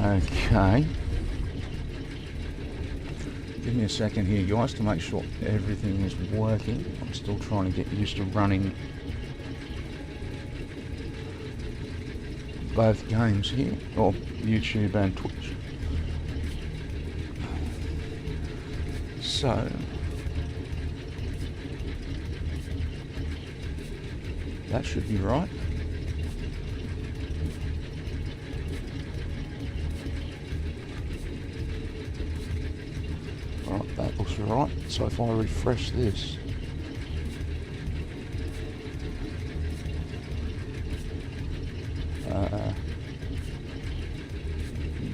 Okay. Give me a second here, guys, to make sure everything is working. I'm still trying to get used to running both games here, or YouTube and Twitch. So, that should be right. Alright, that looks right. So if I refresh this,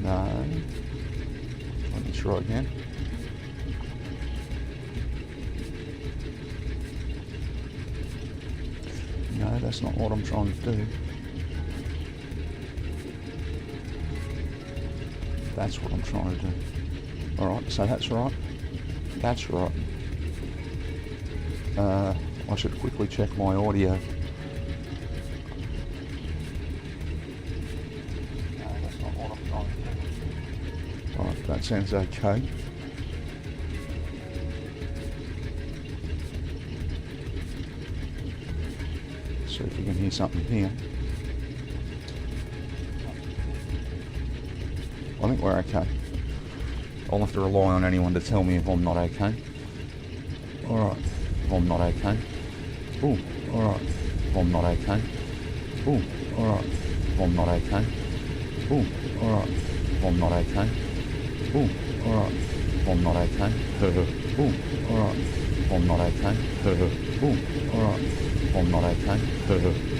no, let me try again. No, that's not what I'm trying to do. That's what I'm trying to do. Alright, so that's right. That's right. I should quickly check my audio. No, that's not what I'm trying to do. Alright, that sounds okay. See if we can hear something here. I think we're okay. I'll have to rely on anyone to tell me if I'm not okay. Alright, if I'm not okay. Ooh, alright, if I'm not okay. Ooh, alright, if I'm not okay. Ooh, alright, if I'm not okay. Ooh, alright, if I'm not okay. Ooh, alright, if I'm not okay. Ooh, alright, if I'm not okay.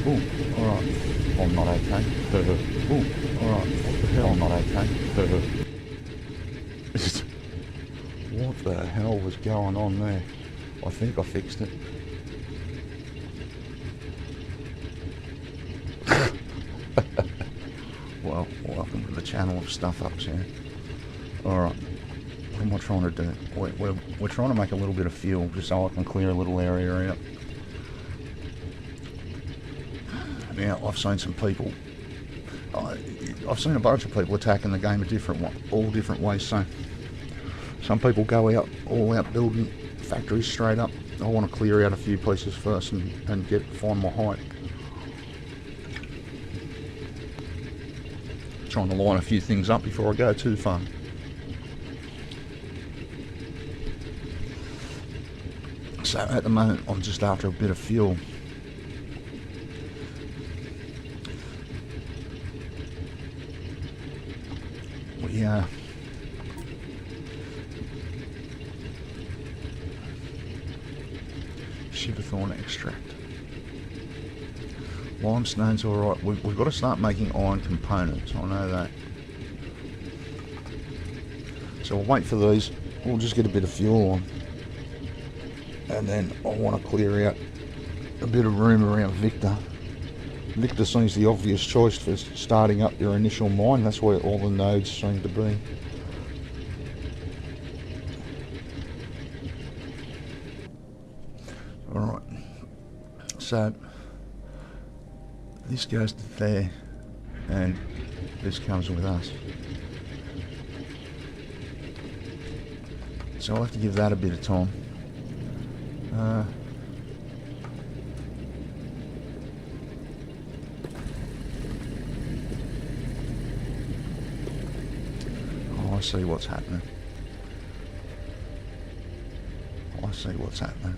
Ooh, alright, if I'm not okay. Ooh, alright, what the hell? I'm not okay. What the hell was going on there? I think I fixed it. Well, welcome to the channel of Stuff Ups here. Alright, what am I trying to do? We're trying to make a little bit of fuel just so I can clear a little area out. Now, I've seen some people, I've seen a bunch of people attacking the game all different ways, so some people go out, all out building factories straight up. I want to clear out a few pieces first and find my height. Trying to line a few things up before I go too far. So at the moment I'm just after a bit of fuel. We Shiverthorn extract. Limestone's alright. We've got to start making iron components, I know that. So we'll wait for these. We'll just get a bit of fuel on. And then I want to clear out a bit of room around Victor. Victor seems the obvious choice for starting up your initial mine. That's where all the nodes seem to be. Alright. So this goes to there, and this comes with us. So I'll have to give that a bit of time. Oh, I see what's happening. I see what's happening.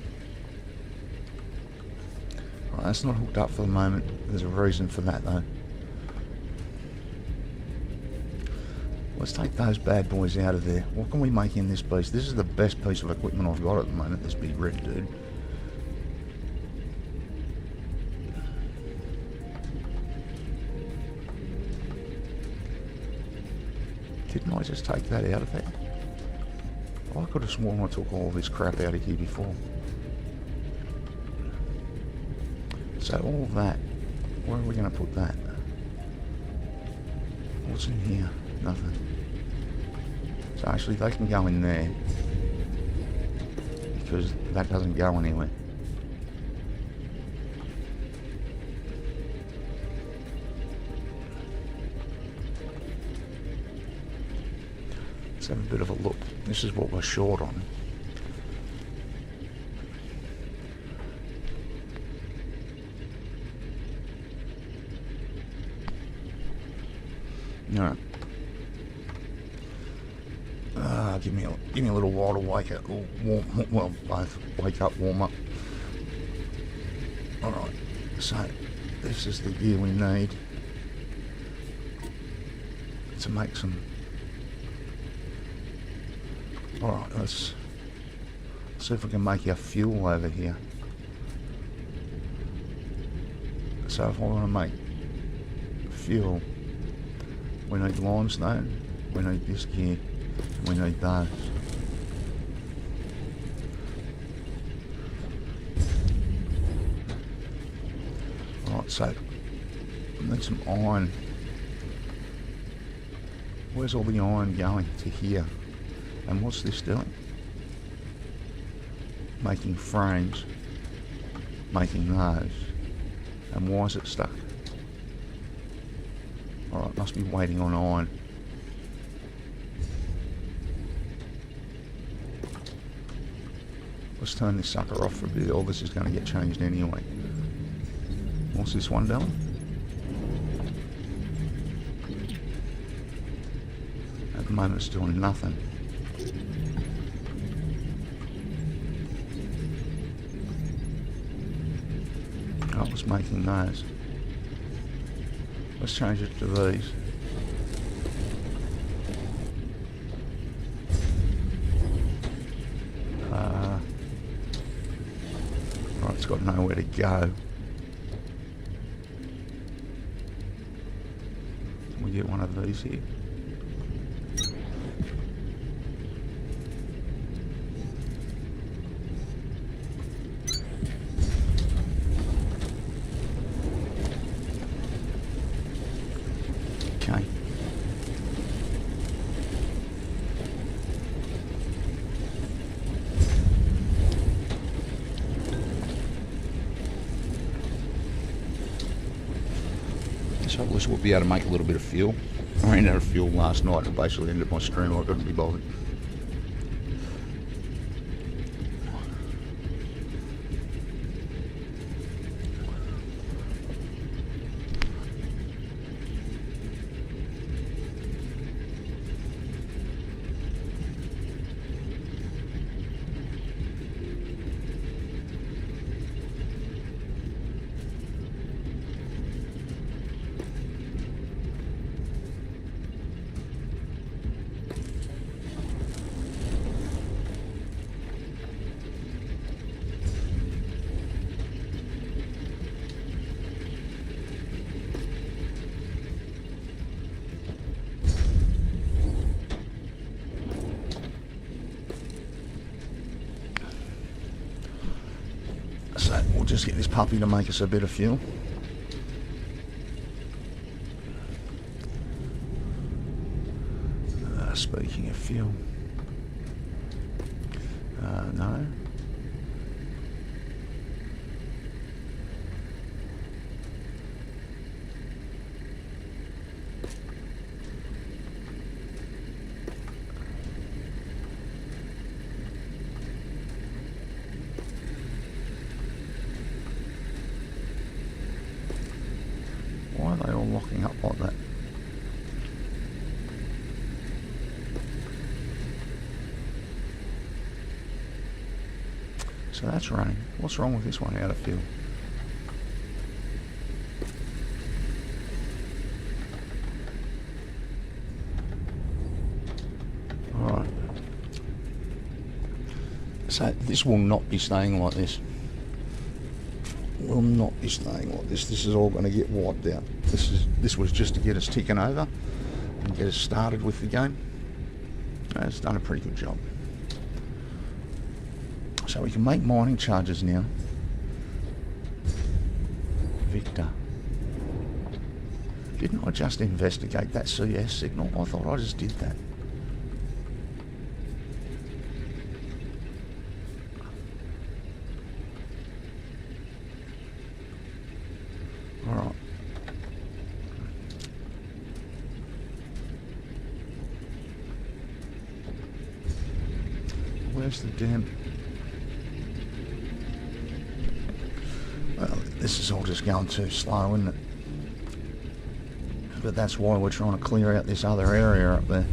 Right, that's not hooked up for the moment. There's a reason for that though. Let's take those bad boys out of there. What can we make in this piece? This is the best piece of equipment I've got at the moment, this big red dude. Didn't I just take that out of there? I could have sworn I took all this crap out of here before. So all that, where are we going to put that? What's in here? Nothing. So actually they can go in there, because that doesn't go anywhere. have a bit of a look. This is what we're short on. Alright. Give me a little while to wake up, well, both wake up, warm up. Alright, so this is the gear we need to make some. Alright, let's see if we can make our fuel over here. So if I want to make fuel, we need limestone, we need this gear, we need those. Right, so I need some iron. Where's all the iron going? To here. And what's this doing? Making frames. Making those. And why is it stuck? Alright, must be waiting on iron. Let's turn this sucker off for a bit, or this is going to get changed anyway. What's this one doing? At the moment it's doing nothing. I was making those. Let's change it to these. Right, it's got nowhere to go. Can we get one of these here? Okay. So at least we'll be able to make a little bit of fuel. I ran out of fuel last night and basically ended my stream. I couldn't be bothered. So we'll just get this puppy to make us a bit of fuel. Speaking of fuel, no. Why are they all locking up like that? So that's running. What's wrong with this one out of fuel? Alright. So this will not be staying like this. Will not be staying like this. This is all going to get wiped out. This was just to get us ticking over and get us started with the game. It's done a pretty good job. So we can make mining charges now. Victor. Didn't I just investigate that CS signal? I thought I just did that. Alright. Where's the damn... Well, this is all just going too slow, isn't it? But that's why we're trying to clear out this other area up there.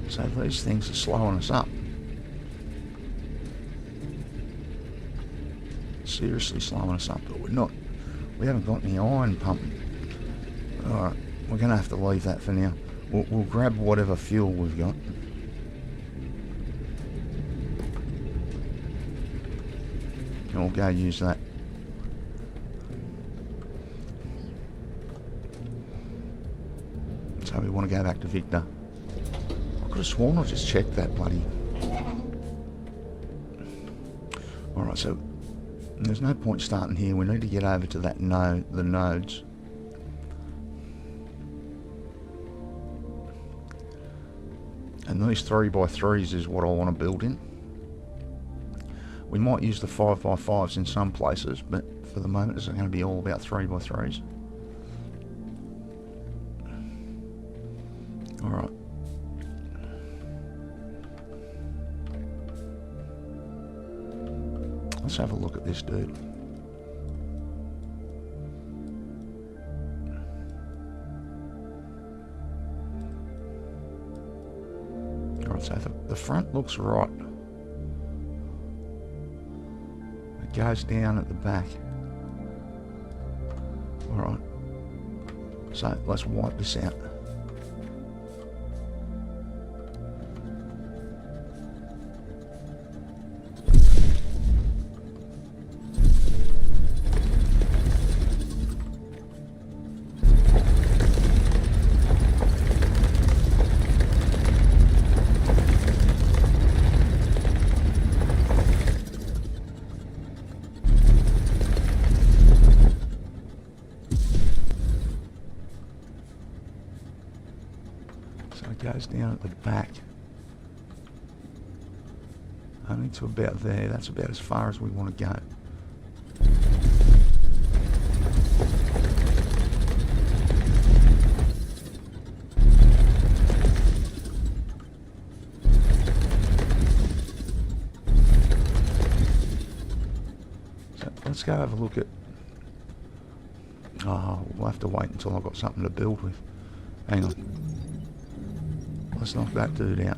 So these things are slowing us up. Seriously slowing us up, but we haven't got any iron pumping. Alright, we're going to have to leave that for now. We'll grab whatever fuel we've got. And we'll go use that. So we want to go back to Victor. I could have sworn I just checked that bloody... Alright, so there's no point starting here. We need to get over to that node, the nodes. And these 3x3s is what I want to build in. We might use the 5x5s in some places, but for the moment it's going to be all about 3x3s. Alright. Let's have a look at this dude. Alright, so the front looks right. It goes down at the back. Alright. So let's wipe this out. Goes down at the back, only to about there. That's about as far as we want to go. So let's go have a look at... Oh, we'll have to wait until I've got something to build with. Hang on. Let's knock that dude out.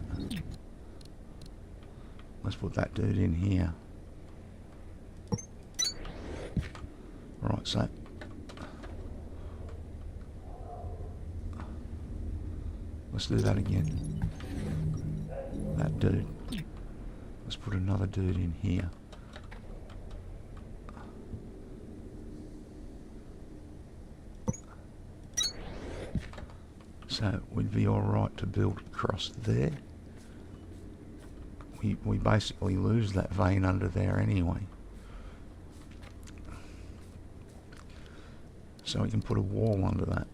Let's put that dude in here. Right, so let's do that again. That dude. Let's put another dude in here. So we'd be alright to build across there. We basically lose that vein under there anyway. So we can put a wall under that.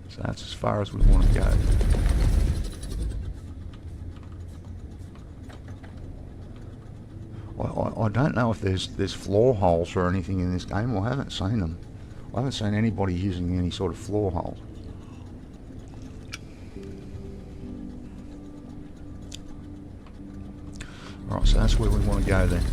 So that's as far as we want to go. I don't know if there's floor holes or anything in this game. I haven't seen them. I haven't seen anybody using any sort of floor holes. Alright, so that's where we want to go then.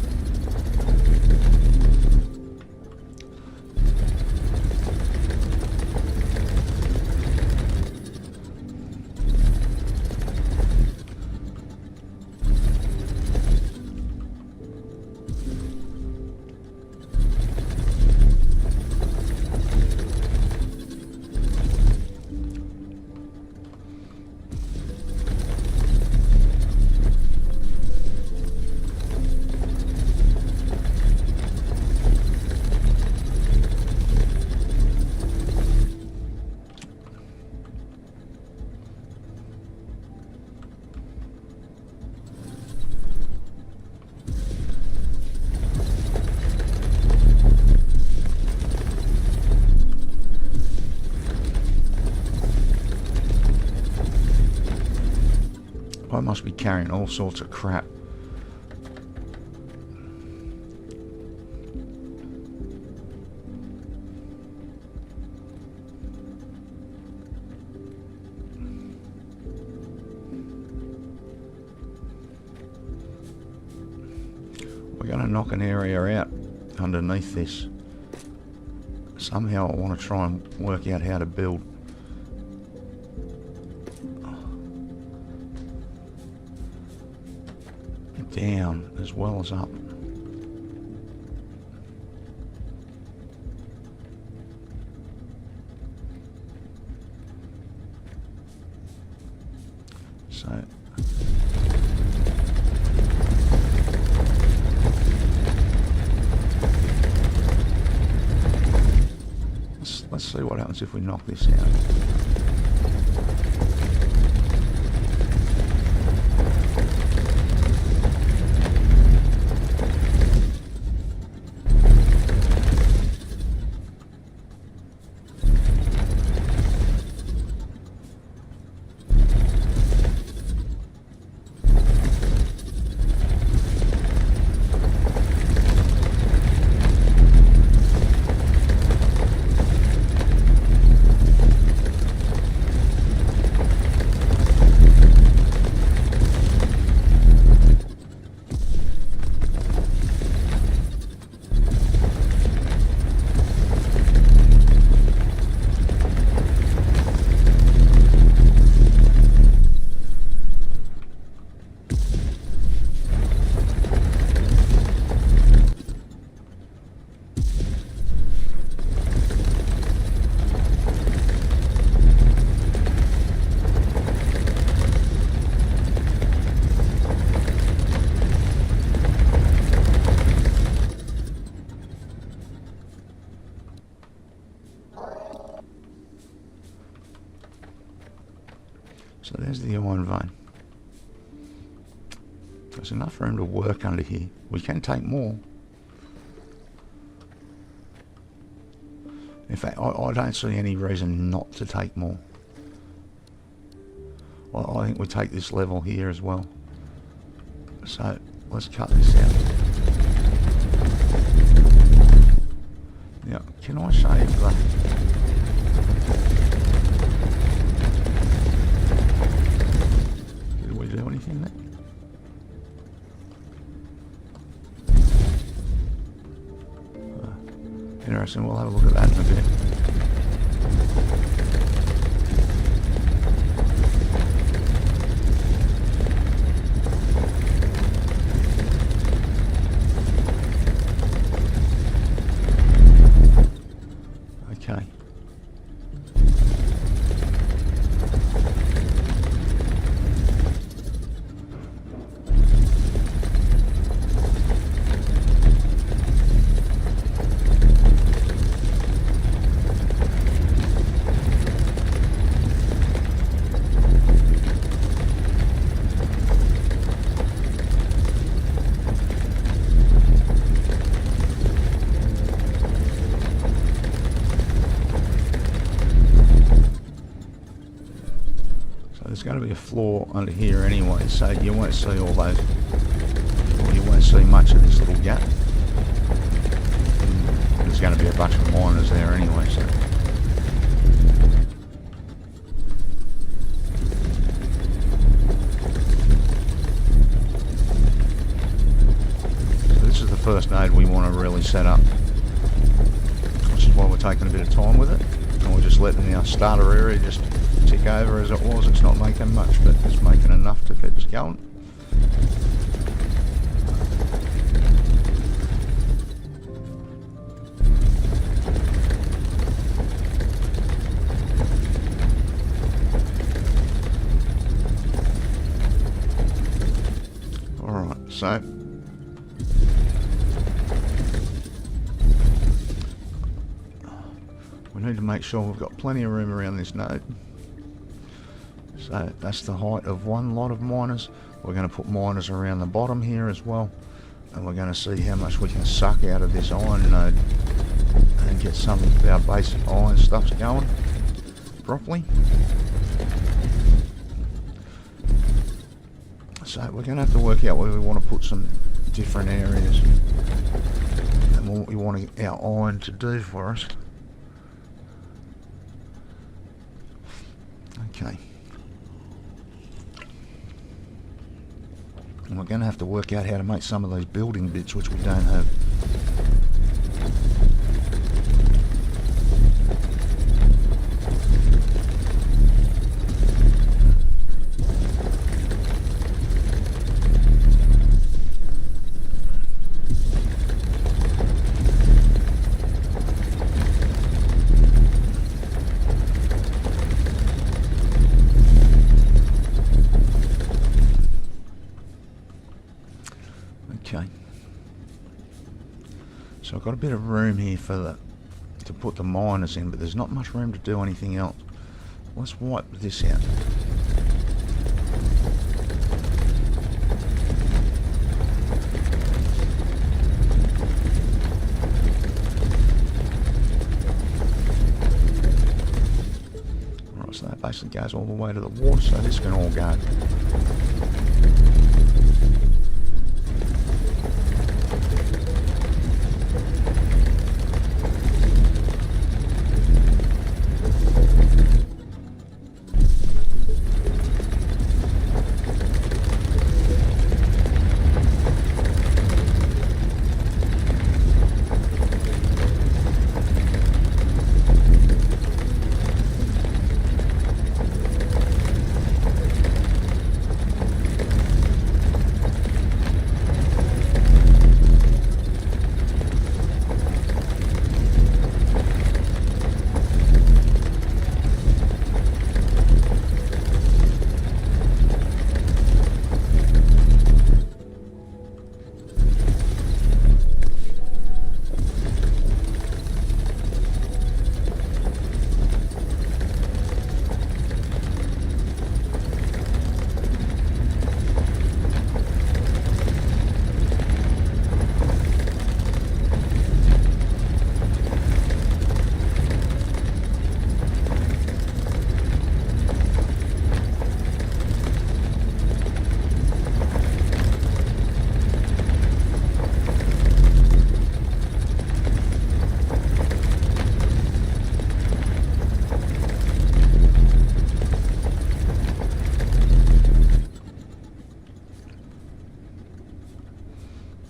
I must be carrying all sorts of crap. We're going to knock an area out underneath this. Somehow I want to try and work out how to build. Down as well as up. So let's see what happens if we knock this out. So there's the iron vein. There's enough room to work under here. We can take more. In fact, I don't see any reason not to take more. I think we take this level here as well. So let's cut this out. Now, can I save the... Did we do anything there? Interesting, we'll have a look at that in a bit. Okay. There's going to be a floor under here anyway, so you won't see all those, or you won't see much of this little gap. There's going to be a bunch of miners there anyway, so. So this is the first node we want to really set up, which is why we're taking a bit of time with it, and we're just letting our starter area just tick over as it was. It's not making much, but it's making enough to keep us going. Alright, so we need to make sure we've got plenty of room around this node. So that's the height of one lot of miners. We're going to put miners around the bottom here as well, and we're going to see how much we can suck out of this iron node and get some of our basic iron stuffs going properly. So we're going to have to work out where we want to put some different areas and what we want our iron to do for us. Okay. And we're going to have to work out how to make some of these building bits which we don't have. Okay, so I've got a bit of room here for to put the miners in, but there's not much room to do anything else. Let's wipe this out. Alright, so that basically goes all the way to the water, so this can all go.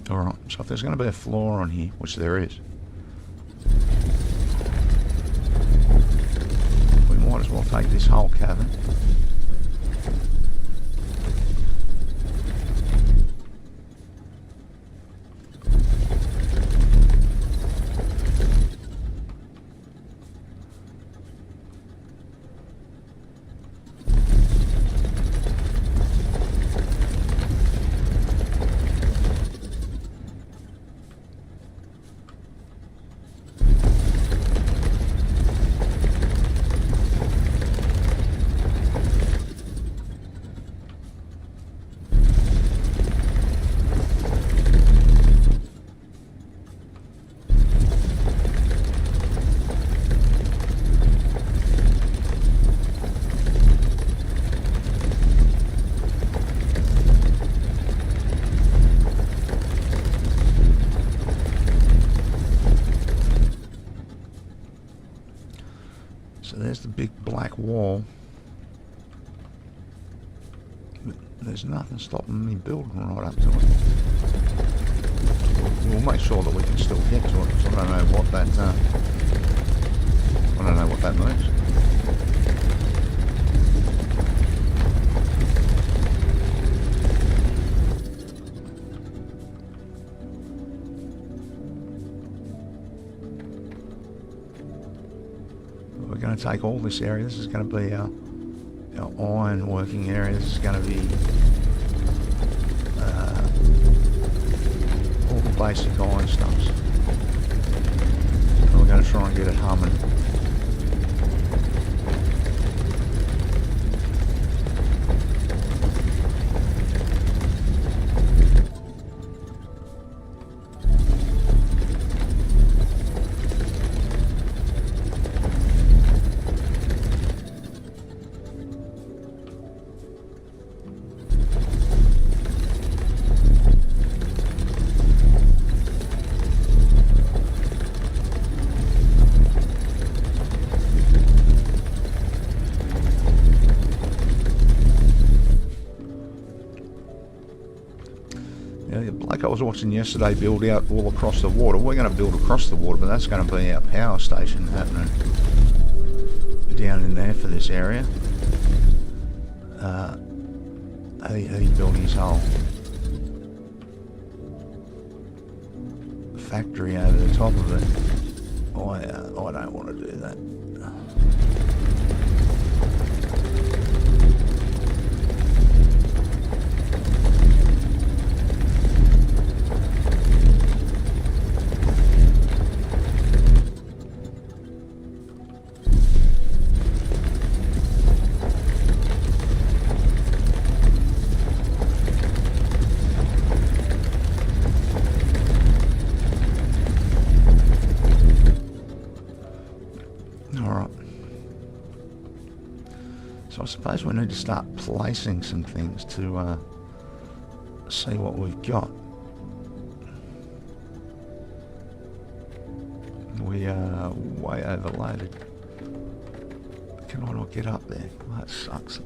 Alright, so if there's going to be a floor on here, which there is, we might as well take this whole cavern. So there's the big black wall. But there's nothing stopping me building right up to it. We'll make sure that we can still get to it. So I don't know what that means. We're going to take all this area. This is going to be our iron working area. This is going to be all the basic iron stuffs. And we're going to try and get it humming. was watching yesterday build out all across the water. We're going to build across the water, but that's going to be our power station happening down in there for this area. He built his whole factory over the top of it. I don't want to do that. So I suppose we need to start placing some things to see what we've got. We are way overloaded. Can I not get up there? Well, that sucks.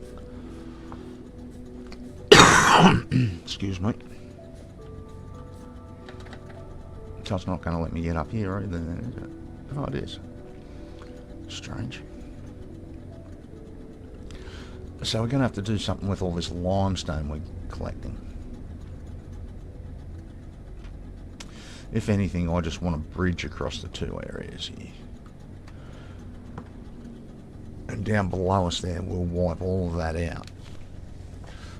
Excuse me. So it's not going to let me get up here either, then, is it? Oh, it is. Strange. So we're going to have to do something with all this limestone we're collecting. If anything, I just want to bridge across the two areas here. And down below us there, we'll wipe all of that out.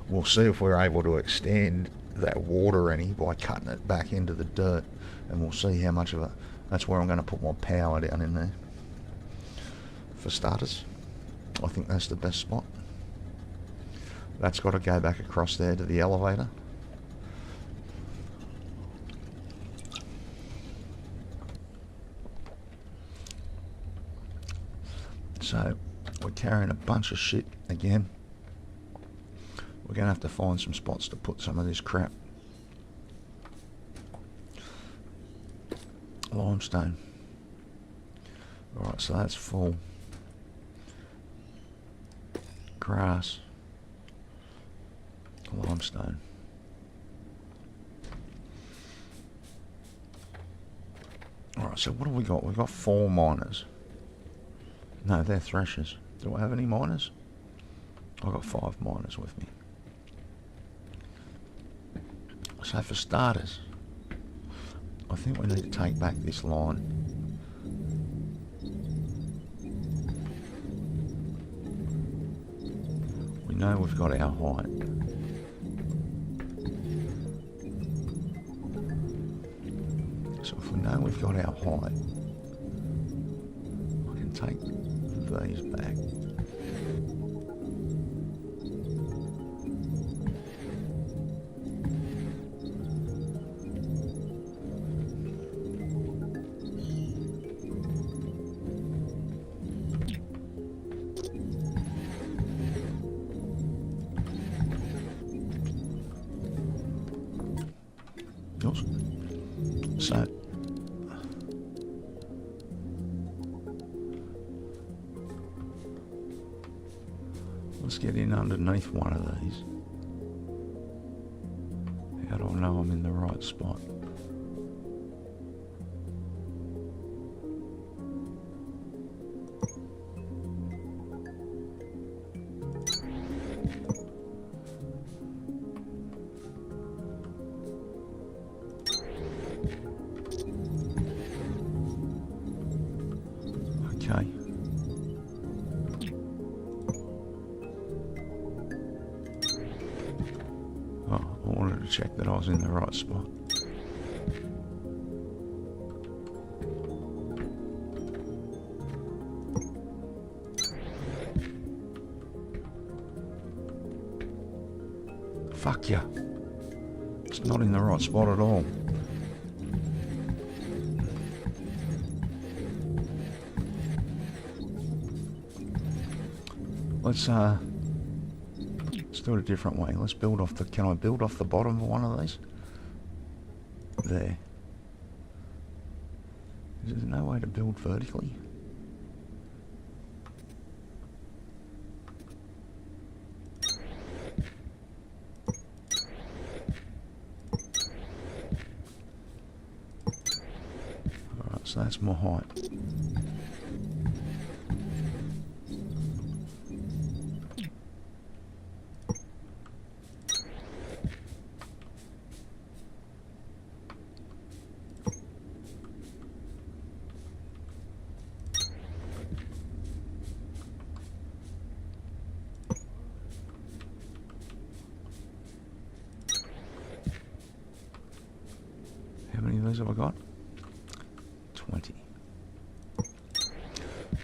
We'll see if we're able to extend that water any by cutting it back into the dirt. And we'll see how much of it. That's where I'm going to put my power down in there. For starters, I think that's the best spot. That's got to go back across there to the elevator. So we're carrying a bunch of shit again. We're going to have to find some spots to put some of this crap. Limestone. Alright, so that's full. Grass. Limestone. Alright, so what have we got? We've got 4 miners. No, they're threshers. Do I have any miners? I've got 5 miners with me. So for starters, I think we need to take back this line. We know we've got our height. So if we know we've got our height, I can take these back. So let's get in underneath one of these. How do I know I'm in the right spot? Okay. Oh, I wanted to check that I was in the right spot. Fuck ya. It's not in the right spot at all. Let's do it a different way. Let's build off the... Can I build off the bottom of one of these? There. Is there no way to build vertically? Alright, so that's my height. How many of these have I got? 20.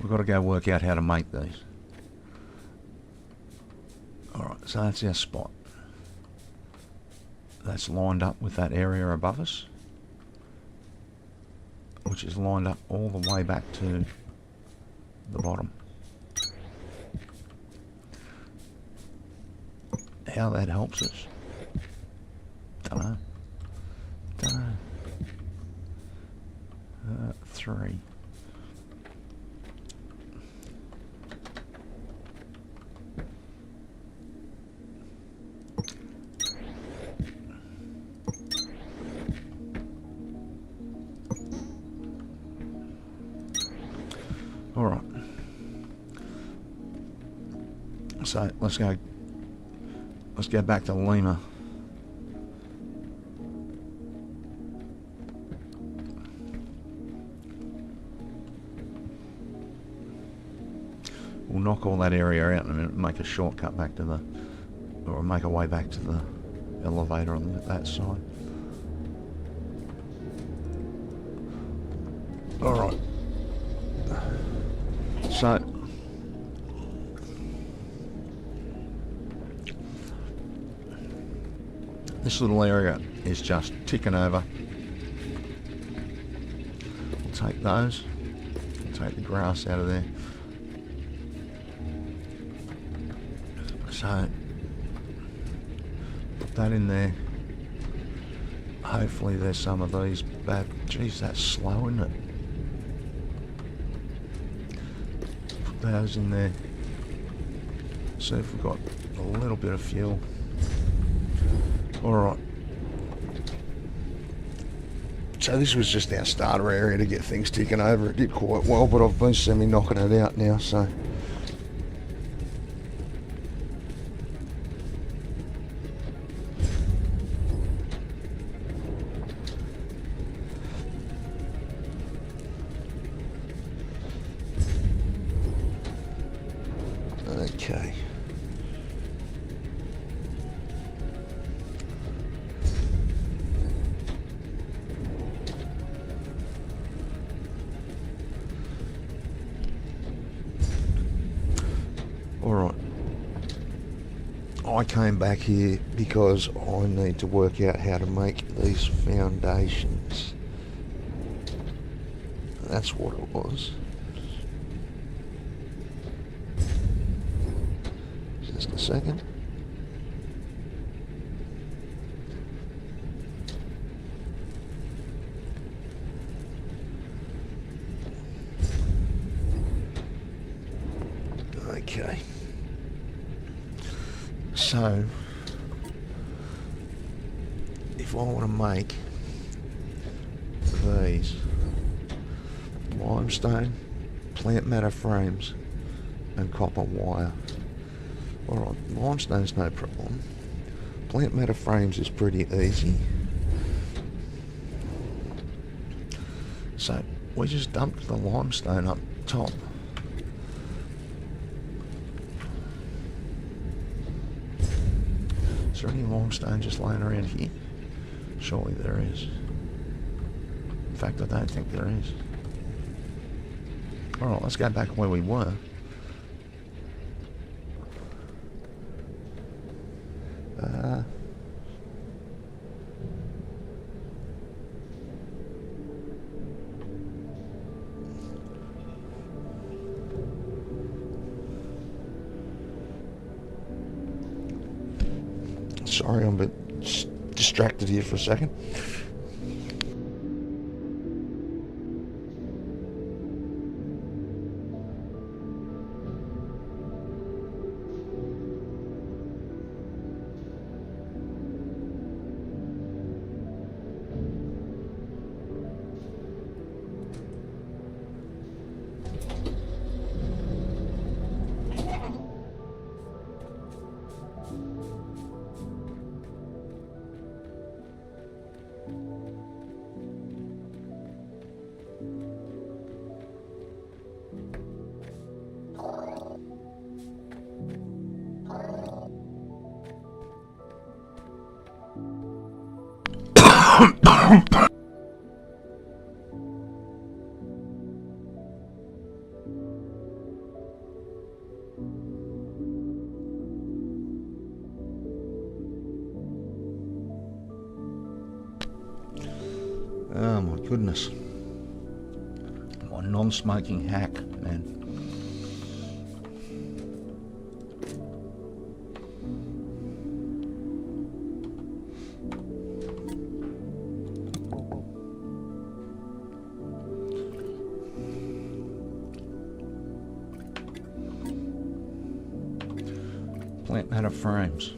We've got to go work out how to make these. Alright, so that's our spot. That's lined up with that area above us, which is lined up all the way back to the bottom. How that helps us, don't know. 3. All right. So let's go back to Lima. We'll knock all that area out in a minute and make a shortcut back to the, or make our way back to the elevator on that side. Alright. So, this little area is just ticking over. We'll take those. We'll take the grass out of there. So, put that in there. Hopefully there's some of these bad... Geez, that's slow, isn't it? Put those in there. See if we've got a little bit of fuel. Alright. So this was just our starter area to get things ticking over. It did quite well, but I've been semi-knocking it out now, so... Okay. Alright. I came back here because I need to work out how to make these foundations. That's what it was. Just a second. Okay. So, if I want to make these limestone, plant matter frames, and copper wire. Alright, limestone's no problem. Plant matter frames is pretty easy. So, we just dumped the limestone up top. Is there any limestone just laying around here? Surely there is. In fact, I don't think there is. Alright, let's go back where we were. Sorry, I'm a bit distracted here for a second. Goodness. My non-smoking hack, man. Plant matter frames.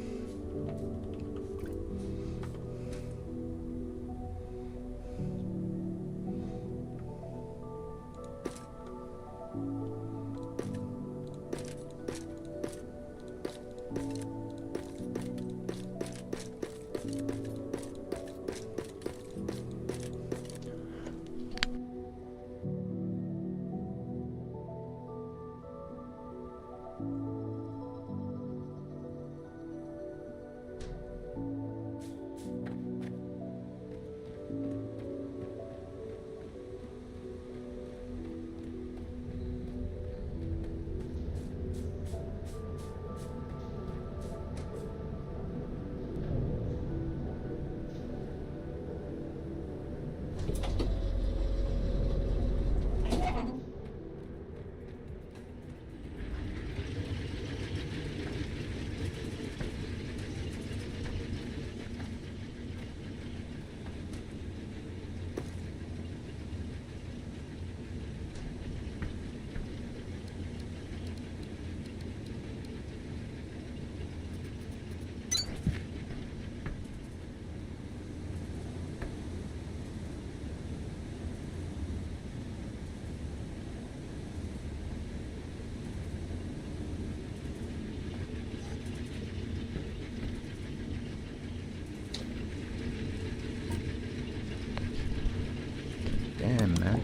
Damn, man.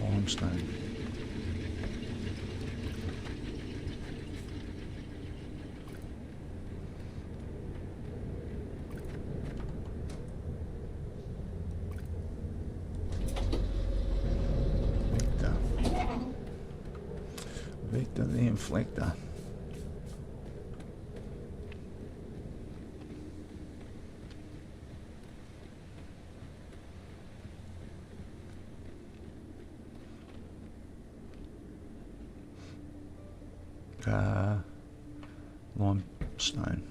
Limestone. Victor the Inflector. Limestone.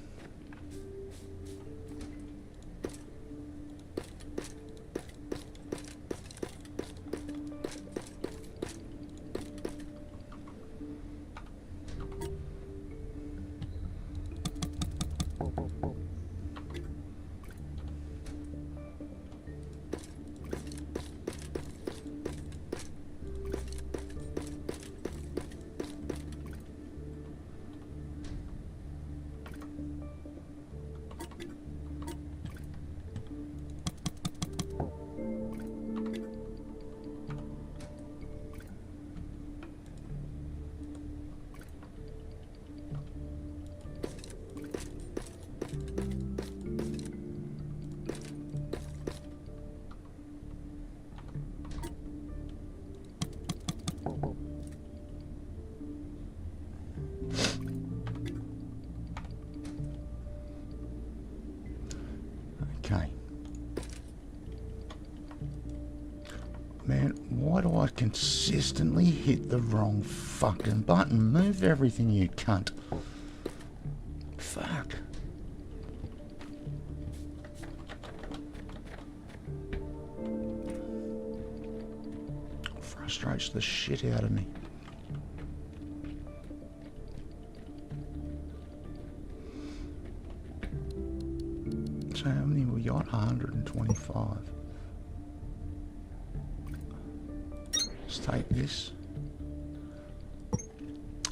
Okay. Man, why do I consistently hit the wrong fucking button? Move everything, you cunt. Fuck. Frustrates the shit out of me. So how many we got? 125. Let's take this.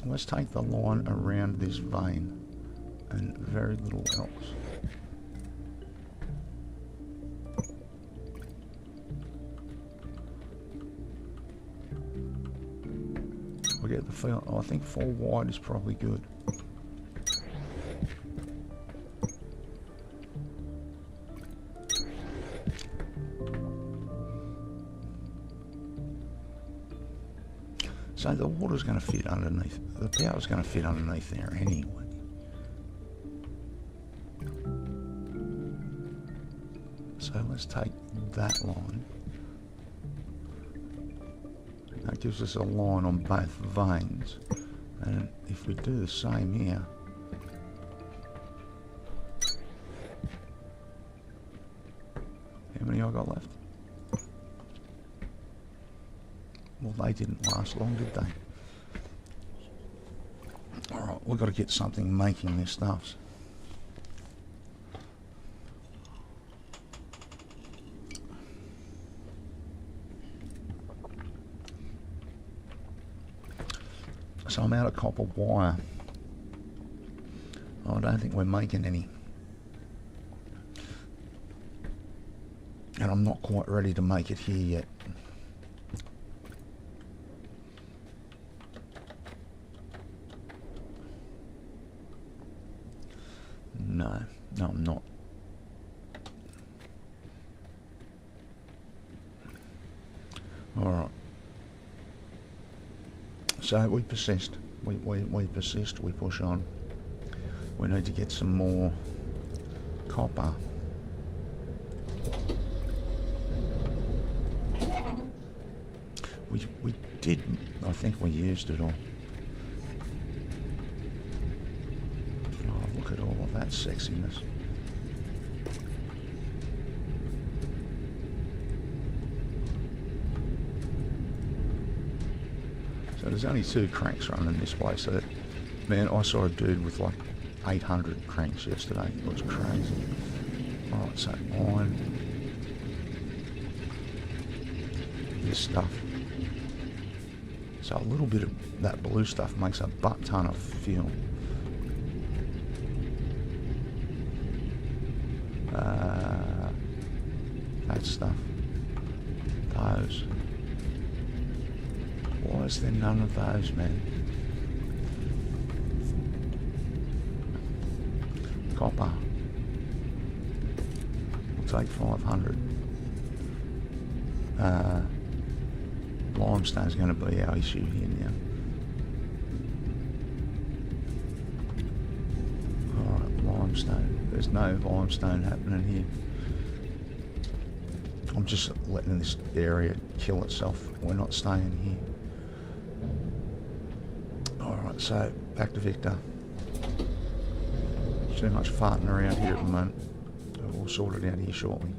Let's take the line around this vein and very little else. I get the feel. I think 4 wide is probably good. So the water's going to fit underneath, the power's going to fit underneath there anyway. So let's take that line. That gives us a line on both veins. And if we do the same here, how many I got left? Well, they didn't last long, did they? Alright, we've got to get something making this stuff. So I'm out of copper wire. I don't think we're making any. And I'm not quite ready to make it here yet. No, I'm not. Alright. So we persist. We persist, we push on. We need to get some more copper. We did, I think we used it all. Oh, look at all of that sexiness. So there's only 2 cranks running this place. So, man, I saw a dude with like 800 cranks yesterday. It was crazy. Alright, so iron. This stuff. So a little bit of that blue stuff makes a butt ton of fuel. That stuff. Those. Why is there none of those, man? Copper. We'll take 500. Limestone's going to be our issue here now. Alright, limestone. There's no limestone happening here. I'm just letting this area kill itself. We're not staying here. Alright, so back to Victor. Too much farting around here at the moment. We'll sort it out here shortly.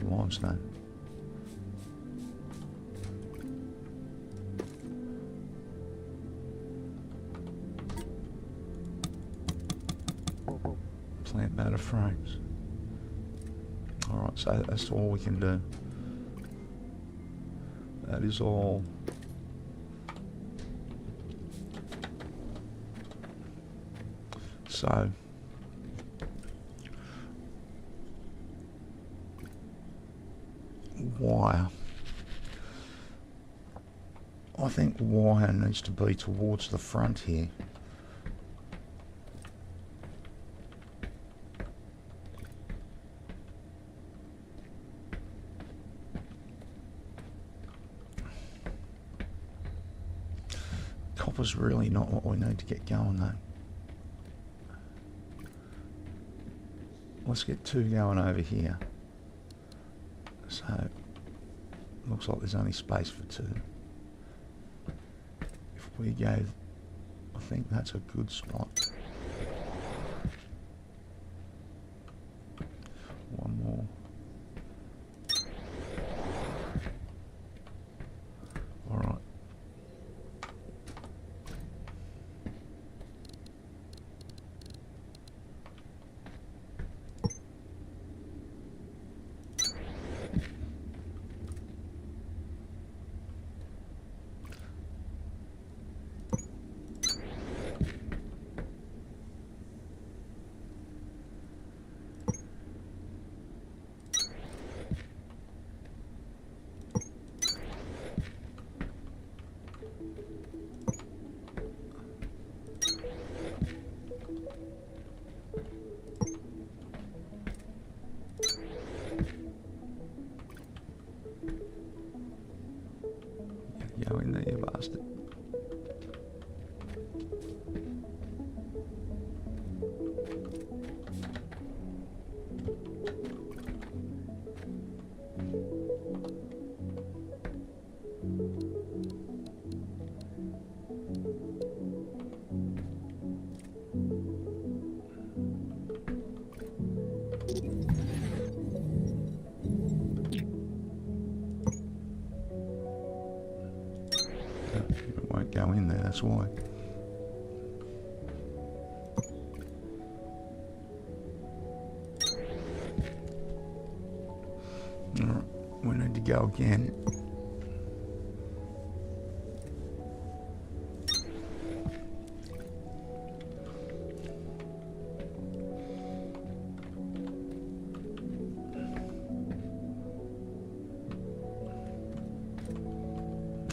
Limestone. Plant matter frames. Alright, so that's all we can do. That is all. So wire. I think wire needs to be towards the front here. Copper's really not what we need to get going though. Let's get 2 going over here. So, looks like there's only space for 2. If we go, I think that's a good spot. One more. Alright. bastard. It won't go in there, that's why. Alright, we need to go again.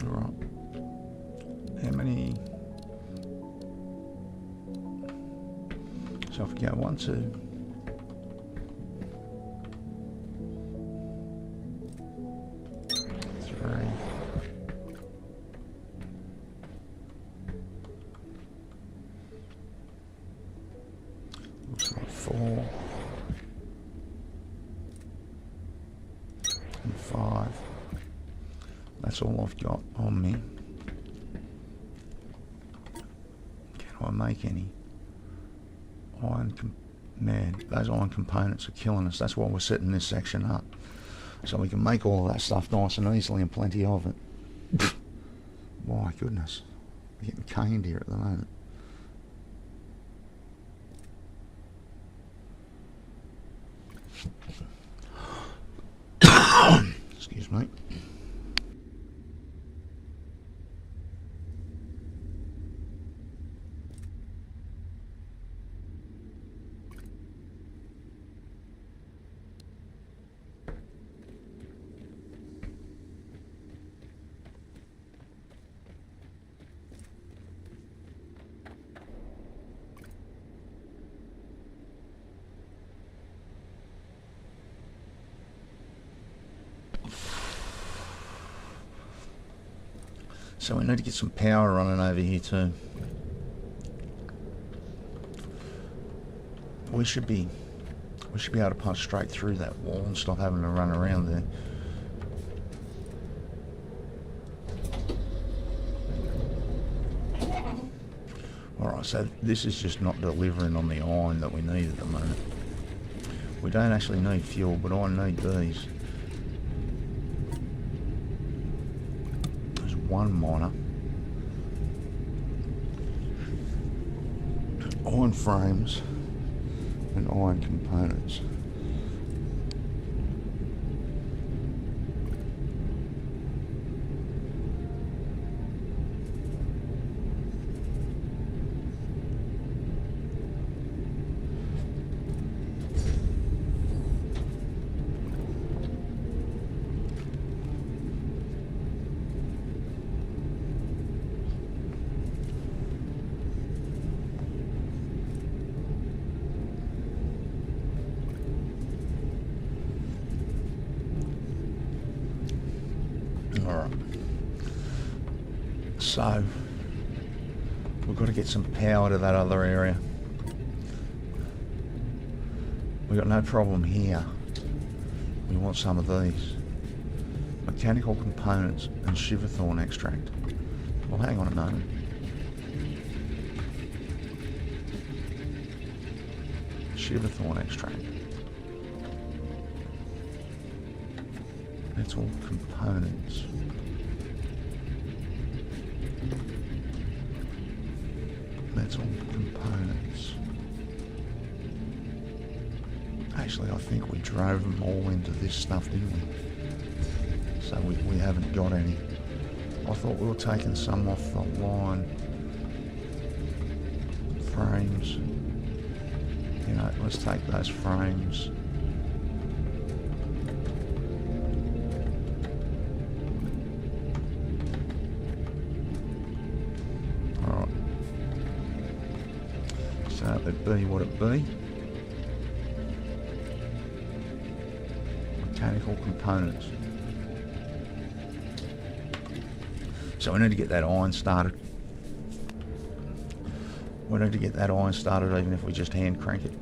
Alright. How many? So if we go 1, 2. 3. Looks like 4. And 5. That's all I've got on me. Can I make any? Man, those iron components are killing us. That's why we're setting this section up. So we can make all of that stuff nice and easily and plenty of it. My goodness. We're getting caned here at the moment. Excuse me. So we need to get some power running over here too. We should be able to punch straight through that wall and stop having to run around there. Alright, so this is just not delivering on the iron that we need at the moment. We don't actually need fuel, but I need these. There's one miner. Iron frames and iron components. Alright. So, we've got to get some power to that other area. We've got no problem here. We want some of these. Mechanical components and shiverthorn extract. Well, hang on a moment. Shiverthorn extract. That's all components. That's all components. Actually, I think we drove them all into this stuff, didn't we? So we haven't got any. I thought we were taking some off the line. Frames. You know, let's take those frames. So it'd be what it be. Mechanical components. So we need to get that iron started. We need to get that iron started even if we just hand crank it.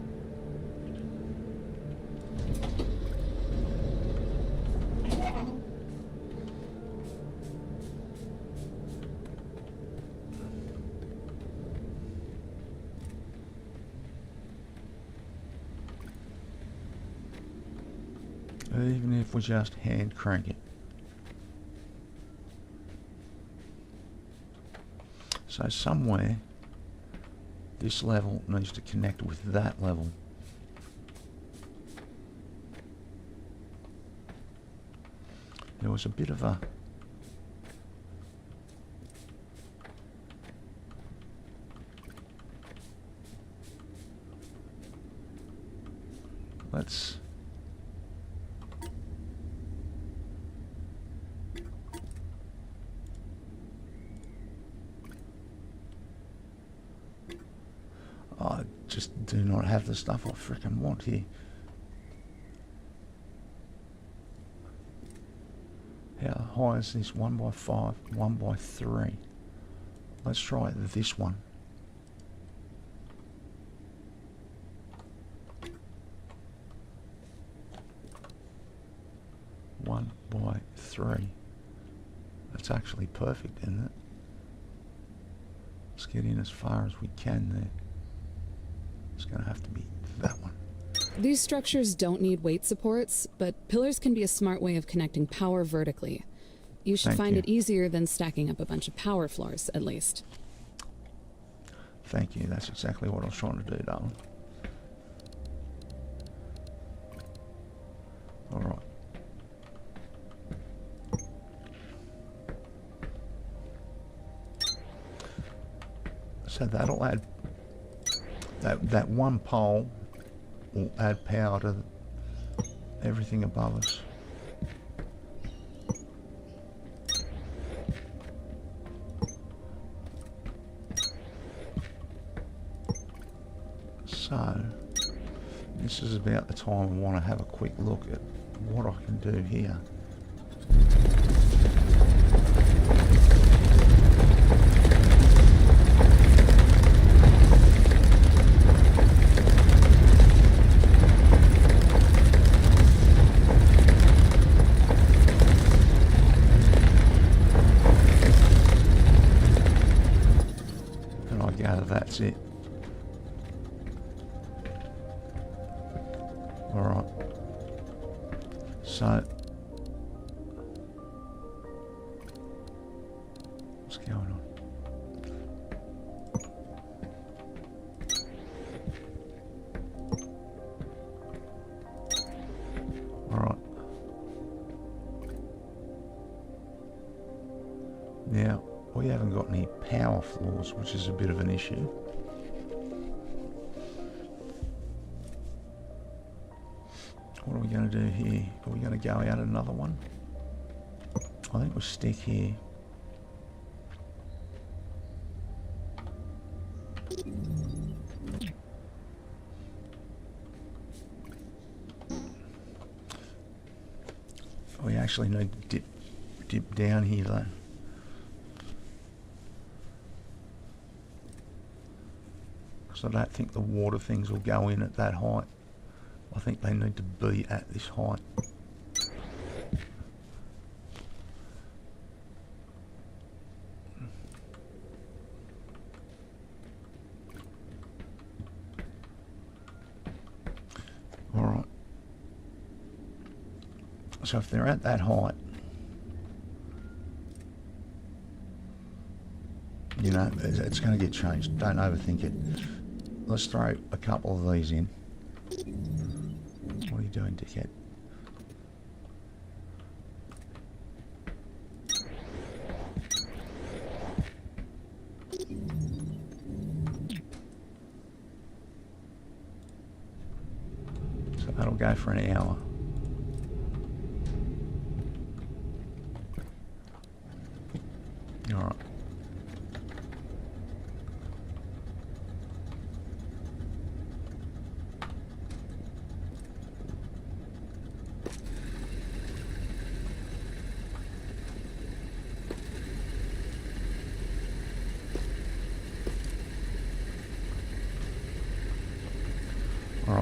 Even if we just hand crank it. So somewhere this level needs to connect with that level. There was a bit of a let's I just do not have the stuff I frickin' want here. How high is this? 1 by 5, 1 by 3. Let's try this one. One by 3. That's actually perfect, isn't it? Let's get in as far as we can there. It's going to have to be that one. These structures don't need weight supports, but pillars can be a smart way of connecting power vertically. You should find it easier than stacking up a bunch of power floors, at least. Thank you. That's exactly what I was trying to do, darling. All right. So that'll add that one pole will add power to everything above us. So this is about the time I want to have a quick look at what I can do here. And I gather that's it. Alright. So what's going on? Alright. Now, we haven't got any power floors, which is a bit of an issue. What are we going to do here? Are we going to go out another one? I think we'll stick here. We actually need to dip down here though. Because I don't think the water things will go in at that height. I think they need to be at this height. Alright. So if they're at that height, you know, it's going to get changed. Don't overthink it. Let's throw a couple of these in. What are you doing, dickhead? So that'll go for an hour. All right.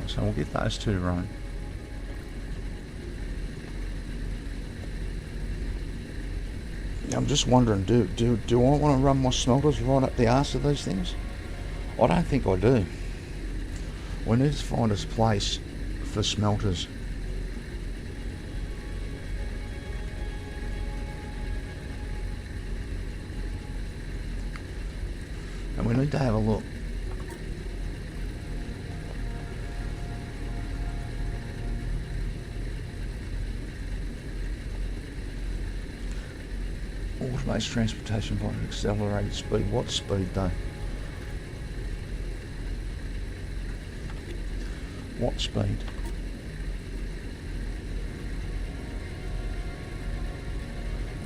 Alright, so we'll get those two running. I'm just wondering, do I want to run my smelters right up the arse of these things? I don't think I do. We need to find us a place for smelters. And we need to have a look. Automated transportation by an accelerated speed. What speed though? What speed?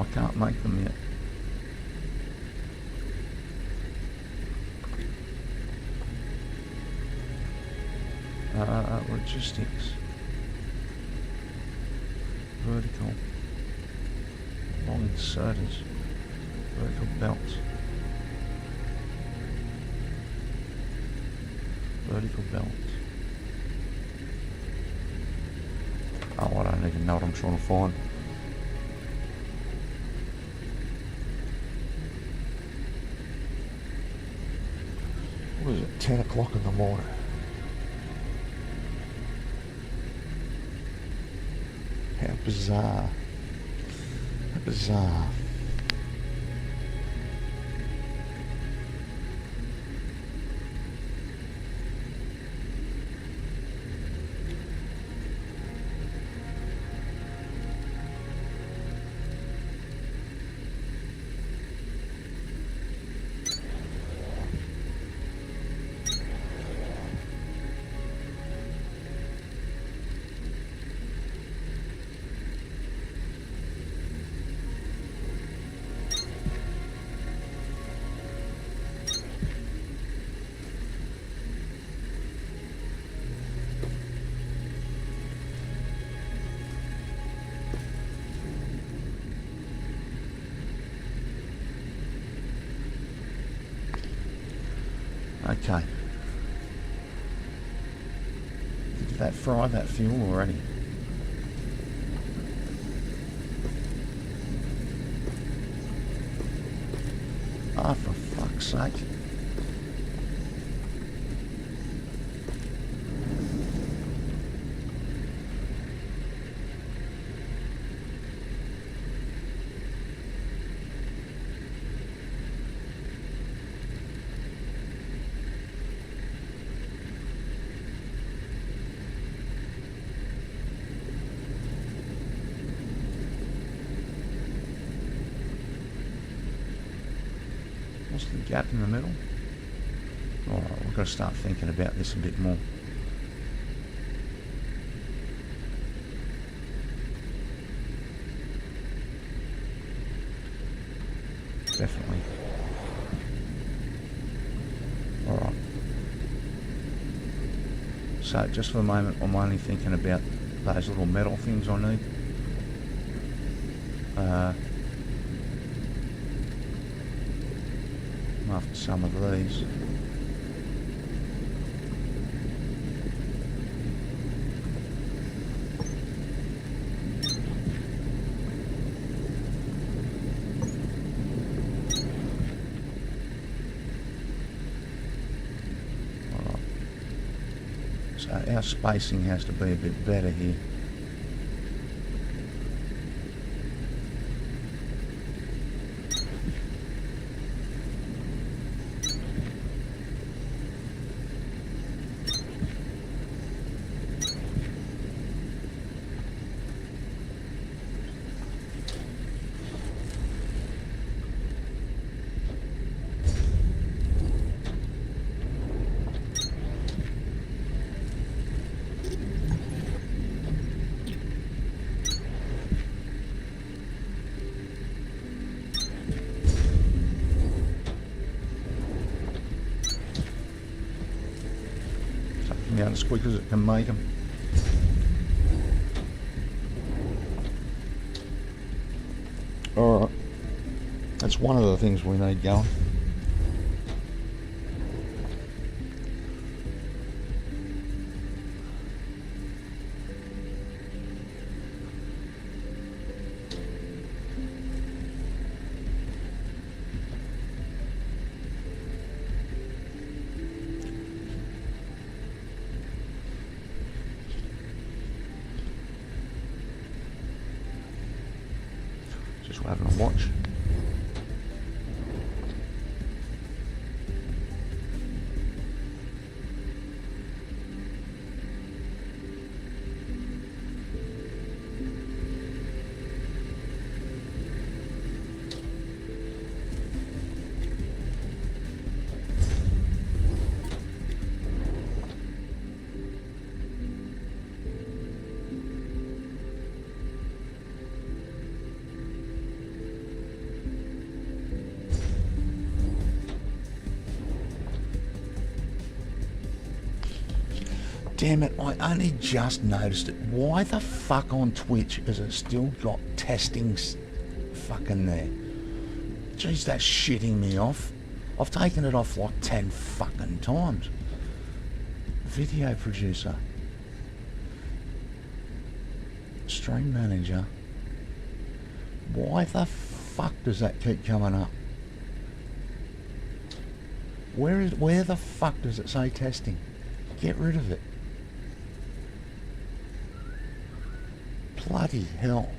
I can't make them yet. Logistics. Vertical. Long inserters. Vertical belts. Vertical belts. Oh, I don't even know what I'm trying to find. What is it? 10 o'clock in the morning. How bizarre. How bizarre. Okay. Did that fry that fuel already? Ah, for fuck's sake. What's the gap in the middle? Alright, we've got to start thinking about this a bit more. Definitely. Alright. So just for the moment I'm only thinking about those little metal things I need. After some of these. Alright. So our spacing has to be a bit better here. Out as quick as it can make them. Alright, that's one of the things we need going. Just having a watch. Damn it, I only just noticed it. Why the fuck on Twitch has it still got testing fucking there? Jeez, that's shitting me off. I've taken it off like 10 fucking times. Video producer. Stream manager. Why the fuck does that keep coming up? Where the fuck does it say testing? Get rid of it. Bloody hell.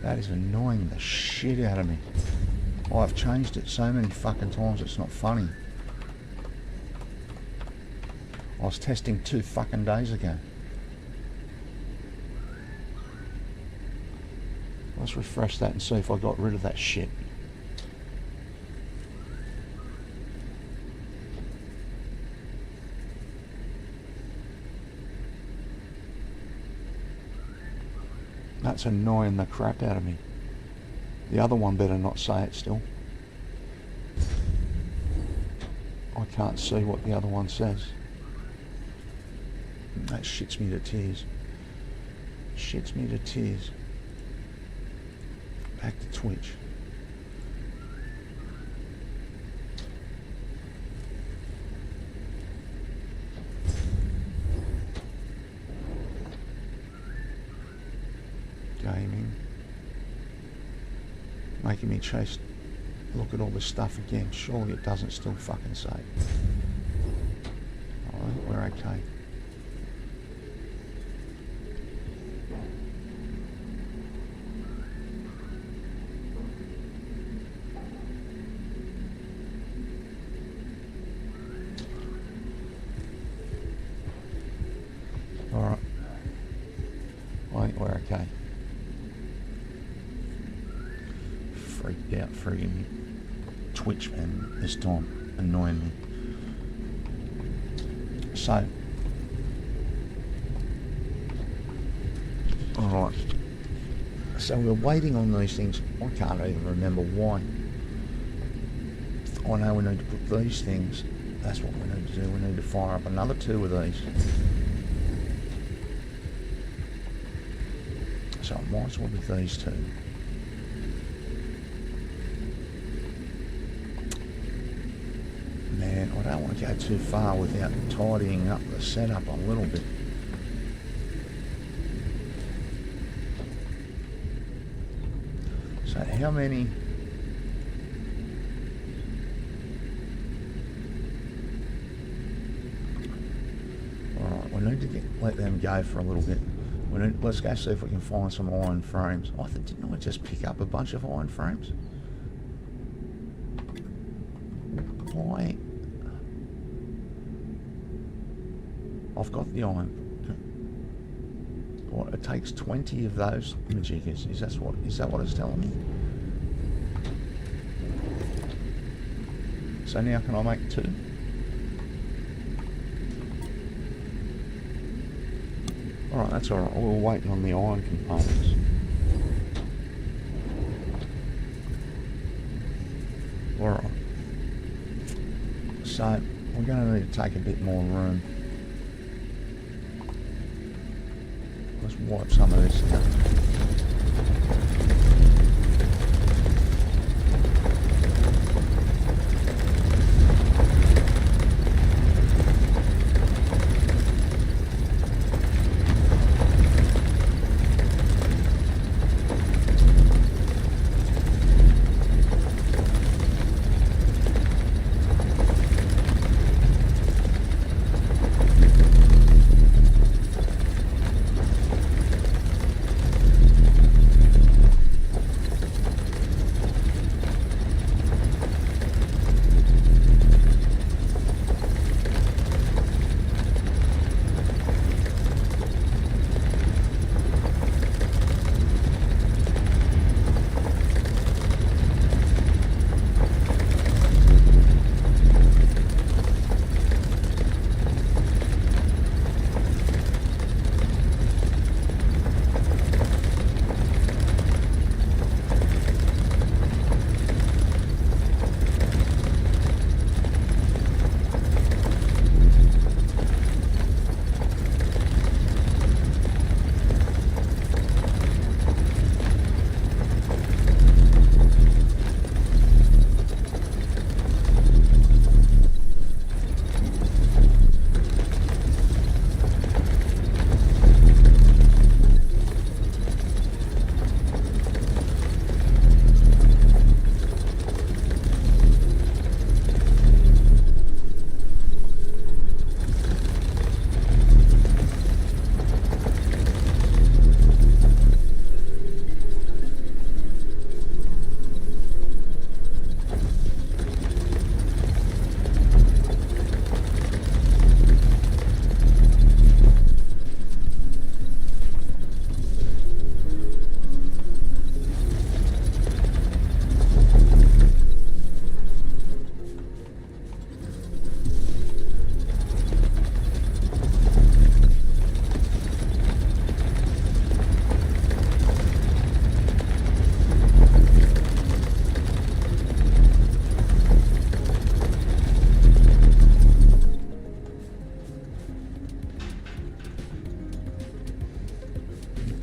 That is annoying the shit out of me. I've changed it so many fucking times it's not funny. I was testing 2 fucking days ago. Let's refresh that and see if I got rid of that shit. That's annoying the crap out of me. The other one better not say it still. I can't see what the other one says. That shits me to tears. Shits me to tears. Back to Twitch. Gaming. Making me look at all this stuff again. Surely it doesn't still fucking say. Alright, we're okay. Alright. I think we're okay. Freaked out freaking Twitch man this time, annoying me. So, alright. So we're waiting on these things. I can't even remember why. I know we need to put these things. That's what we need to do. We need to fire up another 2 of these. So it might as well be these 2. Man, I don't want to go too far without tidying up the setup a little bit. So how many... Alright, we need to let them go for a little bit. Let's go see if we can find some iron frames. Didn't I just pick up a bunch of iron frames? Why? I've got the iron. What? It takes 20 of those majiggas. Is that what it's telling me? So now can I make 2? Alright, that's alright. We're waiting on the iron components. Alright. So, we're going to need to take a bit more room. Let's wipe some of this stuff.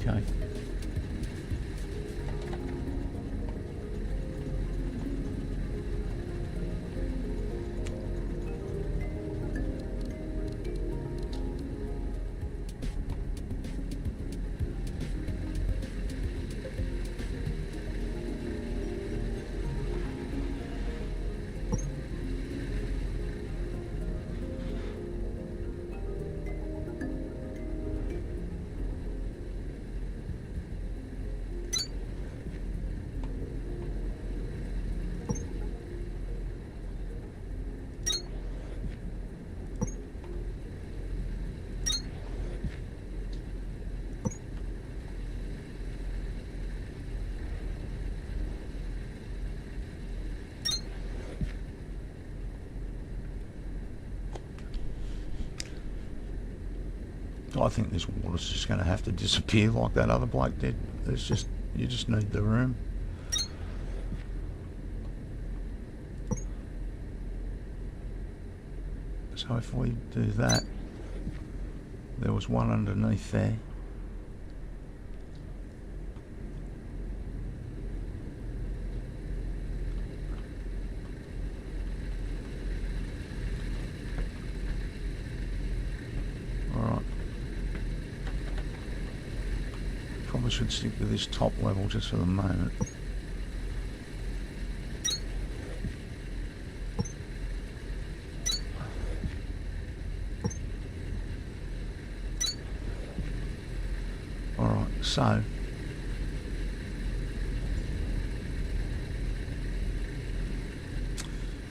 Okay. I think this water's just going to have to disappear like that other bloke did. It's just, you just need the room. So if we do that, there was one underneath there. Probably should stick with this top level just for the moment. Alright, so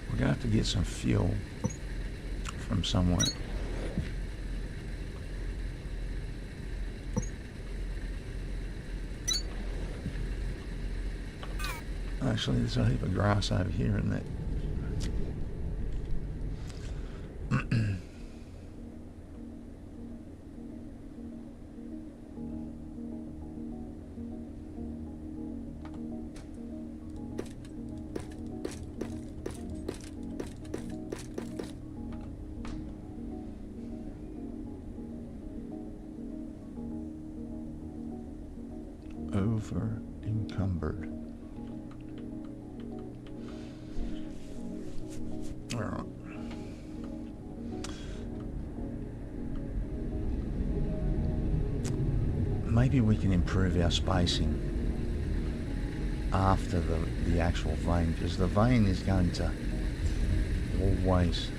we're going to have to get some fuel from somewhere. Actually, there's a heap of grass over here in that. Over encumbered. Alright. Maybe we can improve our spacing after the actual vein, because the vein is going to always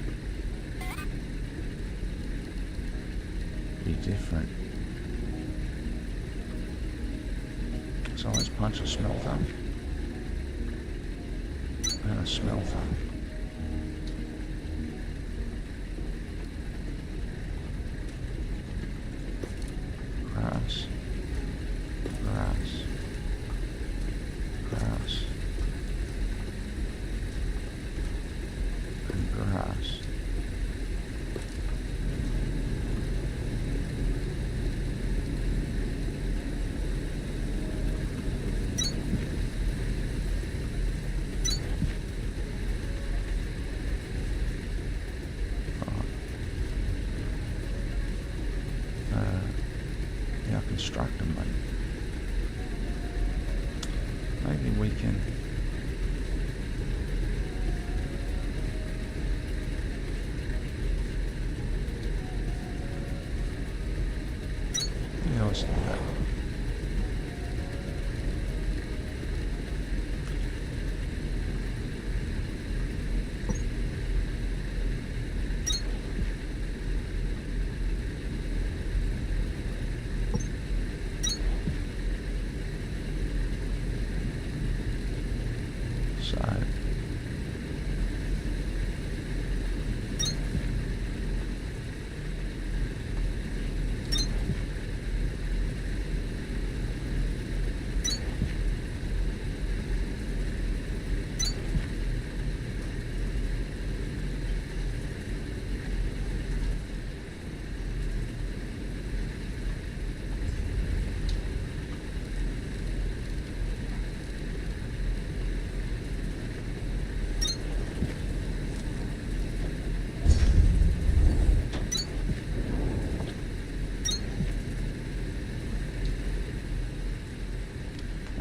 be different. So let's punch a smelter and a smelter. Grass, grass, grass, and grass. Construct them, mate. Maybe we can let's do that.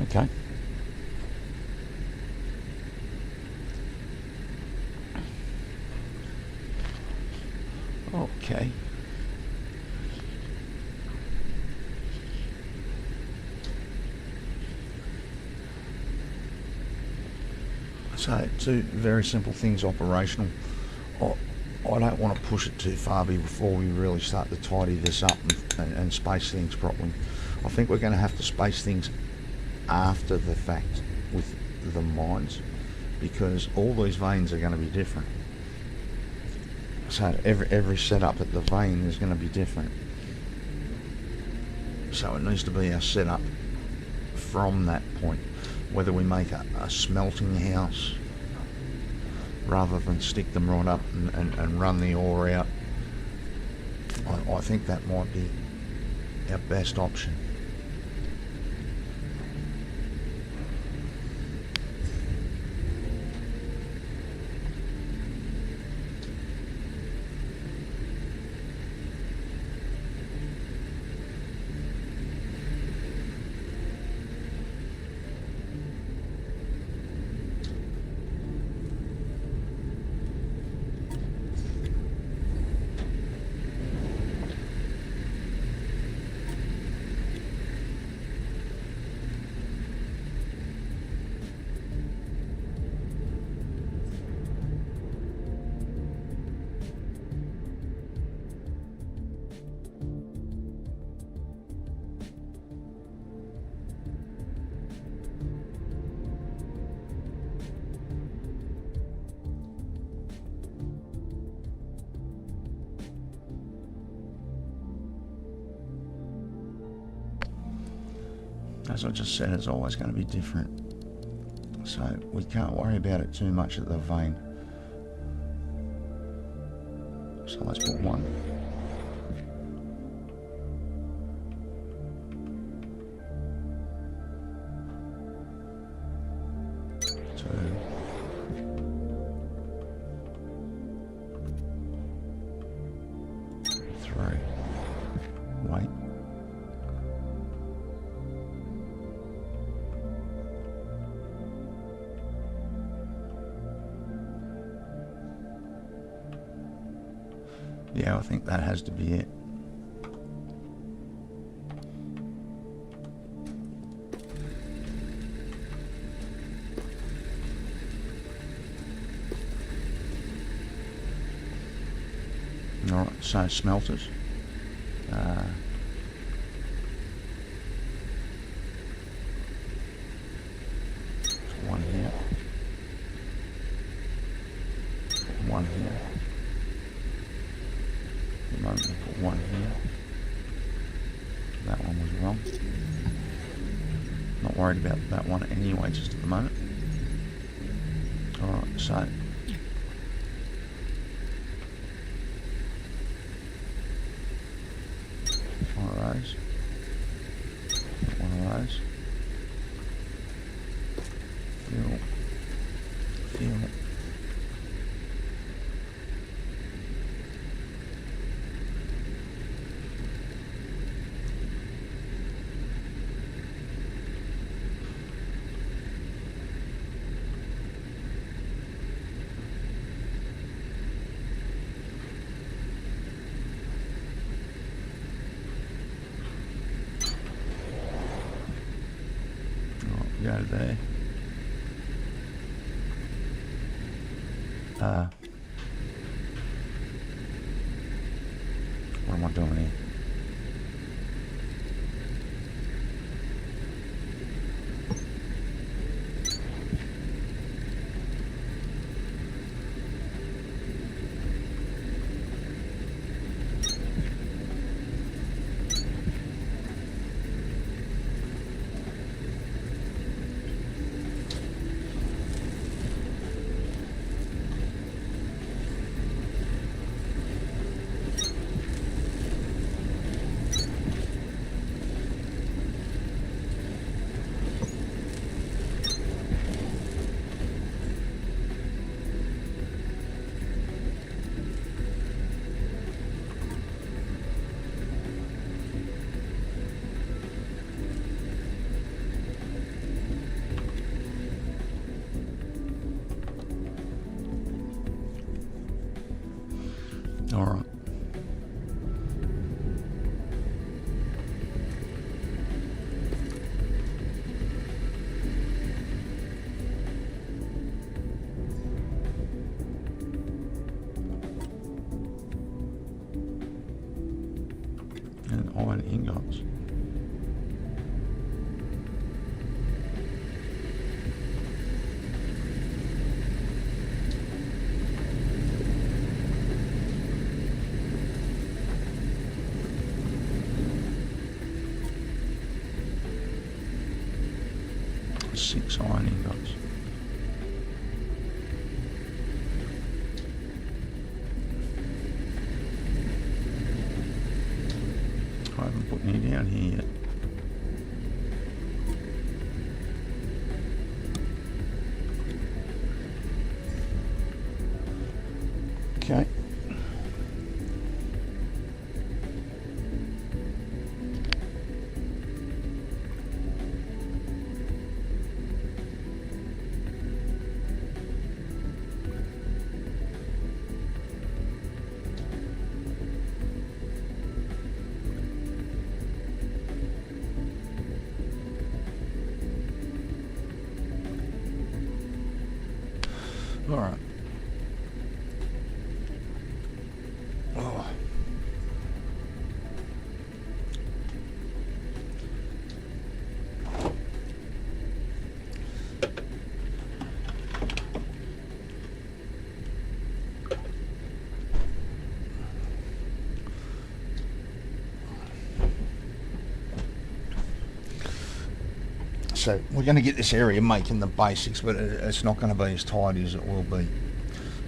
Okay. Okay. So, two very simple things operational. I don't want to push it too far before we really start to tidy this up and space things properly. I think we're going to have to space things after the fact with the mines, because all these veins are going to be different. So every setup at the vein is going to be different. So it needs to be our setup from that point. Whether we make a smelting house rather than stick them right up and run the ore out, I think that might be our best option. As I just said, it's always going to be different. So we can't worry about it too much at the vein. So let's put 1. 2. 3. Wait. 'Yeah, I think that has to be it. Alright, so smelters. One here. One here. At the moment, we'll put 1 here. That one was wrong. Not worried about that one anyway, just at the moment. Alright, so one of those. One of those. Fuel. Fuel. Go there. What am I doing here? iron ingots. Six iron ingots. I haven't put any down here yet. Okay. All right. Oh. So we're going to get this area making the basics, but it's not going to be as tidy as it will be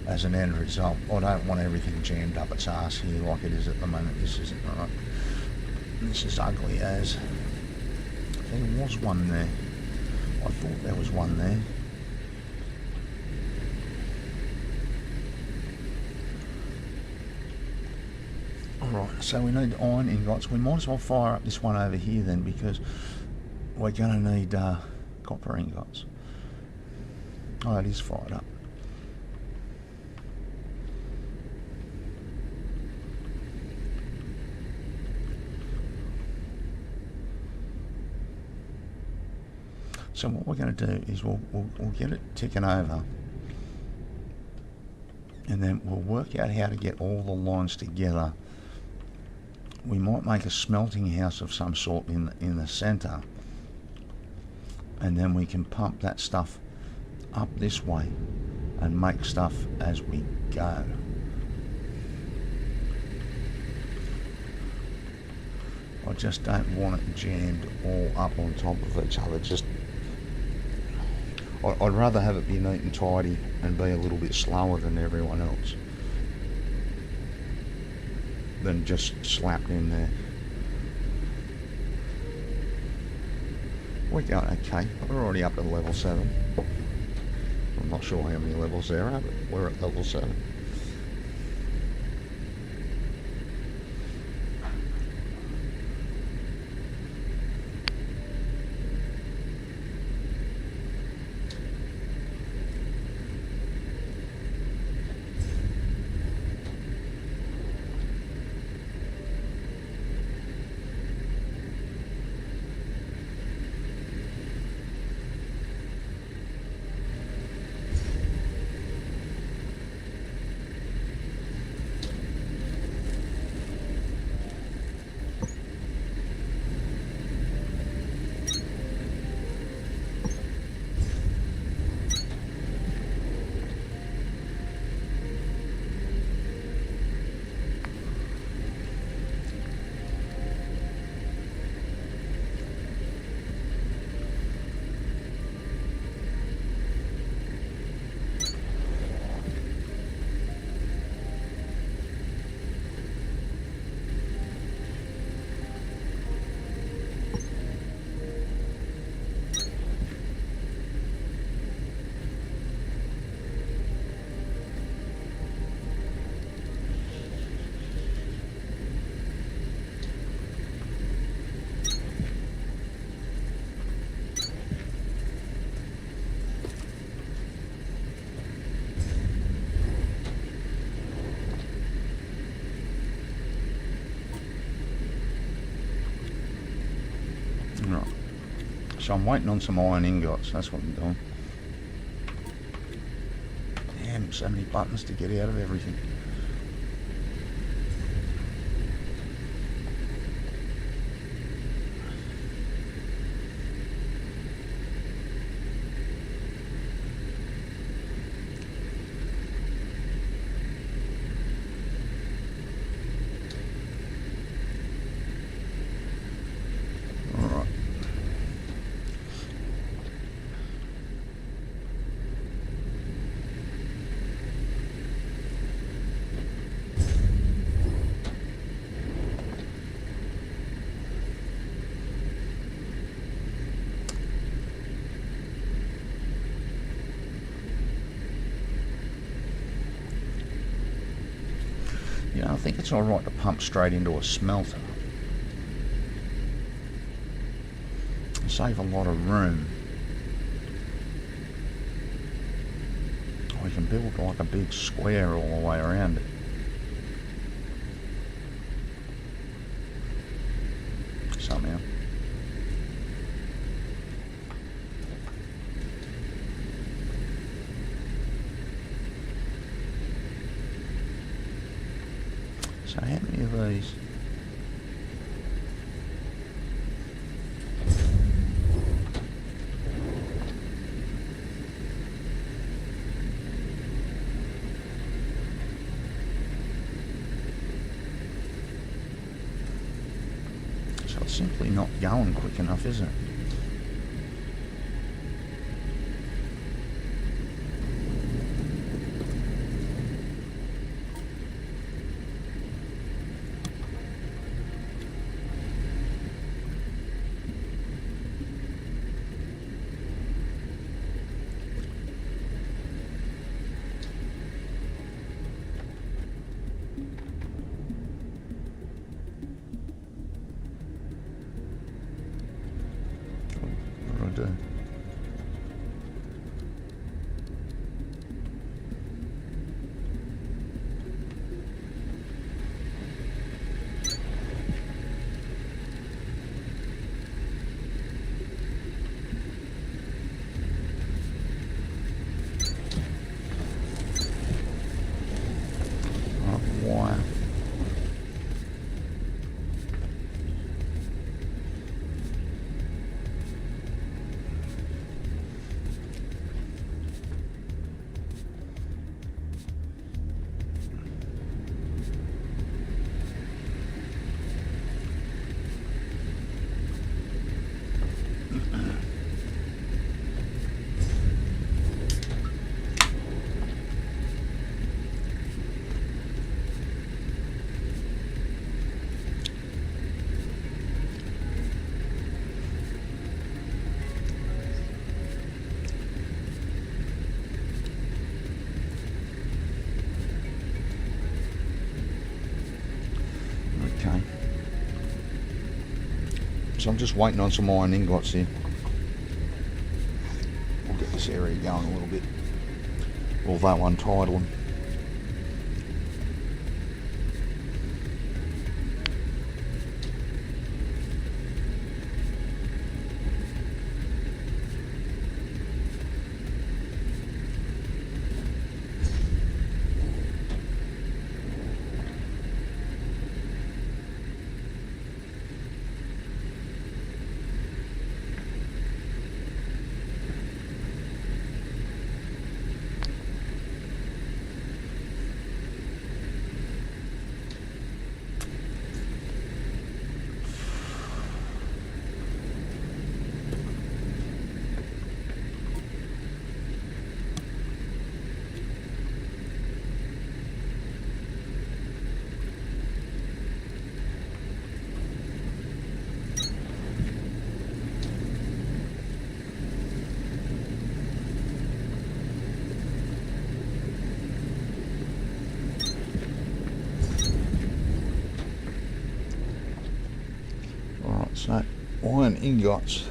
as an end result. I don't want everything jammed up its arse here like it is at the moment. This isn't right. This is ugly as. There was one there. I thought there was one there. Alright, so we need iron ingots. We might as well fire up this one over here then, because we're going to need copper ingots. Oh, it is fired up. So what we're going to do is we'll get it ticking over, and then we'll work out how to get all the lines together. We might make a smelting house of some sort in the centre, and then we can pump that stuff up this way and make stuff as we go. I just don't want it jammed all up on top of each other. I'd rather have it be neat and tidy and be a little bit slower than everyone else than just slapped in there. We're going okay. We're already up to level 7. I'm not sure how many levels there are, but we're at level 7. Right. So I'm waiting on some iron ingots, that's what I'm doing. Damn, so many buttons to get out of everything. It's alright to pump straight into a smelter. Save a lot of room. We can build like a big square all the way around it. Somehow. So how many of these? So it's simply not going quick enough, is it? What do I do? Wire. Okay. So I'm just waiting on some iron ingots here. We'll get this area going a little bit. Although untitle them. So, iron ingots.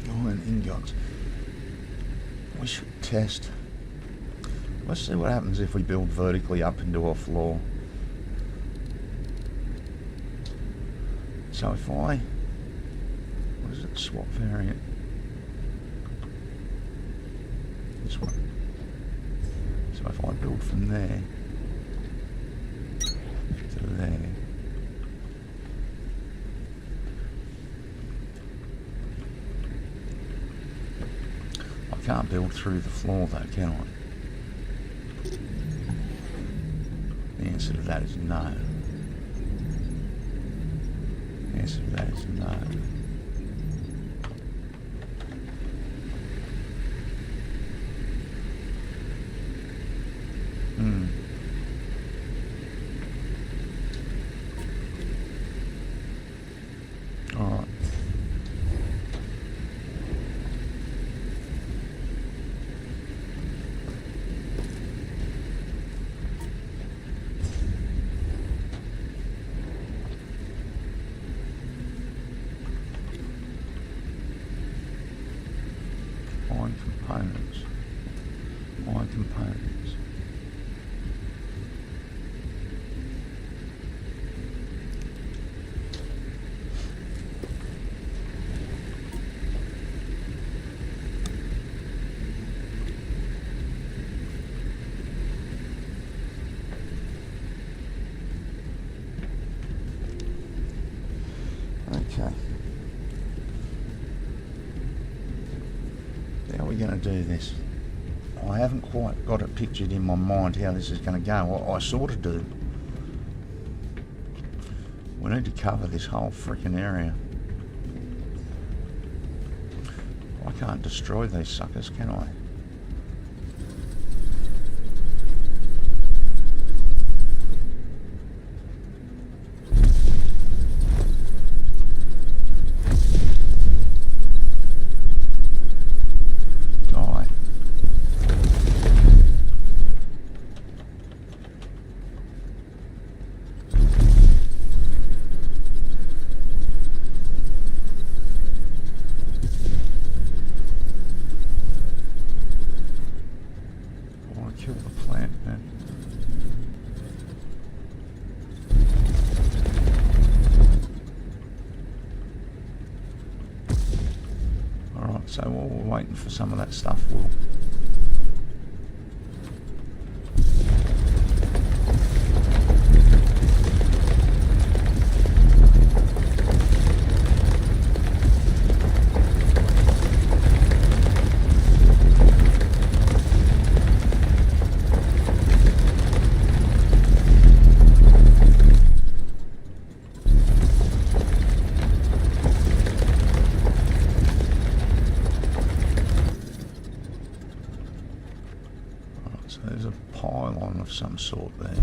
Iron ingots. We should test. Let's see what happens if we build vertically up into a floor. So if I... What is it? Swap variant. This one. So if I build from there to there. I can't build through the floor though, can I? The answer to that is no. The answer to that is no. Alright. Find components. Find components. Okay. How are we going to do this? I haven't quite got it pictured in my mind how this is going to go. I sort of do. We need to cover this whole freaking area. I can't destroy these suckers, can I? Die. I want to kill the plant, man. Alright, so while we're waiting for some of that stuff, we'll... So there's a pylon of some sort there.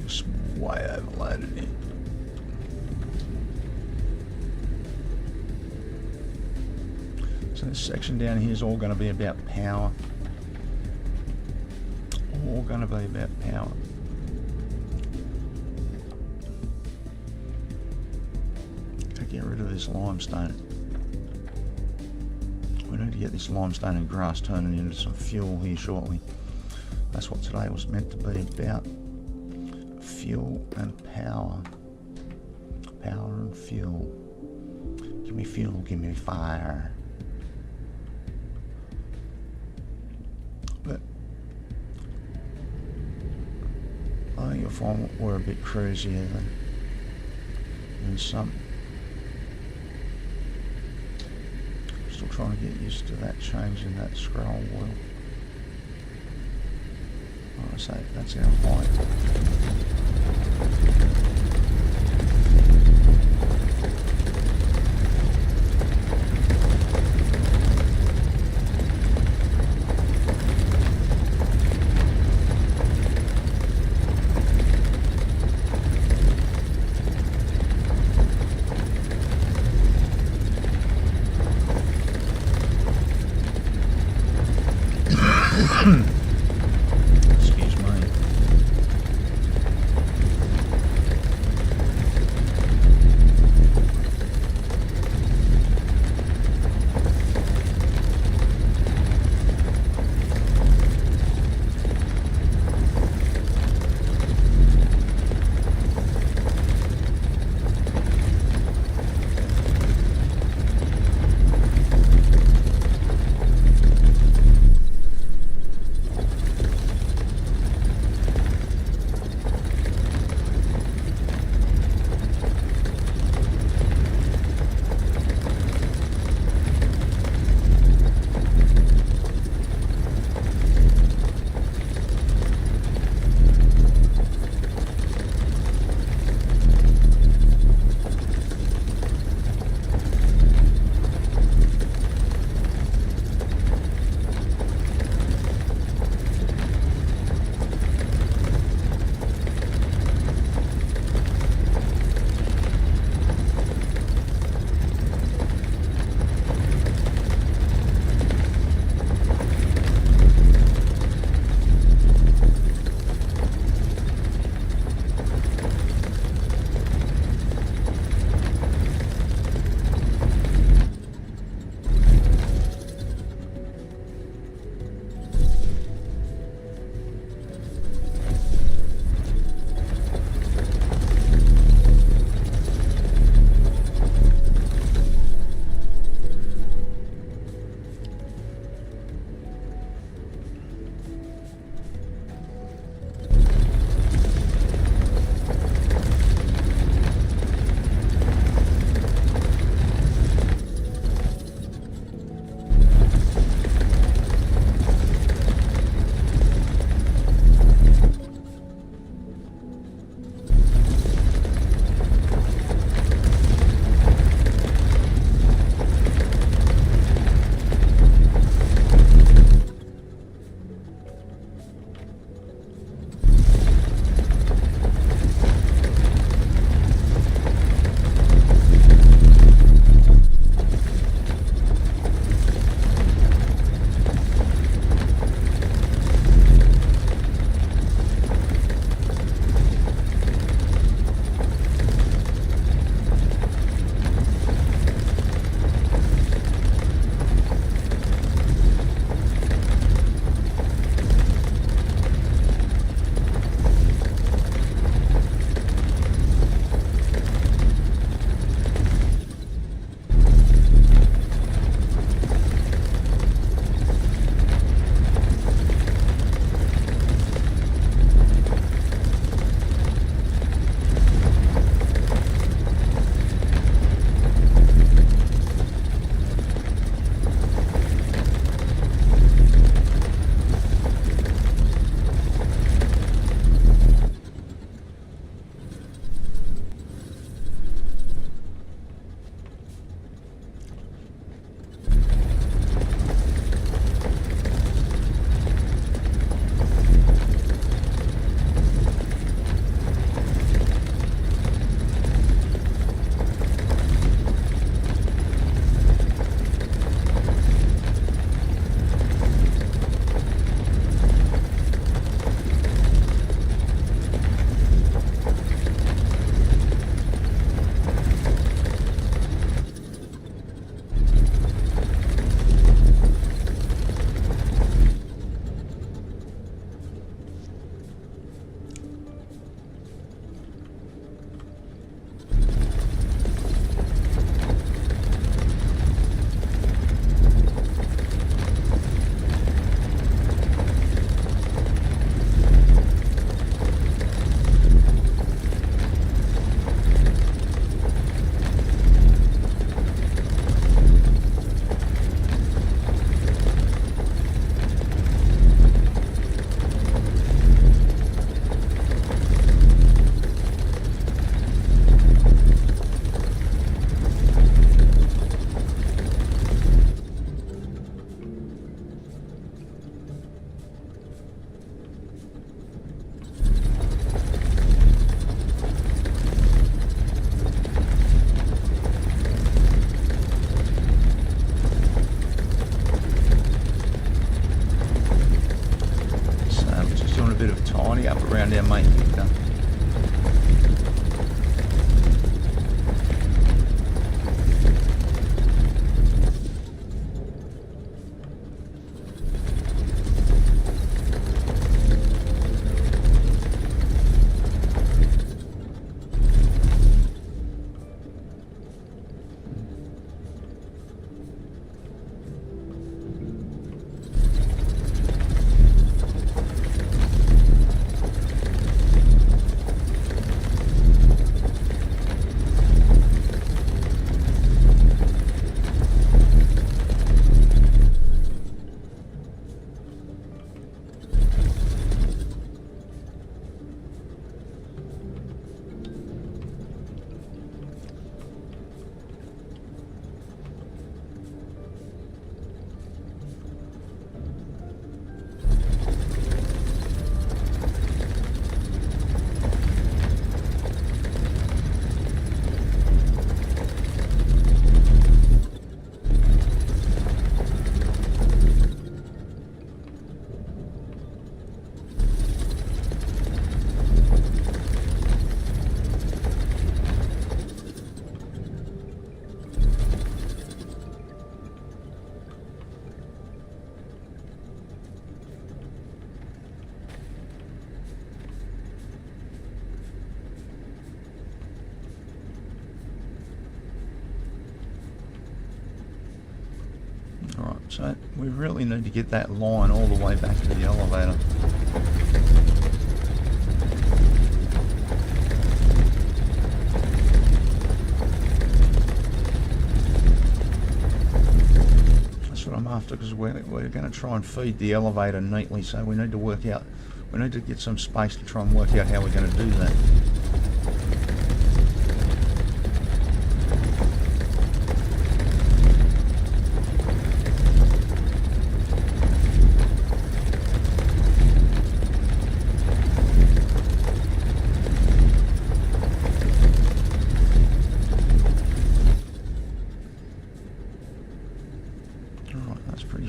Just way overloaded here. So this section down here is all going to be about power. All going to be about power. Gotta get rid of this limestone. We need to get this limestone and grass turning into some fuel here shortly. That's what today was meant to be about. Fuel and power. Power and fuel. Give me fuel, give me fire. But if we're a bit cruisier than some. Still trying to get used to that change in that scroll wheel. Oh, so that's our height. Excuse me. So we really need to get that line all the way back to the elevator. That's what I'm after, because we're going to try and feed the elevator neatly, so we need to work out, we need to get some space to try and work out how we're going to do that.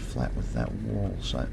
Flat with that wall, so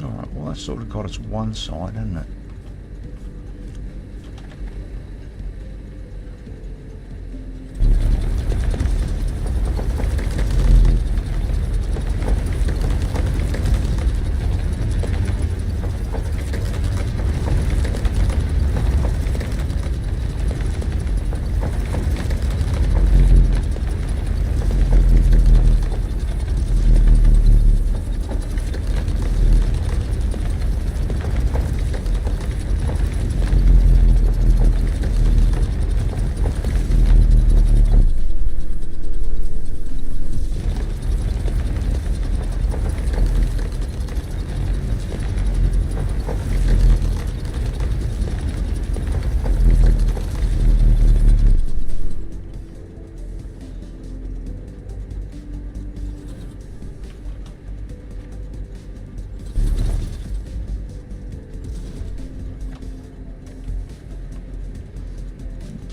alright, well that's sort of got its one side, hasn't it?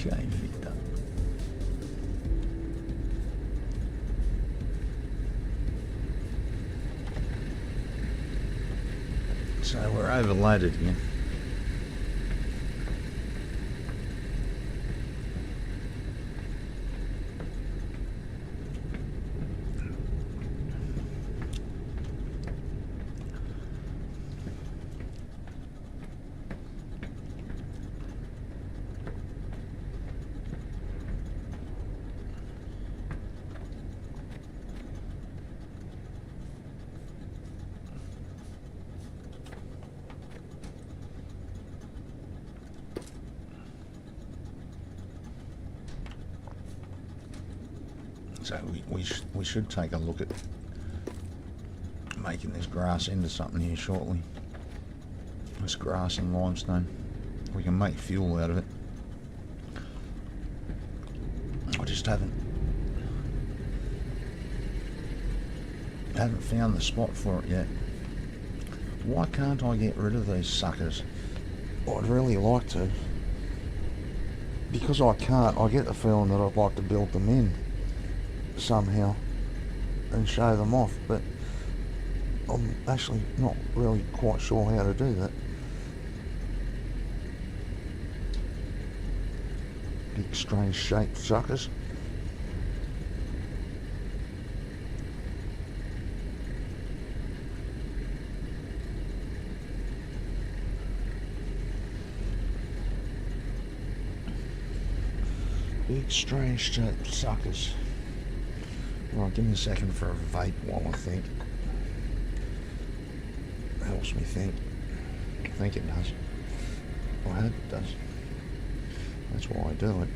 Okay, Victor. So we're overloaded again. So we should take a look at making this grass into something here shortly. This grass and limestone. We can make fuel out of it. I just haven't found the spot for it yet. Why can't I get rid of these suckers? I'd really like to. Because I can't, I get the feeling that I'd like to build them in somehow and show them off, but I'm actually not really quite sure how to do that. Big strange shaped suckers. Big strange shaped suckers. Right, give me a second for a vape while I think. Helps me think. I think it does. I hope it does. That's why I do it.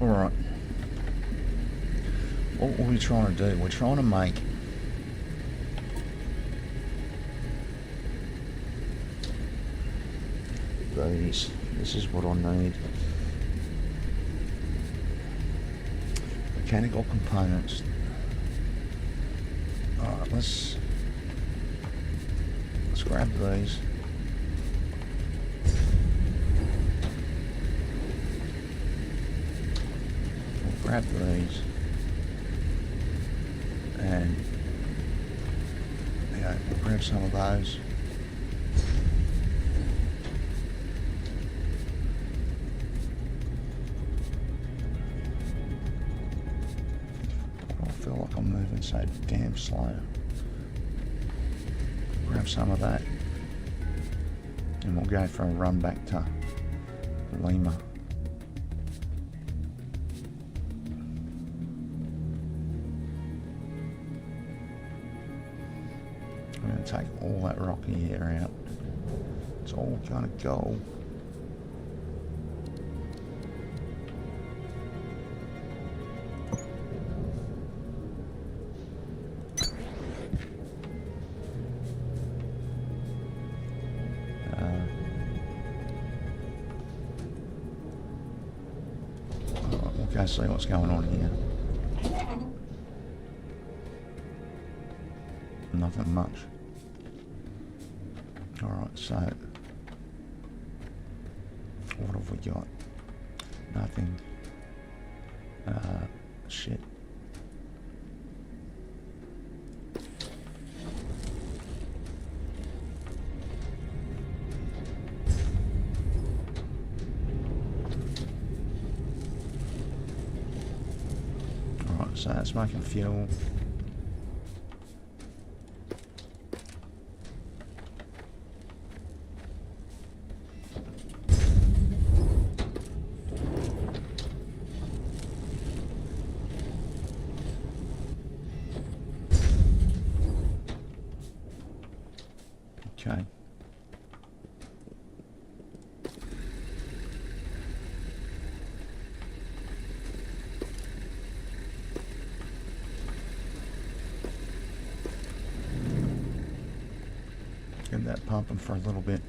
Alright. What are we trying to do? We're trying to make these. This is what I need. Mechanical components. Alright, let's grab these. We'll grab these. And yeah, we'll grab some of those. I feel like I'm moving so damn slow. Grab some of that. And we'll go for a run back to Lima. We're going to take all that rocky air out. It's all going to go. Go see what's going on here. Nothing much. Alright, so what have we got? Nothing. Shit. So that's making fuel. Okay. Get that pumping for a little bit.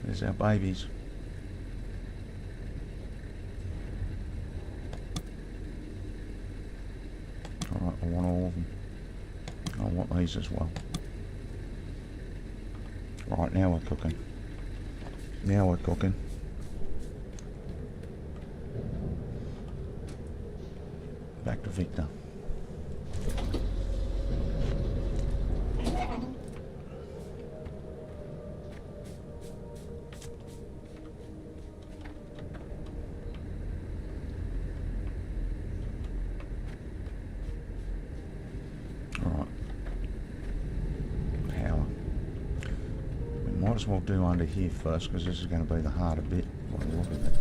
There's our babies. Alright, I want all of them. I want these as well. Right, now we're cooking. Now we're cooking. Back to Victor. Alright. Power. We might as well do under here first, because this is going to be the harder bit. By the look of it.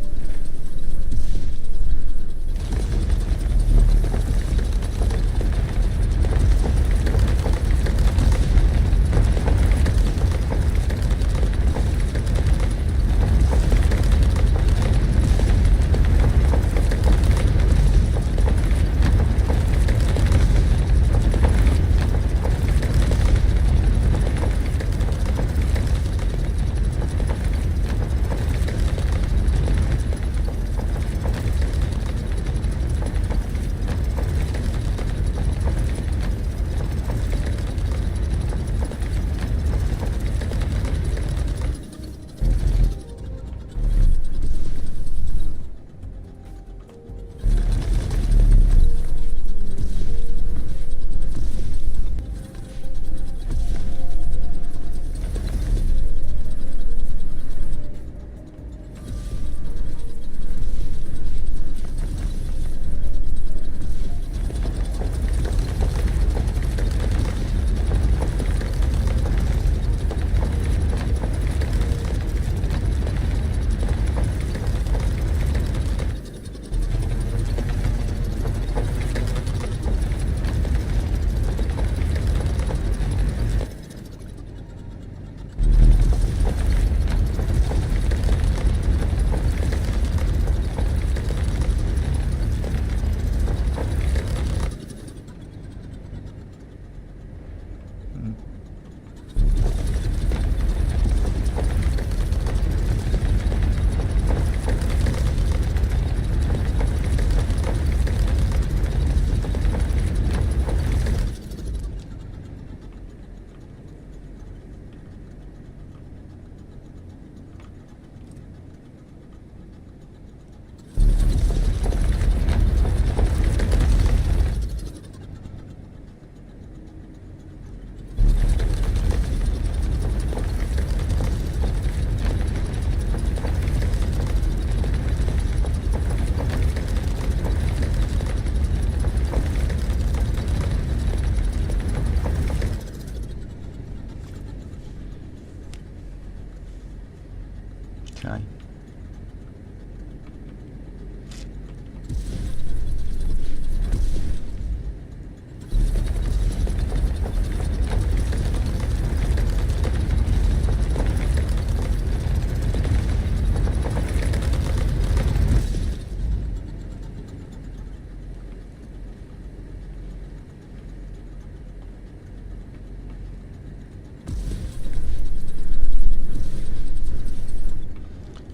Okay.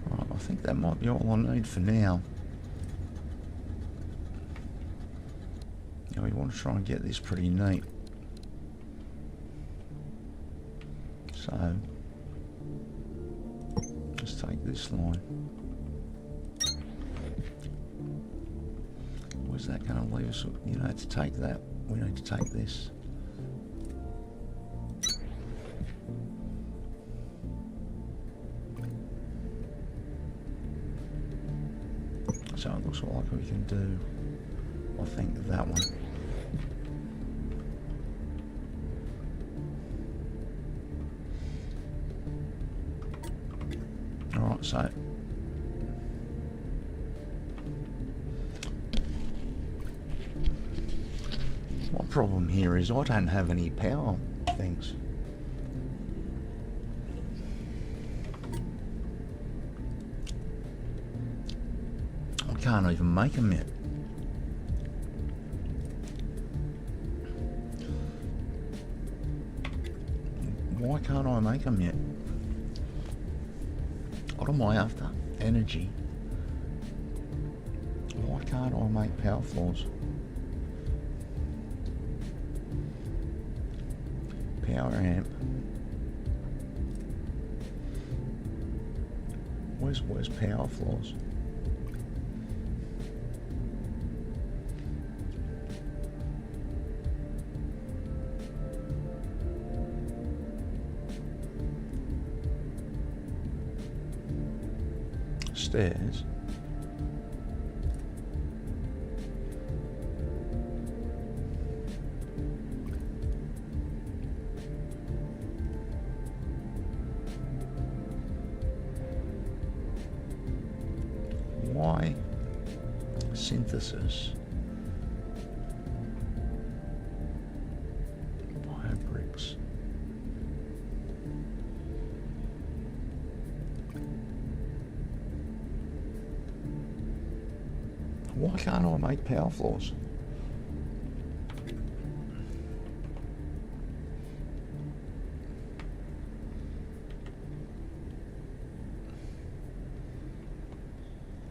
Right, I think that might be all I need for now. Now we want to try and get this pretty neat. So, let's take this line. Where's that going to leave us? You know, to take that, we need to take this. So it looks like we can do, I think, that one. Alright, so my problem here is I don't have any power things. I can't even make them yet. Why can't I make them yet? What am I after? Energy. Why can't I make power floors? Power amp. Where's power floors? Stairs. Why synthesis? Biobricks. Why can't I make power floors?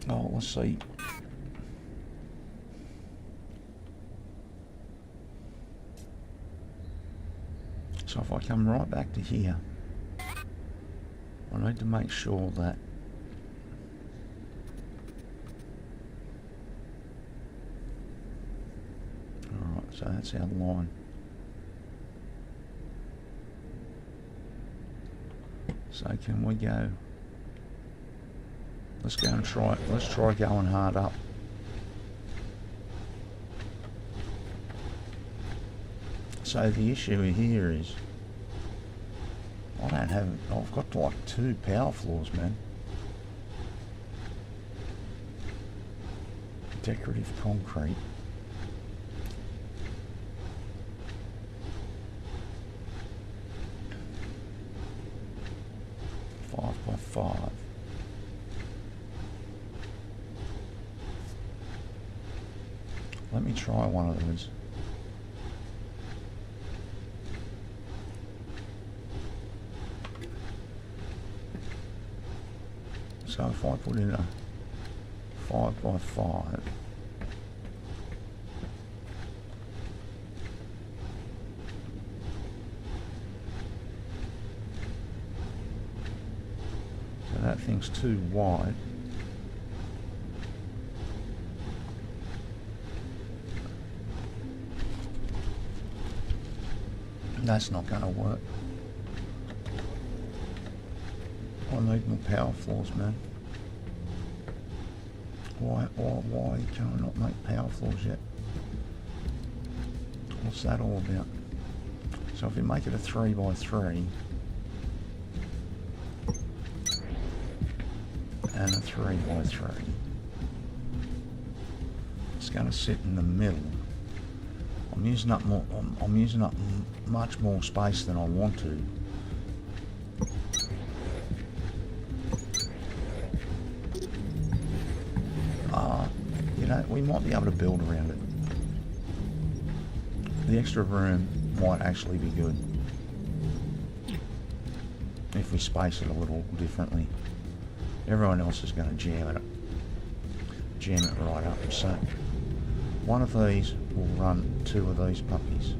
Oh, let's see. So if I come right back to here, I need to make sure that so that's our line. So can we go? Let's go and try it. Let's try going hard up. So the issue here is I don't have, I've got like 2 power floors, man. Decorative concrete. 5x5. Let me try one of those. So if I put in a 5x5, so that thing's too wide. That's not going to work. I need more power floors, man. Why can I not make power floors yet? What's that all about? So if you make it a 3x3, and a 3x3. It's going to sit in the middle. I'm using up more. I'm using up much more space than I want to. You know, we might be able to build around it. The extra room might actually be good if we space it a little differently. Everyone else is going to jam it right up. So one of these will run 2 of these puppies.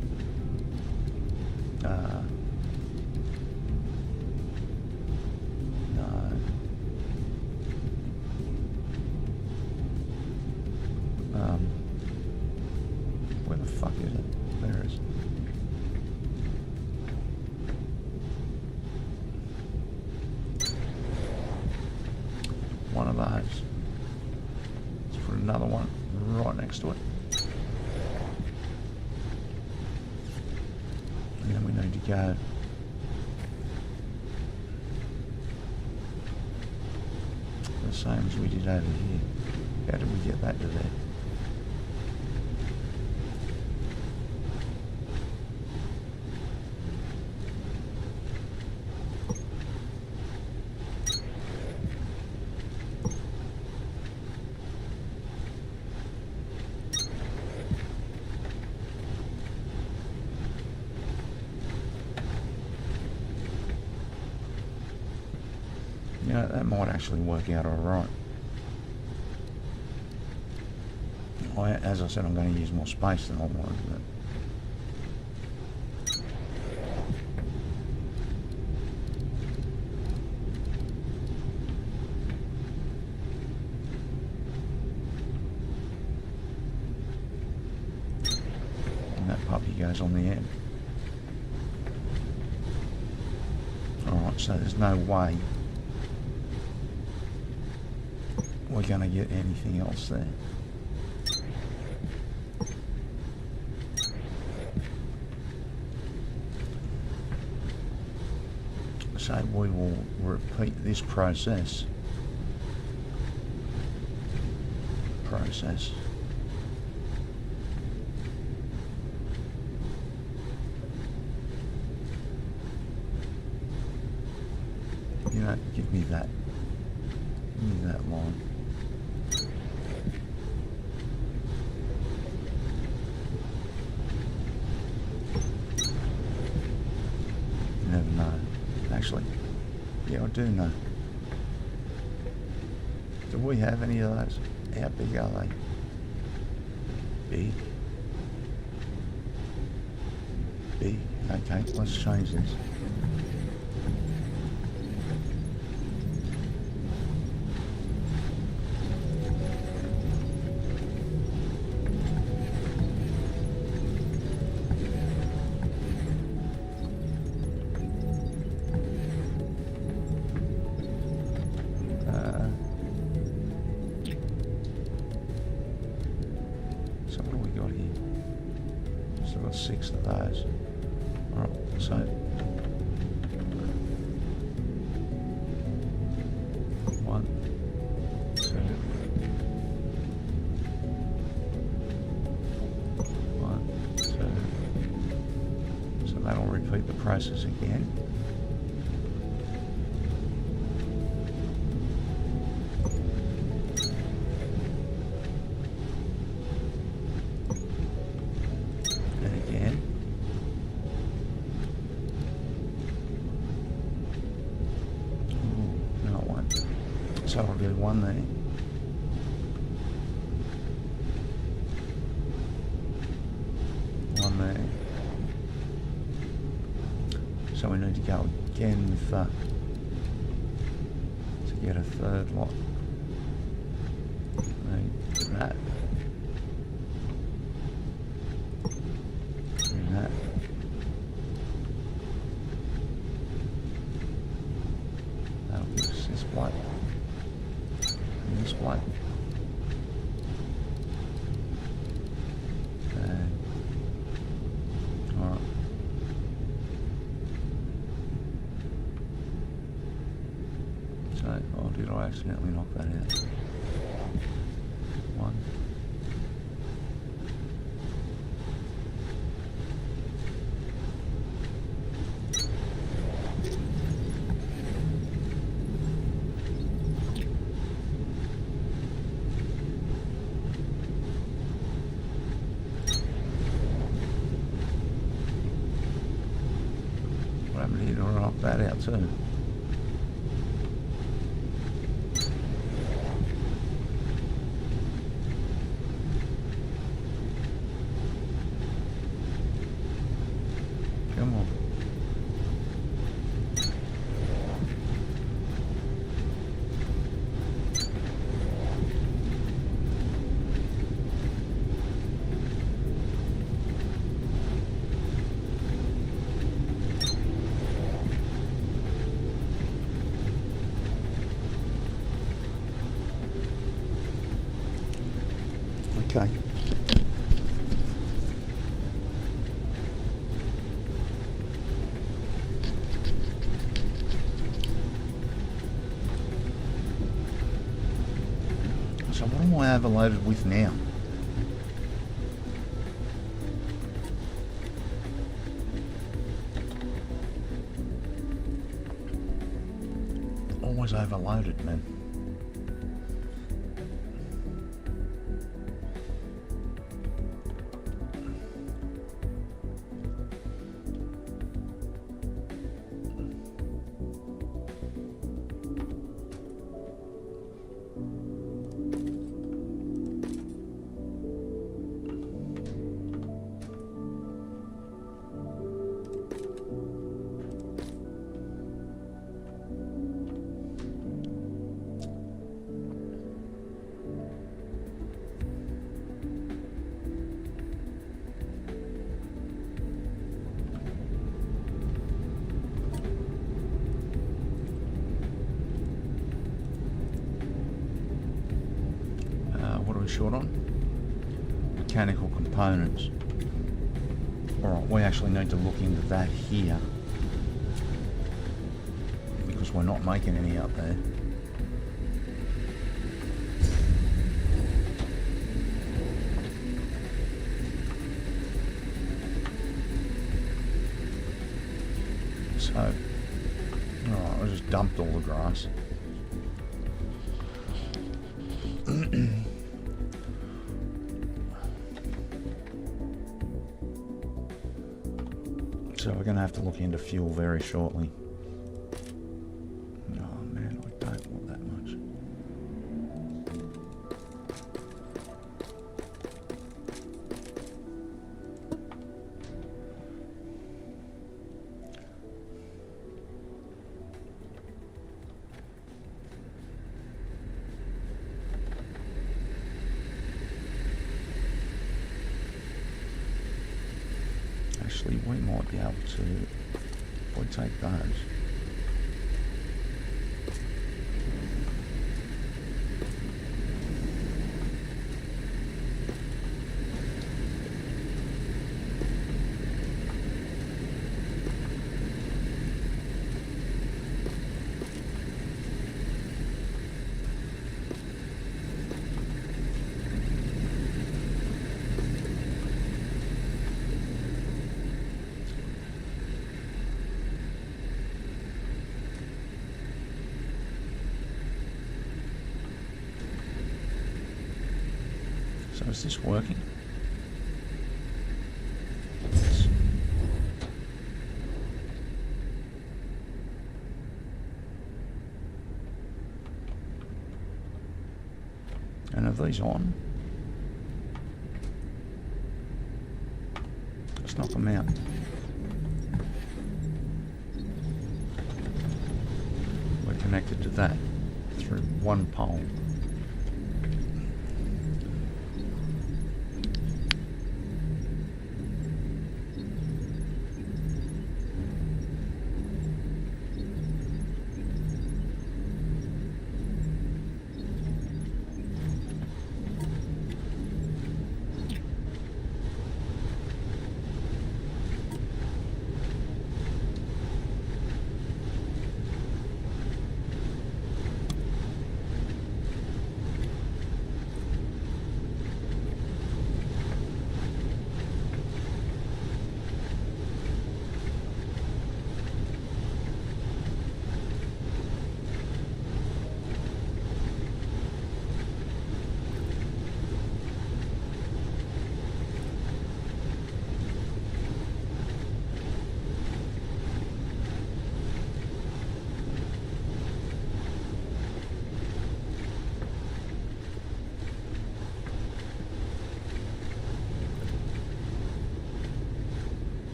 No. Where the fuck is it? There it is. One of those. Let's put another one right next to it. And then we need to go the same as we did over here. How did we get that to there? You know, that might actually work out alright. As I said, I'm going to use more space than I wanted, but and that puppy goes on the end. Alright, so there's no way we're going to get anything else there. So we will repeat this process. You know, give me that line. You never know. Actually, yeah, I do know. Do we have any of those? How big are they? Big. Big. Okay, let's change this. So what do we got here? Still got 6 of those. Alright, so one, 2, 1, 2. So that'll repeat the process again. So I'll do one there. One there. So we need to go again with to get a third lot. Need that. And that. That'll give us this bloke. This one. Alright. So So, oh, did I accidentally knock that out? One. What happened here? Did I knock that out too? Come on. Okay. So what am I overloaded with now? Always overloaded, man. What are we short on? Mechanical components. Alright, we actually need to look into that here, because we're not making any up there. So, alright, I just dumped all the grass. So we're going to have to look into fuel very shortly. Oh man, I don't want that much. Actually, we might be able to, if we take those. So is this working? Yes. And are these on? Let's knock them out. We're connected to that through one pole.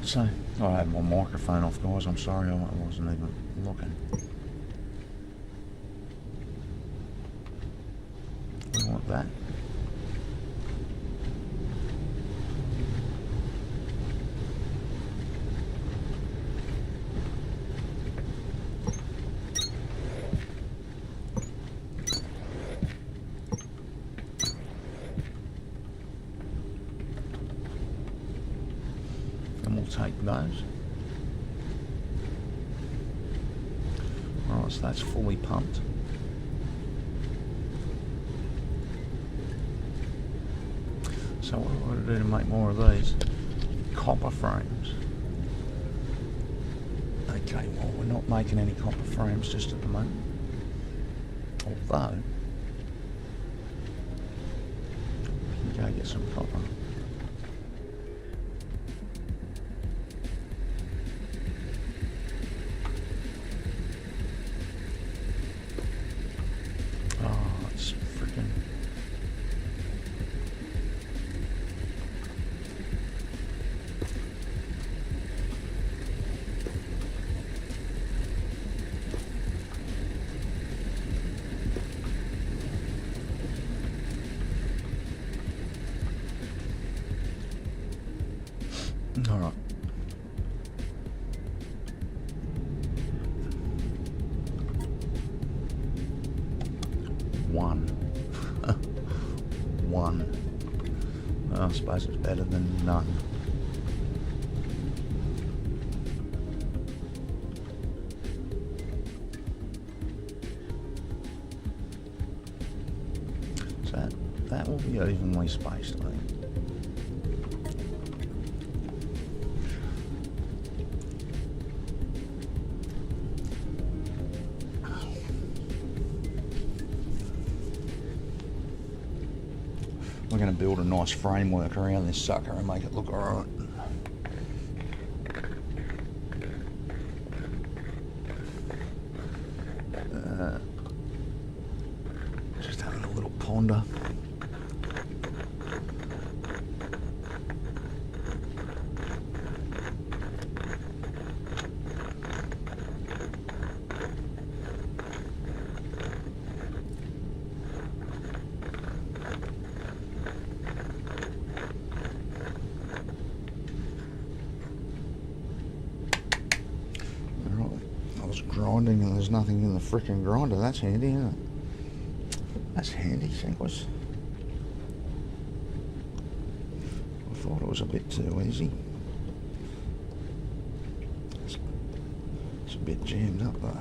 Alright, so I had my microphone off, guys. I'm sorry, I wasn't even looking. We want that. And we'll take those. Alright, so that's fully pumped. So what do I do to make more of these? Copper frames. Okay, well we're not making any copper frames just at the moment. Although, we can go get some copper. Oh, it's freaking... Alright. One. One. Well, I suppose it's better than none. So that will be evenly spaced, I think. We're going to build a nice framework around this sucker and make it look alright. Just having a little ponder. Grinding and there's nothing in the frickin' grinder. That's handy, isn't it? That's handy, Sequus. I thought it was a bit too easy. It's a bit jammed up though.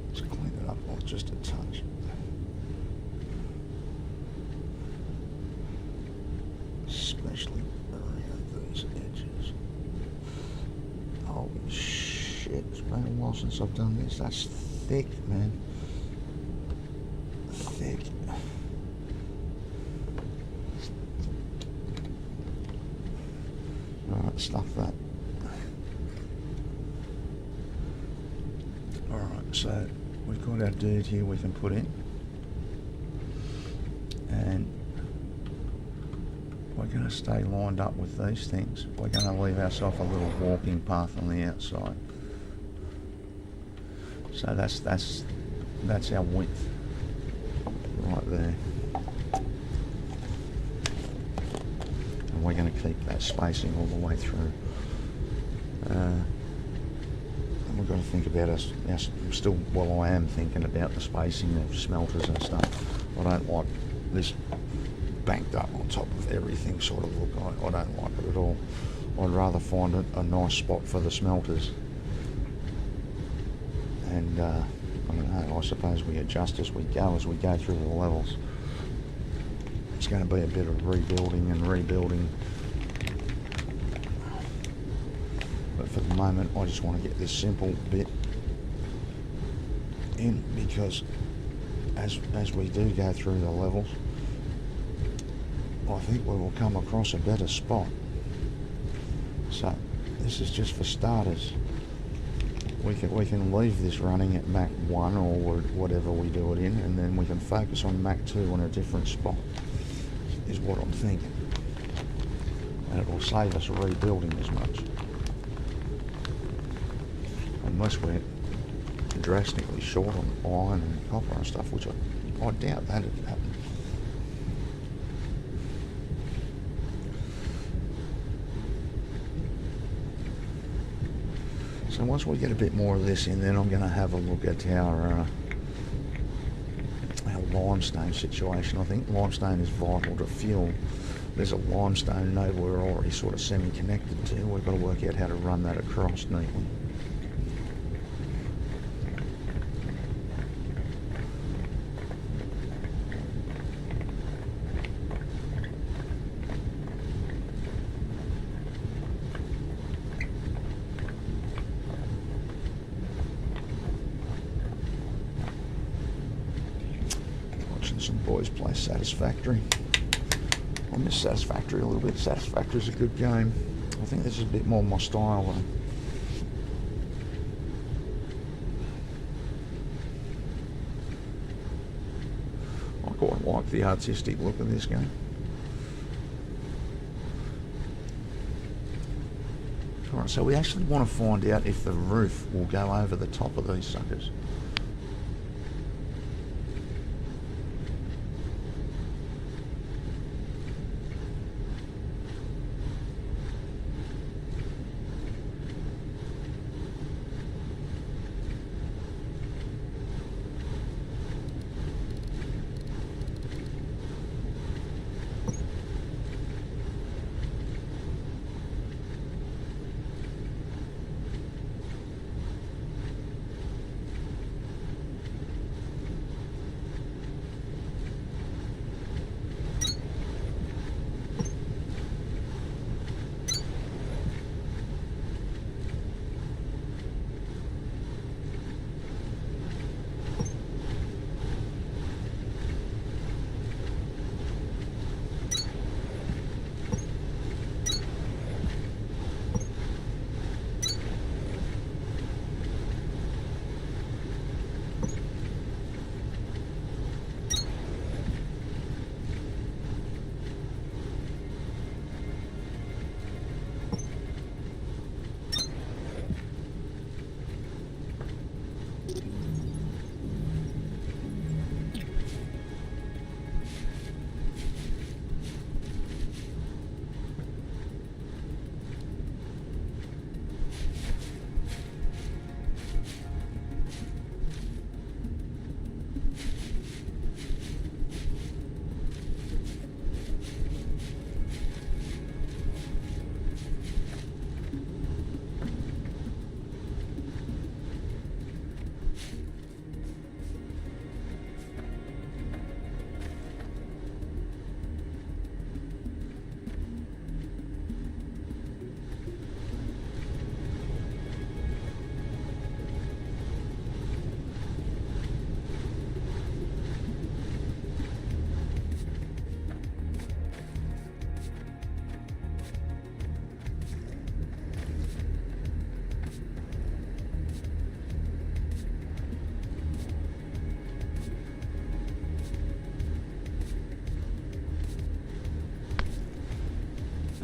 Let's clean it up just a touch. Especially around these edges. Holy shit, it's been a while since I've done this. That's thick, man. Thick. Alright, stuff that. Alright, so we've got our dirt here we can put in. And we're going to stay lined up with these things. We're going to leave ourselves a little walking path on the outside. So that's our width right there. And we're going to keep that spacing all the way through. And we've got to think about us. I am thinking about the spacing of smelters and stuff. I don't like this banked up on top of everything sort of look. I don't like it at all. I'd rather find a nice spot for the smelters. And I don't know, I suppose we adjust as we go through the levels. It's going to be a bit of rebuilding. But for the moment, I just want to get this simple bit in, because as we do go through the levels, I think we will come across a better spot. So this is just for starters. We can leave this running at Mach 1 or whatever we do it in, and then we can focus on Mach 2 on a different spot, is what I'm thinking. and it will save us rebuilding as much. Unless we're drastically short on iron and copper and stuff, which I doubt that'd happen. So once we get a bit more of this in, then I'm going to have a look at our limestone situation. I think limestone is vital to fuel. There's a limestone node we're already sort of semi-connected to. We've got to work out how to run that across neatly. Some boys play Satisfactory. I miss Satisfactory a little bit. Satisfactory's a good game. I think this is a bit more my style though. I quite like the artistic look of this game. Alright, so we actually want to find out if the roof will go over the top of these suckers.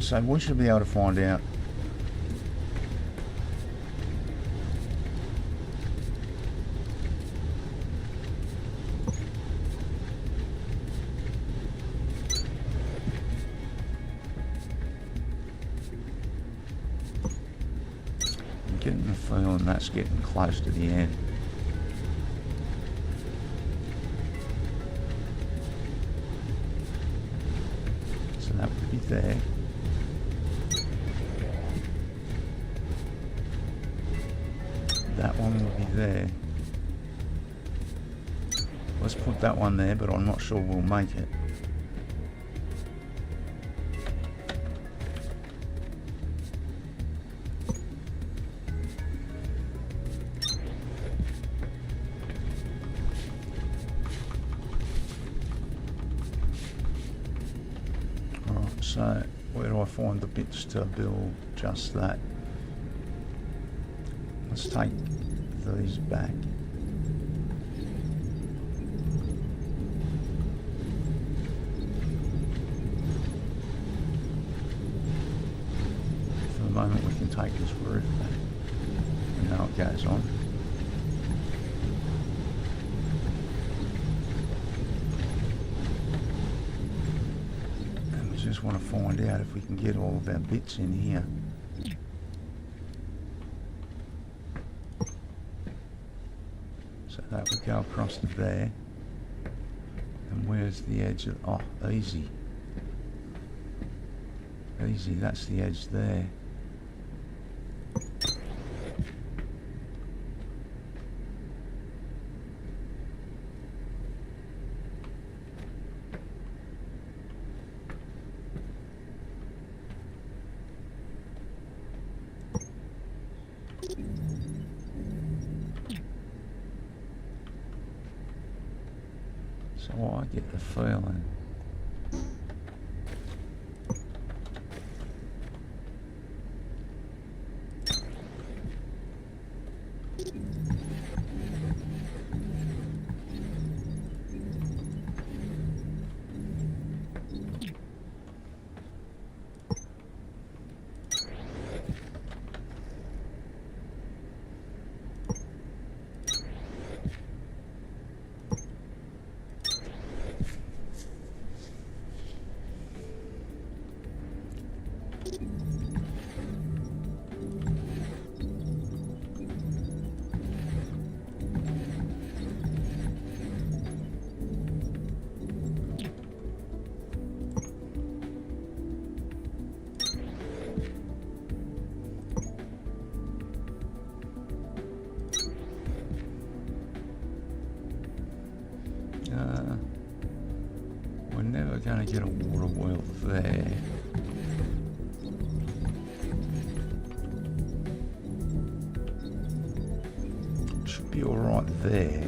So we should be able to find out I'm getting the feeling that's getting close to the end. So that would be there. That one will be there. Let's put that one there, but I'm not sure we'll make it. Alright, so where do I find the bits to build just that? Let's take these back. take this roof back. You know it goes on. And we just want to find out if we can get all of our bits in here. So that would go across to there. And where's the edge of... Oh, easy. Easy, that's the edge there. So I get the feeling we're never going to get a water wheel there. Should be alright there.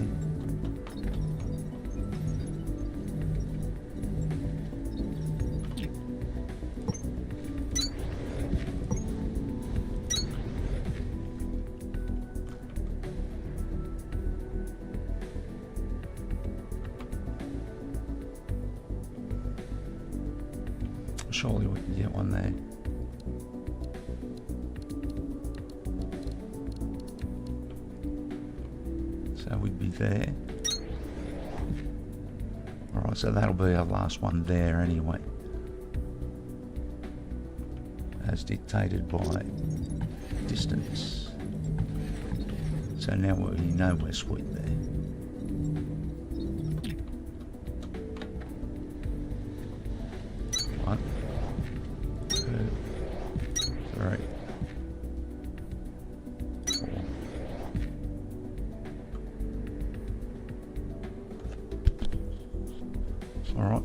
Surely we can get one there. So we'd be there. Alright, so that'll be our last one there anyway. As dictated by distance. So now we know we're sweet there. 1, 2, 3, 4. Alright.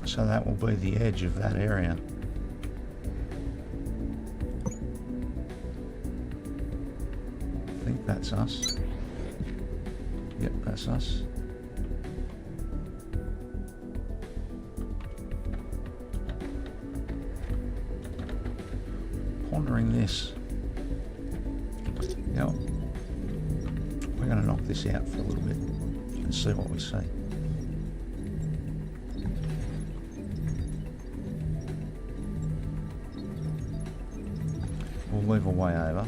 So that will be the edge of that area. I think that's us. Yep, that's us. Pondering this. Yep. We're going to knock this out for a little bit and see what we see. We'll move our way over.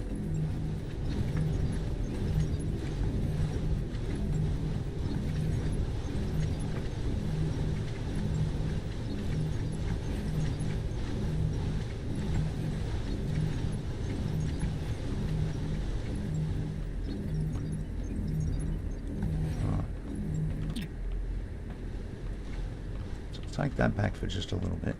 Take that back for just a little bit.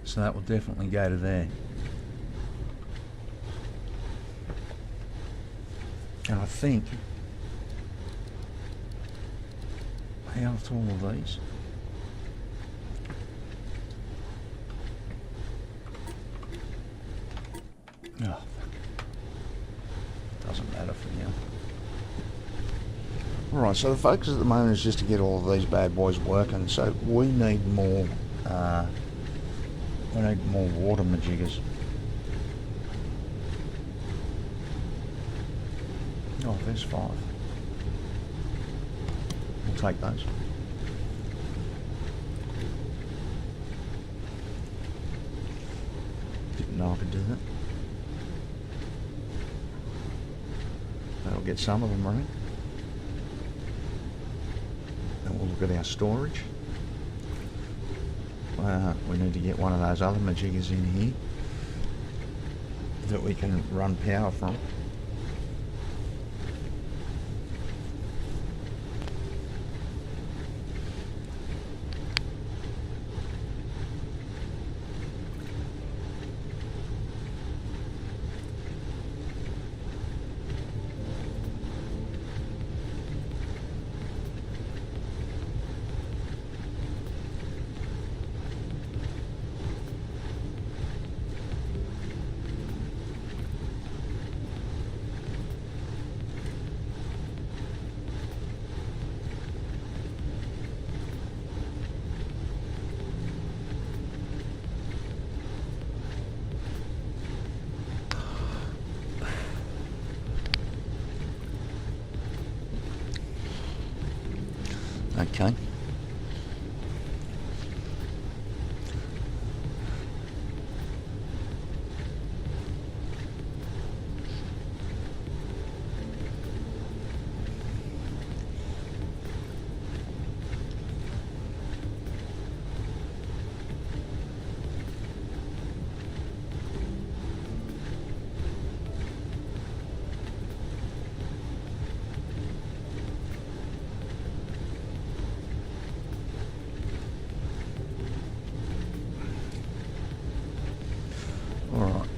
So that will definitely go to there. And I think, how tall are these? Oh, doesn't matter for now. Alright, so the focus at the moment is just to get all of these bad boys working, so we need more water majiggers. Oh, there's 5. We'll take those. Didn't know I could do that. That'll get some of them running. And we'll look at our storage. We need to get one of those other majiggers in here that we can run power from. Okay. Alright.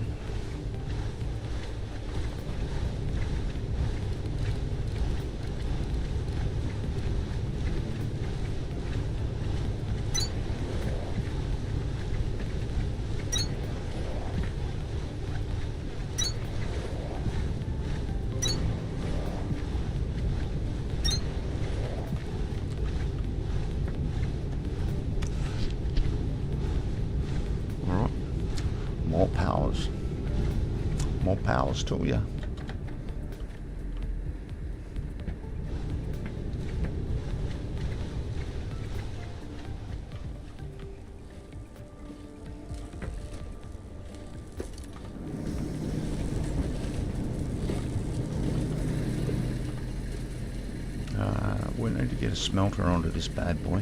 Alright. More powers. More powers to you. We need to get a smelter onto this bad boy.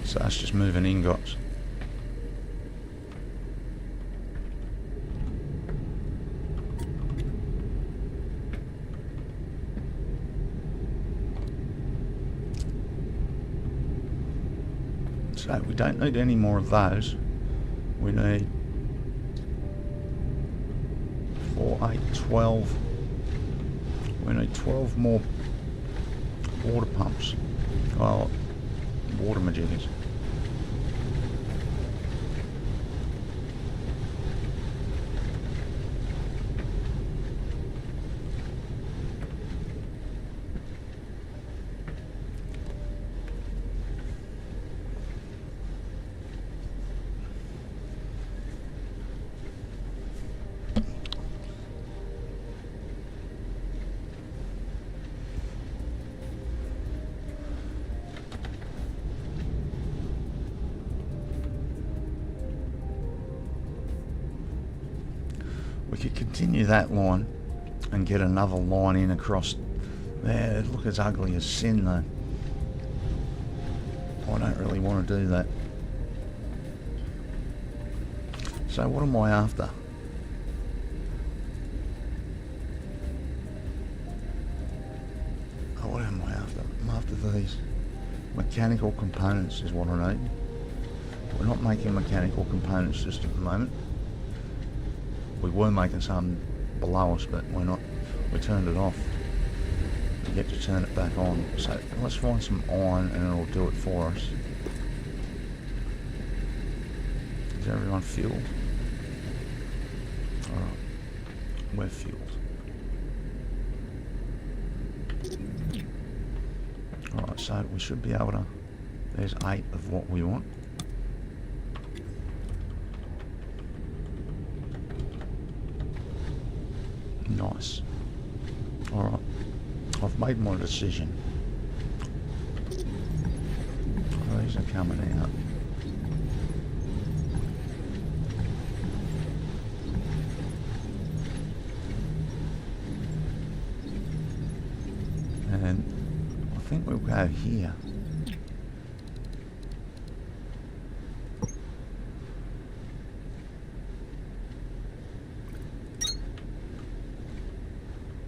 So that's just moving ingots. So we don't need any more of those. We need 4, 8, 12. We need 12 more water pumps. Oh, water majiggers. We could continue that line and get another line in across there. Look as ugly as sin though. I don't really want to do that. So what am I after? Oh, what am I after? I'm after these mechanical components is what I need. We're not making mechanical components just at the moment. We were making some below us, but we're not. We turned it off. We get to turn it back on. So let's find some iron and it'll do it for us. Is everyone fueled? Alright. We're fueled. Alright, so we should be able to... There's 8 of what we want. Nice. Alright. I've made my decision. These are coming out. And I think we'll go here.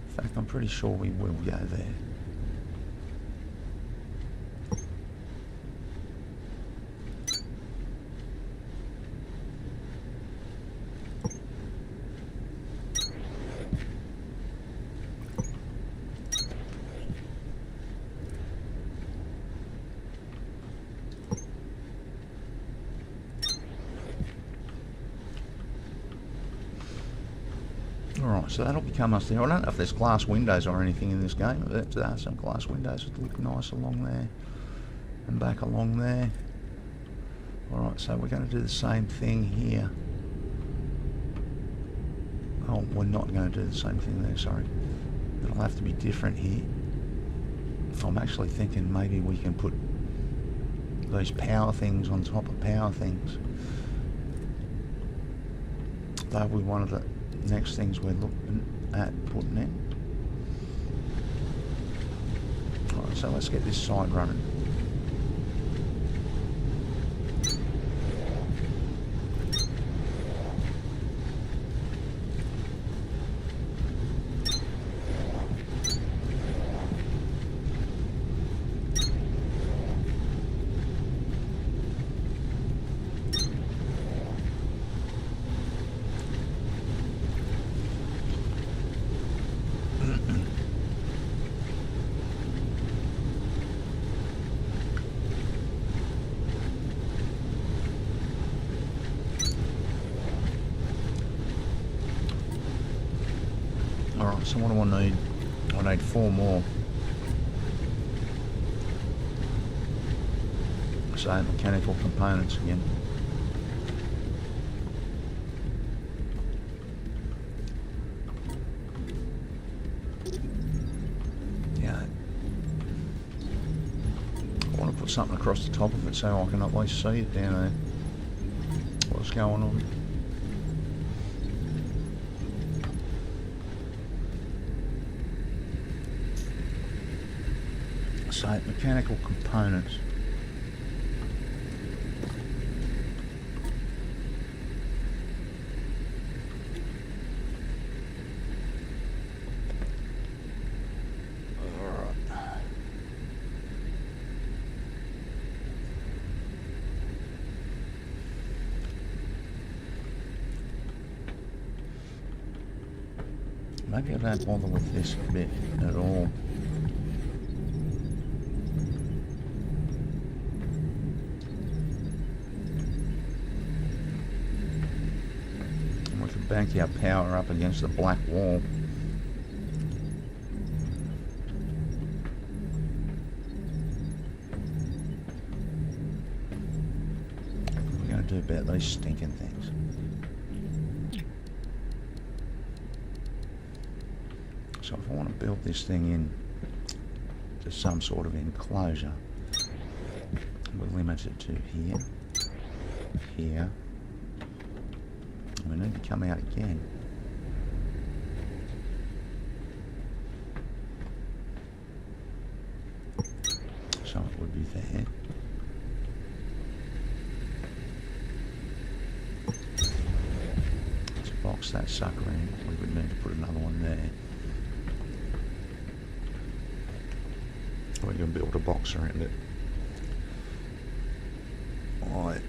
In fact, I'm pretty sure we will go there. Alright, so that'll become us there. I don't know if there's glass windows or anything in this game, but there are some glass windows that look nice along there and back along there. Alright, so we're going to do the same thing here. Oh, we're not going to do the same thing there, sorry. It'll have to be different here. I'm actually thinking maybe we can put those power things on top of power things. That'll be one of the next things we're looking at putting in. Alright, so let's get this side running. Alright, so what do I need? I need 4 more. So mechanical components again. Yeah. I want to put something across the top of it so I can at least see it down there. What's going on? So, mechanical components. Alright. Maybe I don't bother with this bit at all. Bank our power up against the black wall. What are we going to do about these stinking things? So if I want to build this thing in to some sort of enclosure, we'll limit it to here, here. We need to come out again. there. Let's box that sucker in. We would need to put another one there. Or you can build a box around it.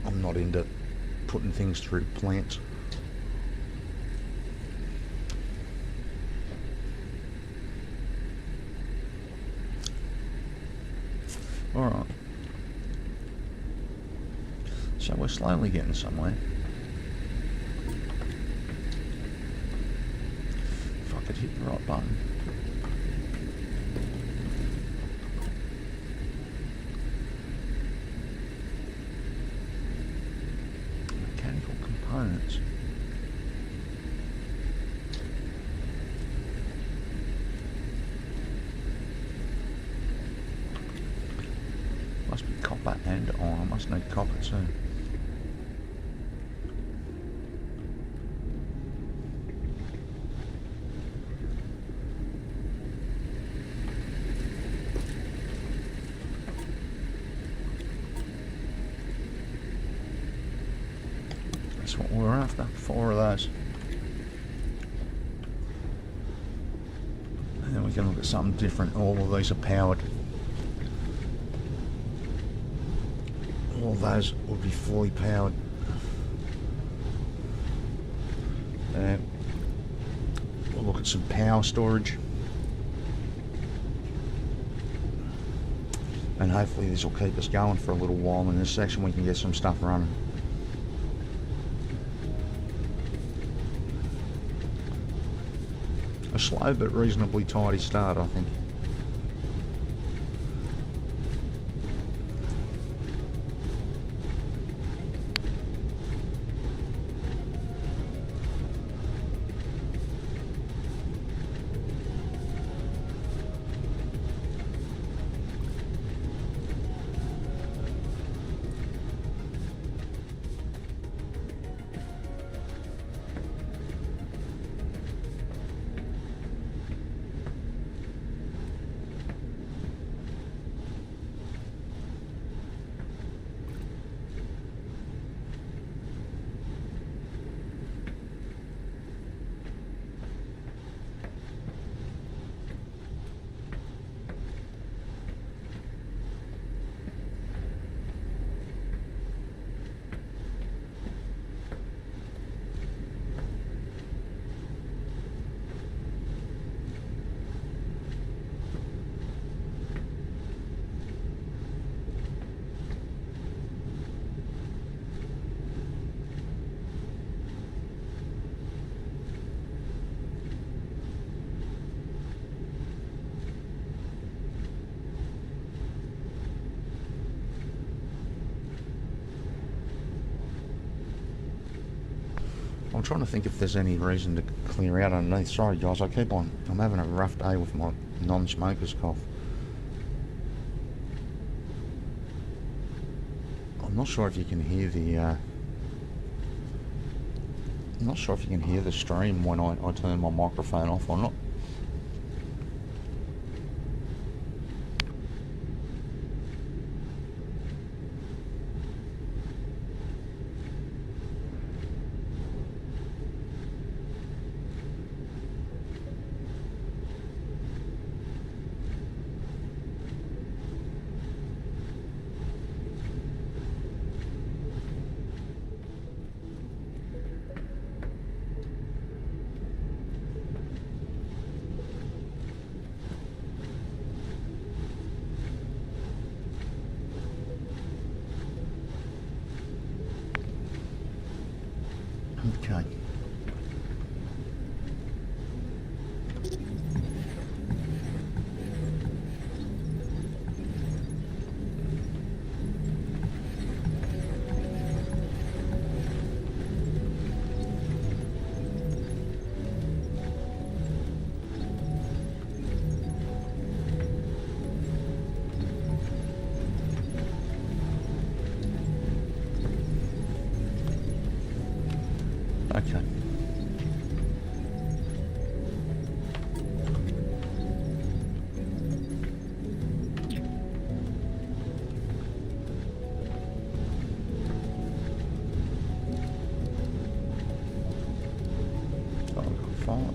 I'm not into putting things through plants. Alright. So we're slowly getting somewhere. If I could hit the right button. Mechanical components. Must be copper and iron. I must need copper too. That's what we're after. 4 of those. And then we can look at something different. All of these are powered. All those would be fully powered. We'll look at some power storage. And hopefully this will keep us going for a little while. In this section we can get some stuff running. A slow but reasonably tidy start, I think. I'm trying to think if there's any reason to clear out underneath. Sorry guys, I'm having a rough day with my non-smoker's cough. I'm not sure if you can hear the I'm not sure if you can hear the stream when I turn my microphone off or not. Okay. Okay. fight.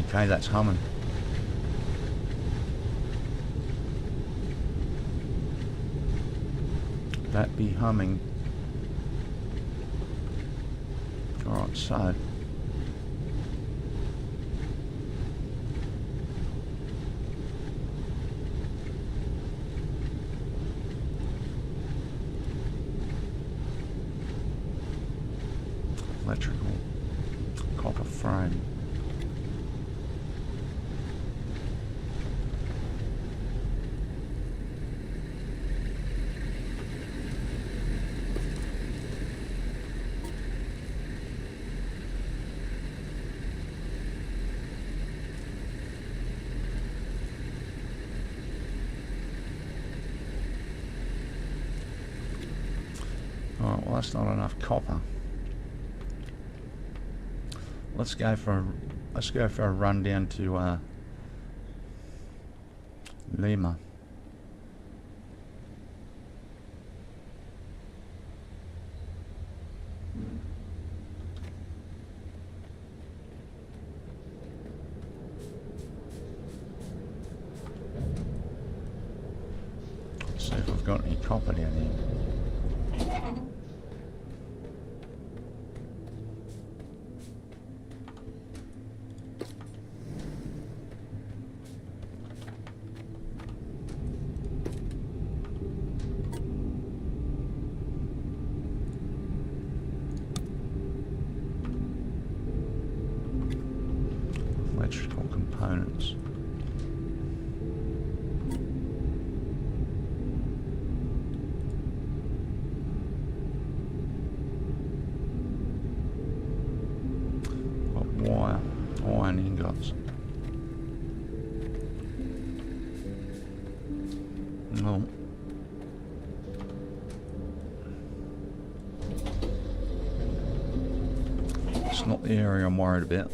Okay, that's humming. That be humming. Alright, so electrical copper frame. Alright, well that's not enough copper. Let's go for a run down to Lima. See if we've got any copper down here. Electrical components. Got wire, iron ingots. No. It's not the area I'm worried about.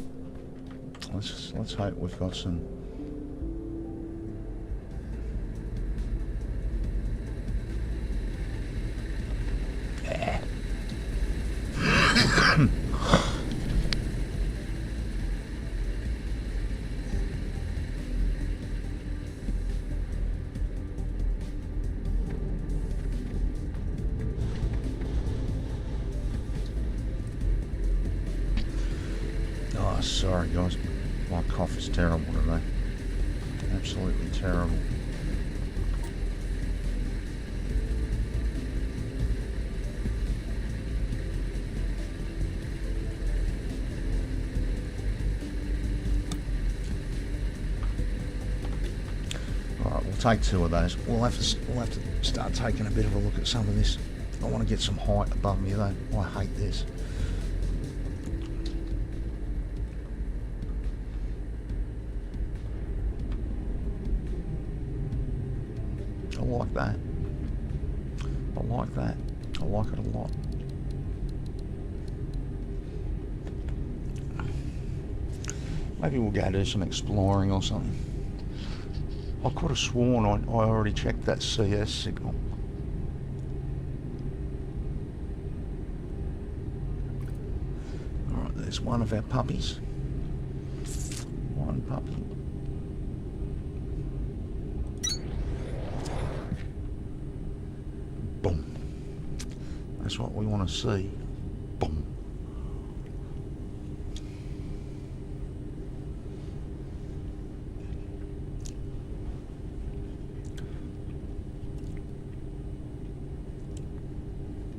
Let's hope we've got some. Oh, sorry guys. My cough is terrible today. Absolutely terrible. Alright, we'll take two of those. We'll have to start taking a bit of a look at some of this. I want to get some height above me though. I hate this. I like that. I like that. I like it a lot. Maybe we'll go do some exploring or something. I could have sworn I already checked that CS signal. Alright, there's one of our puppies. One puppy. Boom. That's what we want to see. Boom.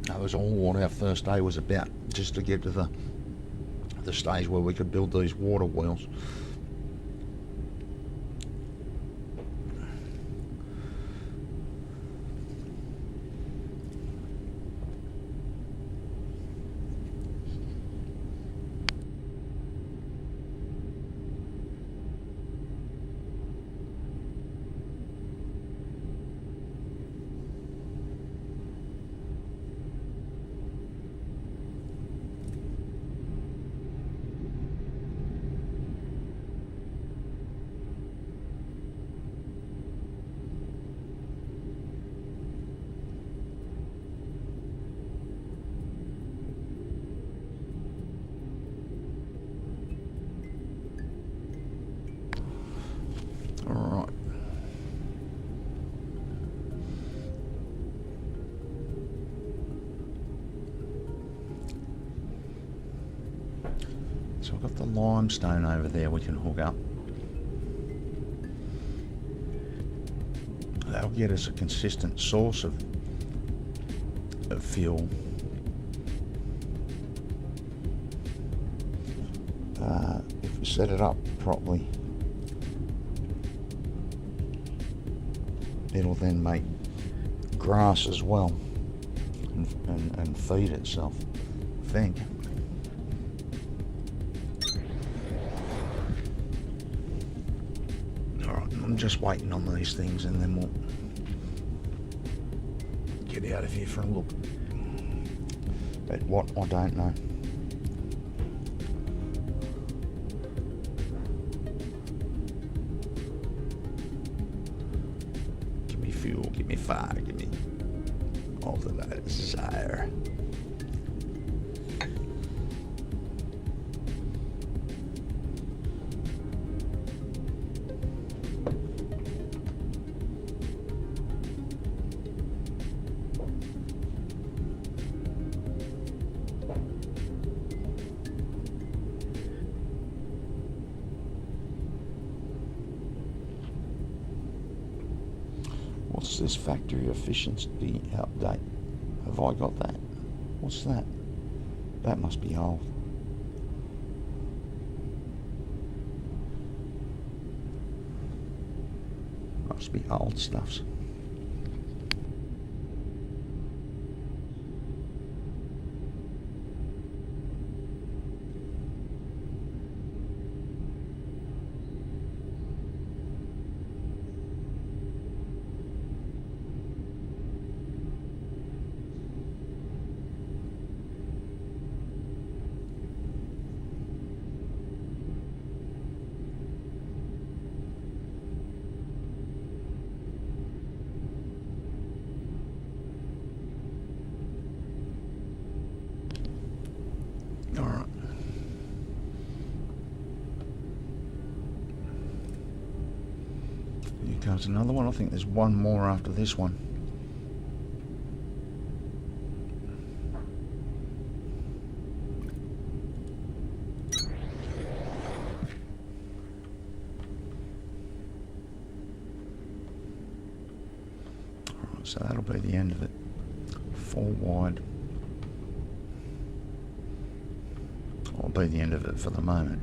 That was all what our first day was about, just to get to the stage where we could build these water wells. So I've got the limestone over there we can hook up. That'll get us a consistent source of fuel. If we set it up properly, it'll then make grass as well and feed itself, I think. Alright, I'm just waiting on these things and then we'll get out of here for a look at what I don't know. Give me fuel, give me fire, give me all that I desire. What's this factory efficiency update? Have I got that? What's that? That must be old. Must be old stuffs. Alright. Here comes another one. I think there's one more after this one. Alright, so that'll be the end of it. 4 wide. Will be the end of it for the moment.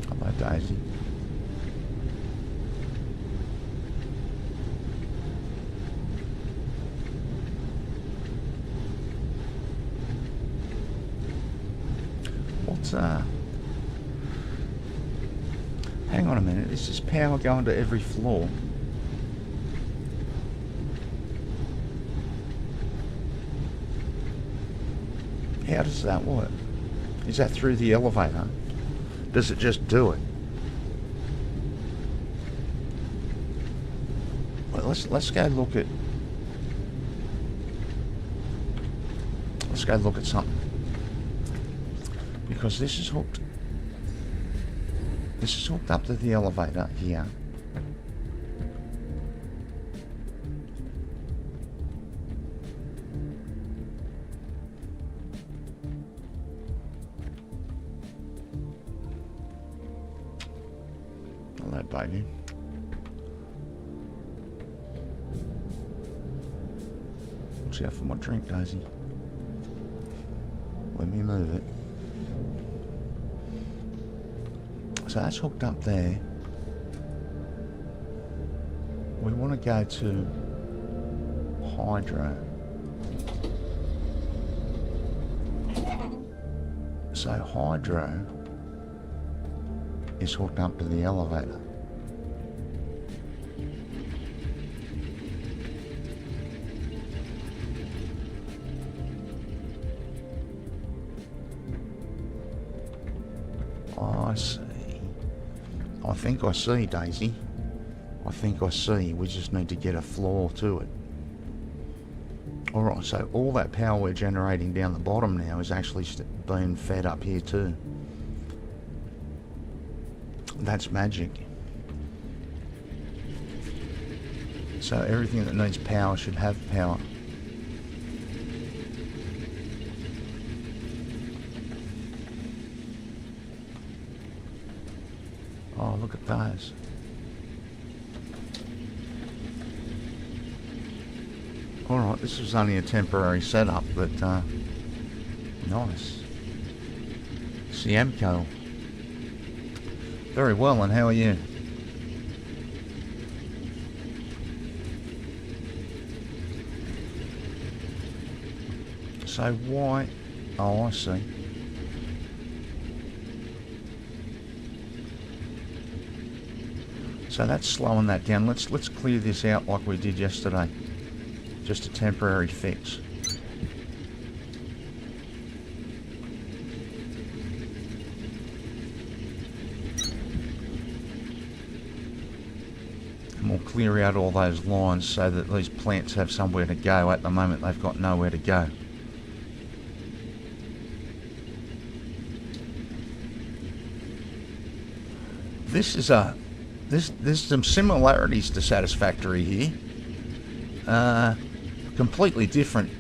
Hello, Daisy. Hang on a minute, is this power going to every floor? How does that work? Is that through the elevator? Does it just do it? Well, let's go look at something. Because this is hooked up to the elevator here. Hello, baby. Watch out for my drink, Daisy. Let me move it. So that's hooked up there. We want to go to hydro. So hydro is hooked up to the elevator. I see. I think I see, Daisy. I think I see. We just need to get a floor to it. Alright, so all that power we're generating down the bottom now is actually being fed up here too. That's magic. So everything that needs power should have power. Oh, look at those. Alright, this was only a temporary setup, but nice. Siamco. Very well, and how are you? So why... Oh, I see. So that's slowing that down. Let's clear this out like we did yesterday. Just a temporary fix. And we'll clear out all those lines so that these plants have somewhere to go. At the moment they've got nowhere to go. This is a... There's some similarities to Satisfactory here. Completely different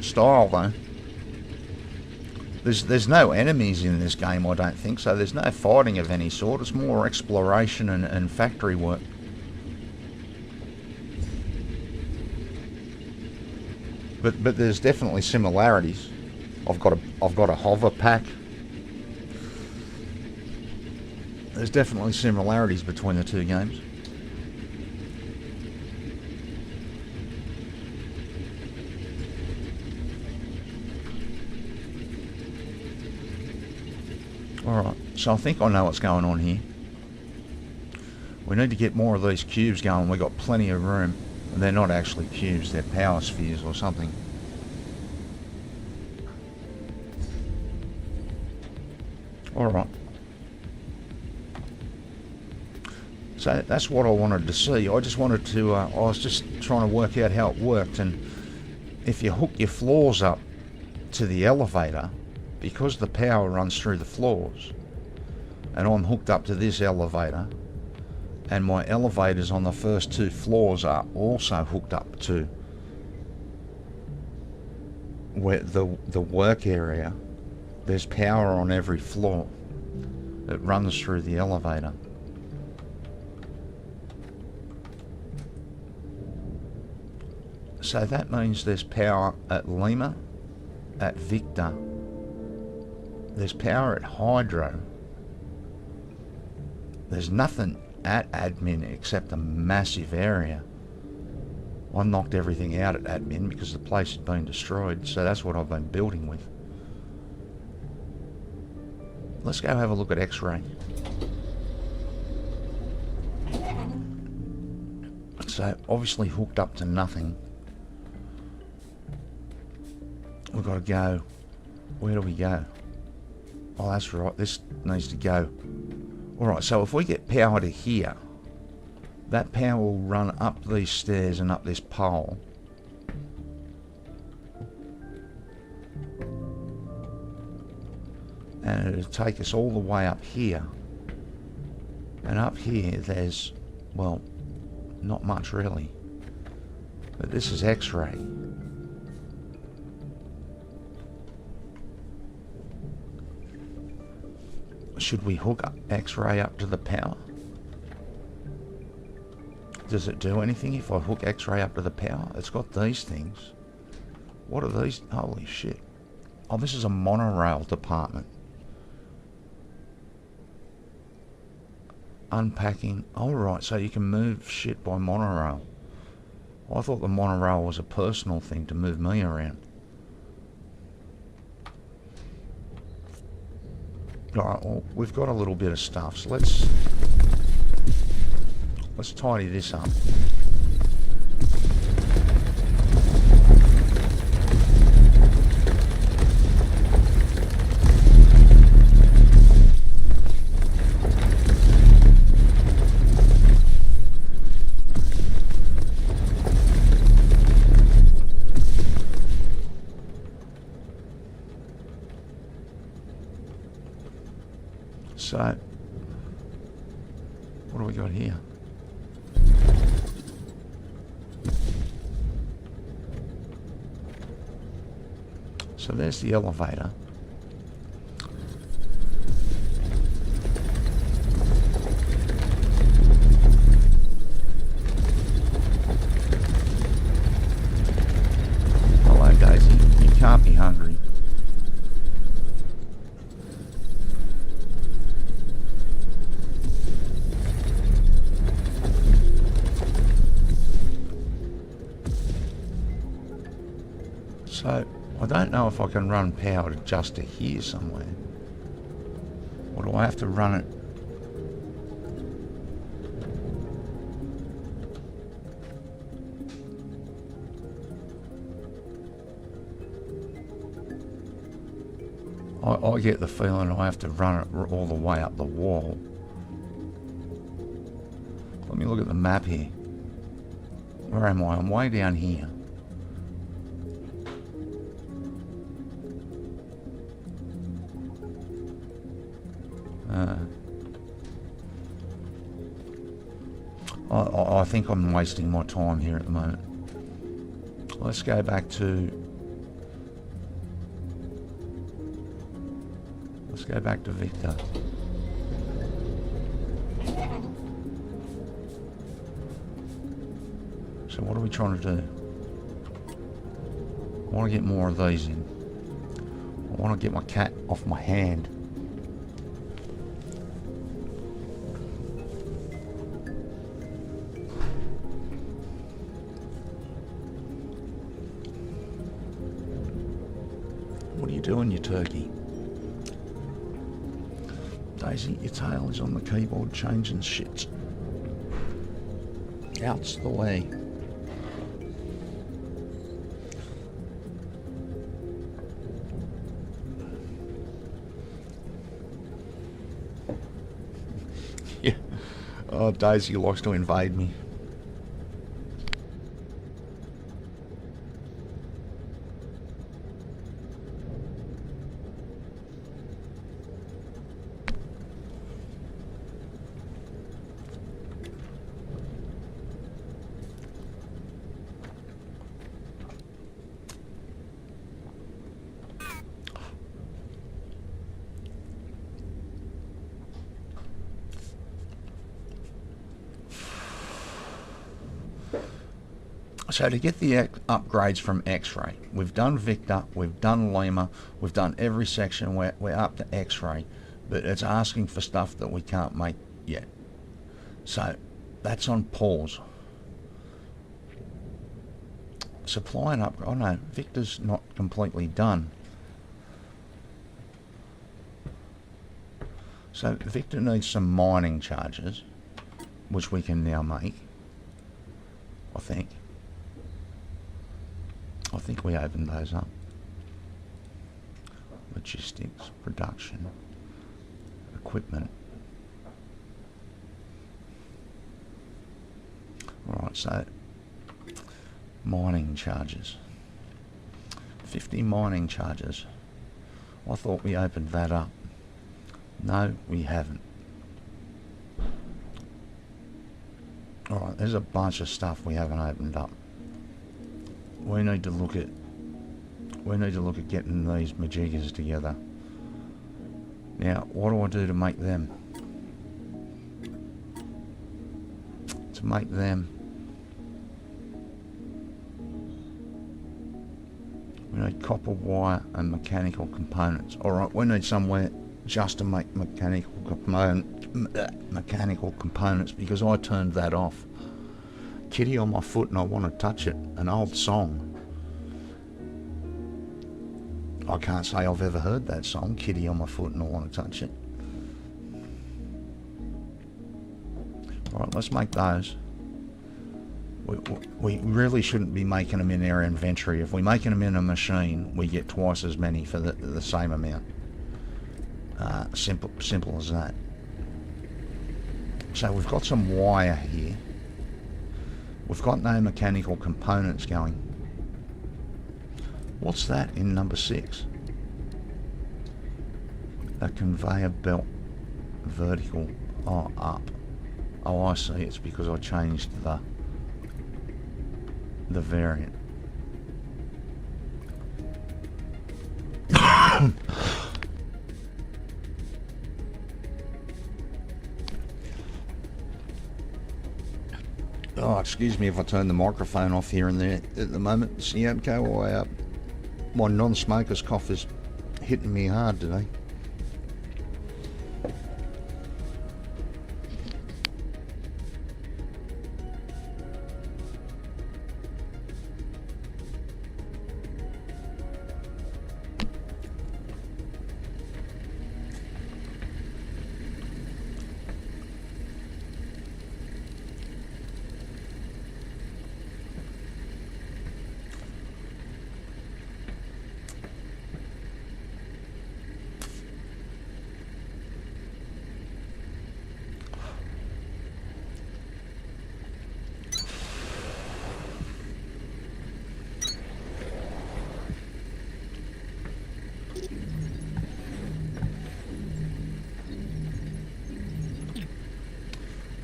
style though. There's no enemies in this game, I don't think, so there's no fighting of any sort. It's more exploration and factory work. But there's definitely similarities. I've got a hover pack. There's definitely similarities between the two games. Alright, so I think I know what's going on here. We need to get more of these cubes going. We've got plenty of room. And they're not actually cubes, they're power spheres or something. Alright. So that's what I wanted to see. I just wanted to, I was just trying to work out how it worked. And if you hook your floors up to the elevator, because the power runs through the floors, and I'm hooked up to this elevator, and my elevators on the first two floors are also hooked up to where the work area, there's power on every floor that runs through the elevator. So that means there's power at Lima, at Victor, there's power at Hydro. There's nothing at admin except a massive area. I knocked everything out at admin because the place had been destroyed, so that's what I've been building with. Let's go have a look at X-ray. So obviously hooked up to nothing. We've got to go. Where do we go? Oh, that's right. This needs to go. Alright, so if we get power to here, that power will run up these stairs and up this pole. And it'll take us all the way up here. And up here there's, well, not much really. But this is X-ray. Should we hook up X-ray up to the power? Does it do anything if I hook X-ray up to the power? It's got these things. What are these? Holy shit. Oh, this is a monorail department. Unpacking. Oh, right, so you can move shit by monorail. I thought the monorail was a personal thing to move me around. Alright, well, we've got a little bit of stuff, so let's tidy this up. So, what do we got here? So there's the elevator. Hello, Daisy. You can't be hungry. So, I don't know if I can run power just to here somewhere. Or do I have to run it? I get the feeling I have to run it all the way up the wall. Let me look at the map here. Where am I? I'm way down here. I think I'm wasting my time here at the moment. Let's go back to... Let's go back to Victor. So what are we trying to do? I want to get more of these in. I want to get my cat off my hand. What are you doing, you turkey? Daisy, your tail is on the keyboard changing shit. Out's the way. Yeah. Oh, Daisy likes to invade me. So to get the upgrades from X-Ray, we've done Victor, we've done Lima, we've done every section, we're up to X-Ray, but it's asking for stuff that we can't make yet. So that's on pause. Supply and upgrade, oh no, Victor's not completely done. So Victor needs some mining charges, which we can now make, I think. I think we opened those up. Logistics, production, equipment. Alright, so mining charges. 50 mining charges. I thought we opened that up. No, we haven't. Alright, there's a bunch of stuff we haven't opened up. We need to look at getting these majiggas together. Now, what do I do to make them? To make them, we need copper wire and mechanical components. Alright, we need somewhere just to make mechanical components because I turned that off. Kitty on my foot and I want to touch it. An old song. I can't say I've ever heard that song, Kitty on my foot and I want to touch it. Alright, let's make those. We really shouldn't be making them in our inventory. If we're making them in a machine, we get twice as many for the same amount. Simple as that. So we've got some wire here. We've got no mechanical components going. What's that in number 6? A conveyor belt vertical. Oh, up. Oh, I see. It's because I changed the variant. Oh, excuse me if I turn the microphone off here and there at the moment. Siamco, my non-smoker's cough is hitting me hard today.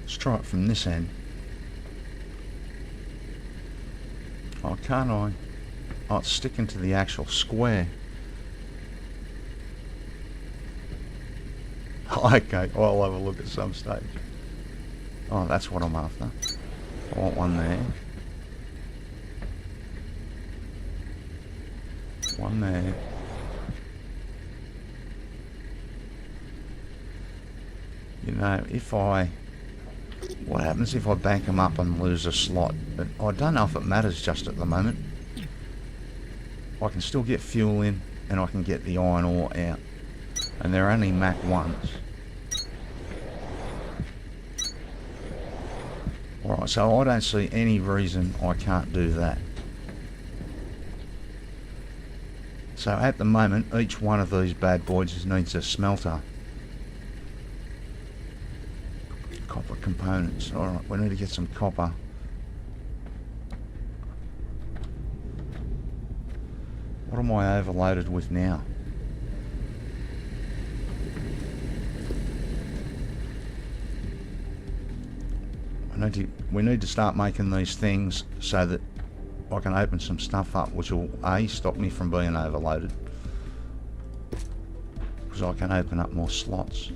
Let's try it from this end. Oh, can't I? Oh, it's sticking to the actual square. Okay, I'll have a look at some stage. Oh, that's what I'm after. I want one there. One there. You know, what happens if I bank them up and lose a slot? But I don't know if it matters just at the moment. I can still get fuel in and I can get the iron ore out. And they're only Mach 1s. Alright, so I don't see any reason I can't do that. So at the moment, each one of these bad boys needs a smelter. Copper components. Alright, we need to get some copper. What am I overloaded with now? We need to start making these things so that I can open some stuff up, which will A, stop me from being overloaded, because I can open up more slots.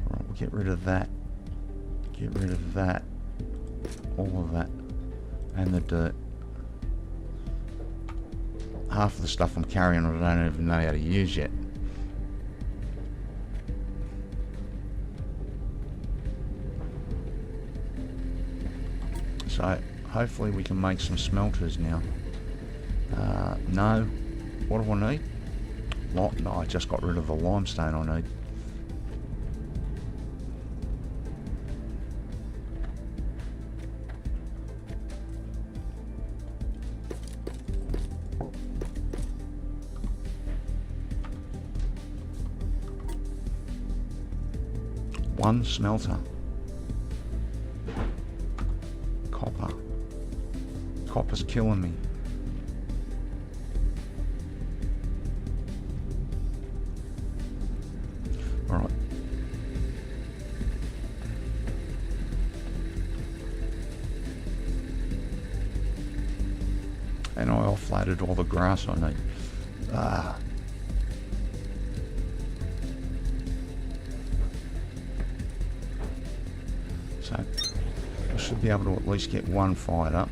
Right, we'll get rid of that, get rid of that, all of that, and the dirt. Half of the stuff I'm carrying I don't even know how to use yet. So hopefully we can make some smelters now. No. What do I need? No, I just got rid of the limestone I need. One smelter. Copper. Copper's killing me. Alright. And I offloaded all the grass I need. So I should be able to at least get one fired up.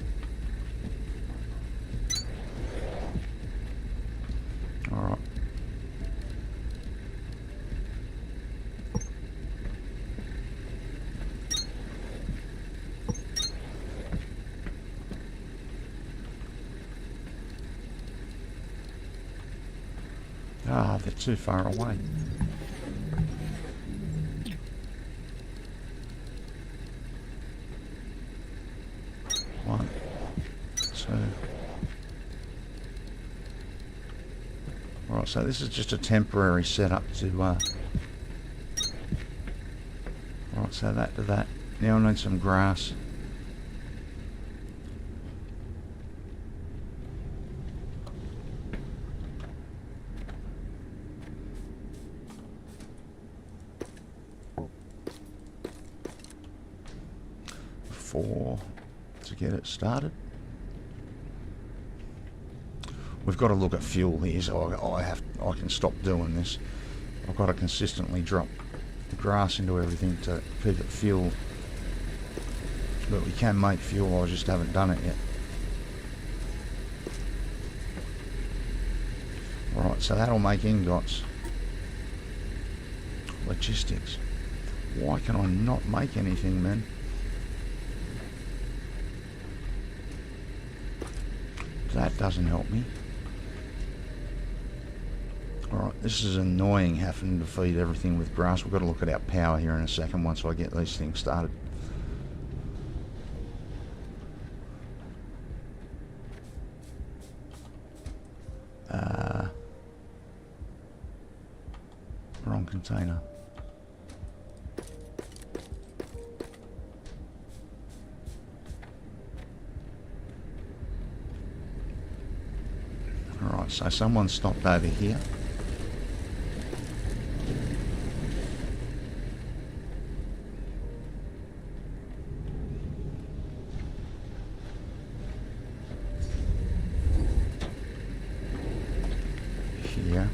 Alright. They're too far away. One, two. Alright, so this is just a temporary setup to alright, so that to that. Now I need some grass. to get it started. We've got to look at fuel here, so I can stop doing this. I've got to consistently drop the grass into everything to keep it fuel. But we can make fuel, I just haven't done it yet. Alright, so that'll make ingots. Logistics. Why can I not make anything, man? That doesn't help me. Alright, this is annoying having to feed everything with grass. We've got to look at our power here in a second once I get these things started. Wrong container. Alright, so someone stopped over here. Here.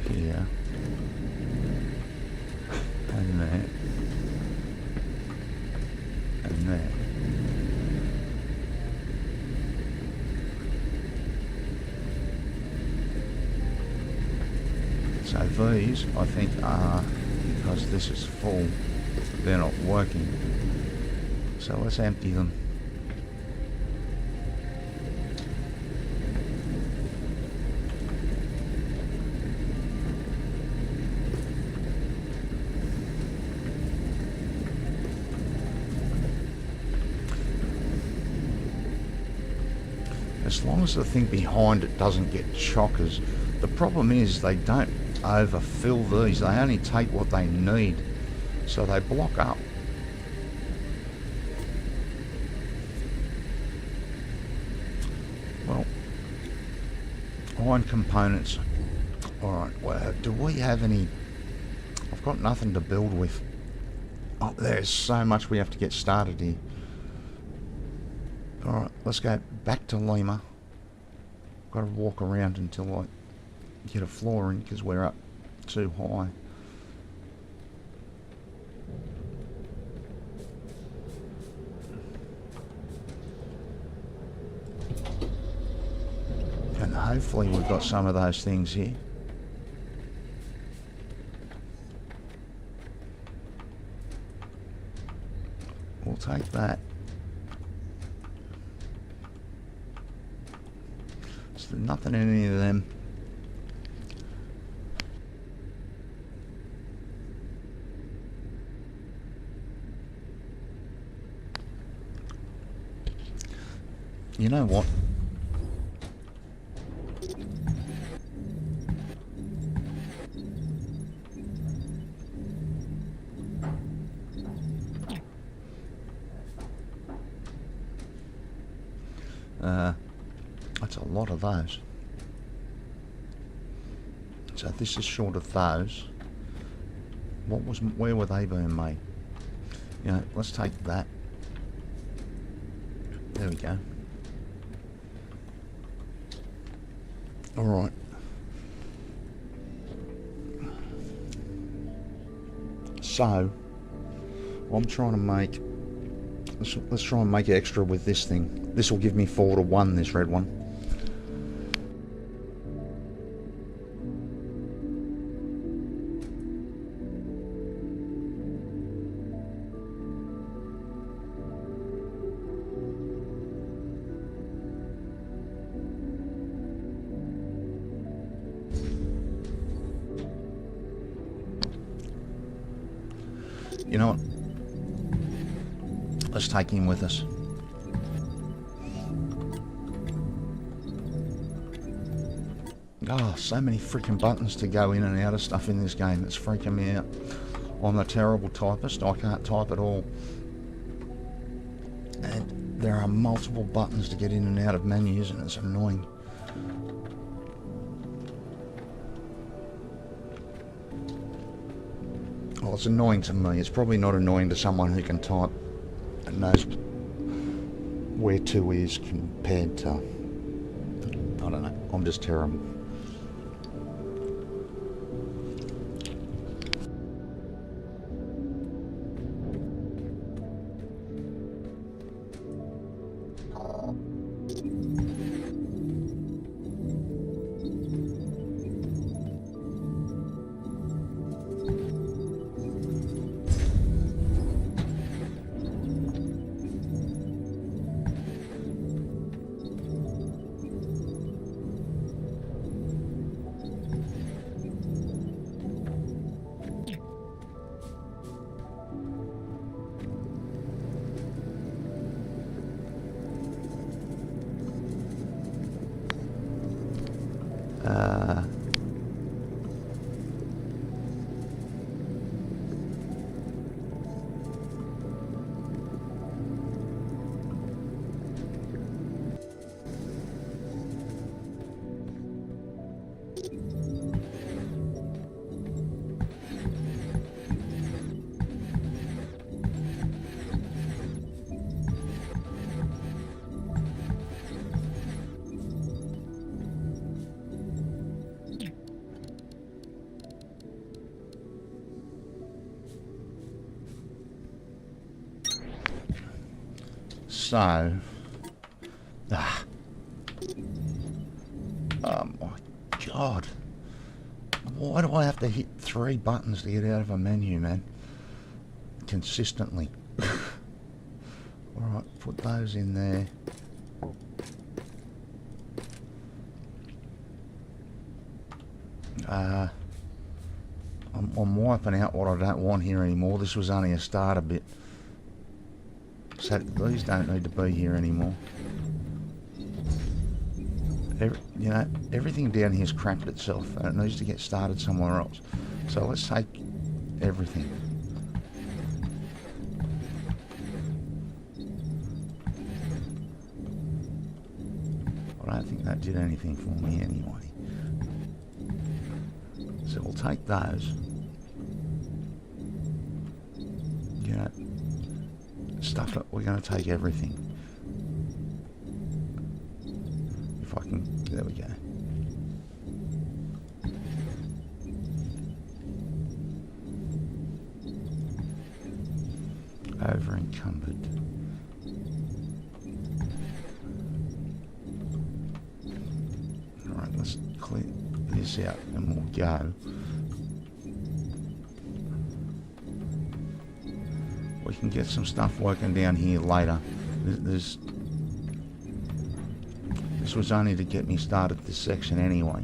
Here. And there. And there. So these, I think, are, because this is full, they're not working. So let's empty them. As long as the thing behind it doesn't get chockers. The problem is they don't overfill these. They only take what they need. So they block up. Well, iron components. Alright, well, do we have any... I've got nothing to build with. Oh, there's so much we have to get started here. Alright, let's go back to Lima. Got to walk around until I get a floor in because we're up too high. And hopefully we've got some of those things here. We'll take that. There's nothing in any of them. You know what? That's a lot of those. So this is short of those. Where were they being made? You know, let's take that. There we go. Alright. So, I'm trying to make... Let's try and make extra with this thing. This will give me 4 to 1, this red one. You know what? Let's take him with us. Oh, so many freaking buttons to go in and out of stuff in this game. It's freaking me out. I'm a terrible typist. I can't type at all. And there are multiple buttons to get in and out of menus, and it's annoying. Well, it's annoying to me. It's probably not annoying to someone who can type and knows where 2 is compared to... I don't know. I'm just terrible. So, oh my God, why do I have to hit 3 buttons to get out of a menu, man? Consistently. Alright, put those in there. I'm wiping out what I don't want here anymore. This was only a starter bit. So these don't need to be here anymore. Everything down here's crapped itself and it needs to get started somewhere else. So let's take everything. I don't think that did anything for me anyway. So we'll take those. Stuff that we're going to take everything. If I can, there we go. Over encumbered. Alright, let's clear this out and we'll go. We can get some stuff working down here later. This was only to get me started this section anyway.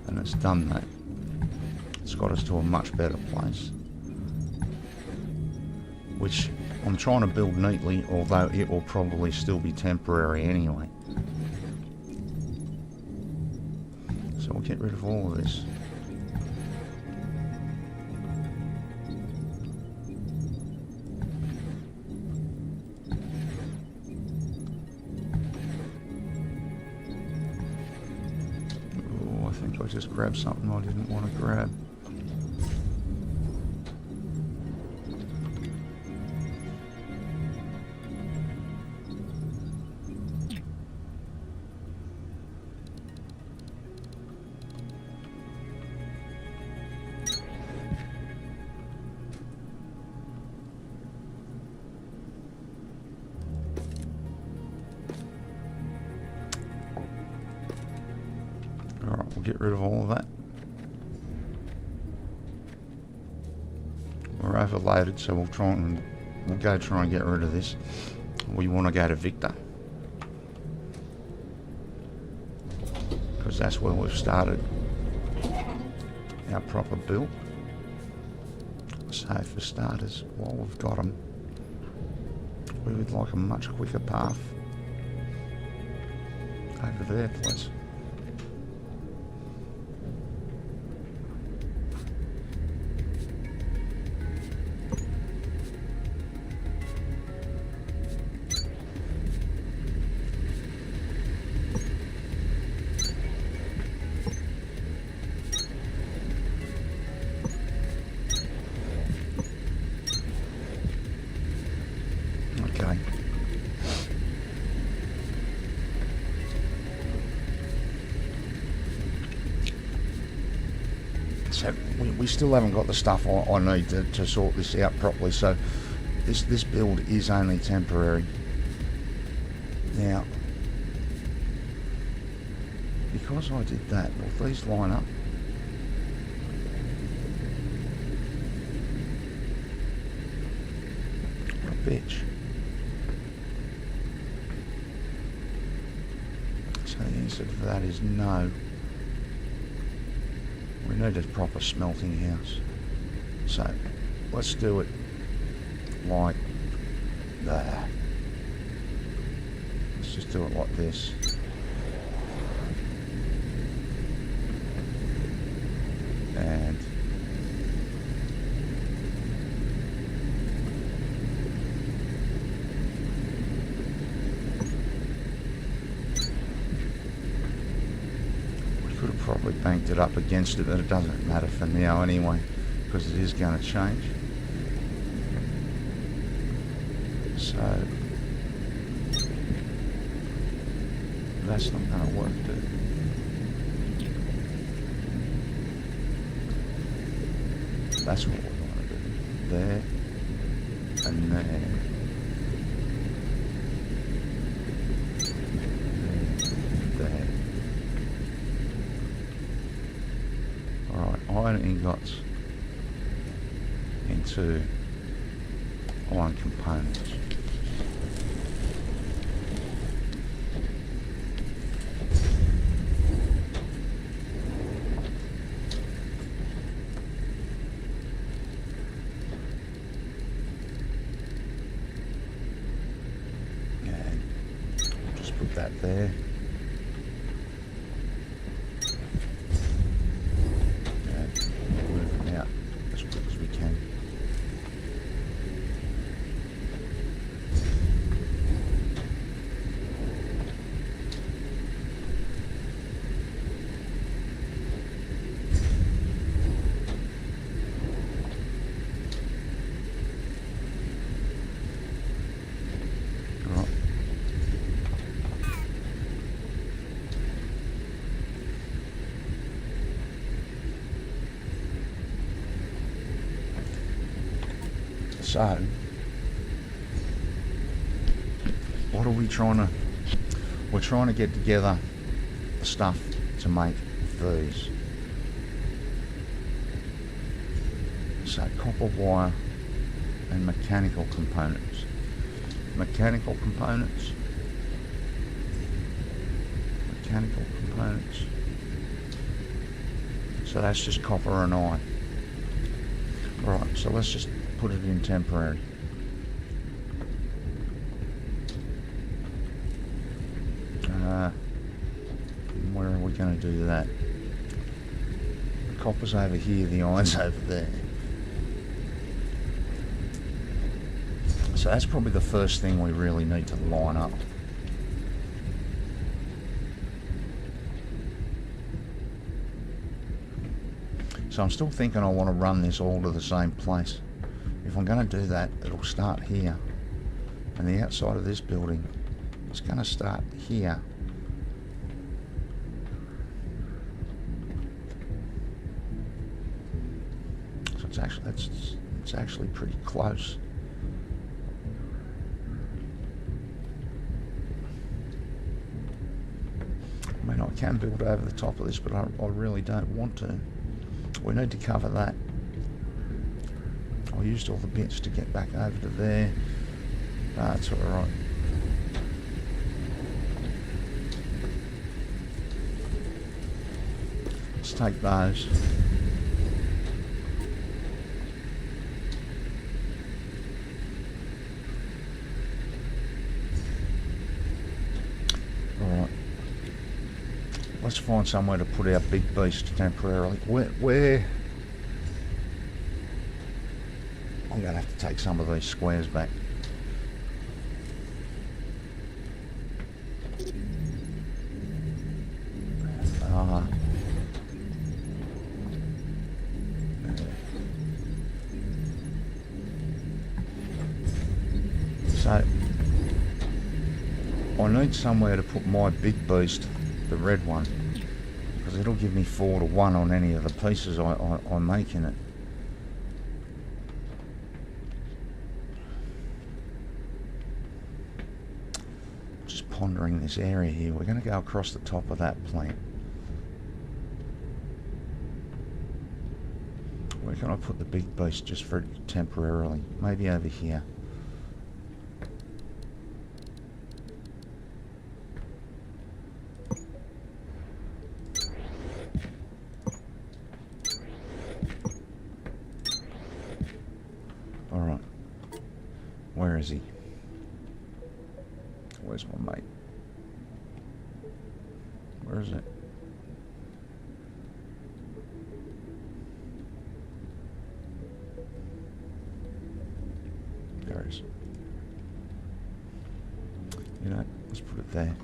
And it's done that. It's got us to a much better place. Which I'm trying to build neatly, although it will probably still be temporary anyway. So we'll get rid of all of this. I just grabbed something I didn't want to grab. Alright, we'll get rid of all of that. We're overloaded, so we'll try and get rid of this. We want to go to Victor, because that's where we've started our proper build. So for starters, while we've got them, we would like a much quicker path over there, please. So we still haven't got the stuff I need to sort this out properly. So this build is only temporary. Now, because I did that, will these line up? What a bitch. So the answer to that is no. We need a proper smelting house. So let's do it like that. Let's just do it like this. And we could have probably banked it up against it, but it doesn't matter for now anyway, because it is going to change. So that's not going to work, dude. That's what we want to do. There and there. There. Alright, iron ingots into iron components. That there. And move it out as quick as we can. So, what are we trying to... We're trying to get together the stuff to make these. So, copper wire and mechanical components. Mechanical components. Mechanical components. So that's just copper and iron. Right, so let's just put it in temporary. Where are we going to do that? The copper's over here, the iron's over there. So that's probably the first thing we really need to line up. So I'm still thinking I want to run this all to the same place. If I'm going to do that, it'll start here. And the outside of this building is going to start here. So it's actually pretty close. I mean, I can build over the top of this, but I really don't want to. We need to cover that. I used all the bits to get back over to there. That's alright. Let's take those. Alright. Let's find somewhere to put our big beast temporarily. Where? I'm going to have to take some of these squares back. So, I need somewhere to put my big beast, the red one, Because it'll give me 4 to 1 on any of the pieces I make in it. Just pondering this area here. We're going to go across the top of that plant. Where can I put the big beast just for temporarily? Maybe over here. Alright. Where is he? Where's my mate? Where is it? There it is. You know, let's put it there.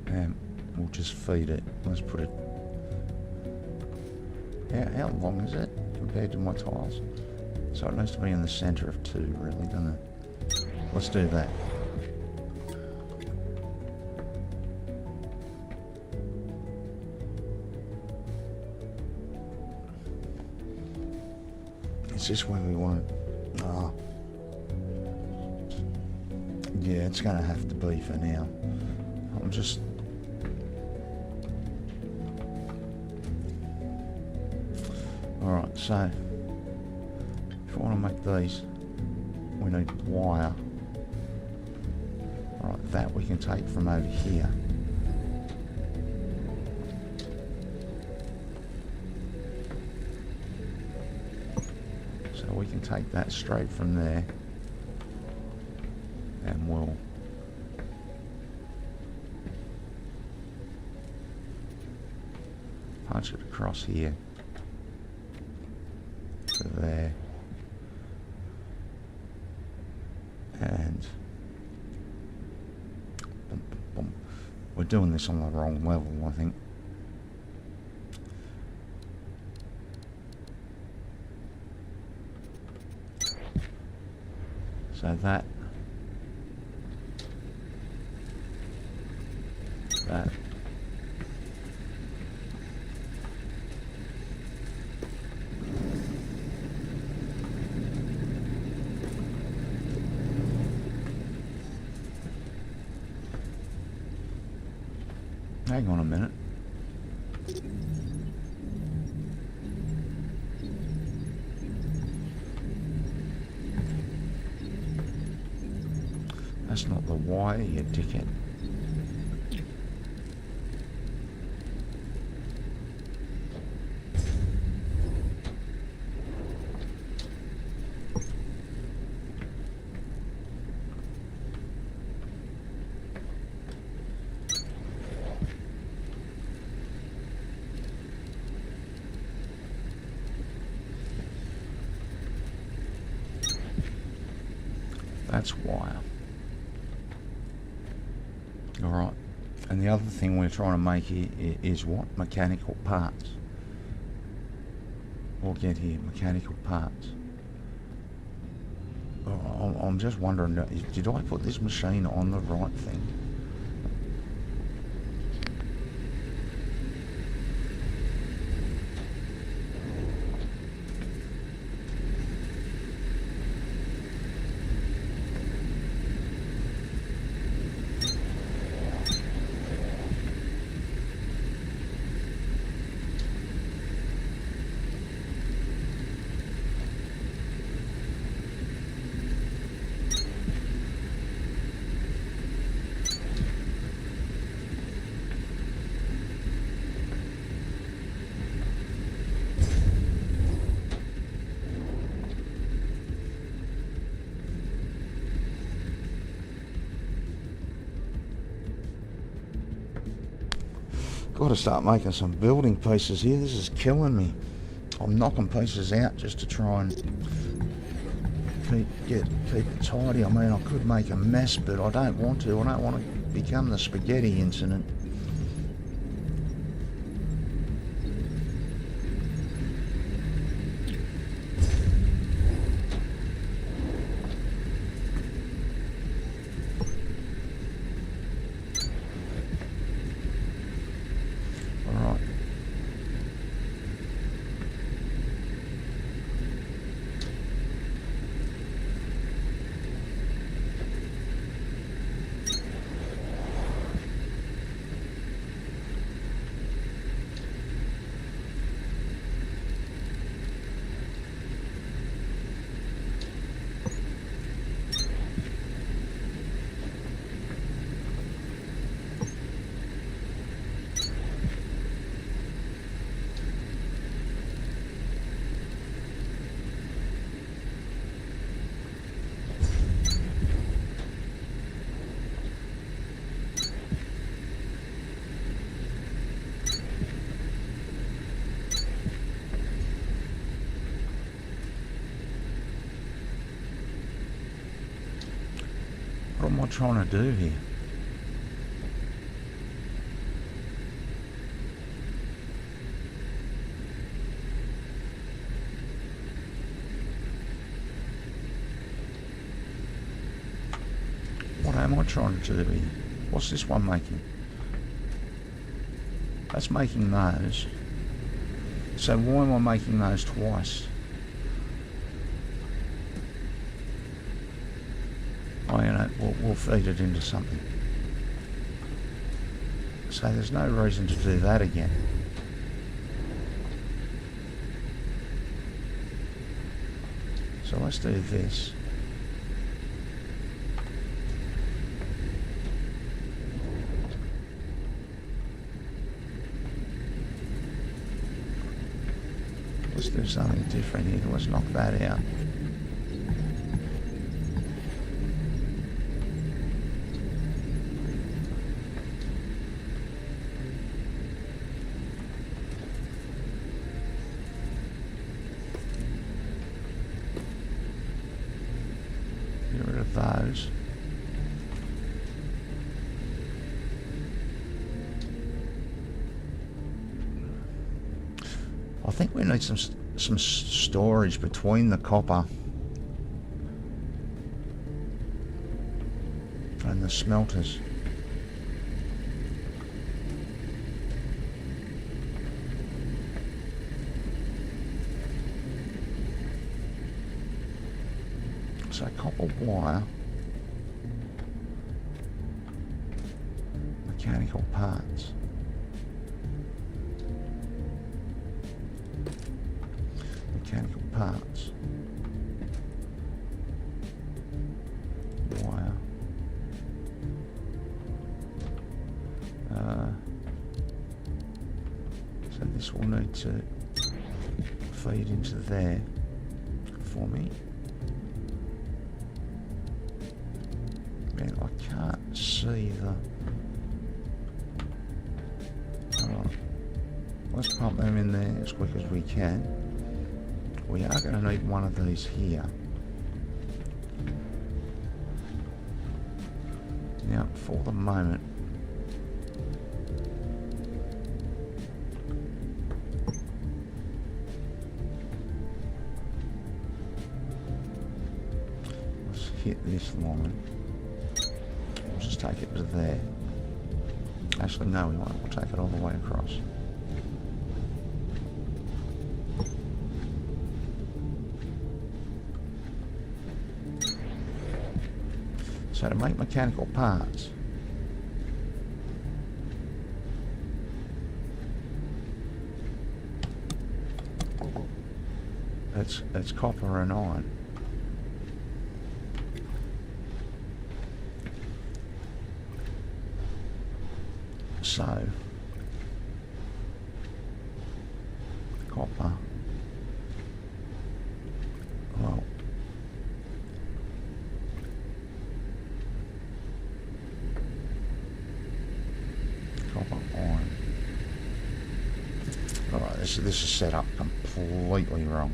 And we'll just feed it. Let's put it... How long is it compared to my tiles? So it needs to be in the centre of 2, really, doesn't it? Let's do that. Is this where we want it? Oh. Yeah, it's going to have to be for now. I'm just... Alright, so... If I want to make these, we need wire. Alright, that we can take from over here. So we can take that straight from there. And we'll punch it across here to there. And boom, boom, boom. We're doing this on the wrong level, I think. So that hang on a minute. That's not the wire, you dickhead. That's wire. Alright. And the other thing we're trying to make here is what? Mechanical parts. We'll get here, mechanical parts. I'm just wondering, did I put this machine on the right thing? Got to start making some building pieces here. This is killing me. I'm knocking pieces out just to try and keep it tidy. I mean, I could make a mess, but I don't want to. I don't want to become the spaghetti incident. What am I trying to do here? What am I trying to do here? What's this one making? That's making those. So why am I making those twice? Oh, you know, we'll feed it into something. So there's no reason to do that again. So let's do this. Let's do something different here. Let's knock that out. Get rid of those. I think we need some storage between the copper and the smelters. So copper wire, mechanical parts. Mechanical parts, wire, so this will need to feed into there for me. Man, I can't see the... Alright, let's pump them in there as quick as we can. We are going to need one of these here. Now, for the moment, let's hit this line. We'll just take it to there. Actually, no, we won't. We'll take it all the way across. So to make mechanical parts, it's copper and iron. So copper, well, copper, iron. Alright, this is set up completely wrong.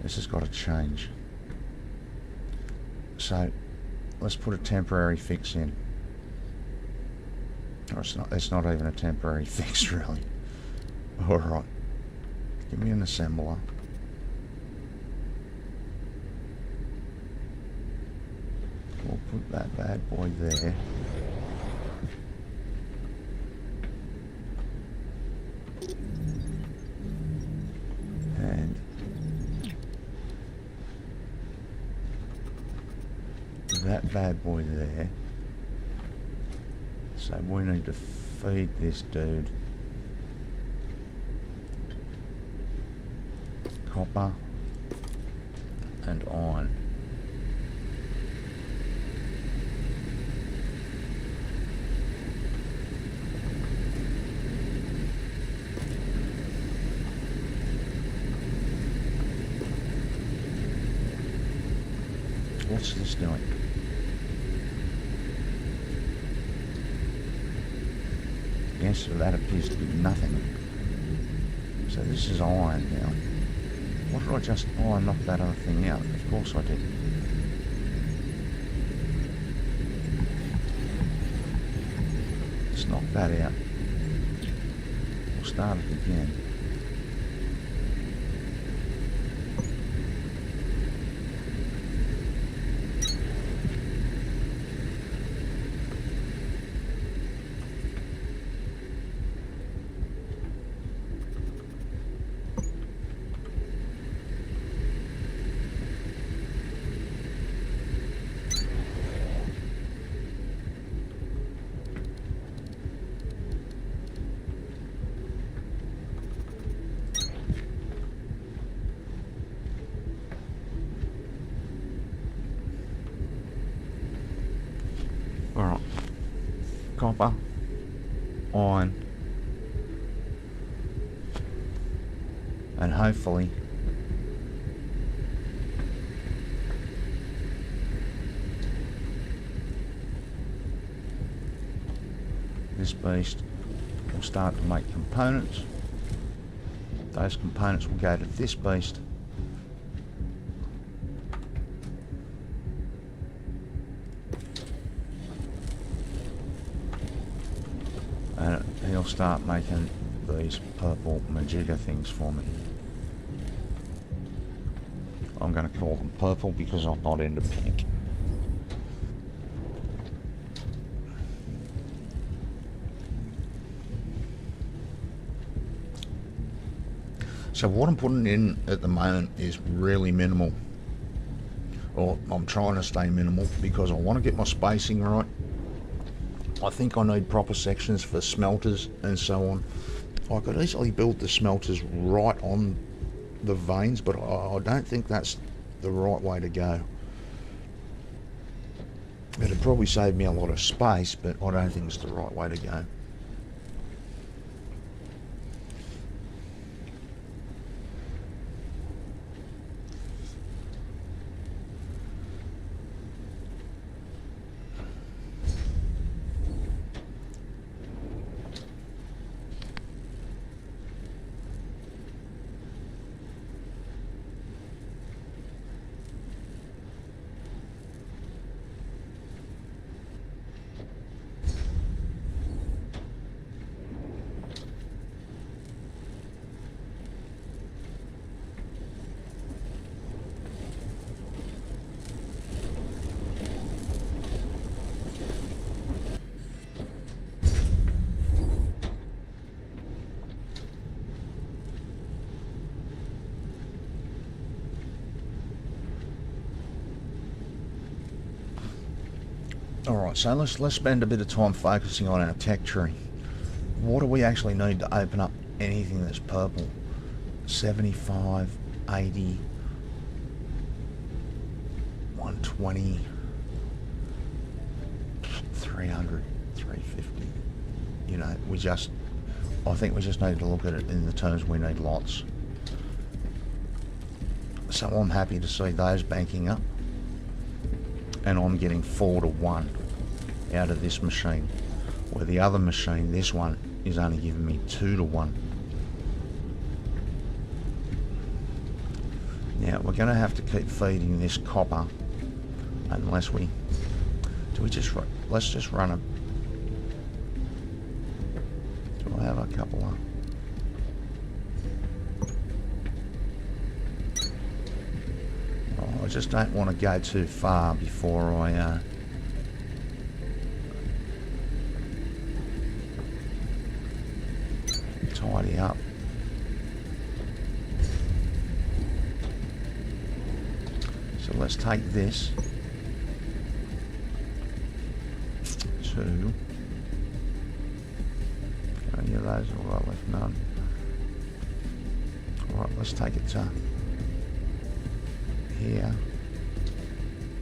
This has got to change. So let's put a temporary fix in. Or it's not even a temporary fix, really. Alright. Give me an assembler. We'll put that bad boy there. And that bad boy there. So we need to feed this dude copper and iron. What's this doing? The answer to that appears to be nothing. So this is iron now. What did I just... Oh, I knocked that other thing out. Of course I did. Let's knock that out. We'll start it again. Alright. Copper. Iron. And hopefully this beast will start to make components. Those components will go to this beast. And he'll start making these purple Majigga things for me. I'm going to call them purple because I'm not into pink. So what I'm putting in at the moment is really minimal. Or I'm trying to stay minimal because I want to get my spacing right. I think I need proper sections for smelters and so on. I could easily build the smelters right on the veins, but I don't think that's the right way to go. It'd probably save me a lot of space, but I don't think it's the right way to go. Alright, so let's spend a bit of time focusing on our tech tree. What do we actually need to open up anything that's purple? 75, 80, 120, 300, 350. You know, I think we just need to look at it in the terms we need lots. So I'm happy to see those banking up. And I'm getting 4 to 1 out of this machine, where the other machine, this one, is only giving me 2 to 1. Now we're going to have to keep feeding this copper unless we let's just run a, do I have a couple of, I just don't want to go too far before I tidy up. So let's take this to, any of those, all right, left none. Alright, let's take it to here,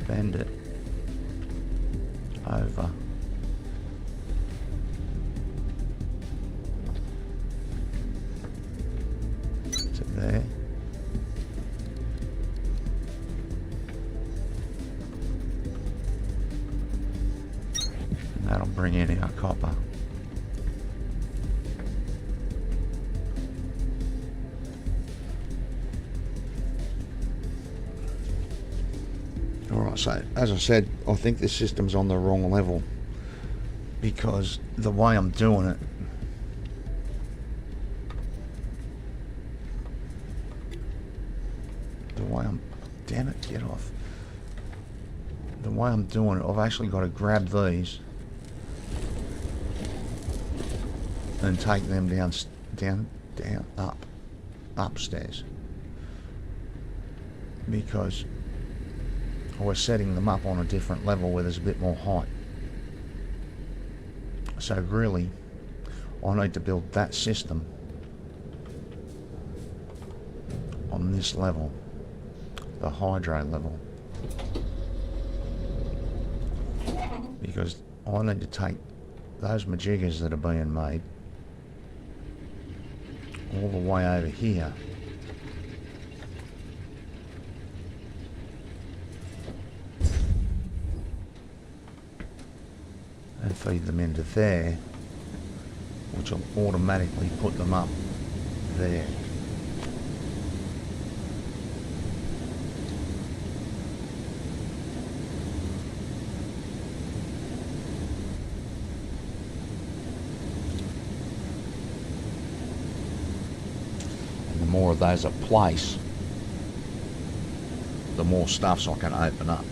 bend it over to there, and that'll bring in our copper. Alright, so as I said, I think this system's on the wrong level. because the way I'm doing it, damn it, get off. The way I'm doing it, I've actually got to grab these and take them upstairs, because we're setting them up on a different level where there's a bit more height. So really, I need to build that system on this level, the hydro level, because I need to take those majiggas that are being made all the way over here and feed them into there, which will automatically put them up there. And the more of those I place, the more stuffs I can open up,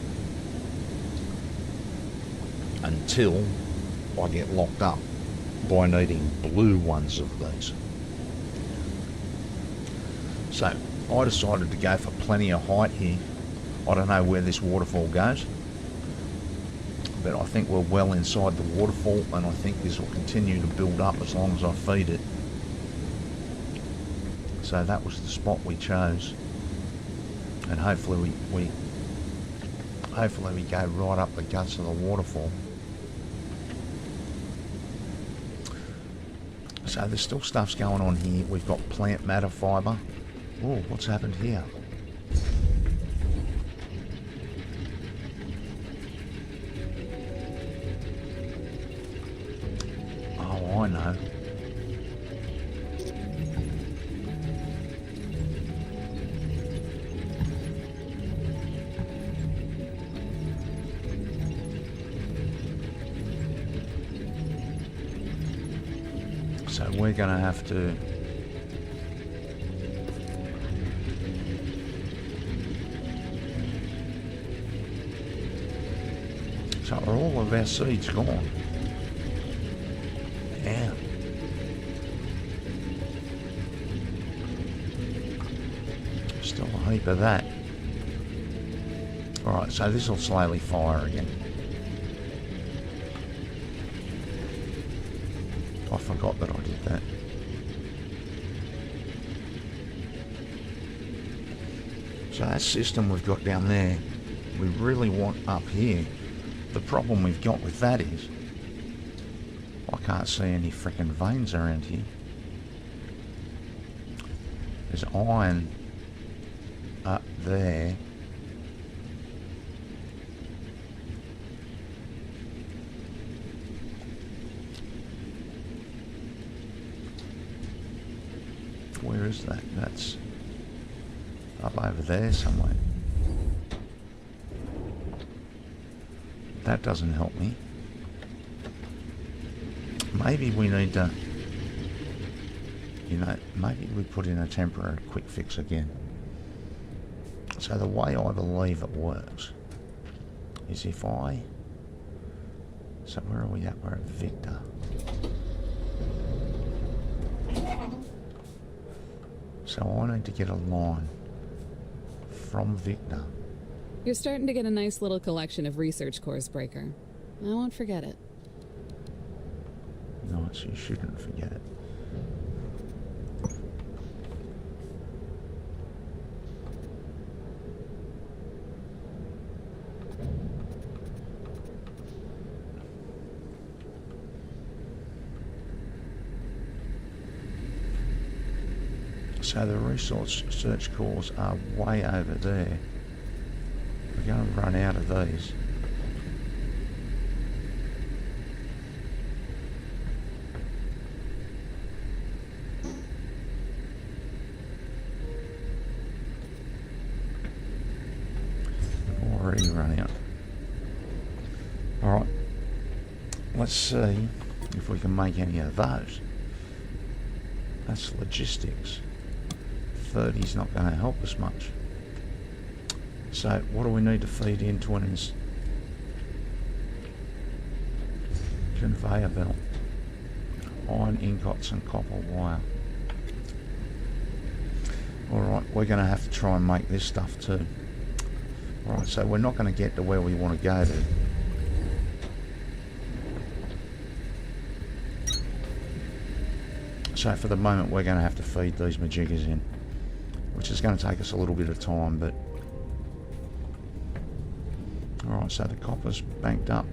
until I get locked up by needing blue ones of these. So I decided to go for plenty of height here. I don't know where this waterfall goes, but I think we're well inside the waterfall, and I think this will continue to build up as long as I feed it. So that was the spot we chose, and hopefully we go right up the guts of the waterfall. So there's still stuff's going on here. We've got plant matter fibre. Oh, what's happened here? Oh, I know. So we're going to have to so are all of our seeds gone? Yeah. Still a heap of that. Alright, so this will slowly fire again. I forgot that I did that. So that system we've got down there, we really want up here. The problem we've got with that is I can't see any frickin' veins around here. There's iron up there. Where is that? That's up over there somewhere. That doesn't help me. Maybe we need to, maybe we put in a temporary quick fix again. So the way I believe it works is if I, so where are we at? We're at Victor. So I need to get a line from Victor. You're starting to get a nice little collection of research cores, Breaker. I won't forget it. Nice, you shouldn't forget it. So the resource search cores are way over there. We're going to run out of these. We've already run out. Alright. let's see if we can make any of those. That's logistics. 30's not going to help us much. So what do we need to feed into an conveyor belt? Iron ingots and copper wire. Alright, we're going to have to try and make this stuff too. Alright, so we're not going to get to where we want to go to. So for the moment we're going to have to feed these majiggas in, which is going to take us a little bit of time, but... Alright, so the copper's banked up.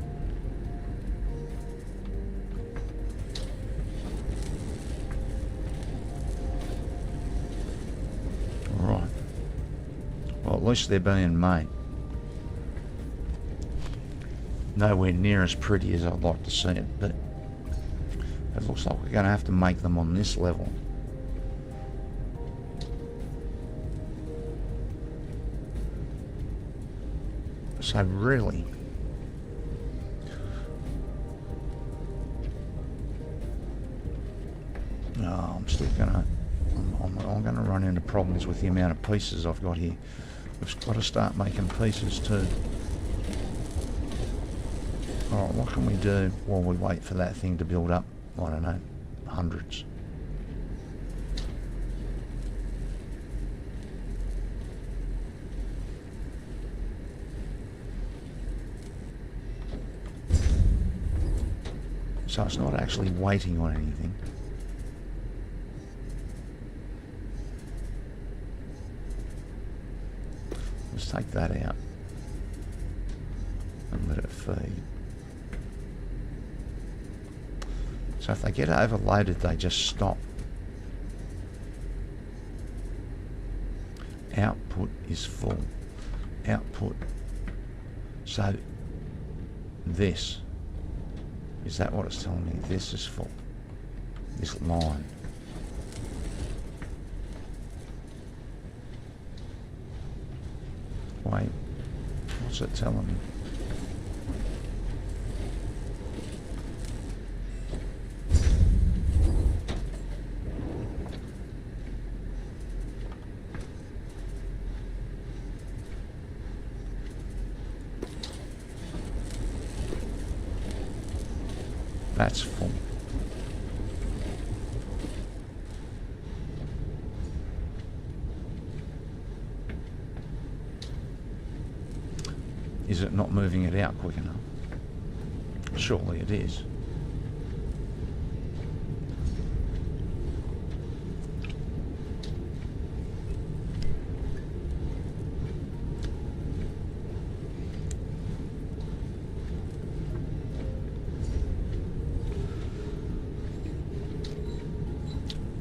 Alright. Well, at least they're being made. Nowhere near as pretty as I'd like to see it, but it looks like we're going to have to make them on this level. So really, no, I'm still going to, I'm going to run into problems with the amount of pieces I've got here. We've got to start making pieces too. Alright, what can we do while we wait for that thing to build up? I don't know, hundreds. So it's not actually waiting on anything. Let's take that out and let it feed. So if they get overloaded, they just stop. Output is full. Output. So this. Is that what it's telling me? This is full. This line. Wait. What's it telling me? That's full. Is it not moving it out quick enough? Surely it is.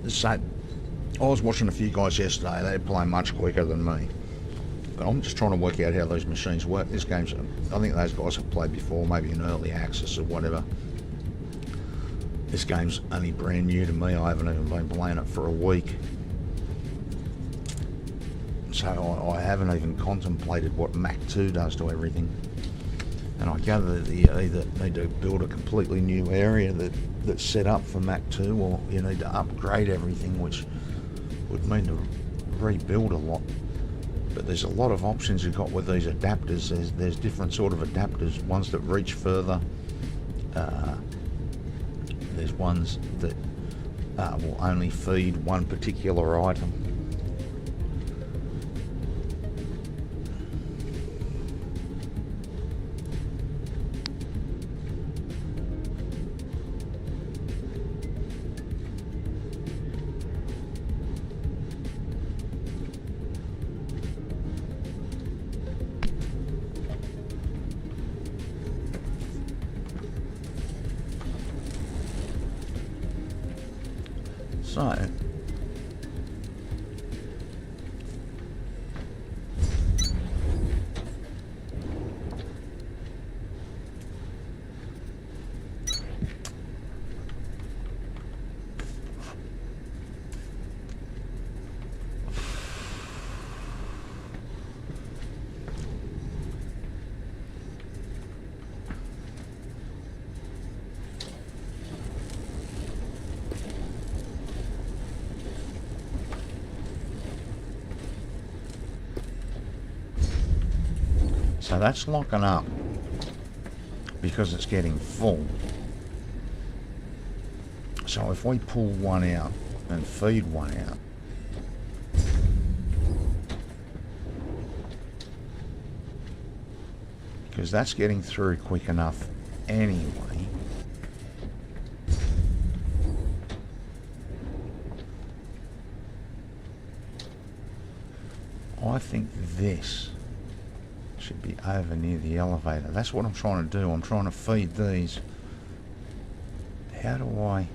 So, I was watching a few guys yesterday, they're playing much quicker than me. But I'm just trying to work out how those machines work. This game's, I think those guys have played before, maybe in early access or whatever. This game's only brand new to me, I haven't even been playing it for a week. So I haven't even contemplated what Mach 2 does to everything. And I gather that you either need to build a completely new area that's set up for Mach 2, or you need to upgrade everything, which would mean to rebuild a lot. But there's a lot of options you've got with these adapters. There's different sort of adapters, ones that reach further. There's ones that will only feed one particular item. So, So that's locking up because it's getting full. So if we pull one out and feed one out, because that's getting through quick enough anyway. I think this should be over near the elevator. That's what I'm trying to do. I'm trying to feed these. How do I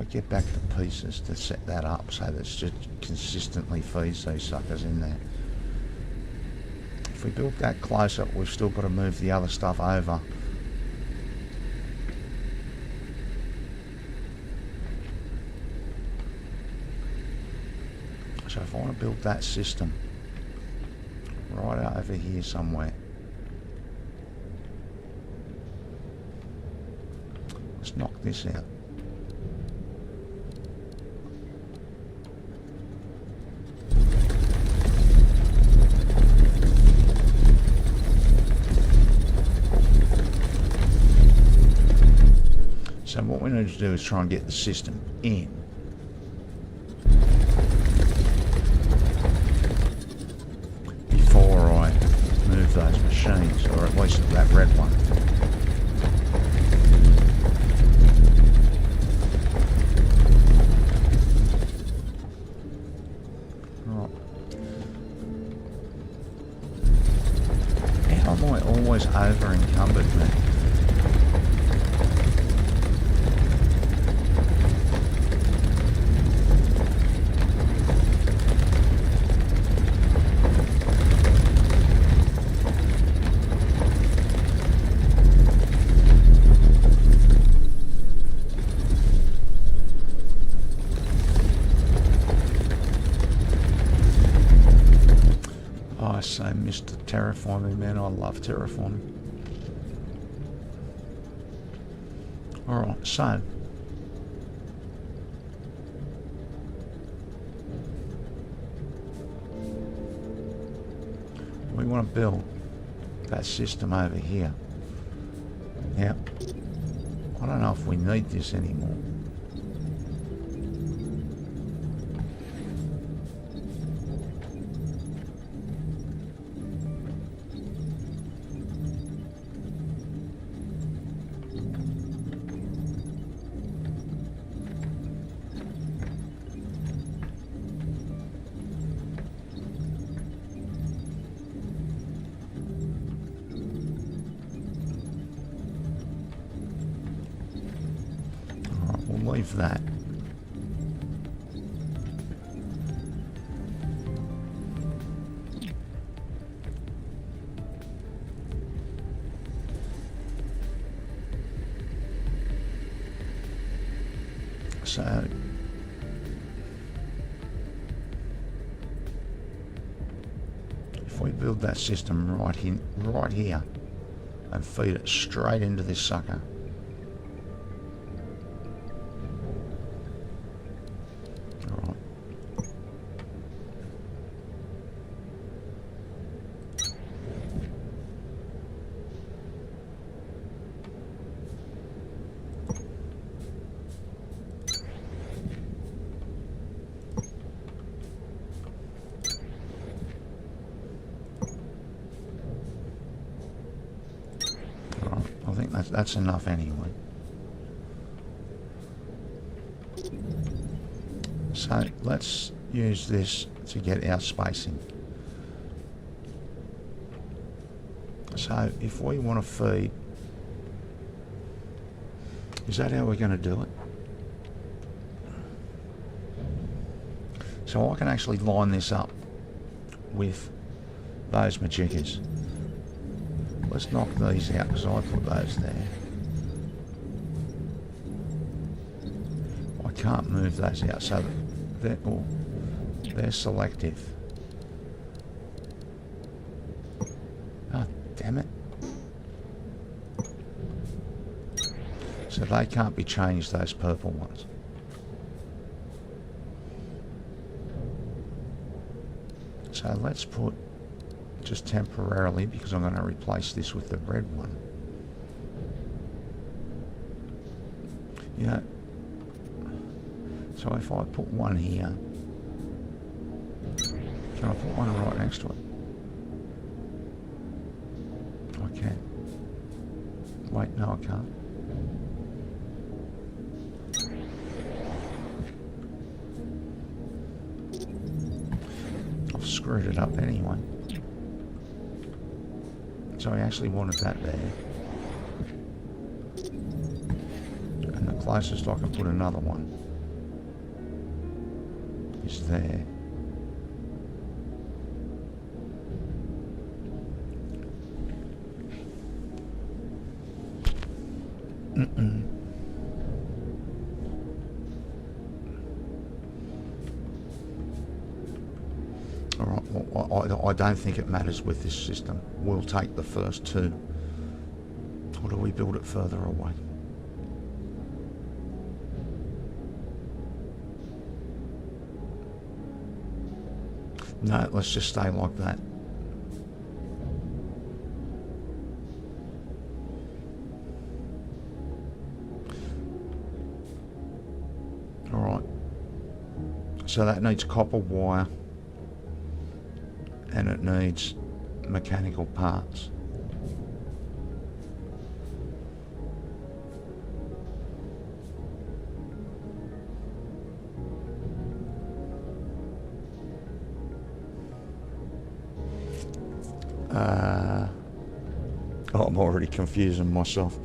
get back the pieces to set that up so that it just consistently feeds these suckers in there? If we build that closer, we've still got to move the other stuff over. So if I want to build that system right out over here somewhere, let's knock this out. So what we need to do is try and get the system in. Before I move those machines, or at least that red one. Right. How am I always over encumbered, man? I say Mr. Terraforming, man. I love terraforming. Alright, so we want to build that system over here. Now, I don't know if we need this anymore. Leave that. So if we build that system right here and feed it straight into this sucker, I think that's enough anyway. So let's use this to get our spacing. So if we want to feed, is that how we're going to do it? So I can actually line this up with those majickas. Let's knock these out because I put those there. I can't move those out, so they're selective. Oh, damn it. So they can't be changed, those purple ones. So let's put just temporarily, because I'm going to replace this with the red one. Yeah. So if I put one here, can I put one right next to it? I can. Wait, no I can't. I've screwed it up anyway. So I actually wanted that there. And the closest I can put another one is there. Alright, well, I don't think it matters with this system. We'll take the first two. Or do we build it further away? No, let's just stay like that. Alright. So that needs copper wire. And it needs mechanical parts. Oh, I'm already confusing myself.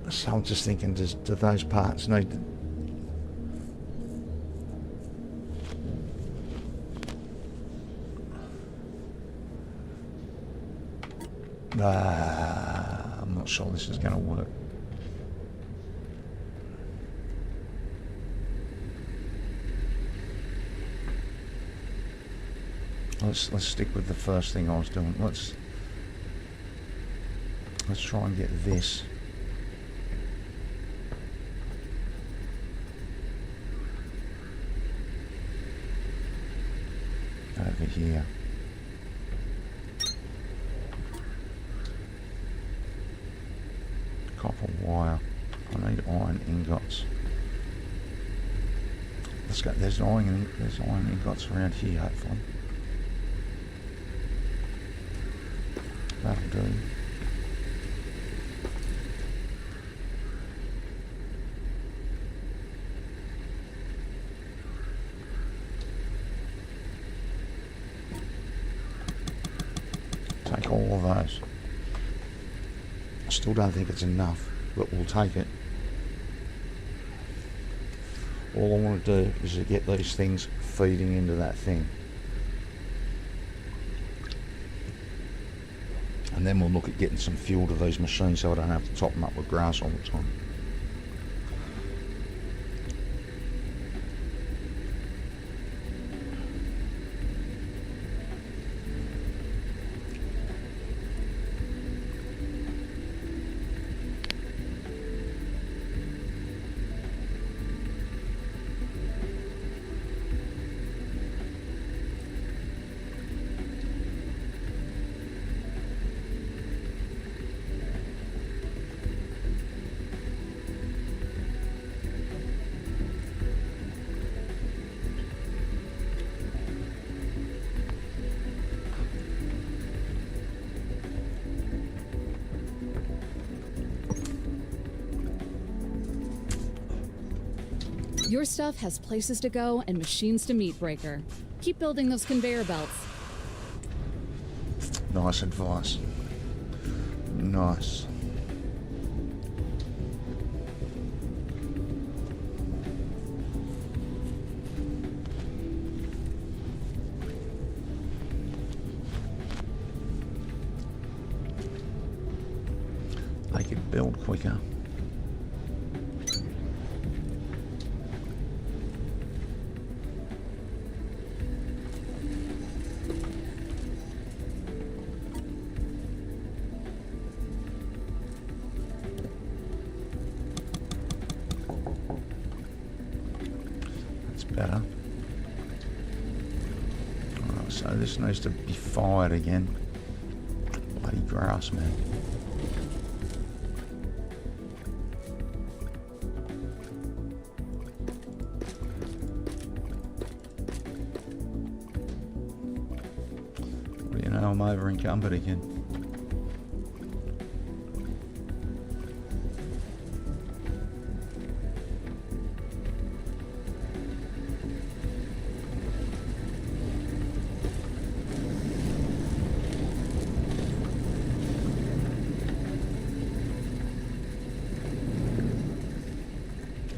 So I'm just thinking, do those parts need... I'm not sure this is going to work. Let's stick with the first thing I was doing. Let's try and get this. Over here. Copper wire. I need iron ingots. Let's go. There's iron ingots around here, hopefully. That'll do. Take all of those. I still don't think it's enough, but we'll take it. All I want to do is to get these things feeding into that thing. And then we'll look at getting some fuel to these machines so I don't have to top them up with grass all the time. Your stuff has places to go and machines to meet, Breaker. Keep building those conveyor belts. Nice advice. Nice. They could build quicker. better. Alright, so this needs to be fired again. Bloody grass, man. Well, you know, I'm over encumbered again.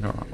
Alright.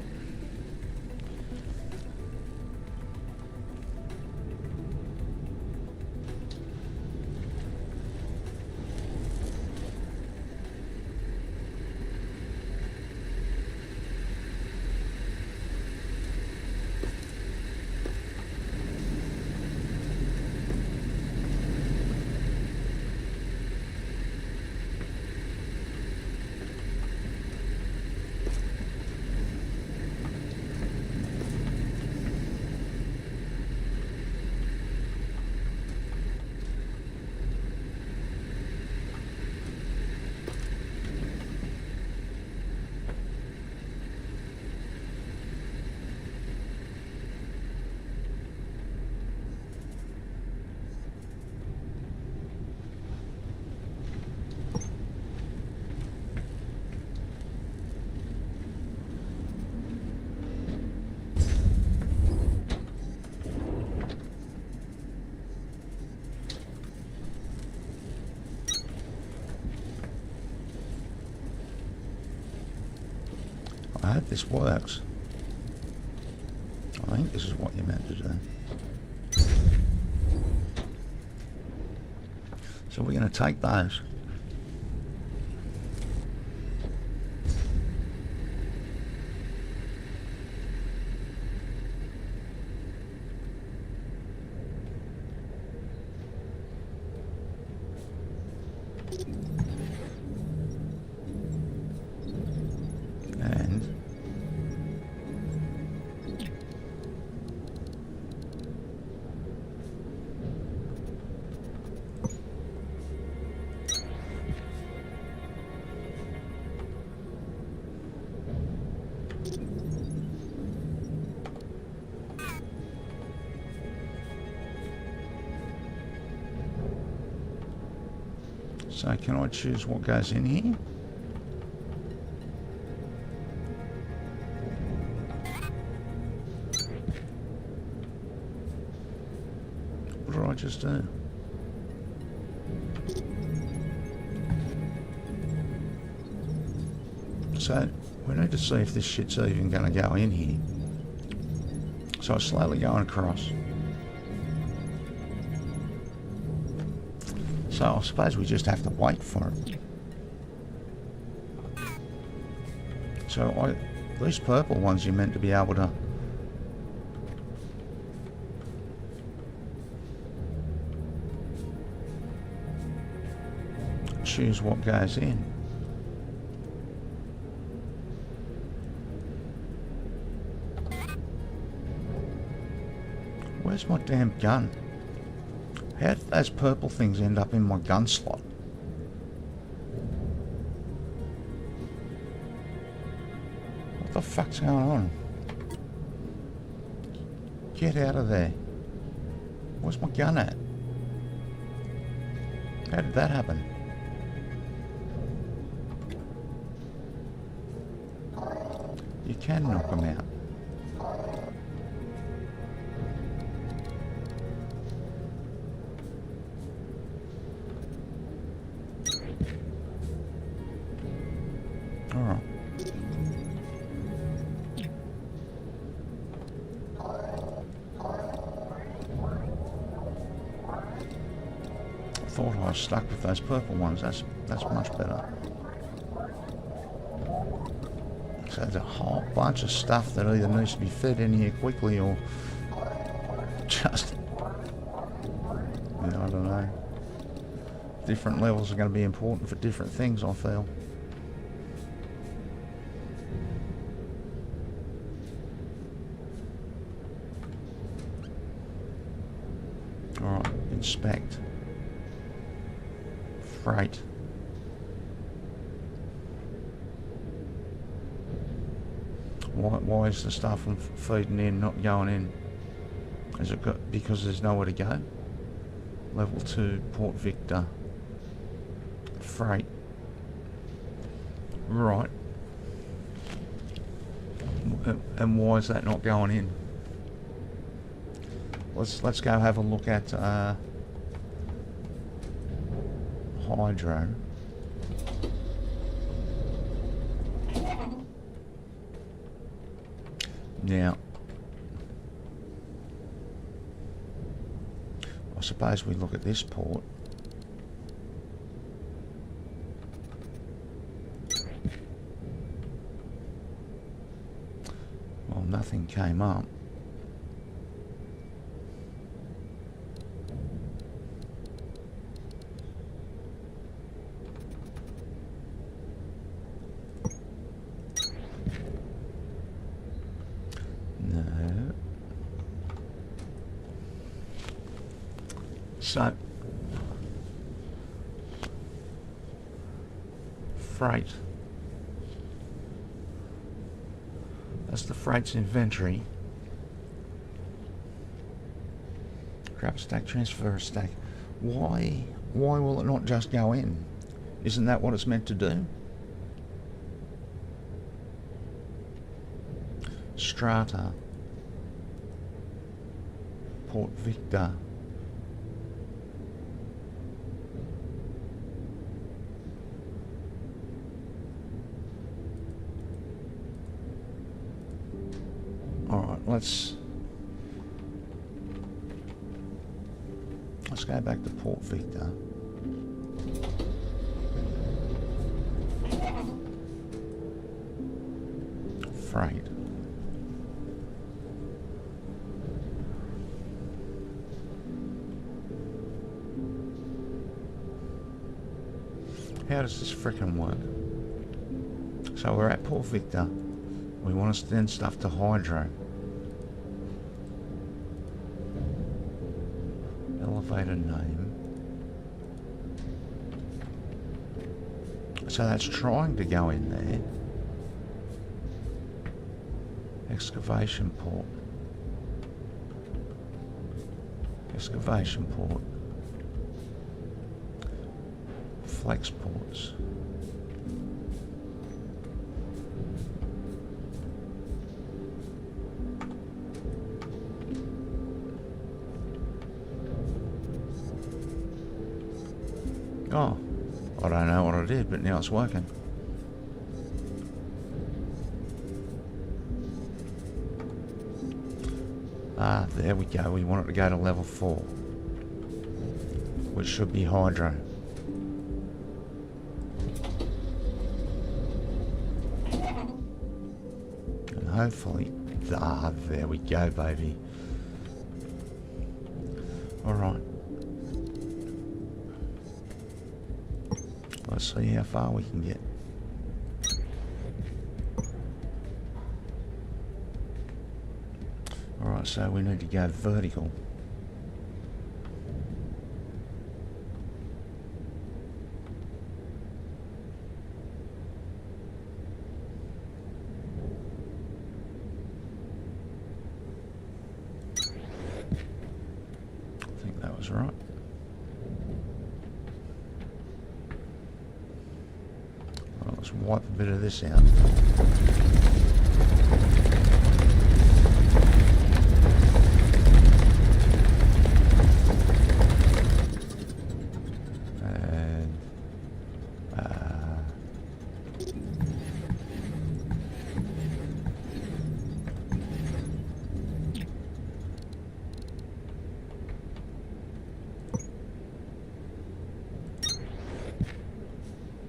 I hope this works. I think this is what you're meant to do. So we're going to take those. So can I choose what goes in here? What did I just do? So we need to see if this shit's even going to go in here. So I'm slowly going across. So I suppose we just have to wait for it. So these purple ones you're meant to be able to choose what goes in. Where's my damn gun? How did those purple things end up in my gun slot? What the fuck's going on? Get out of there. Where's my gun at? How did that happen? You can knock them out. Alright. I thought I was stuck with those purple ones. That's much better. So there's a whole bunch of stuff that either needs to be fed in here quickly or just, you know, I don't know. Different levels are going to be important for different things, I feel. Alright, inspect. Freight. Why is the stuff from feeding in not going in? Is it got, because there's nowhere to go? Level 2, Port Victor. Freight. Right. And why is that not going in? Let's go have a look at Hydro. Now, I suppose we look at this port. Well, nothing came up. No. So, freight. That's the freight's inventory. Grab a stack, transfer a stack. Why will it not just go in? Isn't that what it's meant to do? Strata. Port Victor. Alright, let's go back to Port Victor. Freight. How does this frickin' work? So we're at Port Victor. We want to send stuff to Hydro. Elevator name. So that's trying to go in there. Excavation port. Excavation port. Flex ports. Oh, I don't know what I did, but now it's working. Ah, there we go. We want it to go to level 4, which should be Hydro. And hopefully, there we go, baby. Alright. Let's see how far we can get. Alright, so we need to go vertical. I think that was right. Let's wipe a bit of this out. And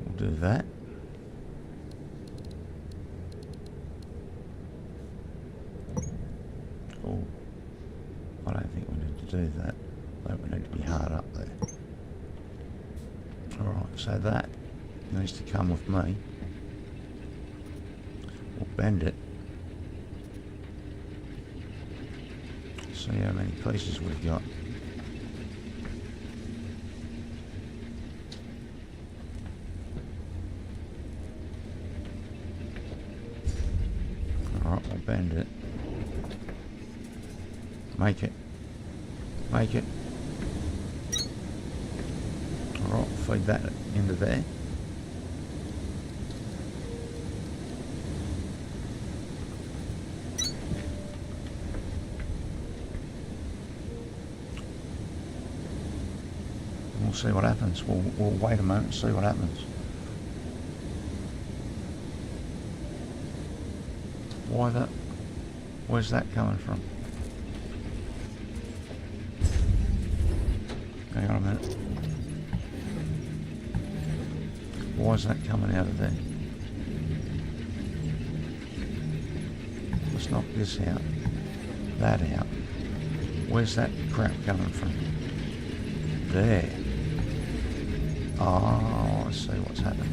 we'll do that. Oh, I don't think we need to do that. I think we need to be hard up there. Alright, so that needs to come with me. We'll bend it. See how many pieces we've got. bend it. Make it. Make it. Alright, feed that into there. We'll see what happens. We'll wait a moment and see what happens. Why that? Where's that coming from? Hang on a minute. Why is that coming out of there? Let's knock this out. That out. Where's that crap coming from? There. Oh, I see what's happening.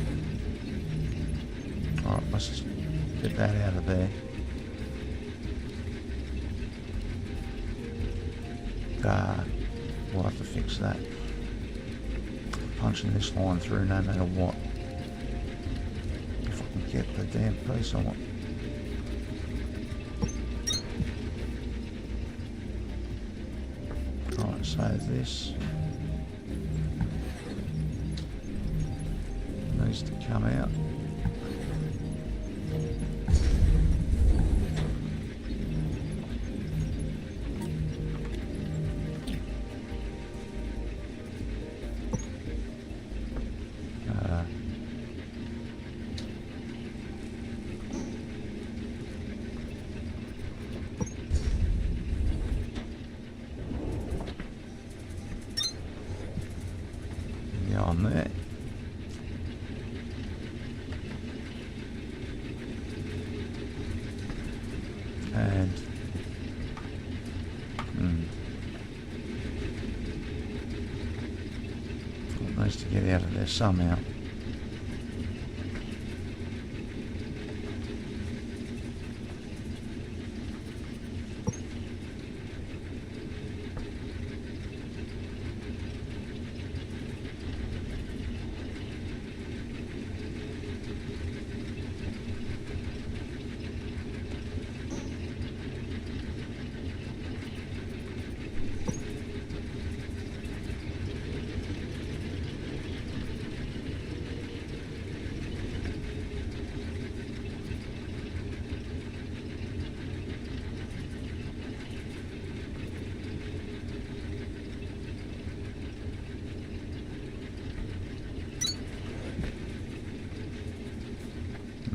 Alright, let's just get that out of there. We'll have to fix that. Punching this line through no matter what. If I can get the damn piece I want. Right, so this needs to come out. On there. And it needs to get out of there somehow.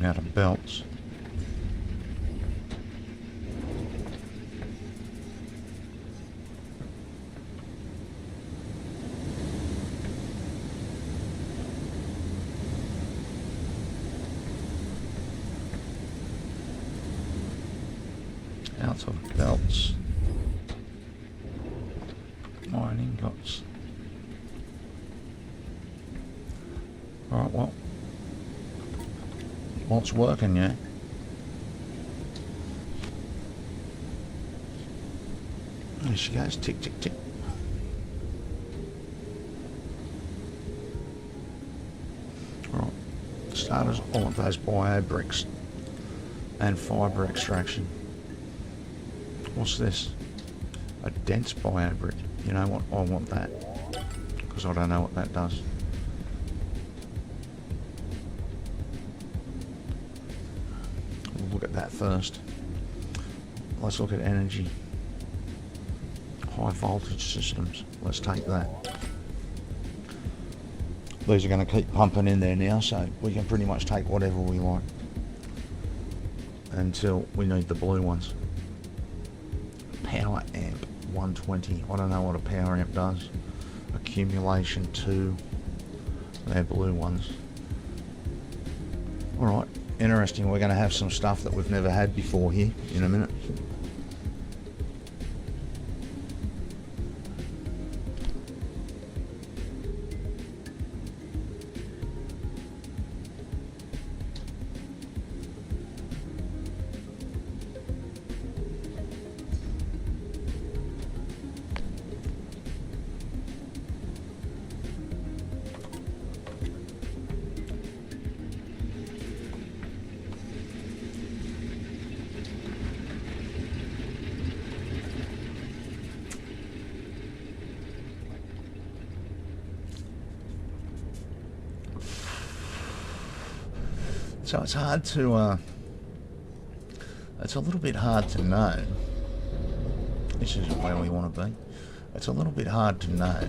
Out of belts. Out of belts. Iron ingots. Alright, well. What's working, yeah? There she goes, tick, tick, tick. Right, starters, I want those bio bricks and fibre extraction. What's this? A dense bio brick. You know what? I want that because I don't know what that does. Look at that first. Let's look at energy. High voltage systems. Let's take that. These are going to keep pumping in there now, so we can pretty much take whatever we like until we need the blue ones. Power amp 120. I don't know what a power amp does. Accumulation 2. They're blue ones. Alright. Interesting, we're going to have some stuff that we've never had before here in a minute. So it's hard to, it's a little bit hard to know. This isn't where we want to be. It's a little bit hard to know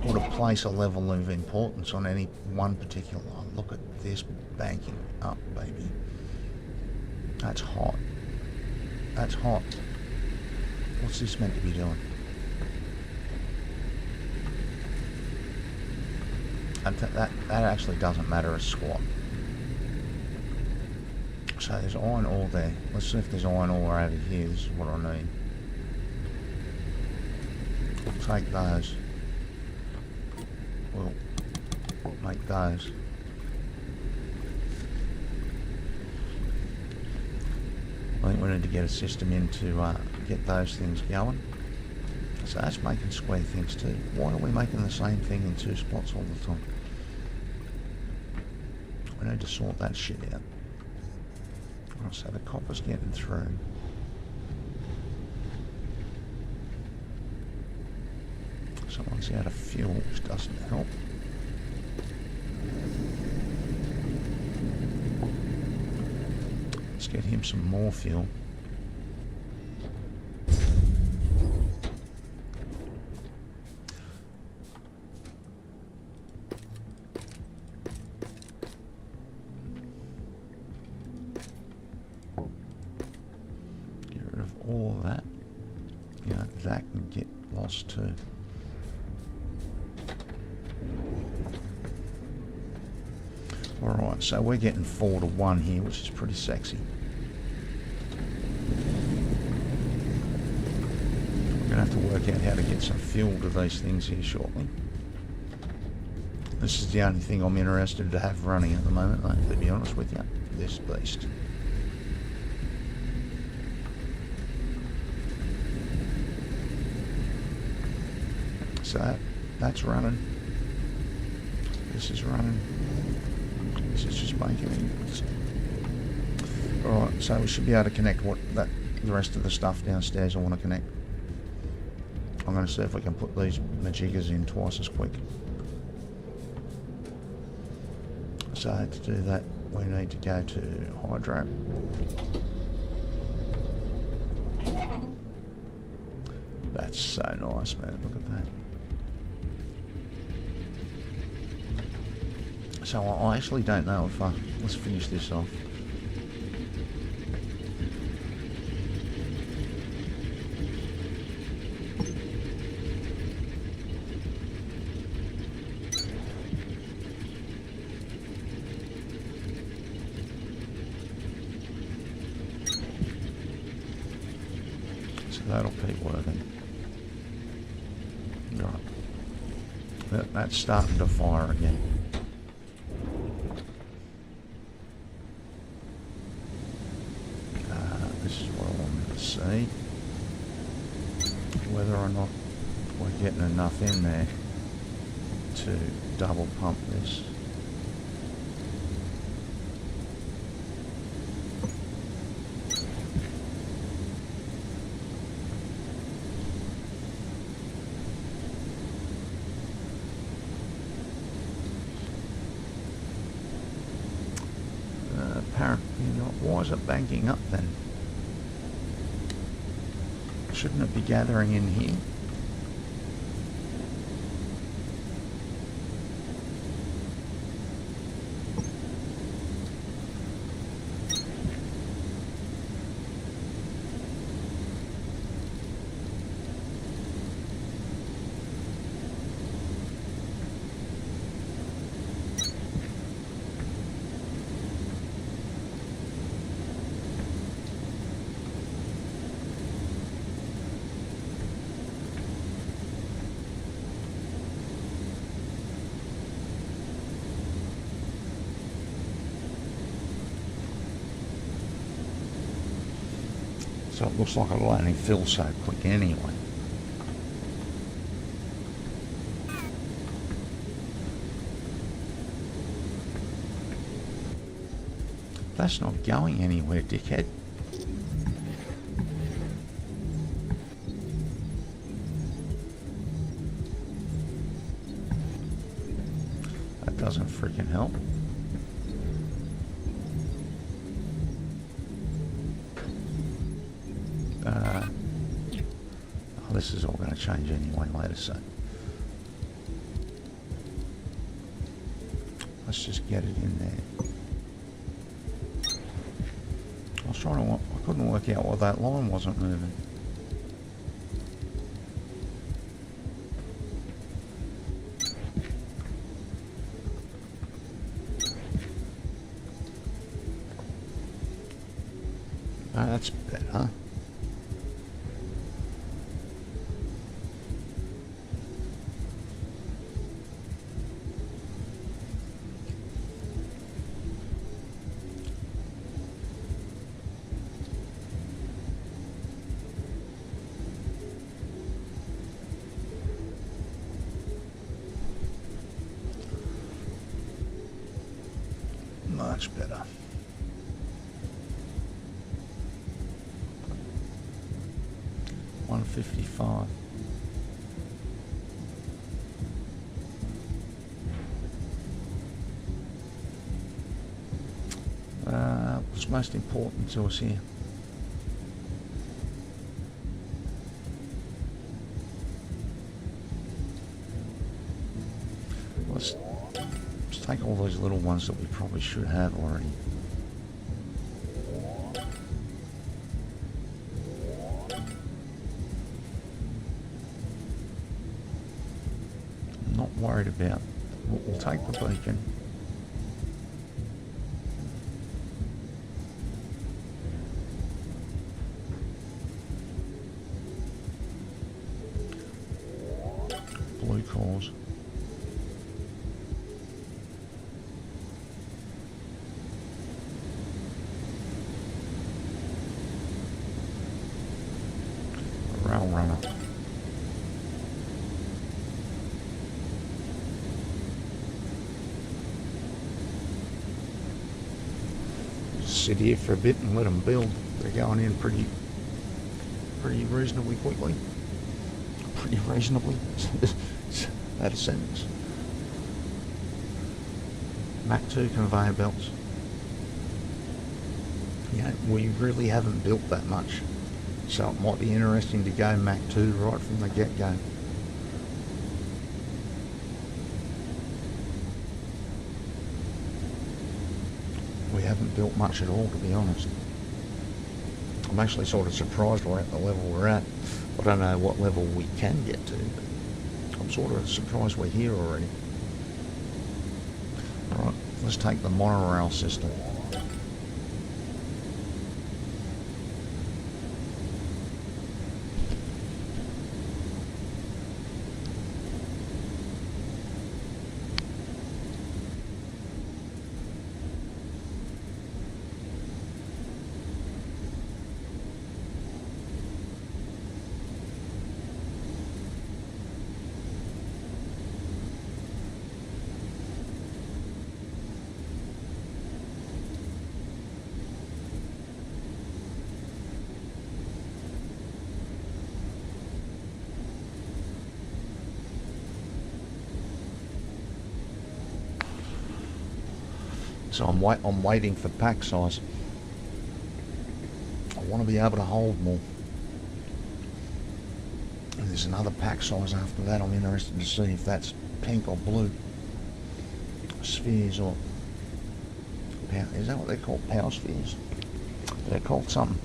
or to place a level of importance on any one particular one. Look at this banking up, baby. That's hot. That's hot. What's this meant to be doing? And that actually doesn't matter a squat. So there's iron ore there. Let's see if there's iron ore over here. This is what I need. We'll take those. We'll make those. I think we need to get a system in to get those things going. So that's making square things too. Why are we making the same thing in two spots all the time? We need to sort that shit out. Right, so the copper's getting through. Someone's out of fuel, which doesn't help. Let's get him some more fuel. Get rid of all of that. Yeah, that can get lost too. Alright, so we're getting 4 to 1 here, which is pretty sexy. We're going to have to work out how to get some fuel to these things here shortly. This is the only thing I'm interested to have running at the moment, though, to be honest with you. This beast. So, that's running. This is running. This is just making it. Alright, so we should be able to connect the rest of the stuff downstairs I want to connect. I'm going to see if we can put these majiggas in twice as quick. So to do that, we need to go to hydro. That's so nice, man. Look at that. So I actually don't know if let's finish this off. So that'll keep working. Right. That's starting to fire again. This is what I wanted to see. Whether or not we're getting enough in there to double pump this. Apparently not. Why is it banking up then? Shouldn't it be gathering in here? So it looks like it'll only fill so quick anyway. That's not going anywhere, dickhead. That doesn't freaking help. This is all going to change anyway later, so let's just get it in there. I was trying to, I couldn't work out why that line wasn't moving. Oh, that's better. Much better. $155. What's most important to us here? Let's take all those little ones that we probably should have already. I'm not worried about. We'll take the beacon. Blue cores. Rail runner. Sit here for a bit and let them build. They're going in pretty reasonably quickly. Pretty reasonably. That's a sentence. Mach 2 conveyor belts. Yeah, we really haven't built that much. So it might be interesting to go Mach 2 right from the get-go. We haven't built much at all, to be honest. I'm actually sort of surprised we're at the level we're at. I don't know what level we can get to, but I'm sort of surprised we're here already. Alright, let's take the monorail system. So I'm waiting for pack size. I want to be able to hold more. And there's another pack size after that. I'm interested to see if that's pink or blue. Spheres or power. Is that what they're called? Power spheres? They're called something.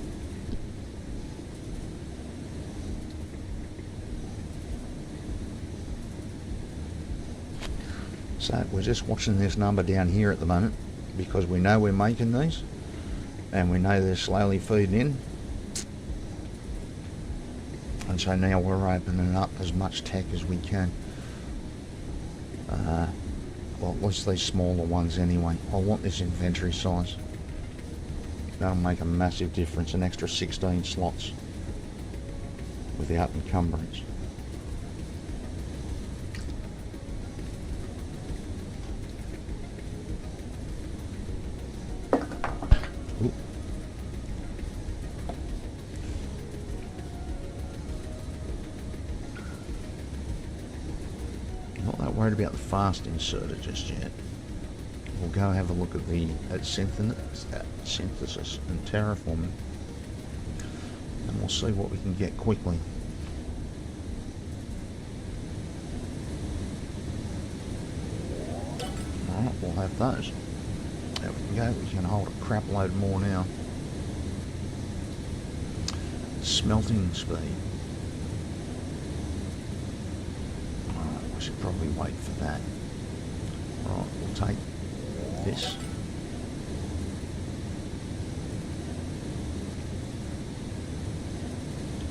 So we're just watching this number down here at the moment, because we know we're making these and we know they're slowly feeding in, and so now we're opening up as much tech as we can, well, at least these smaller ones anyway. I want this inventory size. That'll make a massive difference, an extra 16 slots without encumbrance. Worried about the fast inserter just yet. We'll go have a look at the synthesis and terraforming, and we'll see what we can get quickly. have those. There we go, we can hold a crap load more now. Smelting speed. Alright, I should probably wait for that. Right, we'll take this.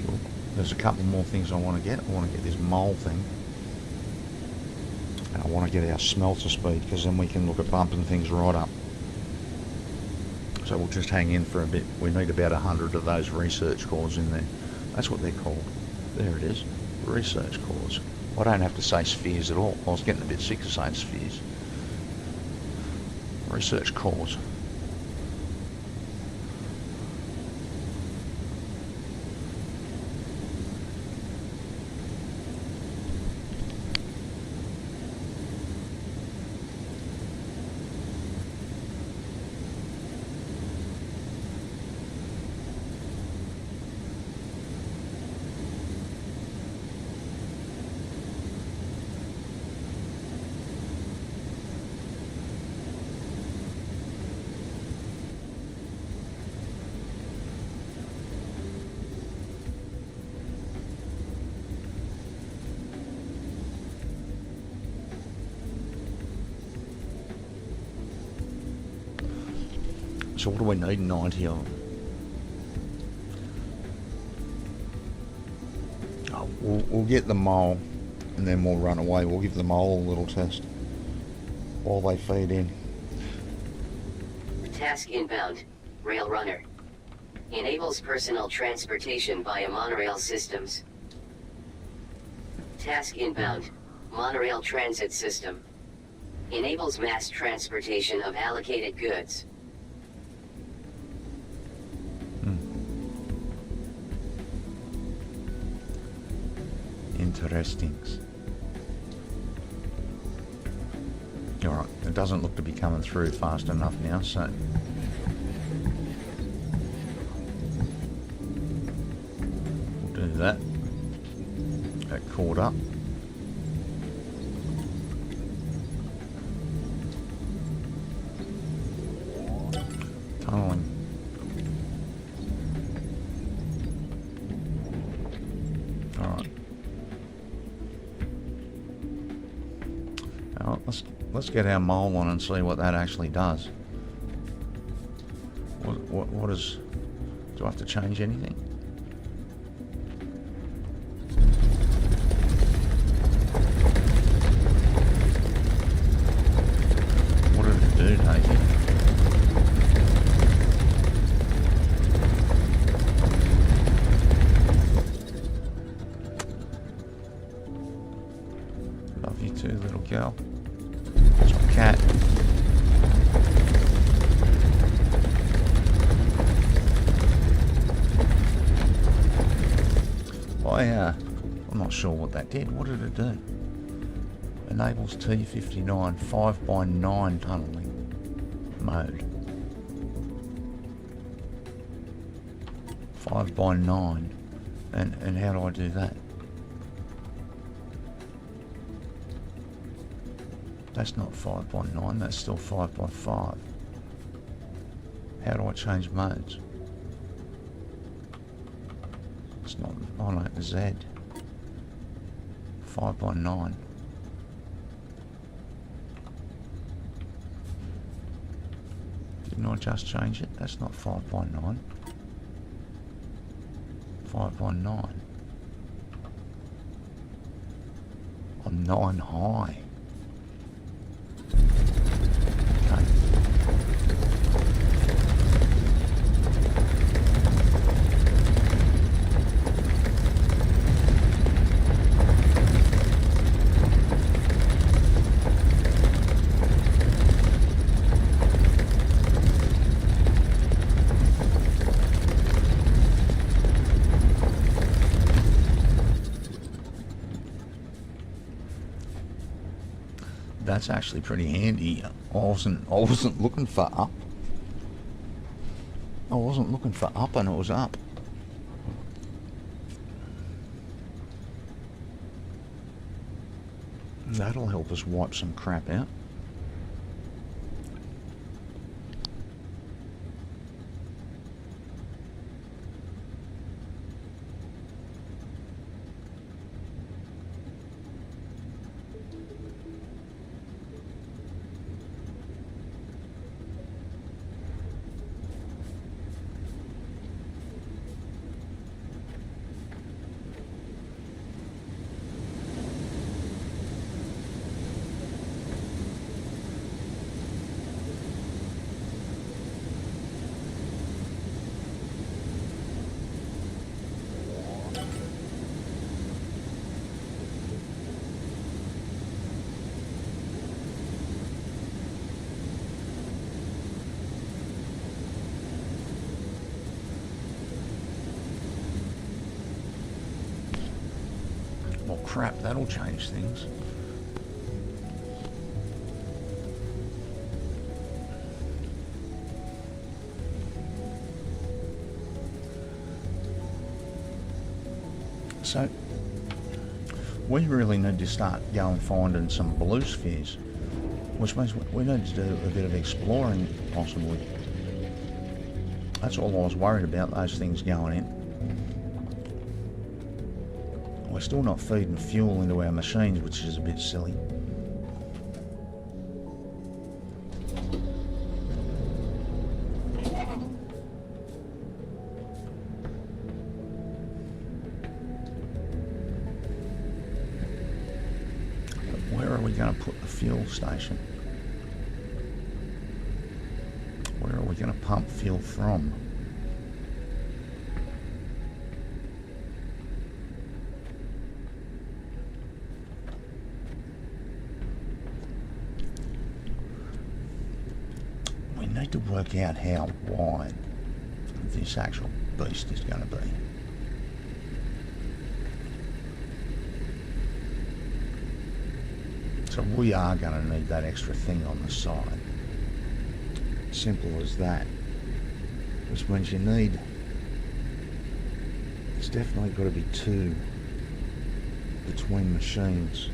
Cool. There's a couple more things I want to get. I want to get this mole thing. And I want to get our smelter speed, because then we can look at bumping things right up. So we'll just hang in for a bit. We need about 100 of those research cores in there. That's what they're called. There it is. Research cores. I don't have to say spheres at all. I was getting a bit sick of saying spheres. Research cores. So what do we need? 90 of them. Oh, we'll get the mole and then we'll run away. We'll give the mole a little test while they feed in. Task inbound. Rail runner. Enables personal transportation via monorail systems. Task inbound. Monorail transit system. Enables mass transportation of allocated goods. Interesting. Alright, it doesn't look to be coming through fast enough now, so we'll do that. That caught up. Tunneling. Alright. Let's get our mole on and see what that actually does. What is... Do I have to change anything? What did it do, Daisy? Love you too, little girl. It's my cat. I'm not sure what that did. What did it do? Enables T59 5x9 tunneling mode. 5x9. And how do I do that? That's not 5x9, that's still 5x5. How do I change modes? It's not, oh no, Z. 5x9. Didn't I just change it? That's not 5x9. 5x9. I'm 9 high. Okay. That's actually pretty handy. I wasn't looking for up. I wasn't looking for up and it was up. That'll help us wipe some crap out. Oh crap, that'll change things. So, we really need to start going finding some blue spheres, which means we need to do a bit of exploring, possibly. That's all I was worried about, those things going in. We're still not feeding fuel into our machines, which is a bit silly. Where are we going to put the fuel station? Where are we going to pump fuel from? We need to work out how wide this actual beast is going to be. So we are going to need that extra thing on the side. Simple as that. Which means you need... There's definitely got to be two between machines.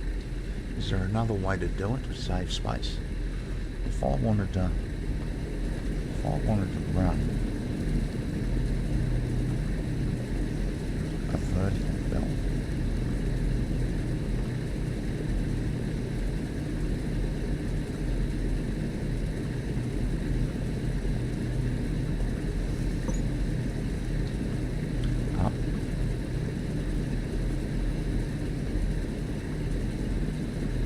Is there another way to do it to save space? If I wanted to run a vertical belt, up,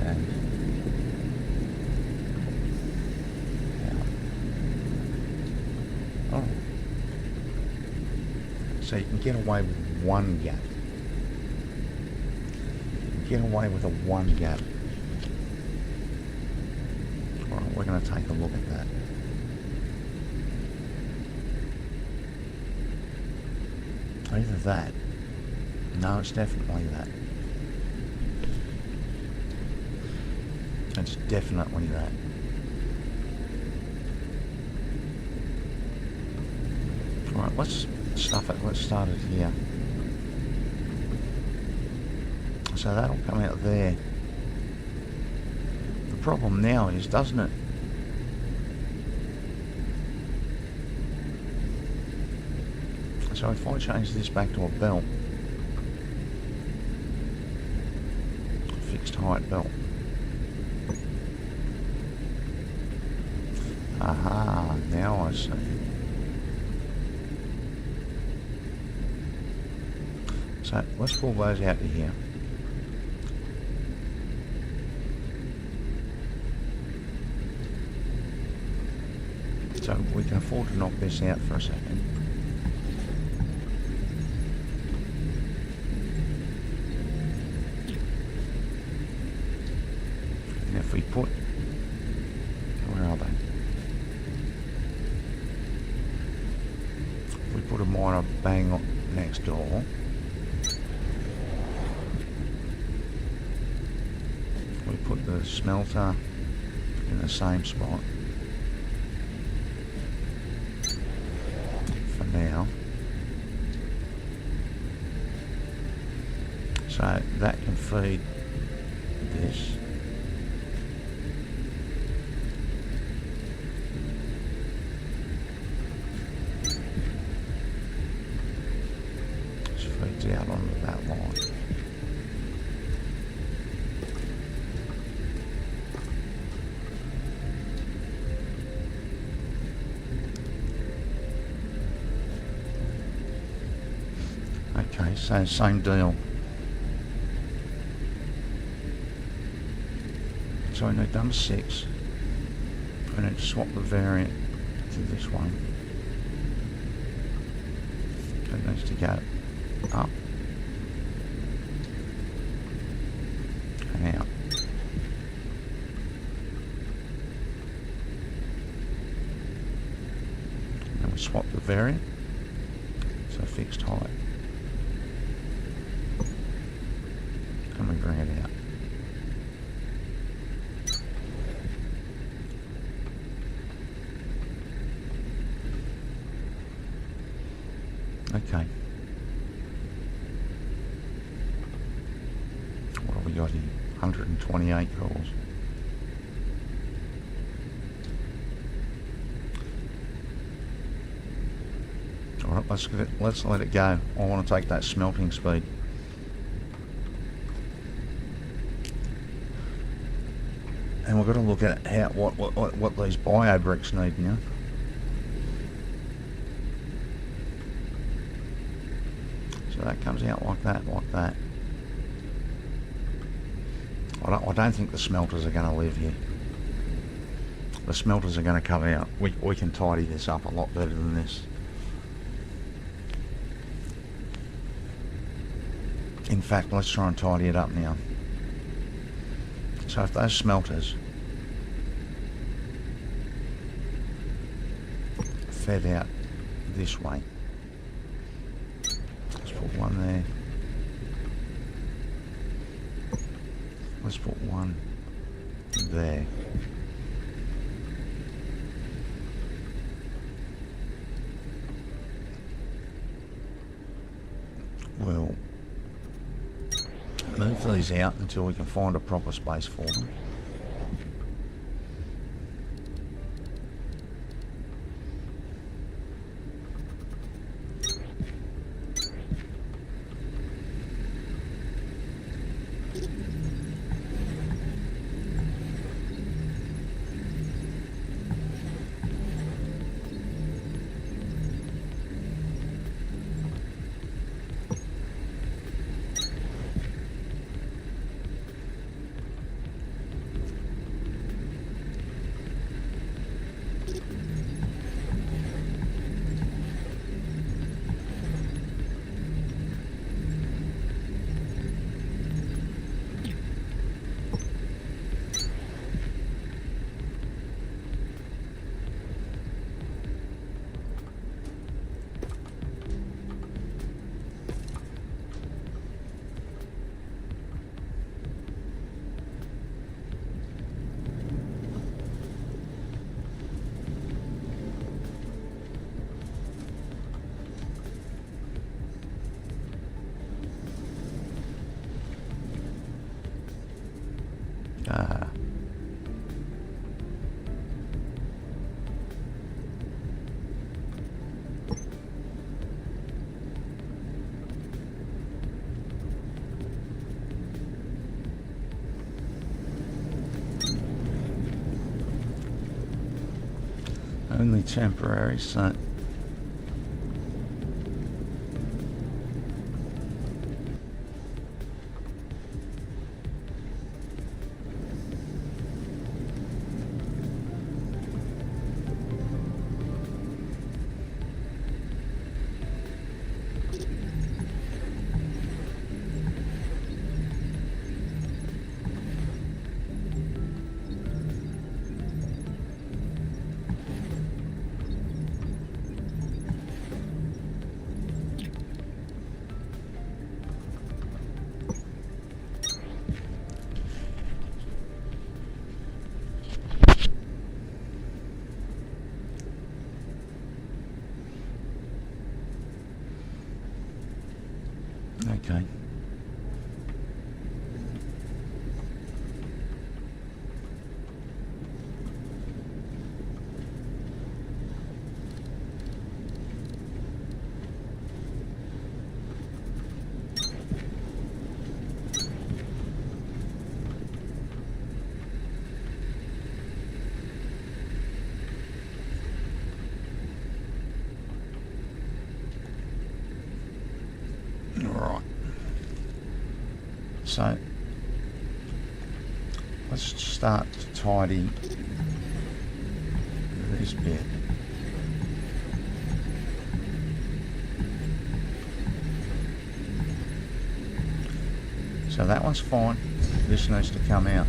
and out. Oh. So you can get away with one gap. Get away with a one gap. Alright, we're going to take a look at that. Either that. No, it's definitely that. It's definitely that. Alright, let's stuff it. Let's start it here. So that'll come out there. The problem now is, doesn't it? So if I change this back to a belt, fixed height belt. Aha, now I see. So let's pull those out to here. So we can afford to knock this out for a second. And if we put, where are they? If we put a miner bang on next door, we put the smelter in the same spot. Now, so that can feed this. This feeds out onto that line. Okay, so same deal. So I need number 6. I need to swap the variant to this one. It needs to go up and out. And we swap the variant, so fixed height. And we and bring it out. Okay. What have we got here? 128 cores. Alright, let's let it go. I want to take that smelting speed. And we've got to look at how what these bio bricks need, you know. So that comes out like that, like that. I don't think the smelters are going to live here. The smelters are going to come out. We can tidy this up a lot better than this. In fact, let's try and tidy it up now. So if those smelters fed out this way, let's put one there. Let's put one there. We'll move these out until we can find a proper space for them. Only temporary, so okay. Right. So let's start to tidy this bit. So that one's fine. This needs to come out.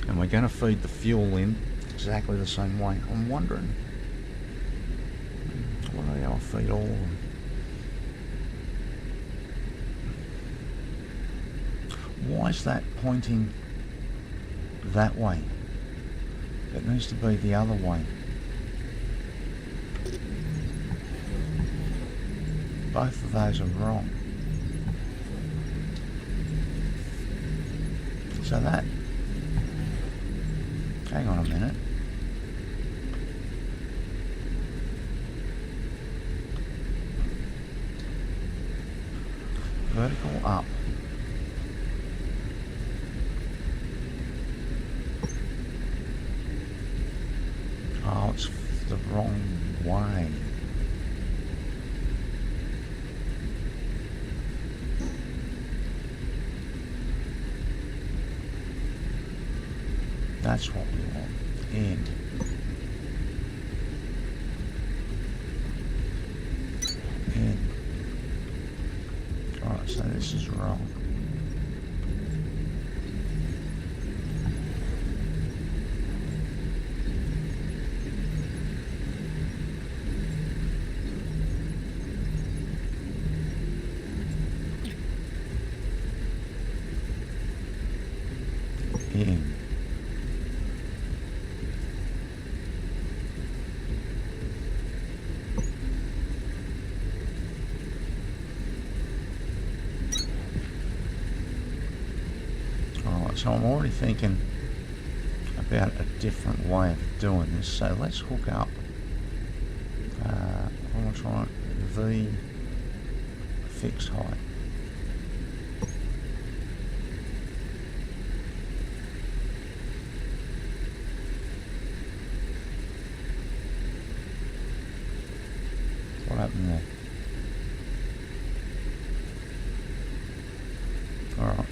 And we're going to feed the fuel in exactly the same way. I'm wondering I'll feed all of them. Why is that pointing that way? It needs to be the other way. Both of those are wrong. So that... Hang on a minute. Vertical up. Oh, it's the wrong way. That's what we want. End. End. Alright, so this is wrong. End. So I'm already thinking about a different way of doing this. So let's hook up. I'll try the fixed height. What happened there? All right.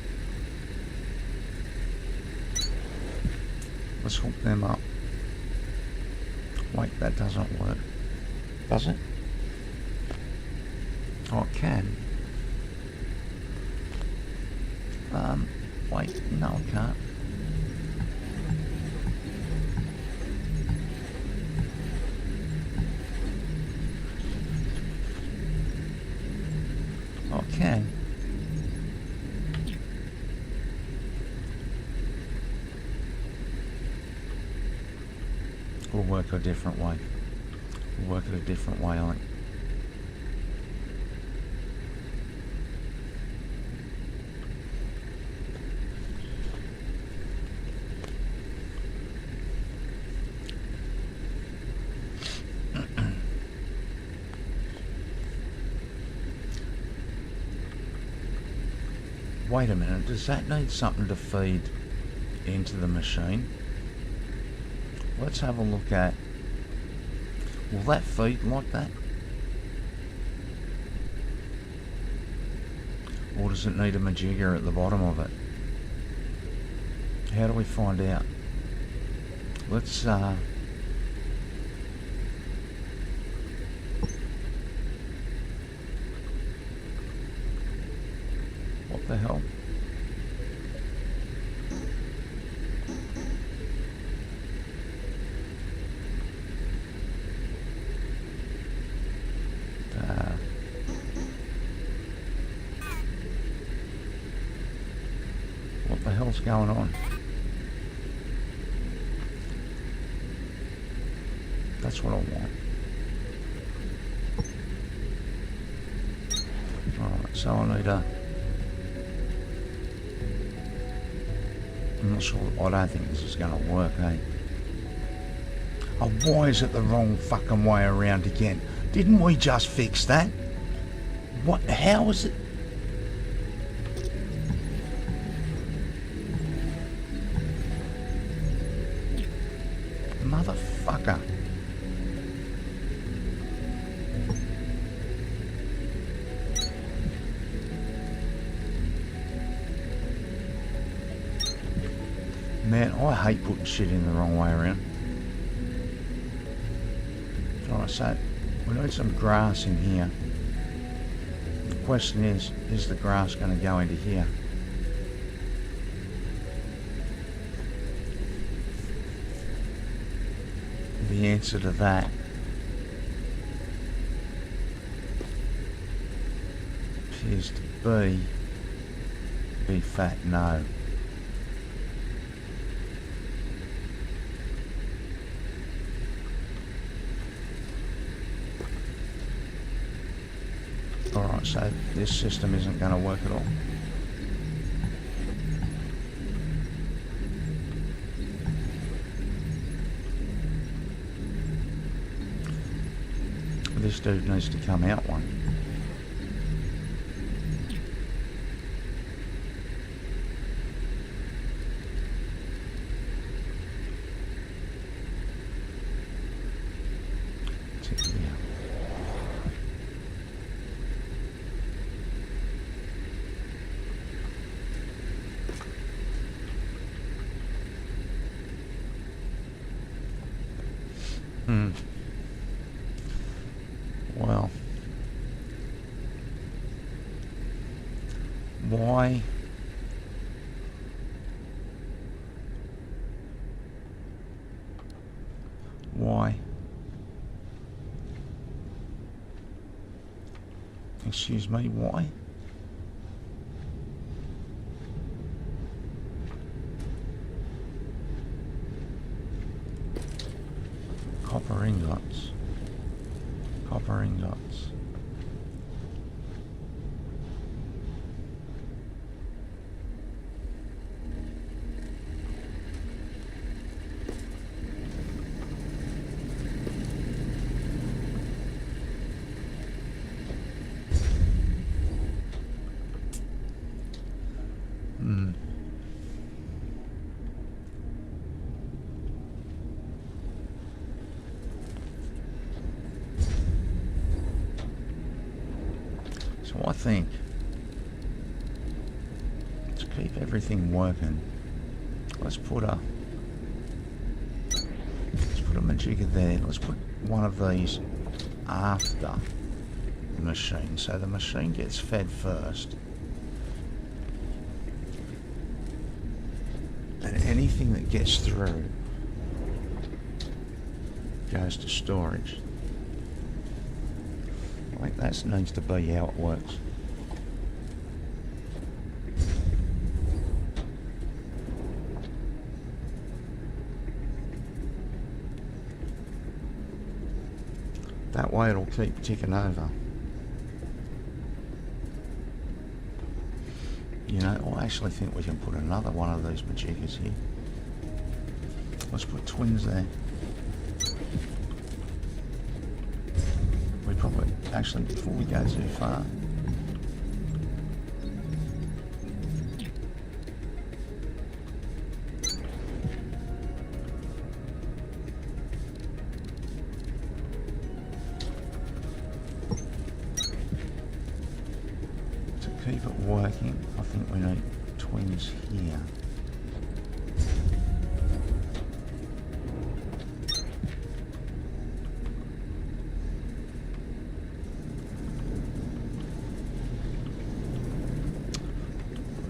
Let's hook them up. Wait, that doesn't work. Does it? Oh, it can. Wait, no, it can't. Oh, it can. We'll work a different way. We'll work it a different way, I think. Wait a minute, does that need something to feed into the machine? Let's have a look at... Will that feed like that? Or does it need a majigger at the bottom of it? How do we find out? Let's what the hell? What the hell's going on? That's what I want. Alright, so I need a... I'm not sure, I don't think this is going to work, eh? Oh, why is it the wrong fucking way around again? Didn't we just fix that? What, how is it? Motherfucker. Man, I hate putting shit in the wrong way around. Alright, so we need some grass in here. The question is the grass going to go into here? The answer to that appears to be big fat no. Alright, so this system isn't going to work at all. This dude needs to come out one. Check it out. Well, why? Excuse me, why? Copper ingots. Copper ingots. So I think to keep everything working, let's put a majigger there. Let's put one of these after the machine, so the machine gets fed first, and anything that gets through goes to storage. I think that needs to be how it works. That way it'll keep ticking over. You know, I actually think we can put another one of these majiggers here. Let's put twins there. We probably, actually, before we go too far, to keep it working, I think we need twins here.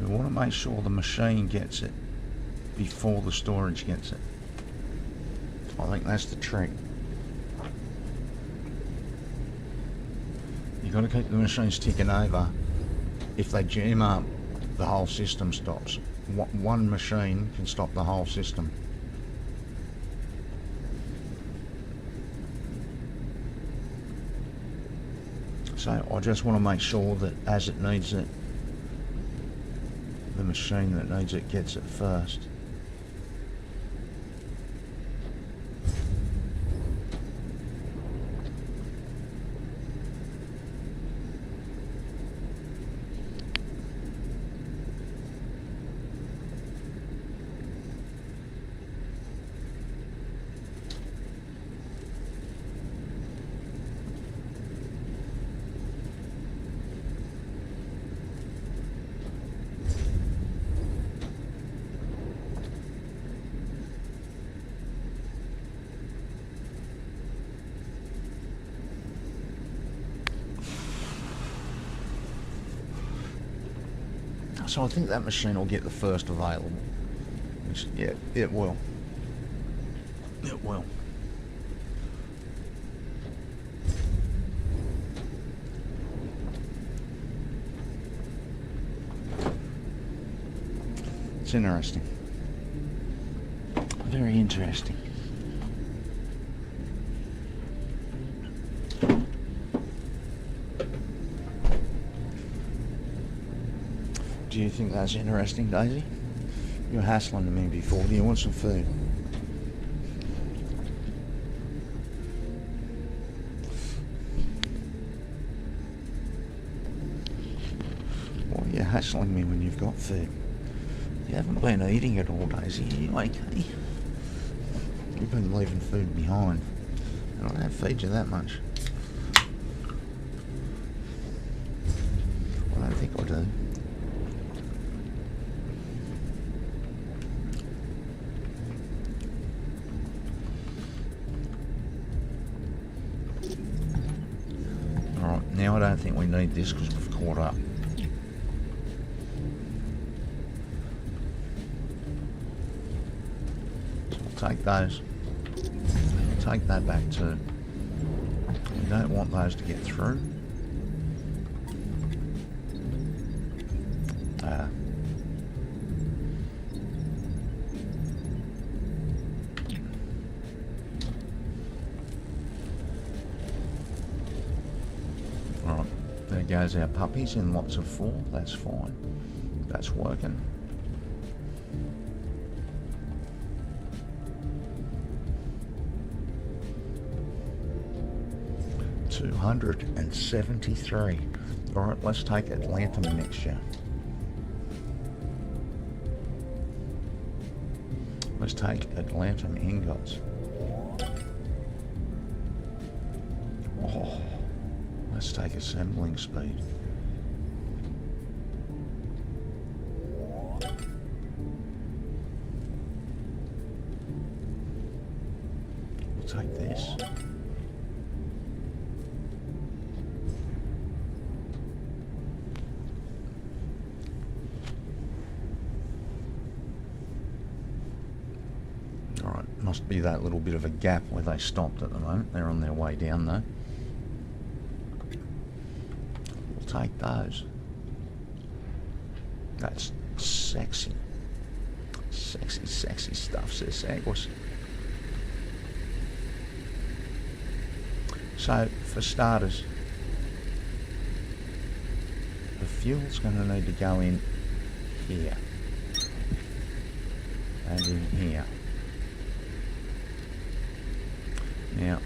We want to make sure the machine gets it before the storage gets it. I think that's the trick. You've got to keep the machines ticking over. If they jam up, the whole system stops. One machine can stop the whole system. So I just want to make sure that as it needs it, the machine that needs it gets it first. So I think that machine will get the first available. Which, yeah, it will. It will. It's interesting. Very interesting. Do you think that's interesting, Daisy? You were hassling to me before. Do you want some food? Why are you hassling me when you've got food? You haven't been eating it all, Daisy. Are you okay? You've been leaving food behind. And I don't feed you that much. I don't think I do. Alright, now I don't think we need this because we've caught up. Take those. Take that back too. We don't want those to get through. Right, there goes our puppies in lots of 4. That's fine. That's working. $273. Alright, let's take Atlantum mixture. Let's take Atlantum ingots. Oh, let's take assembling speed. We'll take this. Must be that little bit of a gap where they stopped at the moment. They're on their way down though. We'll take those. That's sexy. Sexy, sexy stuff, says Angus. So, for starters, the fuel's going to need to go in here. And in here. Now,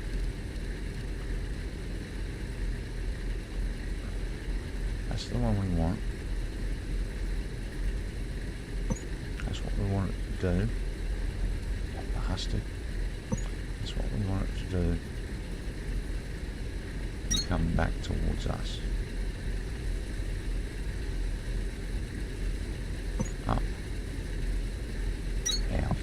that's the one we want. That's what we want it to do. Bastard. That's what we want it to do. And come back towards us. Up. Out.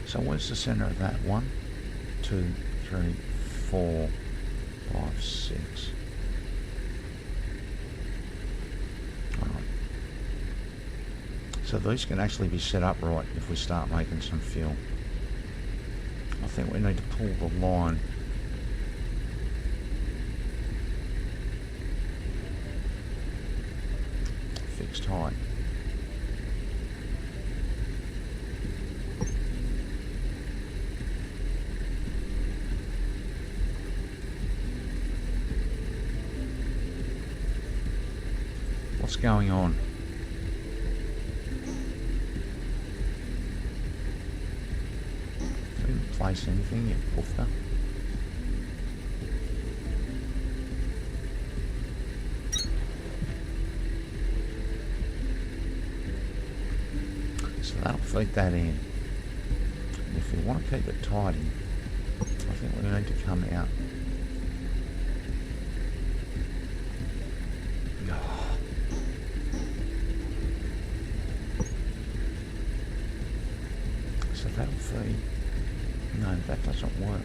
So where's the centre of that? 1, 2, 3, 4, 5, 6. Alright. So these can actually be set up right if we start making some fuel. I think we need to pull the line fixed height. What's going on? You didn't place anything, you poofter. So that'll feed that in. And if we want to keep it tidy, I think we need to come out. That'll feed. No, that doesn't work.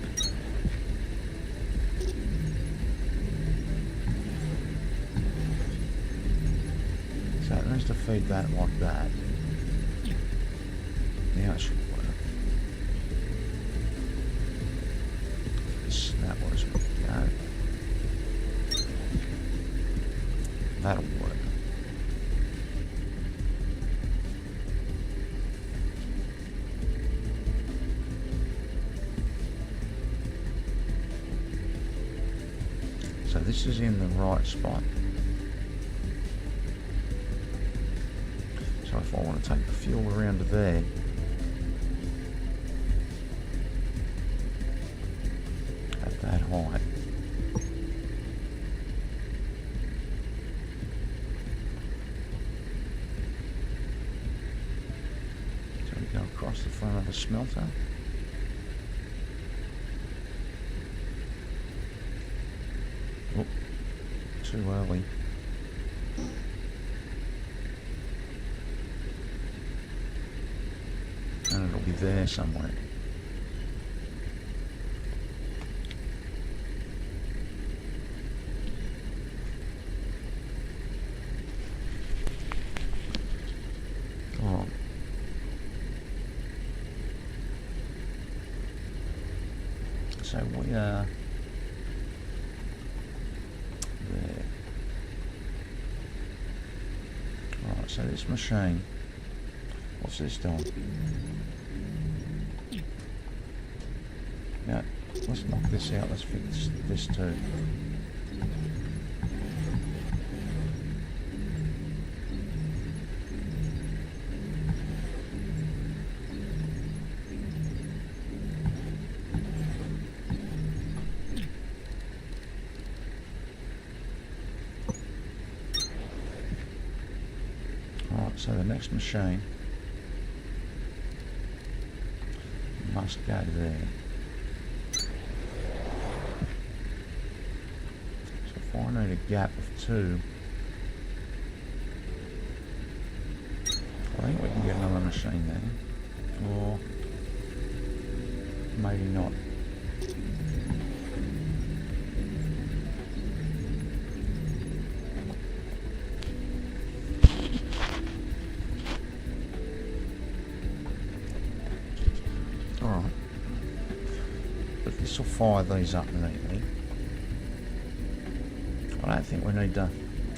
So it needs to feed that like that. Now it should work. That was go. That'll work. So this is in the right spot. So if I want to take the fuel around to there, at that height, so we go across the front of the smelter. Oh, too early. And it'll be there somewhere. Oh. So we are there. Right, so this machine, what's this doing? Now, let's knock this out, let's fix this too. Alright, so the next machine must go there. So if I need a gap of 2, I think we can get another machine there. Or maybe not. Alright. But this will fire these up neatly. I don't think we need to...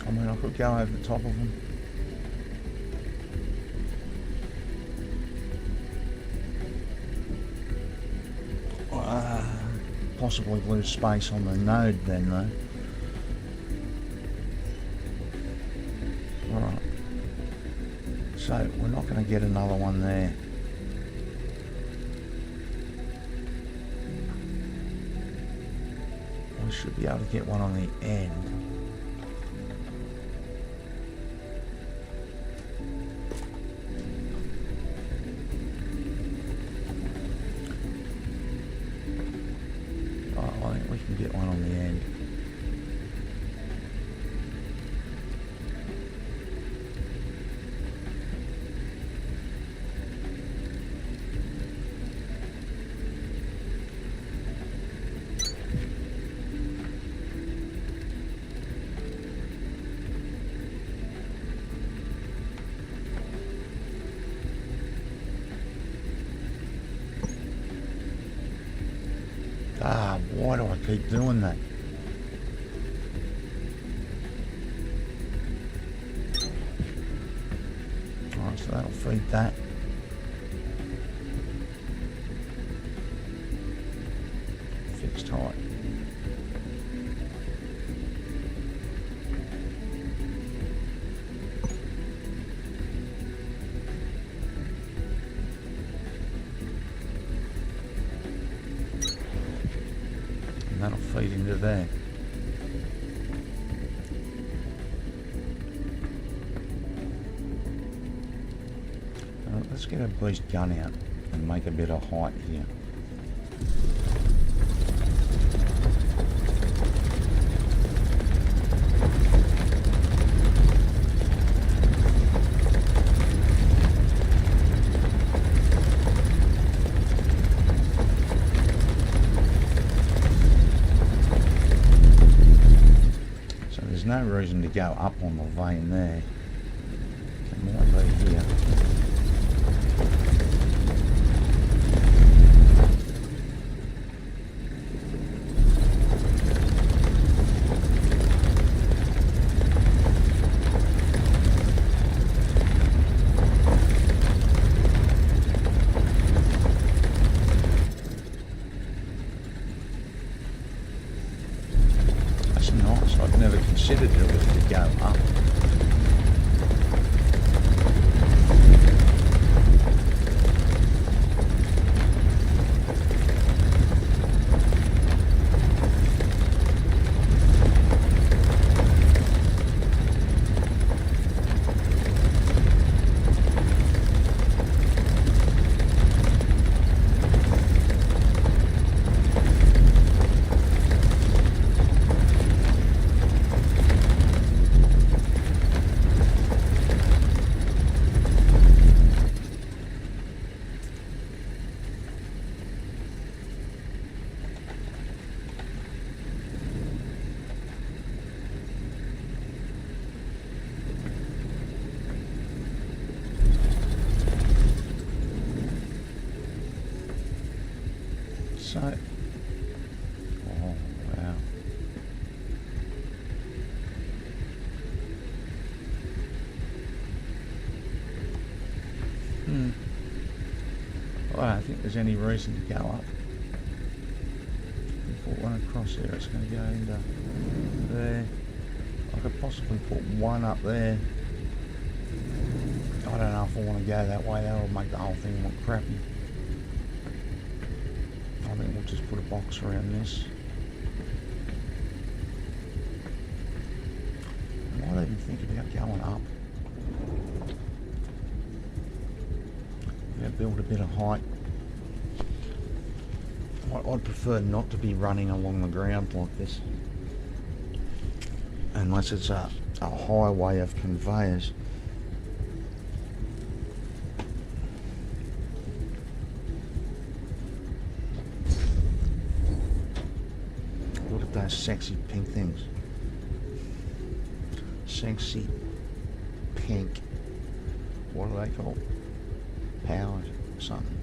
I mean, I could go over the top of them. Possibly lose space on the node then though. Alright. So we're not going to get another one there. We should be able to get one on the end. I think we can get one on the end. Ah, why do I keep doing that? Alright, so that'll feed that. Fixed height. And that'll feed into there. Let's get a beast gun out and make a bit of height here. No reason to go up on the vein there. It might be here. So, oh wow. Well, I don't think there's any reason to go up. Put one across there, it's going to go into there. I could possibly put one up there. I don't know if I want to go that way, that would make the whole thing look crappy. I think we'll just put a box around this. I might even think about going up. Yeah, build a bit of height. I'd prefer not to be running along the ground like this. Unless it's a highway of conveyors. Look at those sexy pink things. Sexy pink. What are they called? Power something.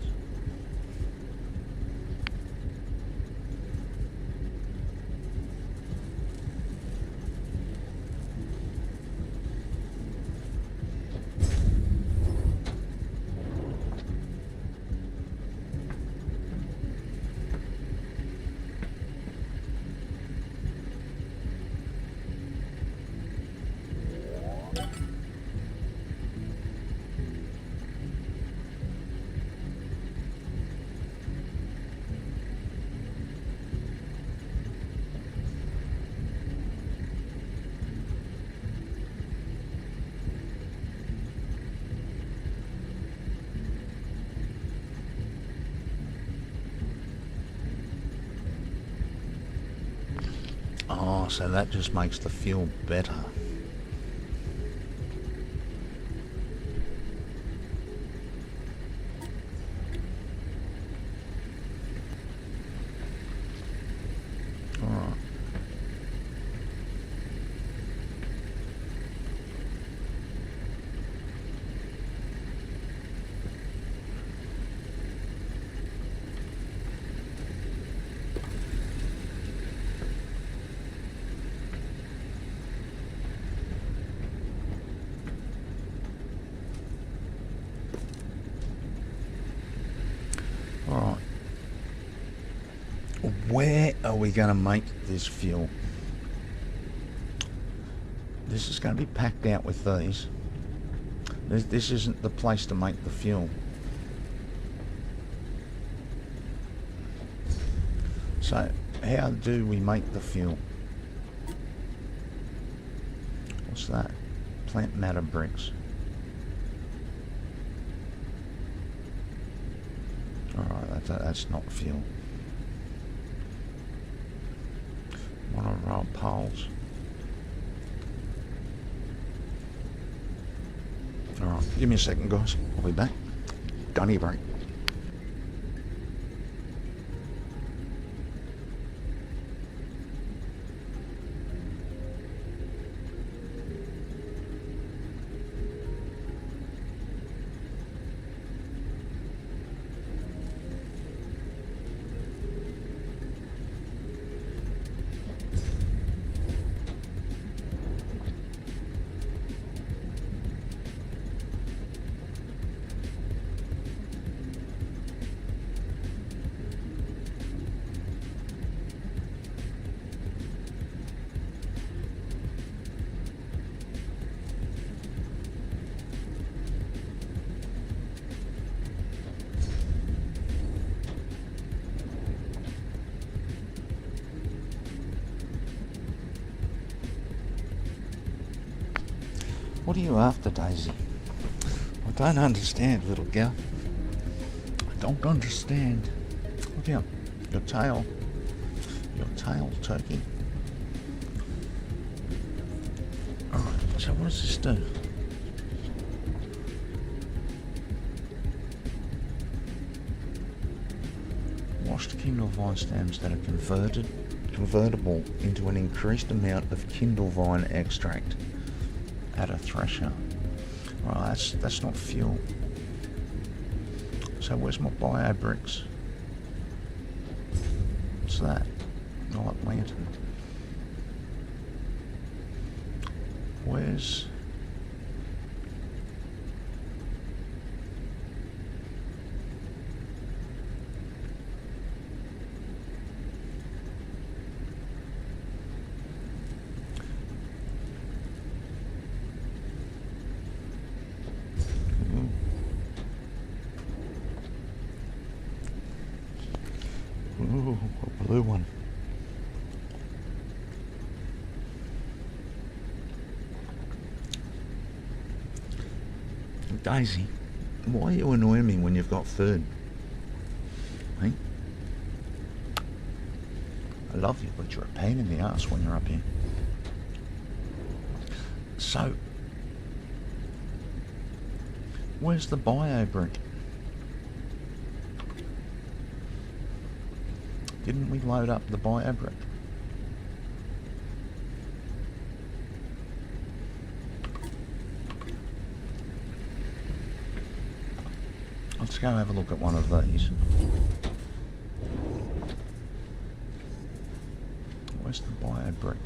Oh, so that just makes the fuel better. Alright. Alright. Where are we going to make this fuel? This is going to be packed out with these. This isn't the place to make the fuel. So, how do we make the fuel? What's that? Plant matter bricks. Alright, that's not fuel. Monorail poles. Alright, give me a second, guys. I'll be back. Don't need a break. What are you after, Daisy? I don't understand, little girl. I don't understand. Look out. Your tail. Your tail, turkey. Alright, so what does this do? Washed Kindlevine stems that are convertible into an increased amount of Kindlevine extract at a thresher. Right, that's not fuel. So where's my bio bricks? What's that? Light lantern. Where's... Ooh, a blue one. Daisy, why are you annoying me when you've got food? Hey? I love you, but you're a pain in the ass when you're up here. So, where's the bio brick? Didn't we load up the bio brick? Let's go have a look at one of these. Where's the bio brick?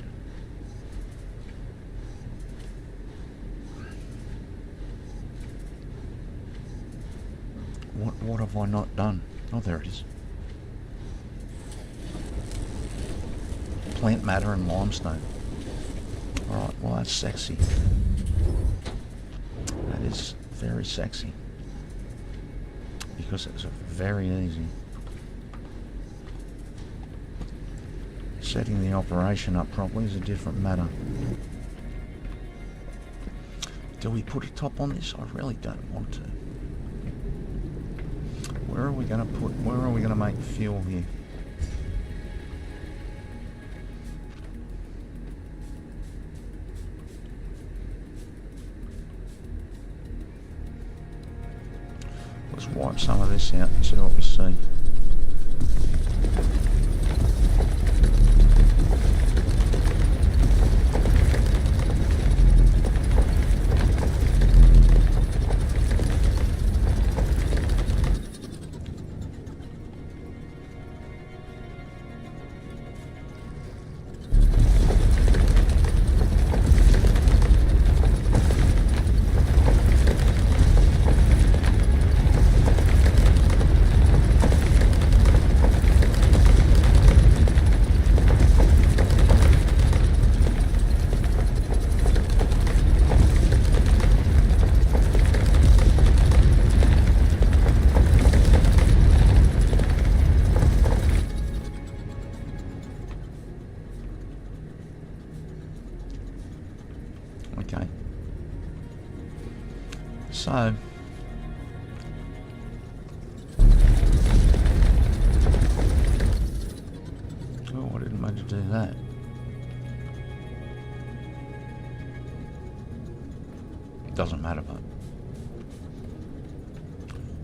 What have I not done? Oh, there it is. Plant matter and limestone. Alright, well that's sexy. That is very sexy. Because it's very easy. Setting the operation up properly is a different matter. Do we put a top on this? I really don't want to. Where are we going to make fuel here? Let's wipe some of this out and see what we see. Okay. So, oh, I didn't mean to do that. It doesn't matter, but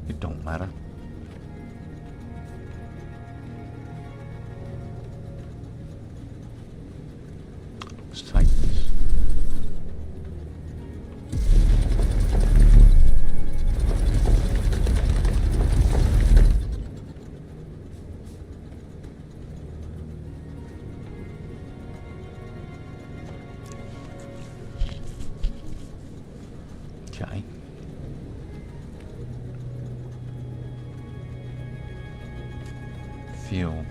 it don't matter. Let's take this. Okay. Fuel.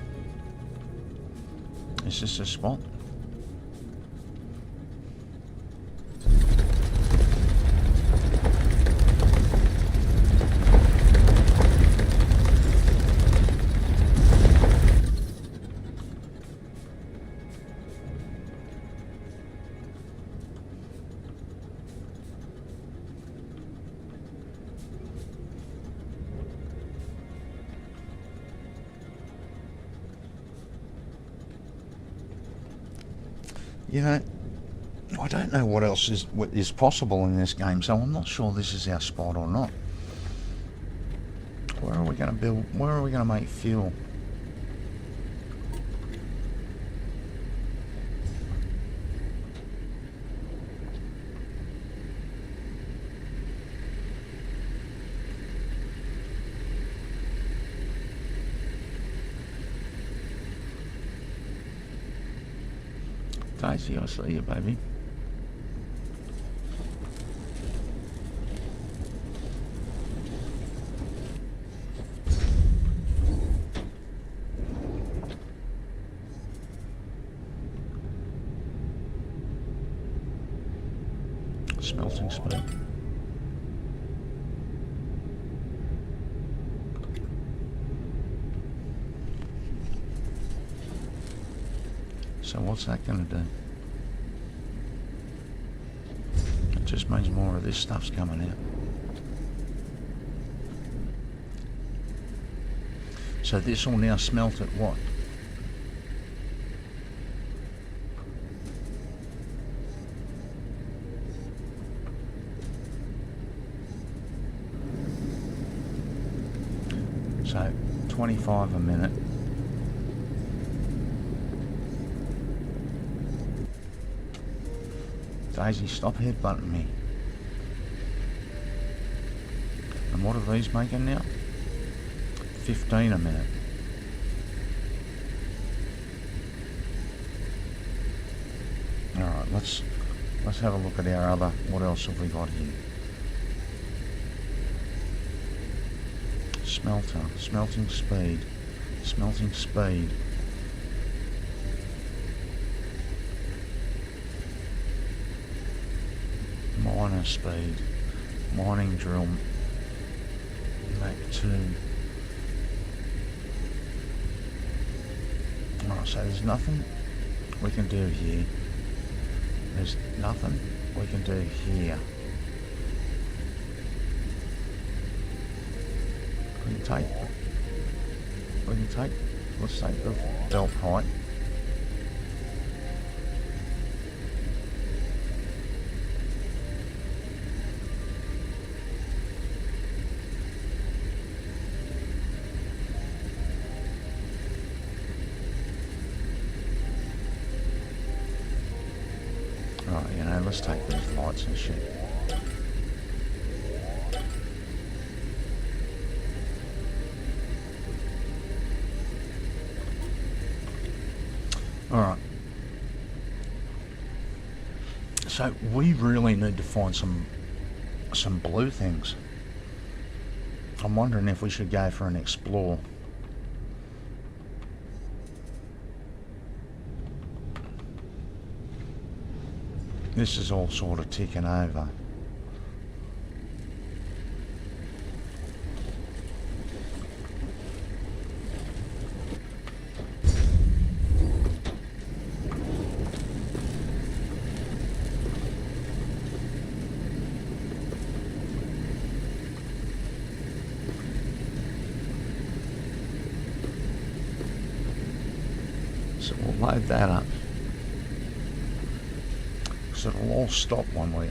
Is this a spot? You know, I don't know what else is possible in this game, so I'm not sure this is our spot or not. Where are we going to build? Where are we going to make fuel? Daisy, I see you, baby. Smelting speed. So what's that going to do? It just means more of this stuff's coming out. So this will now smelt at what? So 25 a minute. Daisy, stop headbutting me. And what are these making now? 15 a minute. Alright, let's have a look at our other, what else have we got here? Smelter, smelting speed, smelting speed. Miner speed, mining drill, Mach 2. Alright, so there's nothing we can do here. There's nothing we can do here. Let's take the belt height. Right, you know, let's take these lights and shit. Alright. So we really need to find some blue things. I'm wondering if we should go for an explore. This is all sort of ticking over. So we'll load that up. So it'll all stop when we,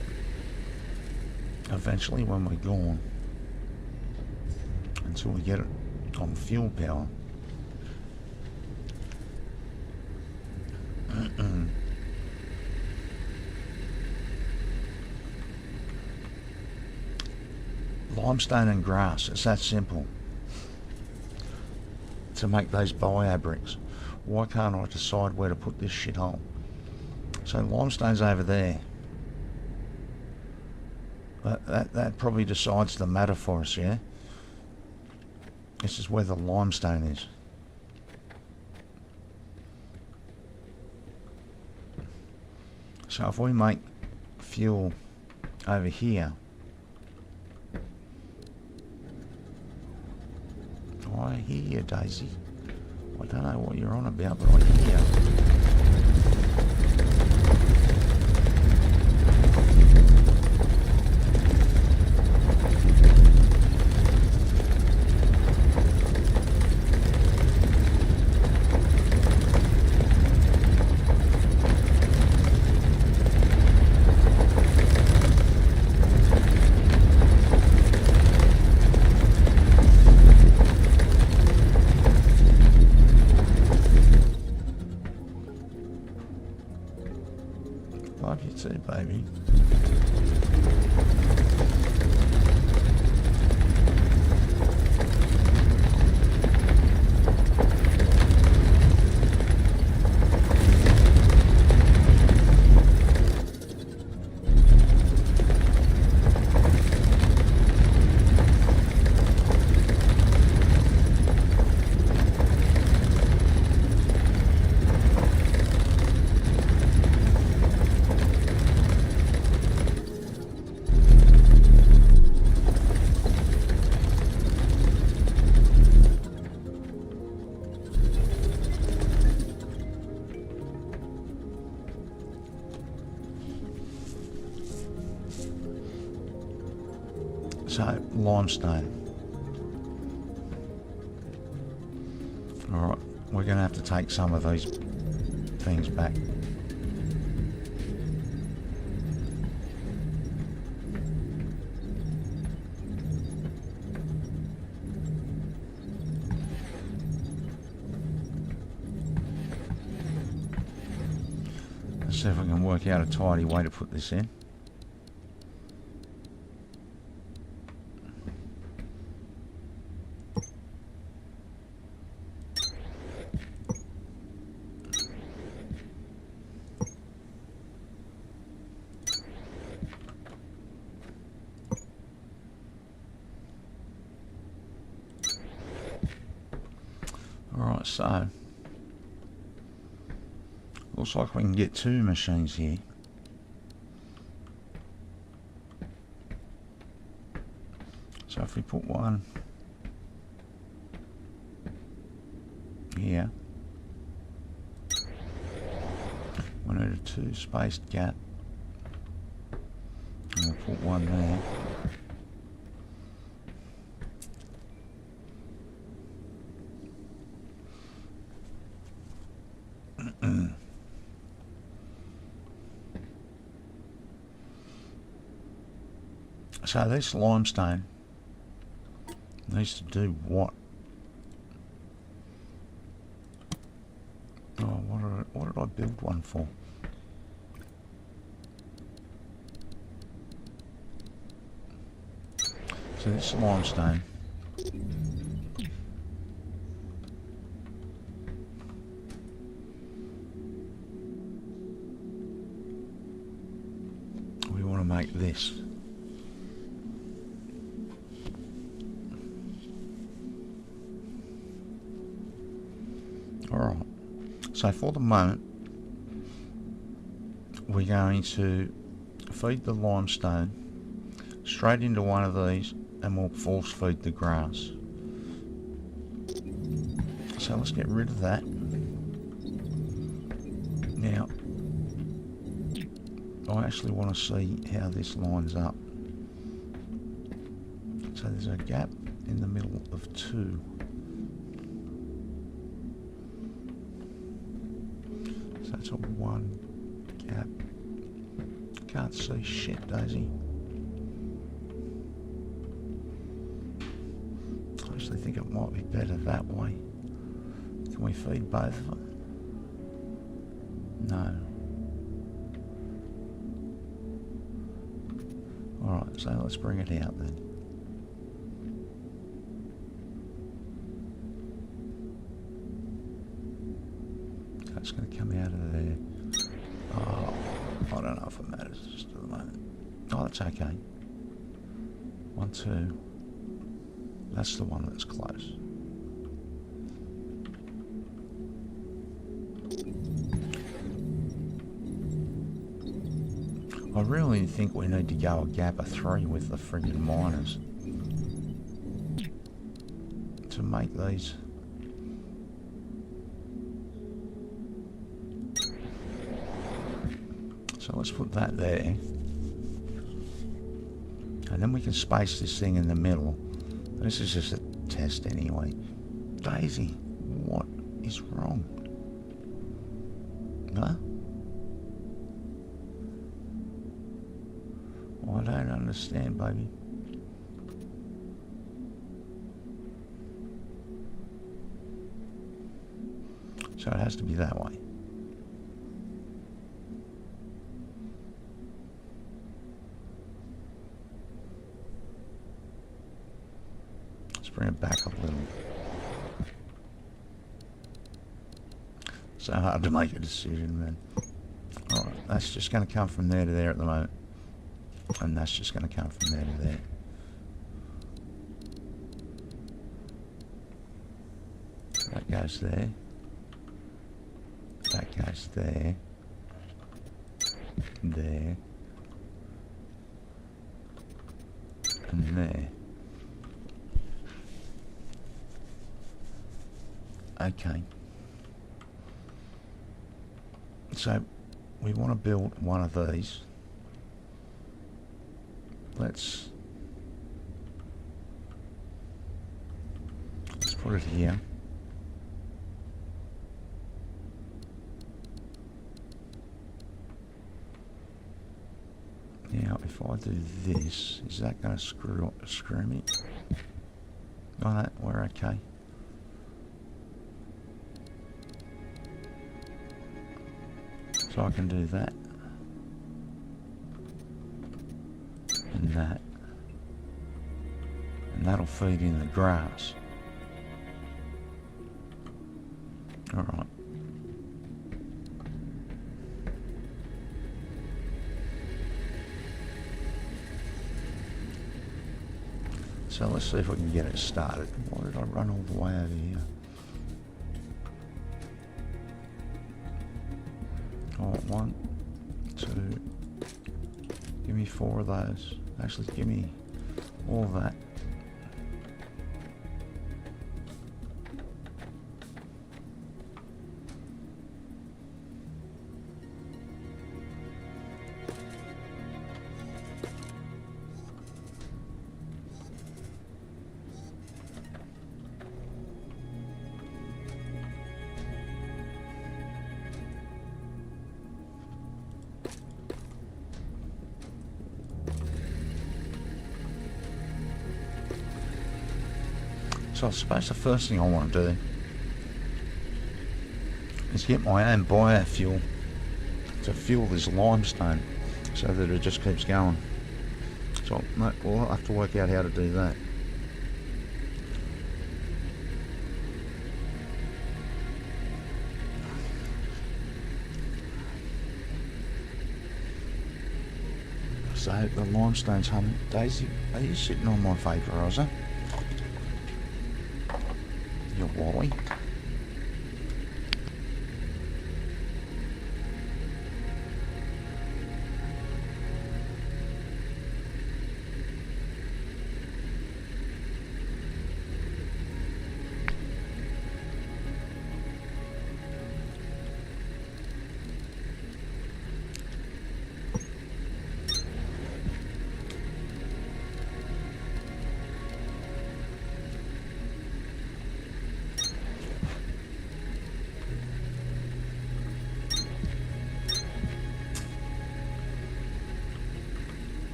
eventually when we're gone, until we get it on fuel power. Limestone and grass, it's that simple to make those bio bricks. Why can't I decide where to put this shithole? So limestone's over there. That probably decides the matter for us, yeah? This is where the limestone is. So if we make fuel over here, I hear you, Daisy. I don't know what you're on about, but I hear you. So, limestone. Alright, we're going to have to take some of these things back. Let's see if we can work out a tidy way to put this in. Alright, so looks like we can get 2 machines here. So if we put one here, we need a 2 spaced gap, and we'll put one there. So this limestone needs to do what? Oh, what did I build one for? So this limestone we want to make this. Alright, so for the moment we're going to feed the limestone straight into one of these and we'll force feed the grass. So let's get rid of that. Now, I actually want to see how this lines up. So there's a gap in the middle of 2. So it's a 1 gap. Can't see shit, Daisy. I actually think it might be better that way. Can we feed both of them? No. Alright, so let's bring it out then. So it's going to come out of there. Oh, I don't know if it matters just at the moment. Oh, that's okay. 1, 2. That's the one that's close. I really think we need to go a gap of 3 with the friggin' miners to make these. So let's put that there, and then we can space this thing in the middle. This is just a test anyway. Daisy, what is wrong? Huh? Oh, I don't understand, baby. So it has to be that way. Let's bring it back up a little. So hard to make a decision, man. Alright, that's just going to come from there to there at the moment. And that's just going to come from there to there. That goes there. That goes there. There. And there. Okay. So, we want to build one of these. Let's Put it here. Now, if I do this, is that going to screw me? Oh, that, we're okay. So I can do that. And that. And that'll feed in the grass. Alright. So let's see if we can get it started. Why did I run all the way over here? Alright, 1, 2. Give me 4 of those. Actually, give me all of that. So I suppose the first thing I want to do is get my own biofuel to fuel this limestone so that it just keeps going. So we'll have to work out how to do that. So the limestone's humming. Daisy, are you sitting on my vaporizer? You Wally.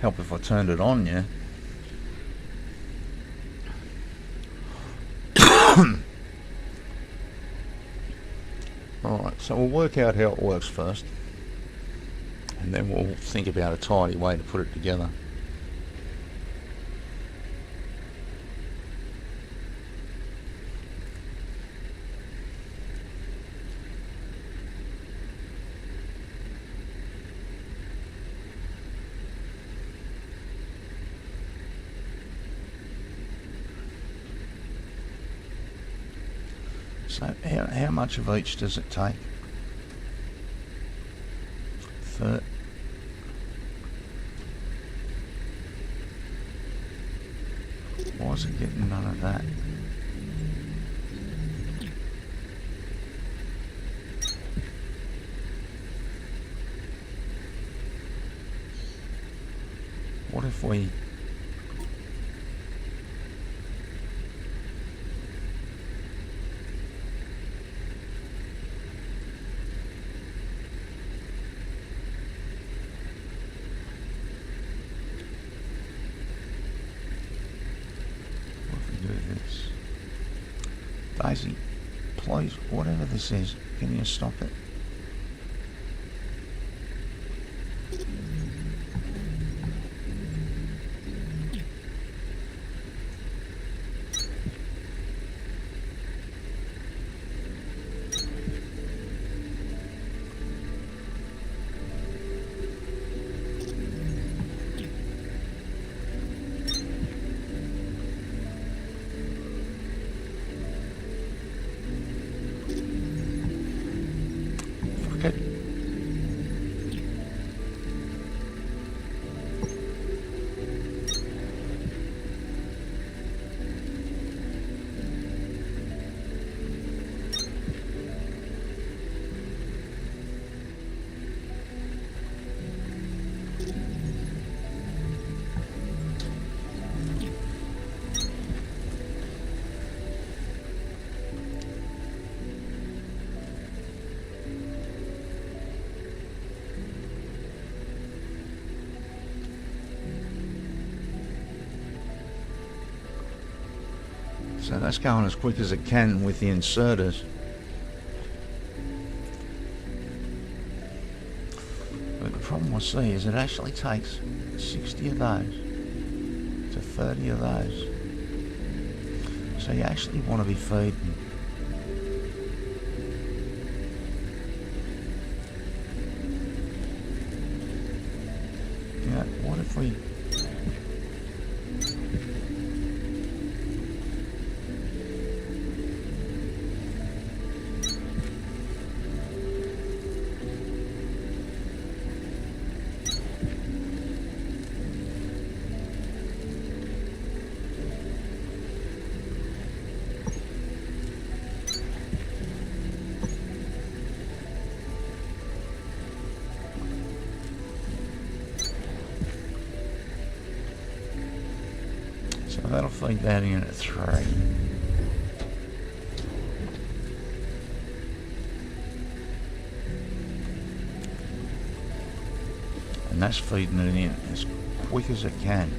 Help if I turned it on, yeah. Alright, so we'll work out how it works first. And then we'll think about a tidy way to put it together. So how much of each does it take? Why is it getting none of that? What if we... Daisy, please, whatever this is, can you stop it? So that's going as quick as it can with the inserters. But the problem I see is it actually takes 60 of those to 30 of those. So you actually want to be feeding. Yeah, what if we... So that'll feed that in at 3. And that's feeding it in as quick as it can.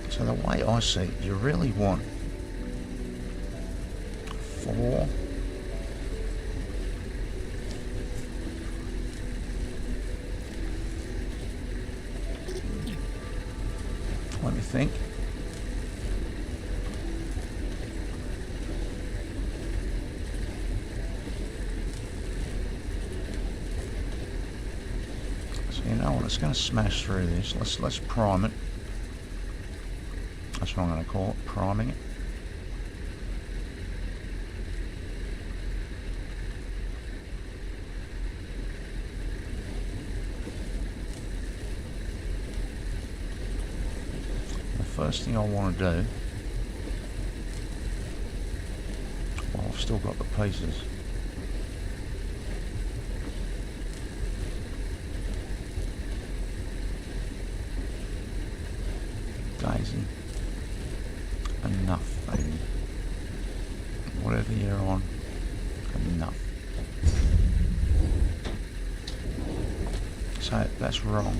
So the way I see it, you really want 4. Let me think. So you know what? It's going to smash through this. Let's prime it. That's what I'm going to call it, priming it. First thing I want to do, well, I've still got the pieces. Daisy, enough, baby. Whatever you're on, enough. So that's wrong.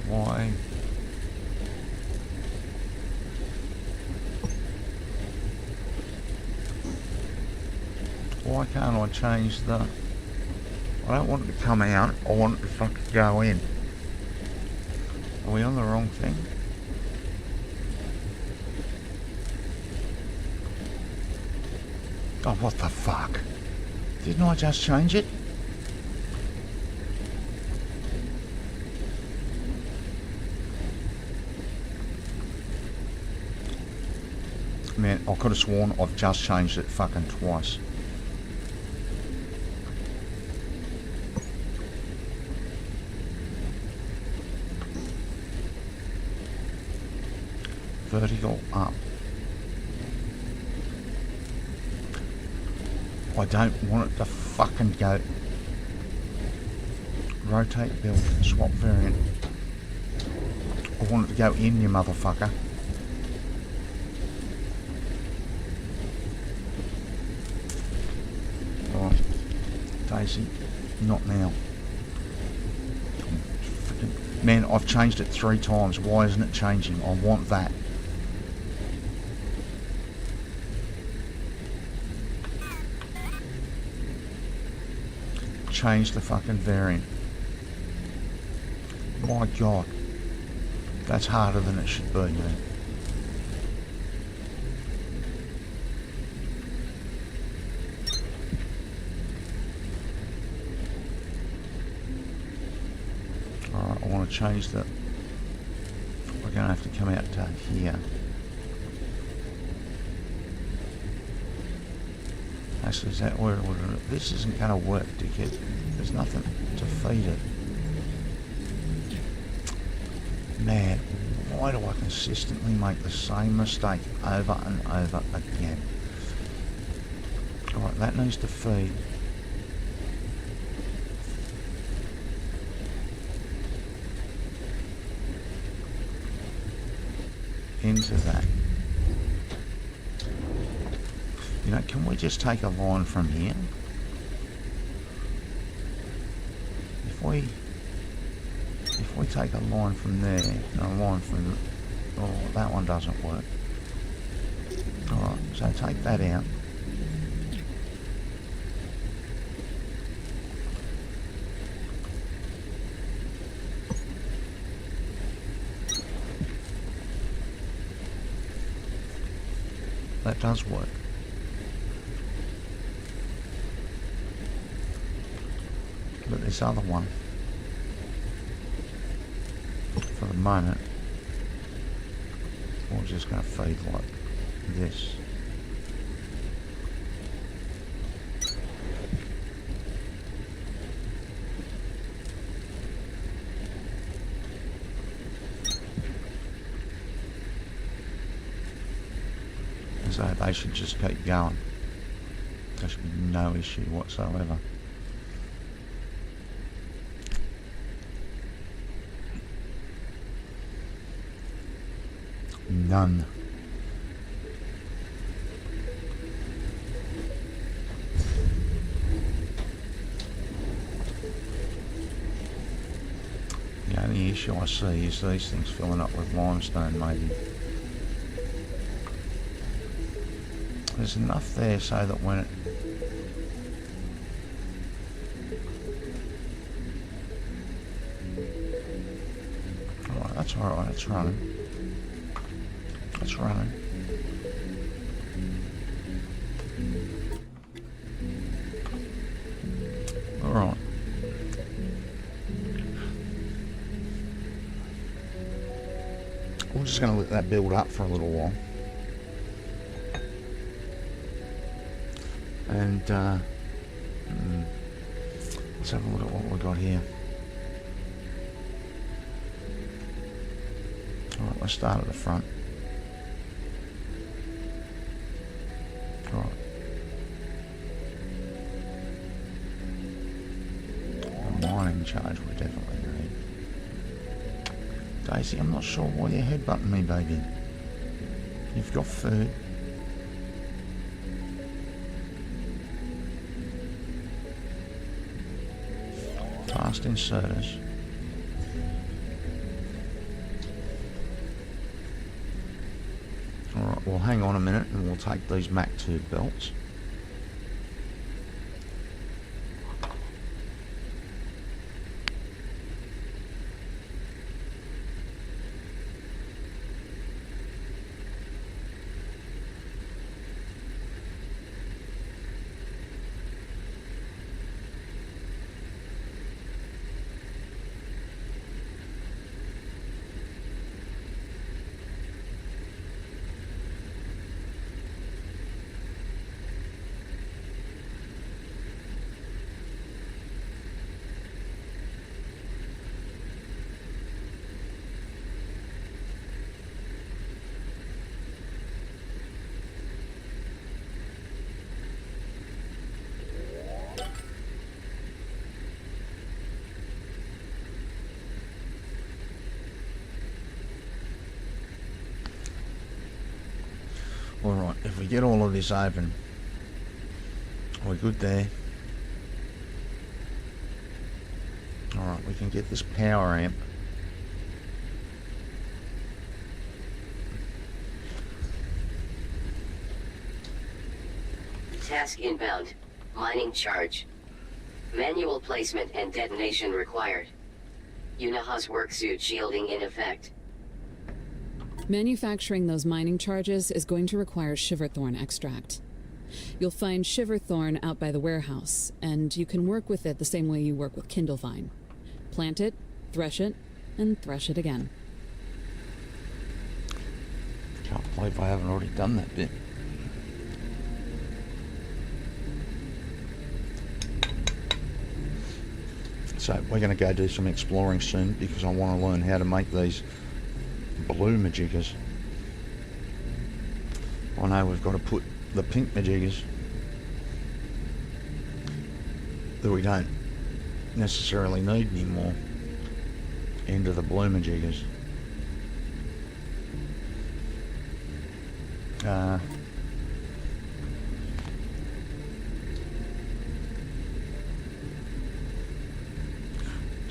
Why? Why can't I change the... I don't want it to come out, I want it to fucking go in. Are we on the wrong thing? Oh, what the fuck? Didn't I just change it? Man, I could have sworn I've just changed it fucking twice. Vertical up. I don't want it to fucking go. Rotate, build, swap variant. I want it to go in, you motherfucker. Right. Daisy, not now. Freaking, man, I've changed it 3 times. Why isn't it changing? I want that. Change the fucking variant. My God. That's harder than it should be, man. Alright, I want to change the... We're going to have to come out to here. Actually, is that where it would... This isn't going to work, dickhead. There's nothing to feed it. Man, why do I consistently make the same mistake over and over again? Alright, that needs to feed. Into that. You know, can we just take a line from here? If we take a line from there, and a line from... Oh, that one doesn't work. Alright, so take that out. That does work. But this other one, for the moment, we're just going to feed like this. So they should just keep going. There should be no issue whatsoever. None. The only issue I see is these things filling up with limestone, maybe. There's enough there so that when it... Alright, that's alright, it's running. It's running. Alright. We're just going to let that build up for a little while. And let's have a look at what we've got here. Alright, let's start at the front. Alright. A mining charge we definitely need. Daisy, I'm not sure why you're headbutting me, baby. You've got food. Fast inserters. Alright, well hang on a minute and we'll take these Mach 2 belts. Alright, if we get all of this open, we're good there. Alright, we can get this power amp. Task inbound. Mining charge. Manual placement and detonation required. Unaha's worksuit shielding in effect. Manufacturing those mining charges is going to require Shiverthorn extract. You'll find Shiverthorn out by the warehouse, and you can work with it the same way you work with Kindlevine. Plant it, and thresh it again. Can't believe I haven't already done that bit. So we're going to go do some exploring soon because I want to learn how to make these blue majiggas. I know we've got to put the pink majiggas that we don't necessarily need anymore into the blue majiggas.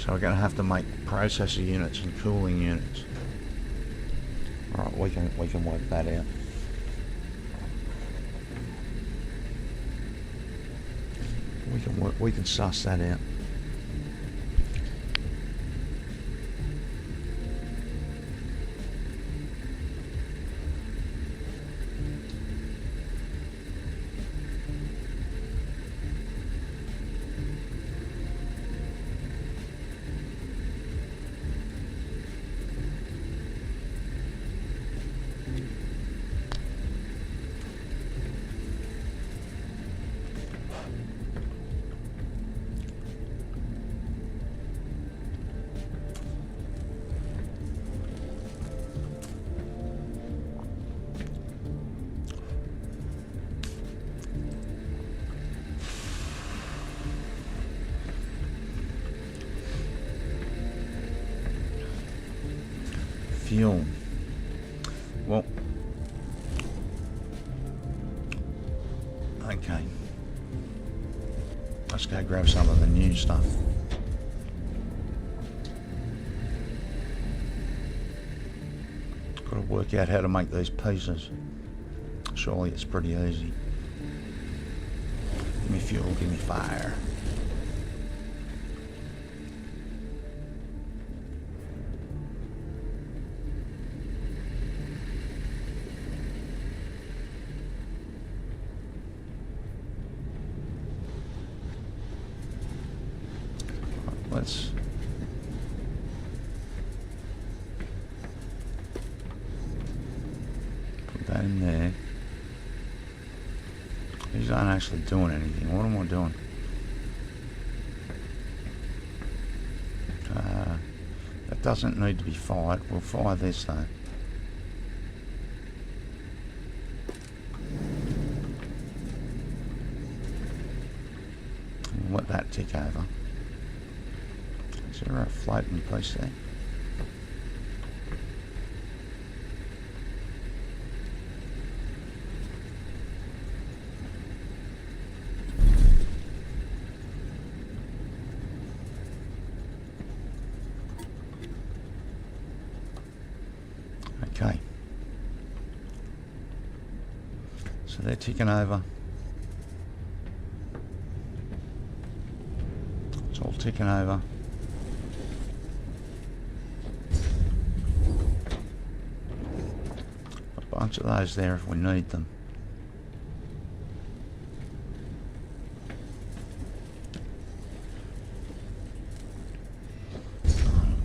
So we're going to have to make processor units and cooling units. Alright, we can work that out. We can suss that out. Fuel. Well, Okay. Let's go grab some of the new stuff. Got to work out how to make these pieces. Surely it's pretty easy. Give me fuel, give me fire. Let's put that in there. These aren't actually doing anything. What am I doing? That doesn't need to be fired. We'll fire this though. We'll let that tick over. Is there a floating piece there? Okay. So they're ticking over. It's all ticking over. A bunch of those there if we need them.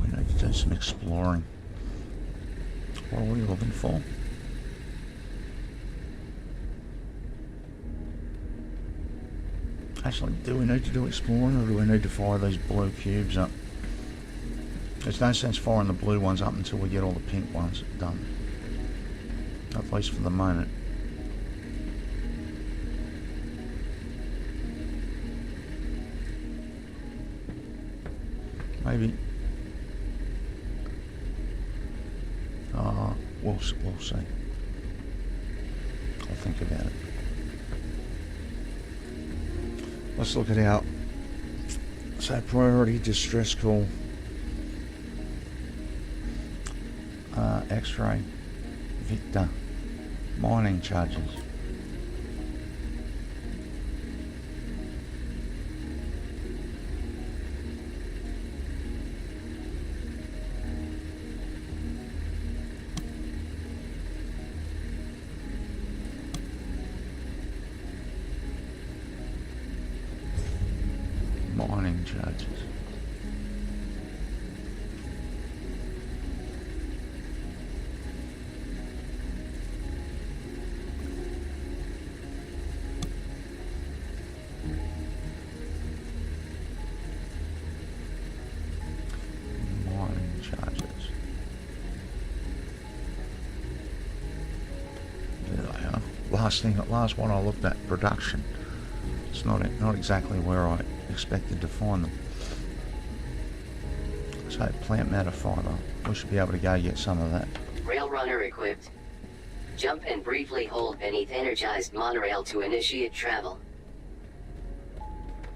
We need to do some exploring. What are we looking for? Actually, do we need to do exploring, or do we need to fire these blue cubes up? There's no sense firing the blue ones up until we get all the pink ones done. At least for the moment. Maybe. We'll see. I'll think about it. Let's look at our priority distress call. X-ray. Victor. Mining charges. Mining charges. Mining charges. There they are. Last one I looked at, production. It's not exactly where I expected to find them. So plant matter fiber. We should be able to go get some of that. Rail runner equipped. Jump and briefly hold beneath energized monorail to initiate travel.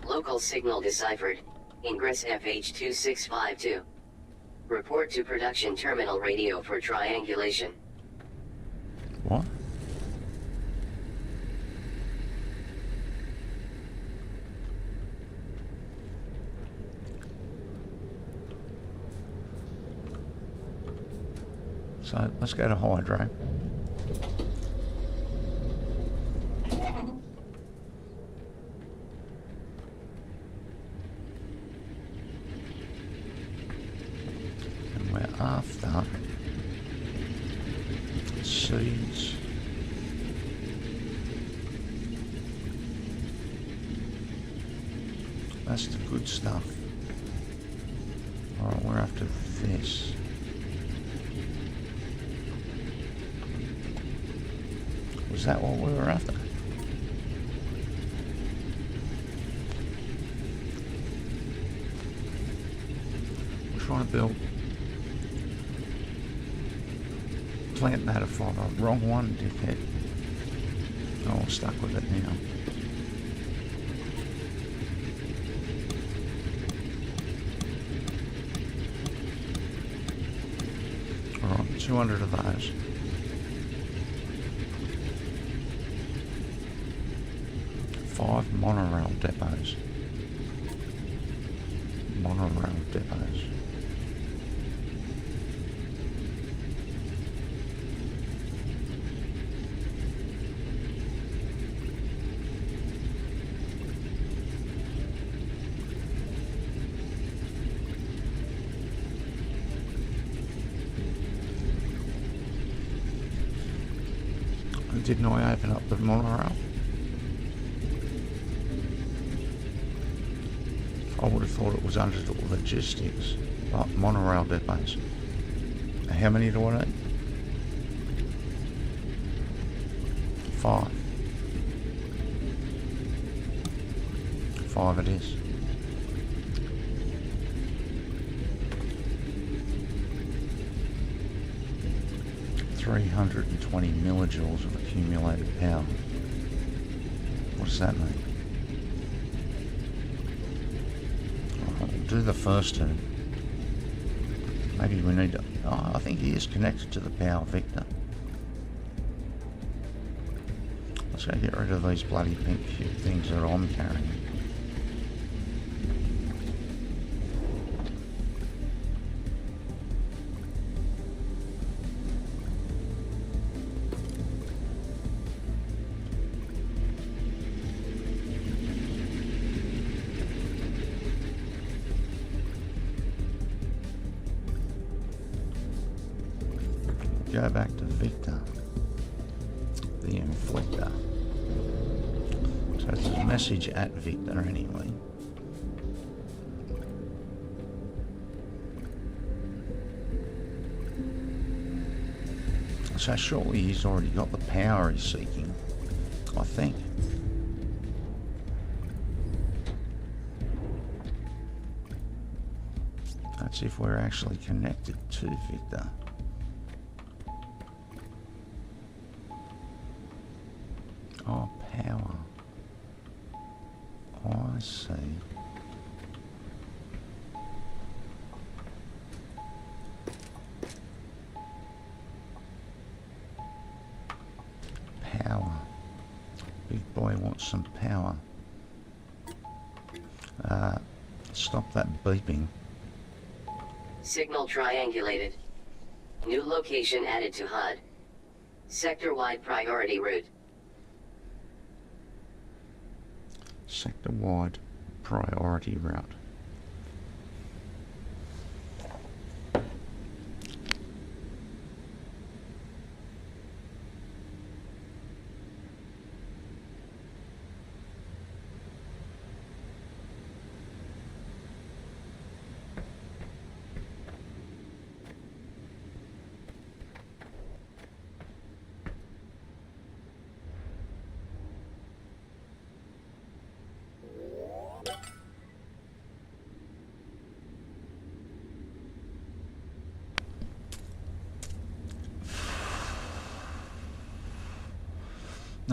Local signal deciphered. Ingress FH2652. Report to production terminal radio for triangulation. What? So let's go to Hydro. And we're after seeds. That's the good stuff. Alright, we're after this. Was that what we were after? We're trying to build plant matter fiber. Wrong one, dickhead. Oh, I'm stuck with it now. Alright, 200 of those. Five monorail depots. Monorail depots. Didn't I open up the monorail? I would have thought it was under the logistics. Oh, monorail depots. How many do I need? 5. 5 it is. $320 millijoules of accumulated power. What does that mean? I'll do the first two. Maybe we need to... Oh, I think he is connected to the power vector. Let's go get rid of these bloody pink things that I'm carrying. Go back to Victor, the inflictor. So it's a message at Victor anyway. So surely he's already got the power he's seeking, I think. That's if we're actually connected to Victor. Oh, power. Oh, I see. Power. Big boy wants some power. Stop that beeping. Signal triangulated. New location added to HUD. Sector-wide priority route. Sector-wide priority route.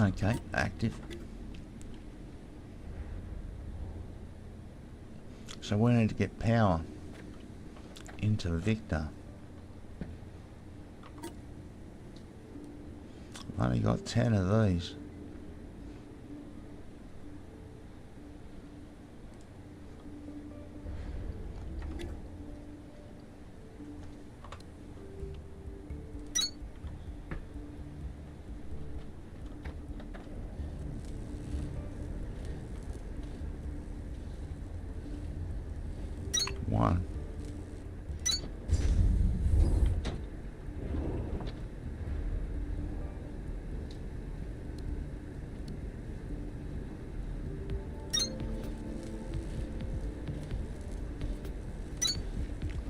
Okay, active. So we need to get power into Victor. I've only got 10 of these. One.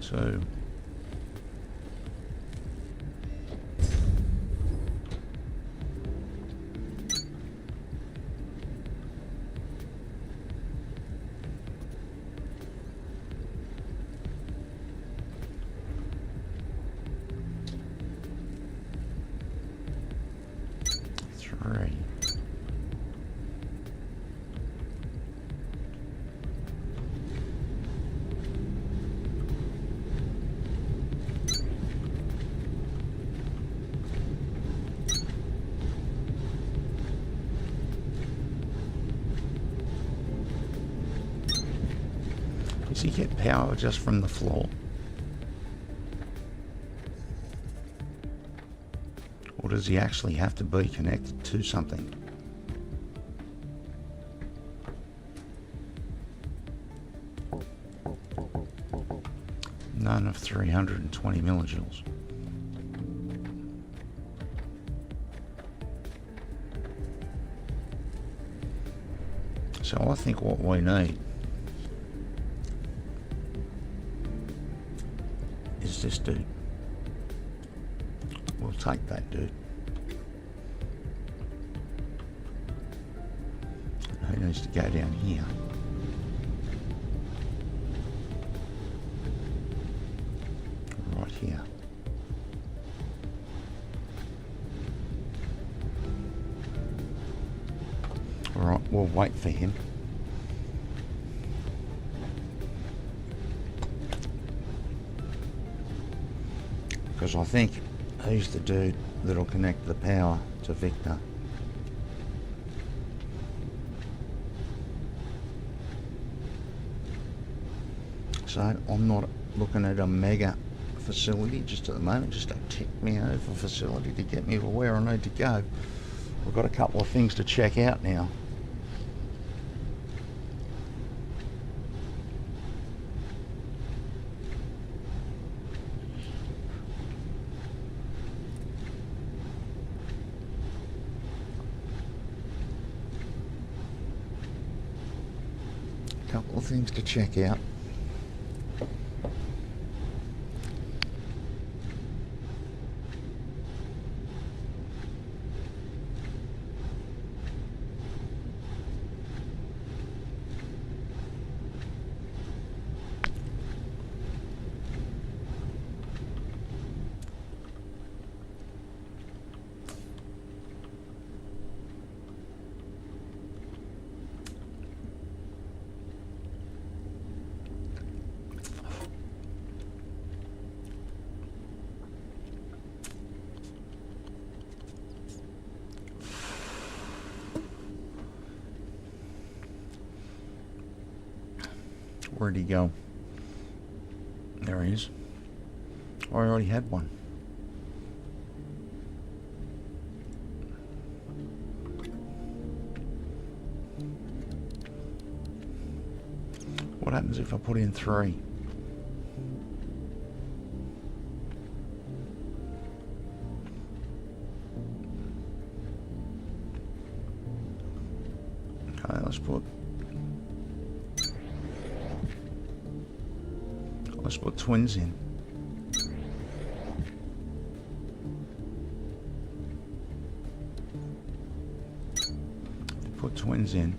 Two. Three. Does he get power just from the floor? Or does he actually have to be connected to something? None of 320 millijoules. So I think what we need is this dude. We'll take that dude. He needs to go down here. Right here. Alright, we'll wait for him. Because I think he's the dude that'll connect the power to Victor. So I'm not looking at a mega facility just at the moment, just a tick me over facility to get me to where I need to go. We've got a couple of things to check out now. Couple of things to check out. Where'd he go? There he is. Oh, I already had one. What happens if I put in 3? Okay, let's put twins in. Put twins in.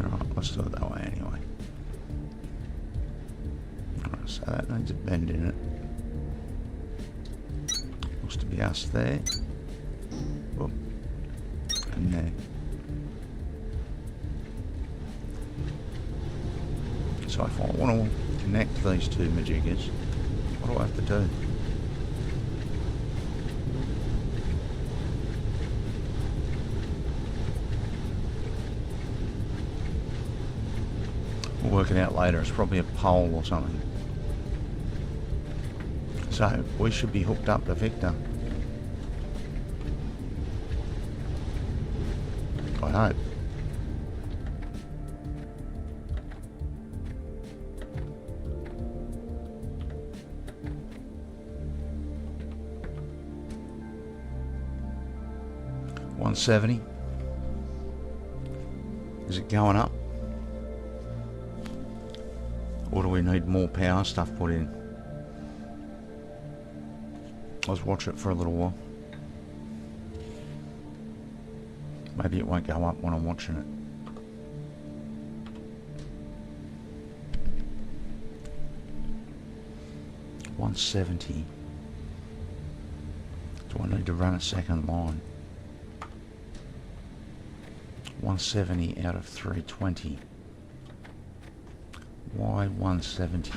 Alright, let's do it that way anyway. So that needs a bend in it. Looks to be us there. Whoop. And there. So if I want to connect these two majiggas, what do I have to do? We'll work it out later. It's probably a pole or something. So we should be hooked up to Victor. I hope. $170. Is it going up? Or do we need more power stuff put in? Let's watch it for a little while. Maybe it won't go up when I'm watching it. $170. Do I need to run a second line? 170 out of 320. Why 170?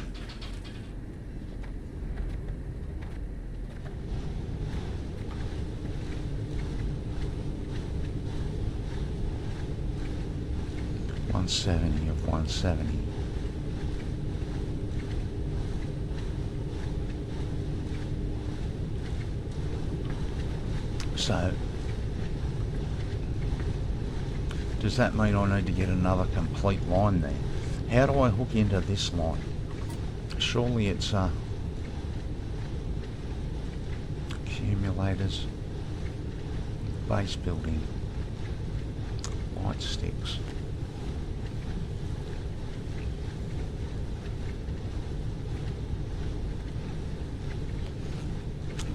$170 of 170. So does that mean I need to get another complete line there? How do I hook into this line? Surely it's accumulators, base building, light sticks.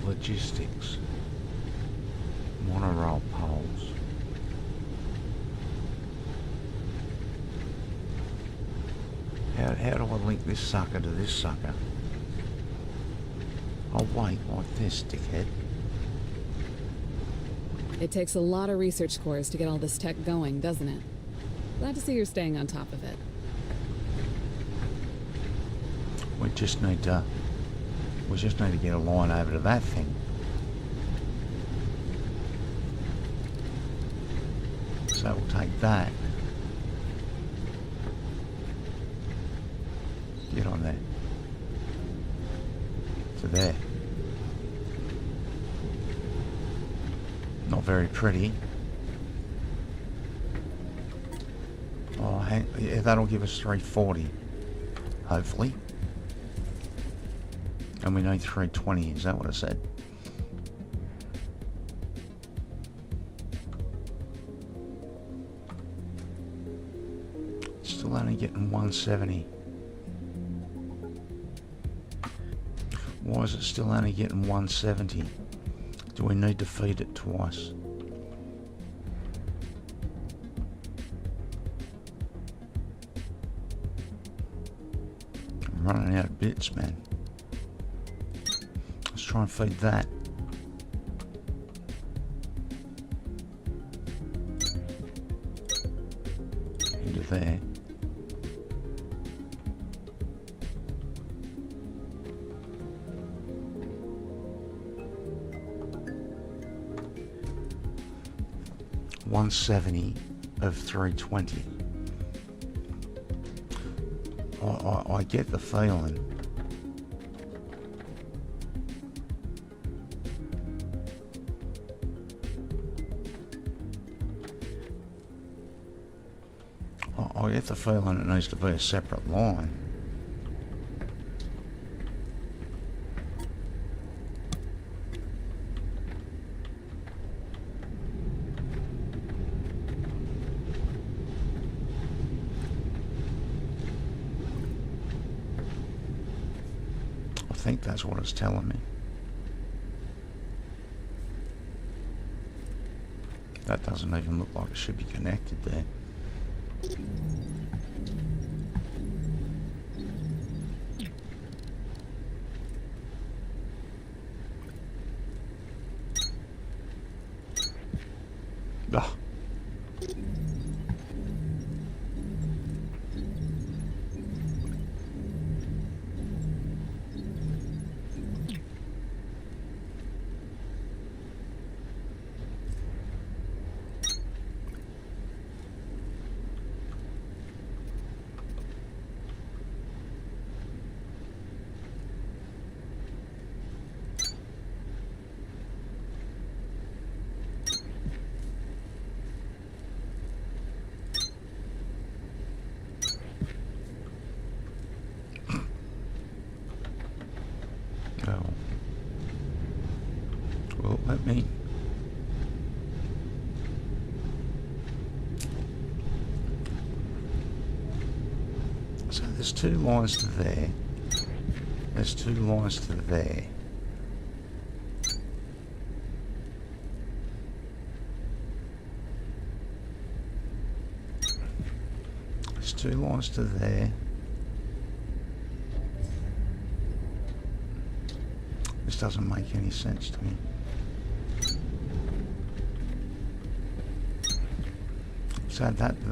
Logistics, monorail poles. How do I link this sucker to this sucker? Oh wait, like this, dickhead. It takes a lot of research scores to get all this tech going, doesn't it? Glad to see you're staying on top of it. We just need to get a line over to that thing. So we'll take that. Get on there. To there. Not very pretty. Oh, yeah, that'll give us 340. Hopefully. And we need 320, is that what I said? Still only getting 170. Why is it still only getting 170? Do we need to feed it twice? I'm running out of bits, man. Let's try and feed that. Into there. $170 of 320. I get the feeling. I get the feeling it needs to be a separate line. I think that's what it's telling me. That doesn't even look like it should be connected there. So there's 2 lines to there. There's 2 lines to there. There's 2 lines to there. This doesn't make any sense to me. So that to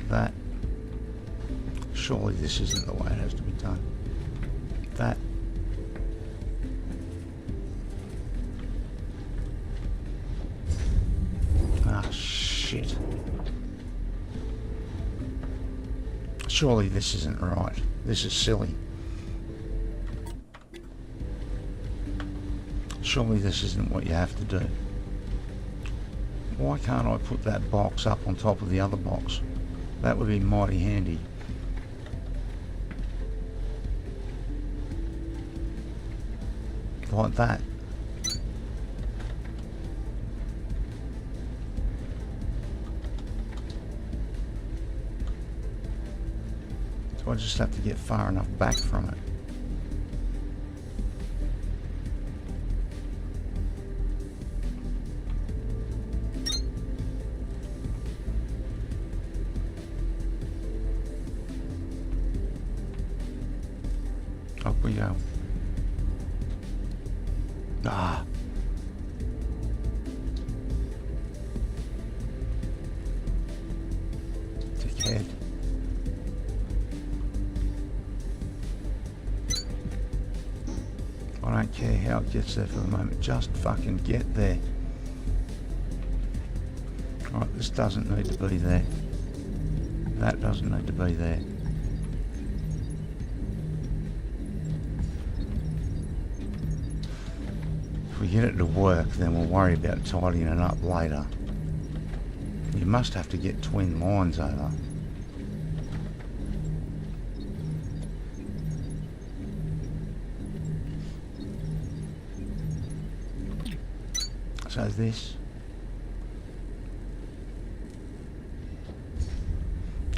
that. Surely this isn't the way it has to be done. That. Ah, shit. Surely this isn't right. This is silly. Surely this isn't what you have to do. Why can't I put that box up on top of the other box? That would be mighty handy. Like that. So I just have to get far enough back from it. Up we go. Ah. Dickhead. I don't care how it gets there for the moment. Just fucking get there. Alright, this doesn't need to be there. That doesn't need to be there. If we get it to work, then we'll worry about tidying it up later. You must have to get twin lines over. So this.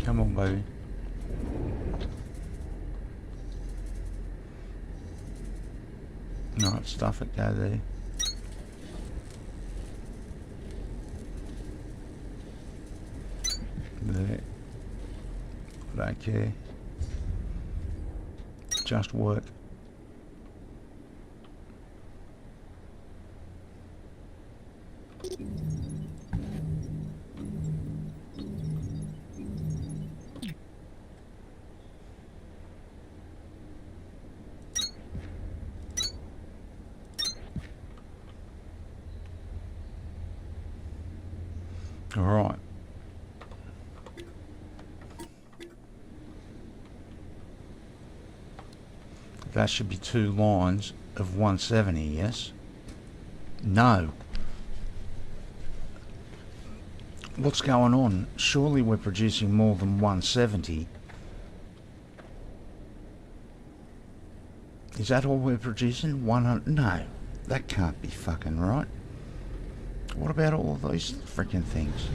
Come on, baby. Alright, stuff it, go there. There. I don't care. Just work. All right. That should be 2 lines of 170, yes? No. What's going on? Surely we're producing more than 170. Is that all we're producing? 100? No. That can't be fucking right. What about all of those freaking things?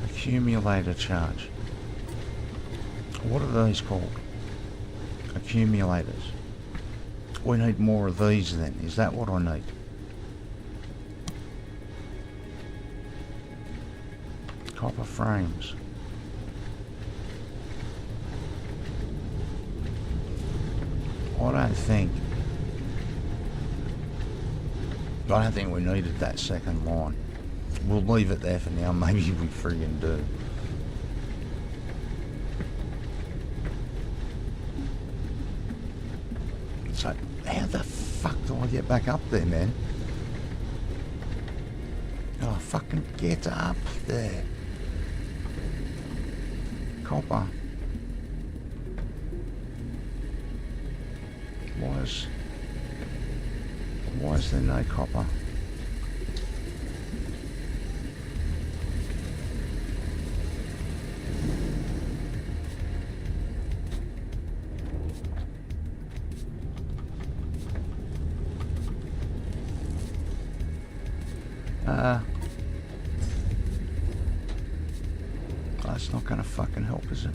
Accumulator charge. What are these called? Accumulators. We need more of these then. Is that what I need? Copper frames. I don't think we needed that second line. We'll leave it there for now. Maybe we friggin' do. So, how the fuck do I get back up there, man? Oh, fucking get up there. Copper. Why is there no copper? That's not gonna fucking help, is it?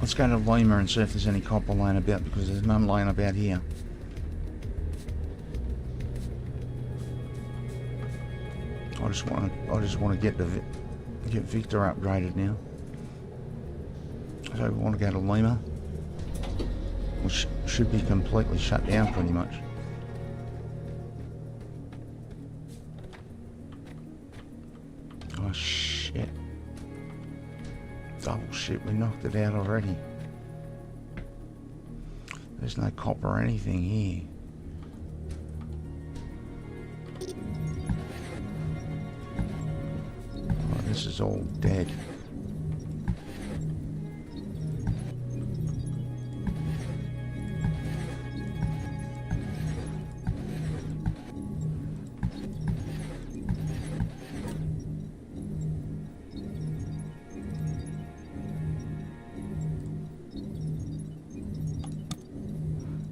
Let's go to Lima and see if there's any copper laying about, because there's none laying about here. I just want to get Victor upgraded now. So we want to go to Lima, which should be completely shut down pretty much. Oh shit. Double shit, we knocked it out already. There's no copper or anything here. Oh, this is all dead.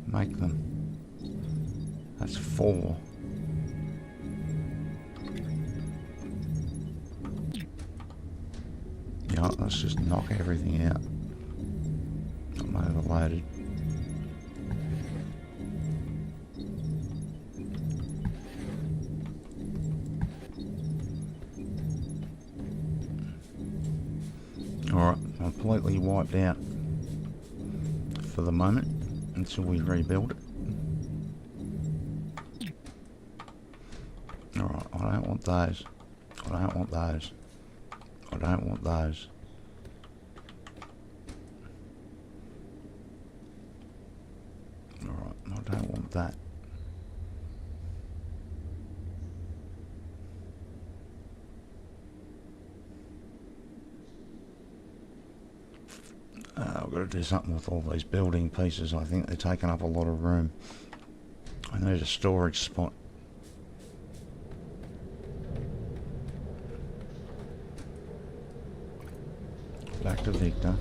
Make them. That's 4. Yeah, let's just knock everything out. I'm overloaded. Alright, I'm completely wiped out for the moment until we rebuild it. Alright, I don't want those. I don't want those. I don't want those. Alright, I don't want that. I've got to do something with all these building pieces. I think they're taking up a lot of room. I need a storage spot. Back to Victor.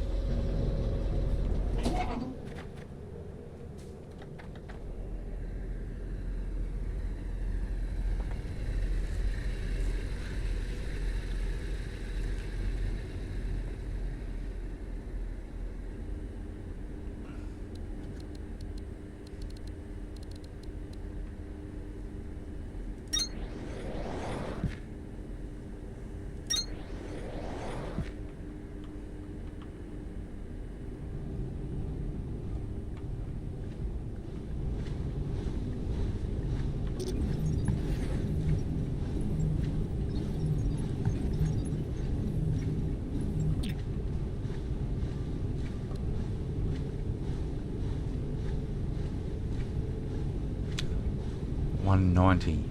$190.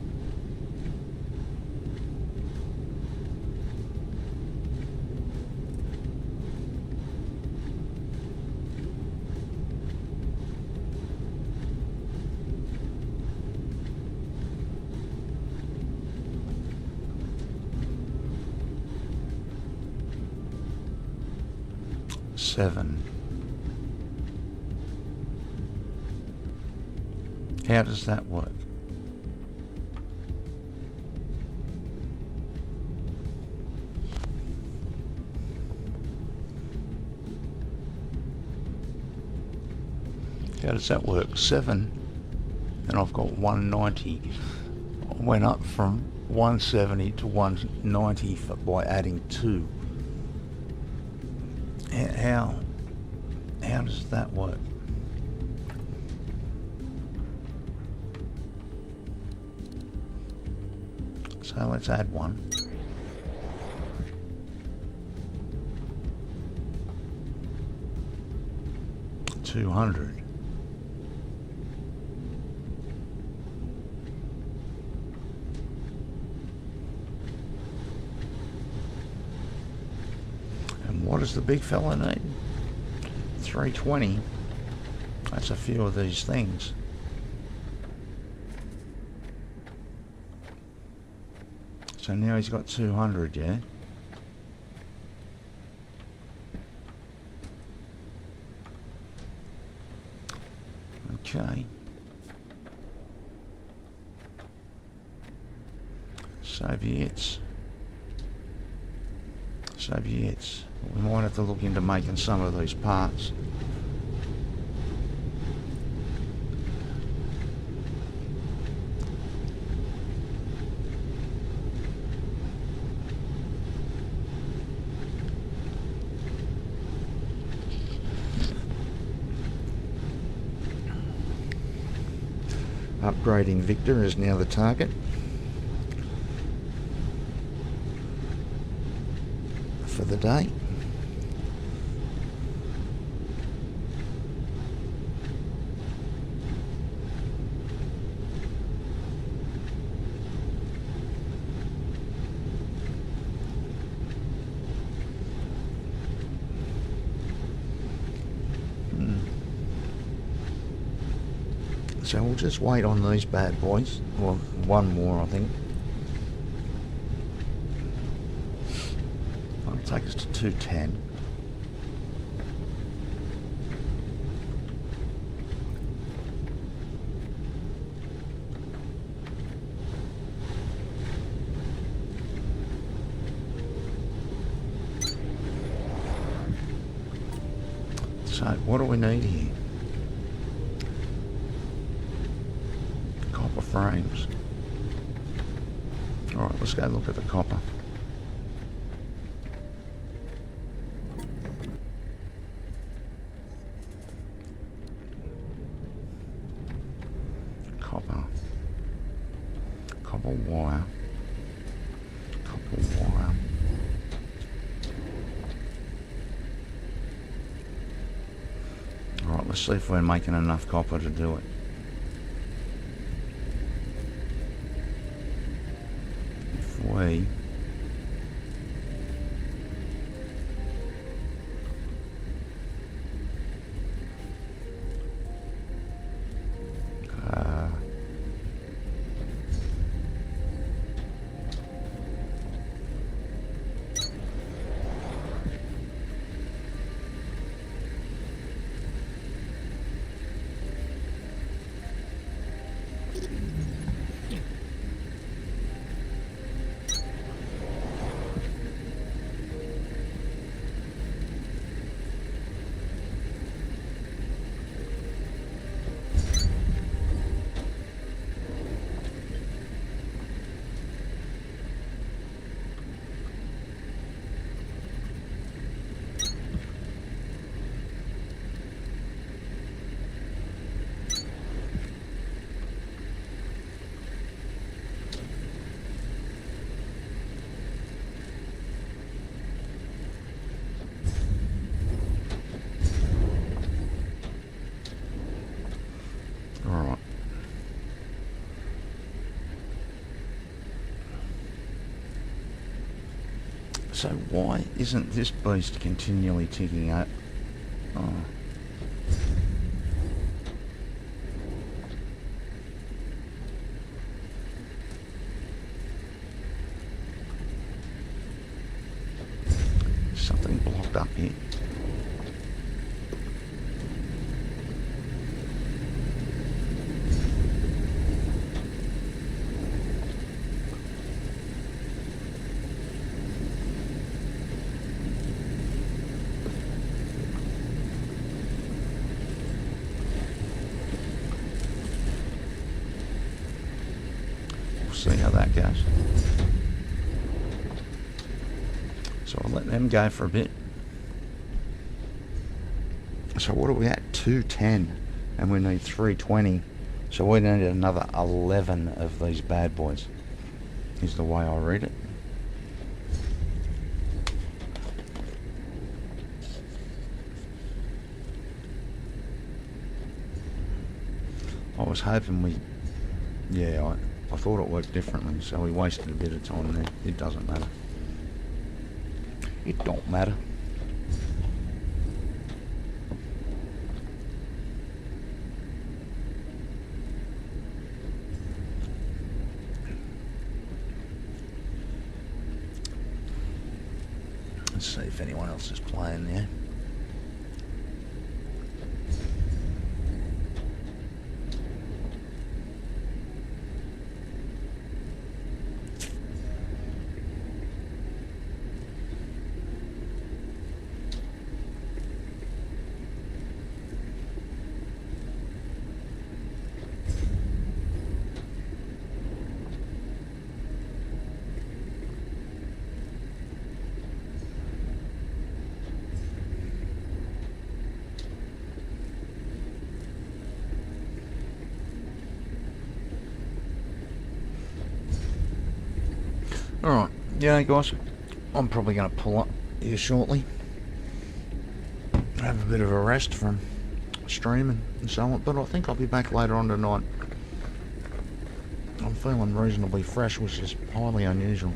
$7. How does that work? How does that work? 7, and I've got 190. I went up from 170 to 190 by adding 2. How does that work? So let's add 1. $200. What does the big fella need? 320. That's a few of these things. So now he's got 200, yeah? Okay. Soviets. Soviets. We might have to look into making some of these parts. Upgrading Victor is now the target. For the day. So we'll just wait on these bad boys. Well, one more, I think. That'll take us to 210. So, what do we need here? Copper frames. Alright, let's go look at the copper. Copper wire. Copper wire. Alright, let's see if we're making enough copper to do it. If we Alright. So why isn't this beast continually ticking up? Oh. Something blocked up here. See how that goes. So I'll let them go for a bit. So what are we at? 210, and we need 320. So we need another 11 of these bad boys, is the way I read it. I was hoping we, yeah, I thought it worked differently, so we wasted a bit of time there. It doesn't matter. It don't matter. Let's see if anyone else is playing there. Alright, yeah guys, I'm probably going to pull up here shortly. Have a bit of a rest from streaming and so on, but I think I'll be back later on tonight. I'm feeling reasonably fresh, which is highly unusual.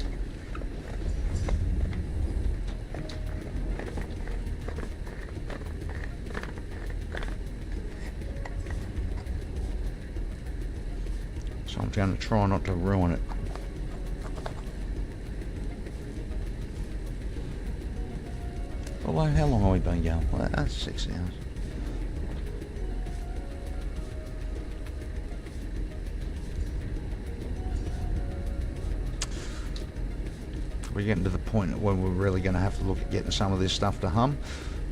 So I'm going to try not to ruin it. Although, how long have we been going? Well, that's 6 hours. We're getting to the point where we're really going to have to look at getting some of this stuff to hum.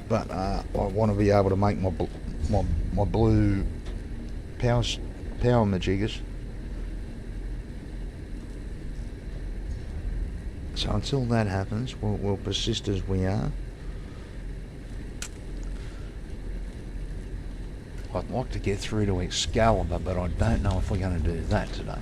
But I want to be able to make my blue power majiggers. So until that happens, we'll persist as we are. I'd like to get through to Excalibur, but I don't know if we're going to do that today.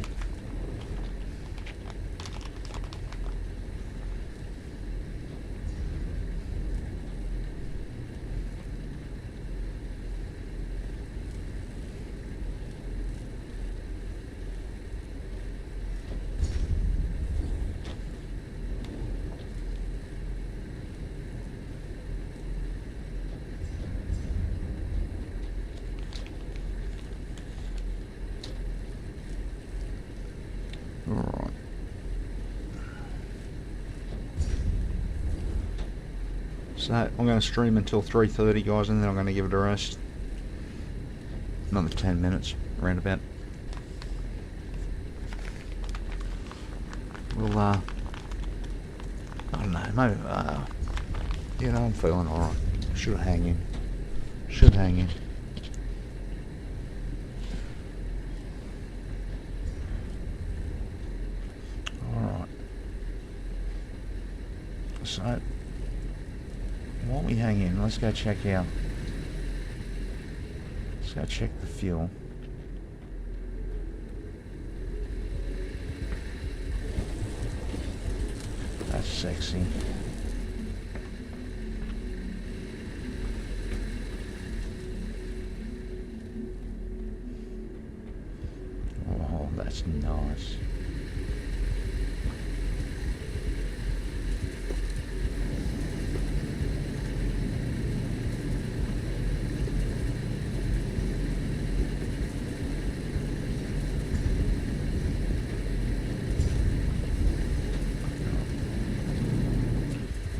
Alright. So I'm going to stream until 3:30 guys, and then I'm going to give it a rest. Another 10 minutes, around about. We'll, I don't know, maybe, you know, I'm feeling alright. Should hang in. Should hang in. Alright. So, while we hang in, let's go check out. Let's go check the fuel. That's sexy. Oh, that's nice.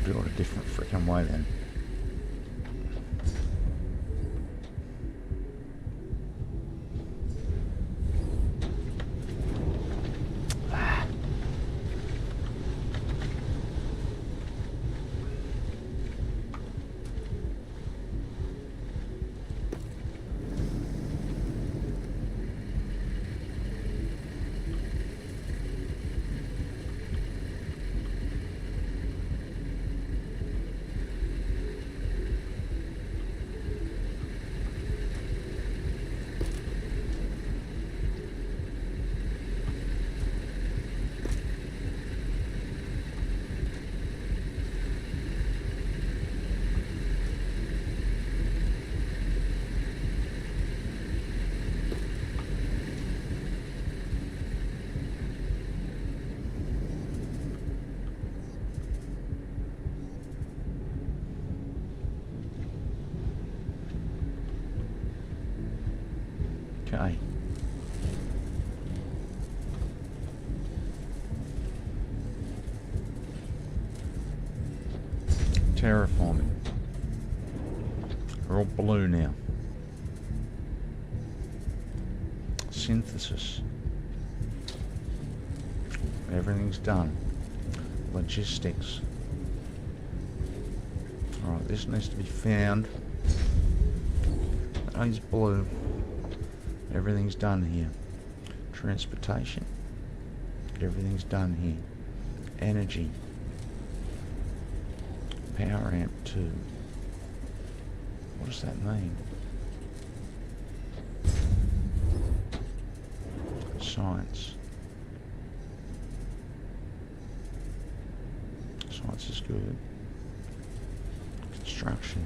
Do it a different freaking way then. Okay. Terraforming. We're all blue now. Synthesis. Everything's done. Logistics. Alright, this needs to be found. That one's blue. Everything's done here. Transportation. Everything's done here. Energy. Power amp 2. What does that mean? Science. So this is good. Construction.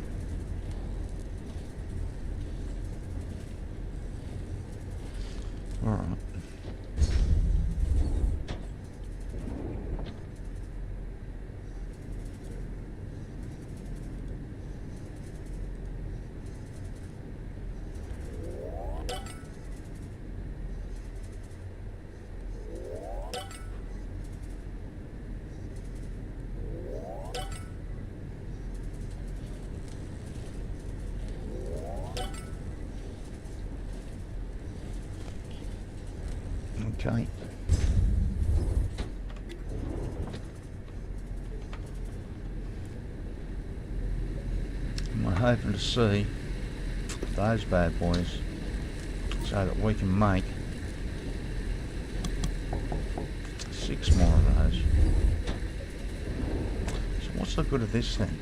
Alright. Okay. We're hoping to see those bad boys so that we can make 6 more of those. So what's the good of this then?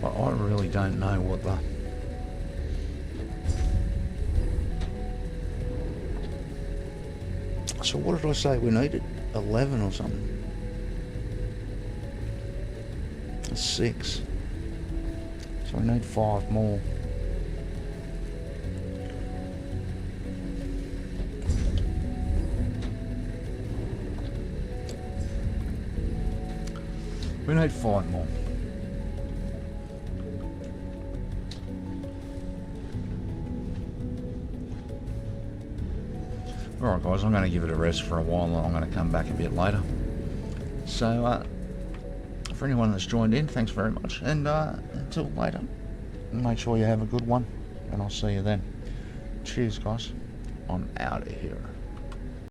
I really don't know what the... So what did I say we needed? 11 or something? 6. So we need 5 more. We need 5 more. Alright guys, I'm going to give it a rest for a while and I'm going to come back a bit later. So, for anyone that's joined in, thanks very much. And until later, make sure you have a good one. And I'll see you then. Cheers guys. I'm out of here.